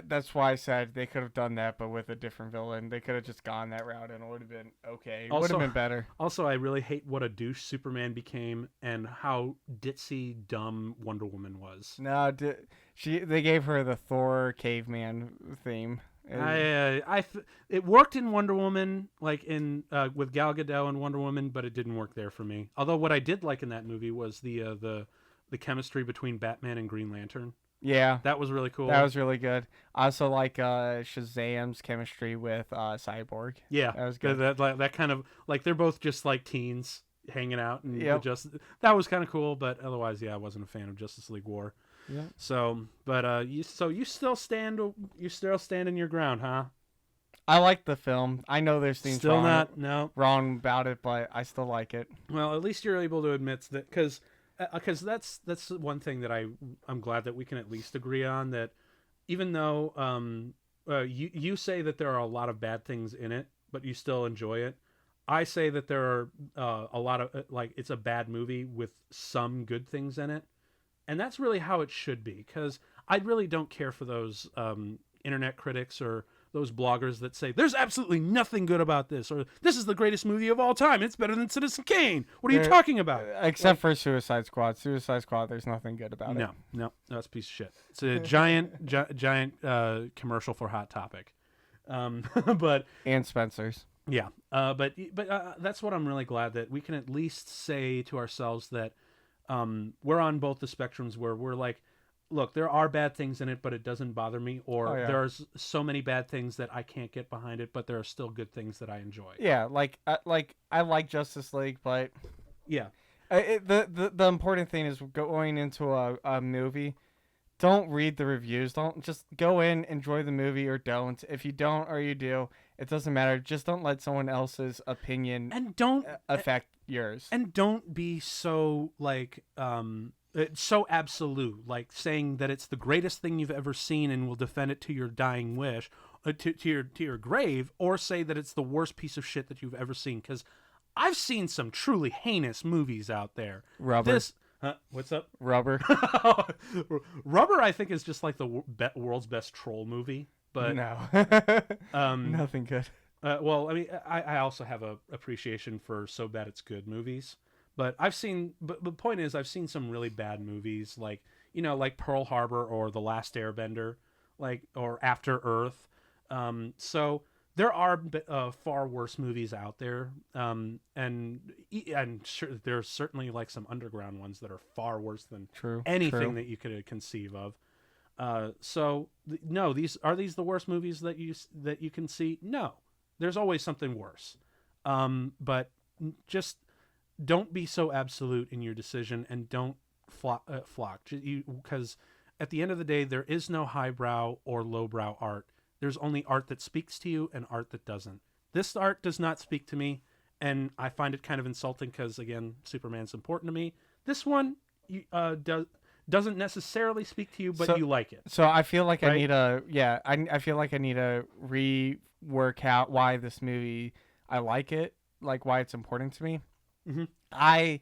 [SPEAKER 2] that's why I said they could have done that, but with a different villain. They could have just gone that route, and it would have been okay. It would have been better.
[SPEAKER 1] Also, I really hate what a douche Superman became and how ditzy, dumb Wonder Woman was.
[SPEAKER 2] No, they gave her the Thor caveman theme.
[SPEAKER 1] It worked in Wonder Woman, like in with Gal Gadot and Wonder Woman, but it didn't work there for me. Although what I did like in that movie was the chemistry between Batman and Green Lantern.
[SPEAKER 2] Yeah,
[SPEAKER 1] that was really cool.
[SPEAKER 2] That was really good. I also like Shazam's chemistry with Cyborg.
[SPEAKER 1] Yeah,
[SPEAKER 2] that was good.
[SPEAKER 1] That kind of like they're both just like teens hanging out, and that was kind of cool. But otherwise, yeah, I wasn't a fan of Justice League War.
[SPEAKER 2] Yeah.
[SPEAKER 1] So, but you still stand in your ground, huh?
[SPEAKER 2] I like the film. I know there's things wrong about it, but I still like it.
[SPEAKER 1] Well, at least you're able to admit that, because that's one thing that I'm glad that we can at least agree on, that even though you say that there are a lot of bad things in it, but you still enjoy it. I say that there are a lot of it's a bad movie with some good things in it. And that's really how it should be, because I really don't care for those internet critics or those bloggers that say there's absolutely nothing good about this, or this is the greatest movie of all time. It's better than Citizen Kane. What are you talking about?
[SPEAKER 2] Except for Suicide Squad. Suicide Squad, there's nothing good about it.
[SPEAKER 1] No, that's a piece of shit. It's a giant commercial for Hot Topic. But
[SPEAKER 2] and Spencer's.
[SPEAKER 1] Yeah, but that's what I'm really glad that we can at least say to ourselves that we're on both the spectrums where we're like, look, there are bad things in it, but it doesn't bother me, or there's so many bad things that I can't get behind it, but there are still good things that I enjoy.
[SPEAKER 2] Yeah, I like Justice League, but
[SPEAKER 1] yeah,
[SPEAKER 2] the important thing is going into a movie. Don't read the reviews. Don't just go in, enjoy the movie, or don't. If you don't or you do, it doesn't matter. Just don't let someone else's opinion
[SPEAKER 1] and don't
[SPEAKER 2] affect yours.
[SPEAKER 1] And don't be so like so absolute, like saying that it's the greatest thing you've ever seen and will defend it to your dying wish, to your grave, or say that it's the worst piece of shit that you've ever seen. Because I've seen some truly heinous movies out there.
[SPEAKER 2] Rubber.
[SPEAKER 1] What's up?
[SPEAKER 2] Rubber.
[SPEAKER 1] Rubber, I think, is just like the world's best troll movie. But
[SPEAKER 2] no, nothing good.
[SPEAKER 1] Well, I mean, I also have a appreciation for so bad it's good movies. But the point is, I've seen some really bad movies, like, like Pearl Harbor or The Last Airbender, or After Earth. So there are far worse movies out there, and sure, there's certainly like some underground ones that are far worse than anything that you could conceive of. No, are these the worst movies that you can see? No, there's always something worse. But just don't be so absolute in your decision, and don't flock. Because at the end of the day, there is no highbrow or lowbrow art. There's only art that speaks to you and art that doesn't. This art does not speak to me, and I find it kind of insulting because, again, Superman's important to me. This one doesn't necessarily speak to you, but you like it.
[SPEAKER 2] So I feel like
[SPEAKER 1] right?
[SPEAKER 2] I feel like I need to rework out why this movie, I like it, like why it's important to me.
[SPEAKER 1] Mm-hmm.
[SPEAKER 2] I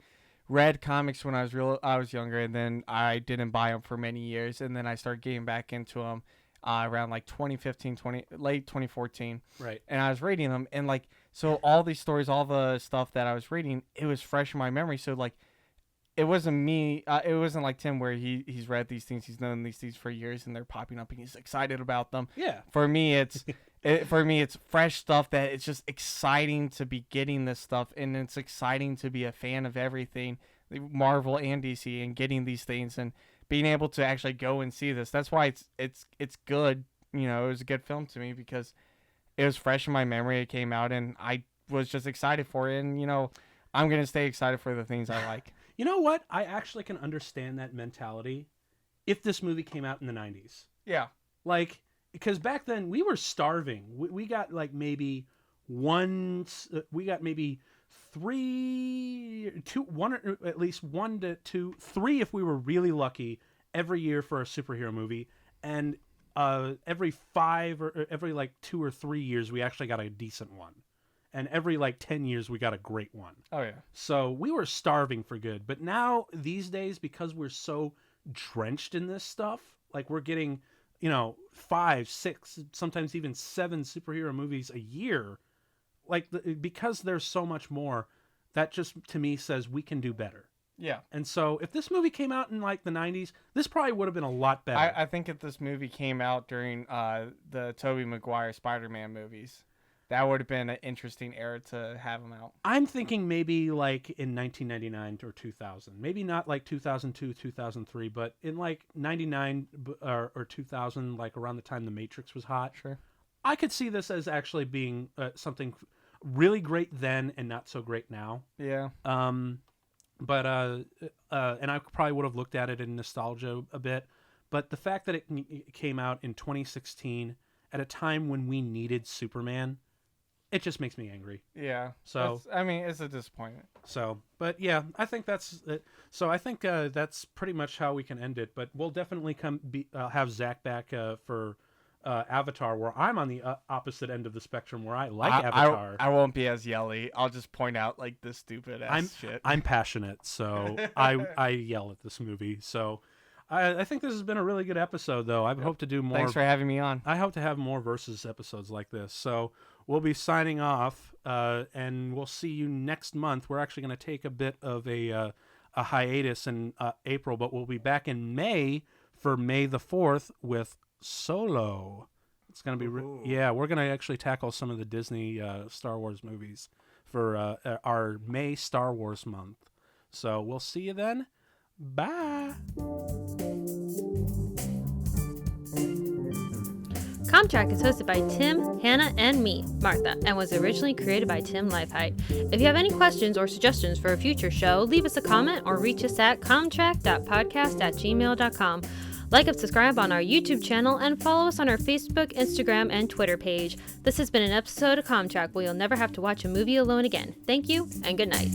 [SPEAKER 2] read comics when I was younger, and then I didn't buy them for many years, and then I started getting back into them around like 2015, late 2014.
[SPEAKER 1] Right.
[SPEAKER 2] And I was reading them, and like, so all these stories, all the stuff that I was reading, it was fresh in my memory. So like, it wasn't me. It wasn't like Tim, where he's read these things, he's known these things for years, and they're popping up, and he's excited about them.
[SPEAKER 1] Yeah.
[SPEAKER 2] For me, it's fresh stuff that it's just exciting to be getting this stuff, and it's exciting to be a fan of everything, Marvel and DC, and getting these things and being able to actually go and see this. That's why it's good. It was a good film to me because it was fresh in my memory. It came out, and I was just excited for it. And I'm gonna stay excited for the things I like.
[SPEAKER 1] You know what? I actually can understand that mentality if this movie came out in the 90s.
[SPEAKER 2] Yeah.
[SPEAKER 1] Like, because back then we were starving. We got like maybe at least 1 to 2, 3 if we were really lucky every year for a superhero movie. And every 5 or every like 2 or 3 years, we actually got a decent one. And every like 10 years, we got a great one.
[SPEAKER 2] Oh, yeah.
[SPEAKER 1] So we were starving for good. But now, these days, because we're so drenched in this stuff, like we're getting, 5, 6, sometimes even 7 superhero movies a year. Like, because there's so much more, that just, to me, says we can do better.
[SPEAKER 2] Yeah.
[SPEAKER 1] And so, if this movie came out in like the 90s, this probably would have been a lot better.
[SPEAKER 2] I think if this movie came out during the Tobey Maguire Spider-Man movies, that would have been an interesting era to have them out.
[SPEAKER 1] I'm thinking maybe like in 1999 or 2000. Maybe not like 2002, 2003, but in like 99 or 2000, like around the time The Matrix was hot.
[SPEAKER 2] Sure.
[SPEAKER 1] I could see this as actually being something really great then and not so great now.
[SPEAKER 2] Yeah.
[SPEAKER 1] But and I probably would have looked at it in nostalgia a bit. But the fact that it came out in 2016 at a time when we needed Superman, it just makes me angry.
[SPEAKER 2] Yeah.
[SPEAKER 1] So
[SPEAKER 2] it's a disappointment.
[SPEAKER 1] So, but yeah, I think that's it. So I think that's pretty much how we can end it. But we'll definitely have Zach back for Avatar, where I'm on the opposite end of the spectrum, where I like Avatar.
[SPEAKER 2] I won't be as yelly. I'll just point out like this stupid ass shit.
[SPEAKER 1] I'm passionate, so I yell at this movie. So I think this has been a really good episode, though. I hope to do more.
[SPEAKER 2] Thanks for having me on.
[SPEAKER 1] I hope to have more Versus episodes like this. So we'll be signing off, and we'll see you next month. We're actually going to take a bit of a hiatus in April, but we'll be back in May for May the 4th with Solo. It's going to be, yeah, we're going to actually tackle some of the Disney Star Wars movies for our May Star Wars month. So we'll see you then. Bye.
[SPEAKER 3] Comtrack is hosted by Tim, Hannah, and me, Martha, and was originally created by Tim Leifheit. If you have any questions or suggestions for a future show, leave us a comment or reach us at comtrack.podcast@gmail.com. Like and subscribe on our YouTube channel and follow us on our Facebook, Instagram, and Twitter page. This has been an episode of Comtrack where you'll never have to watch a movie alone again. Thank you and good night.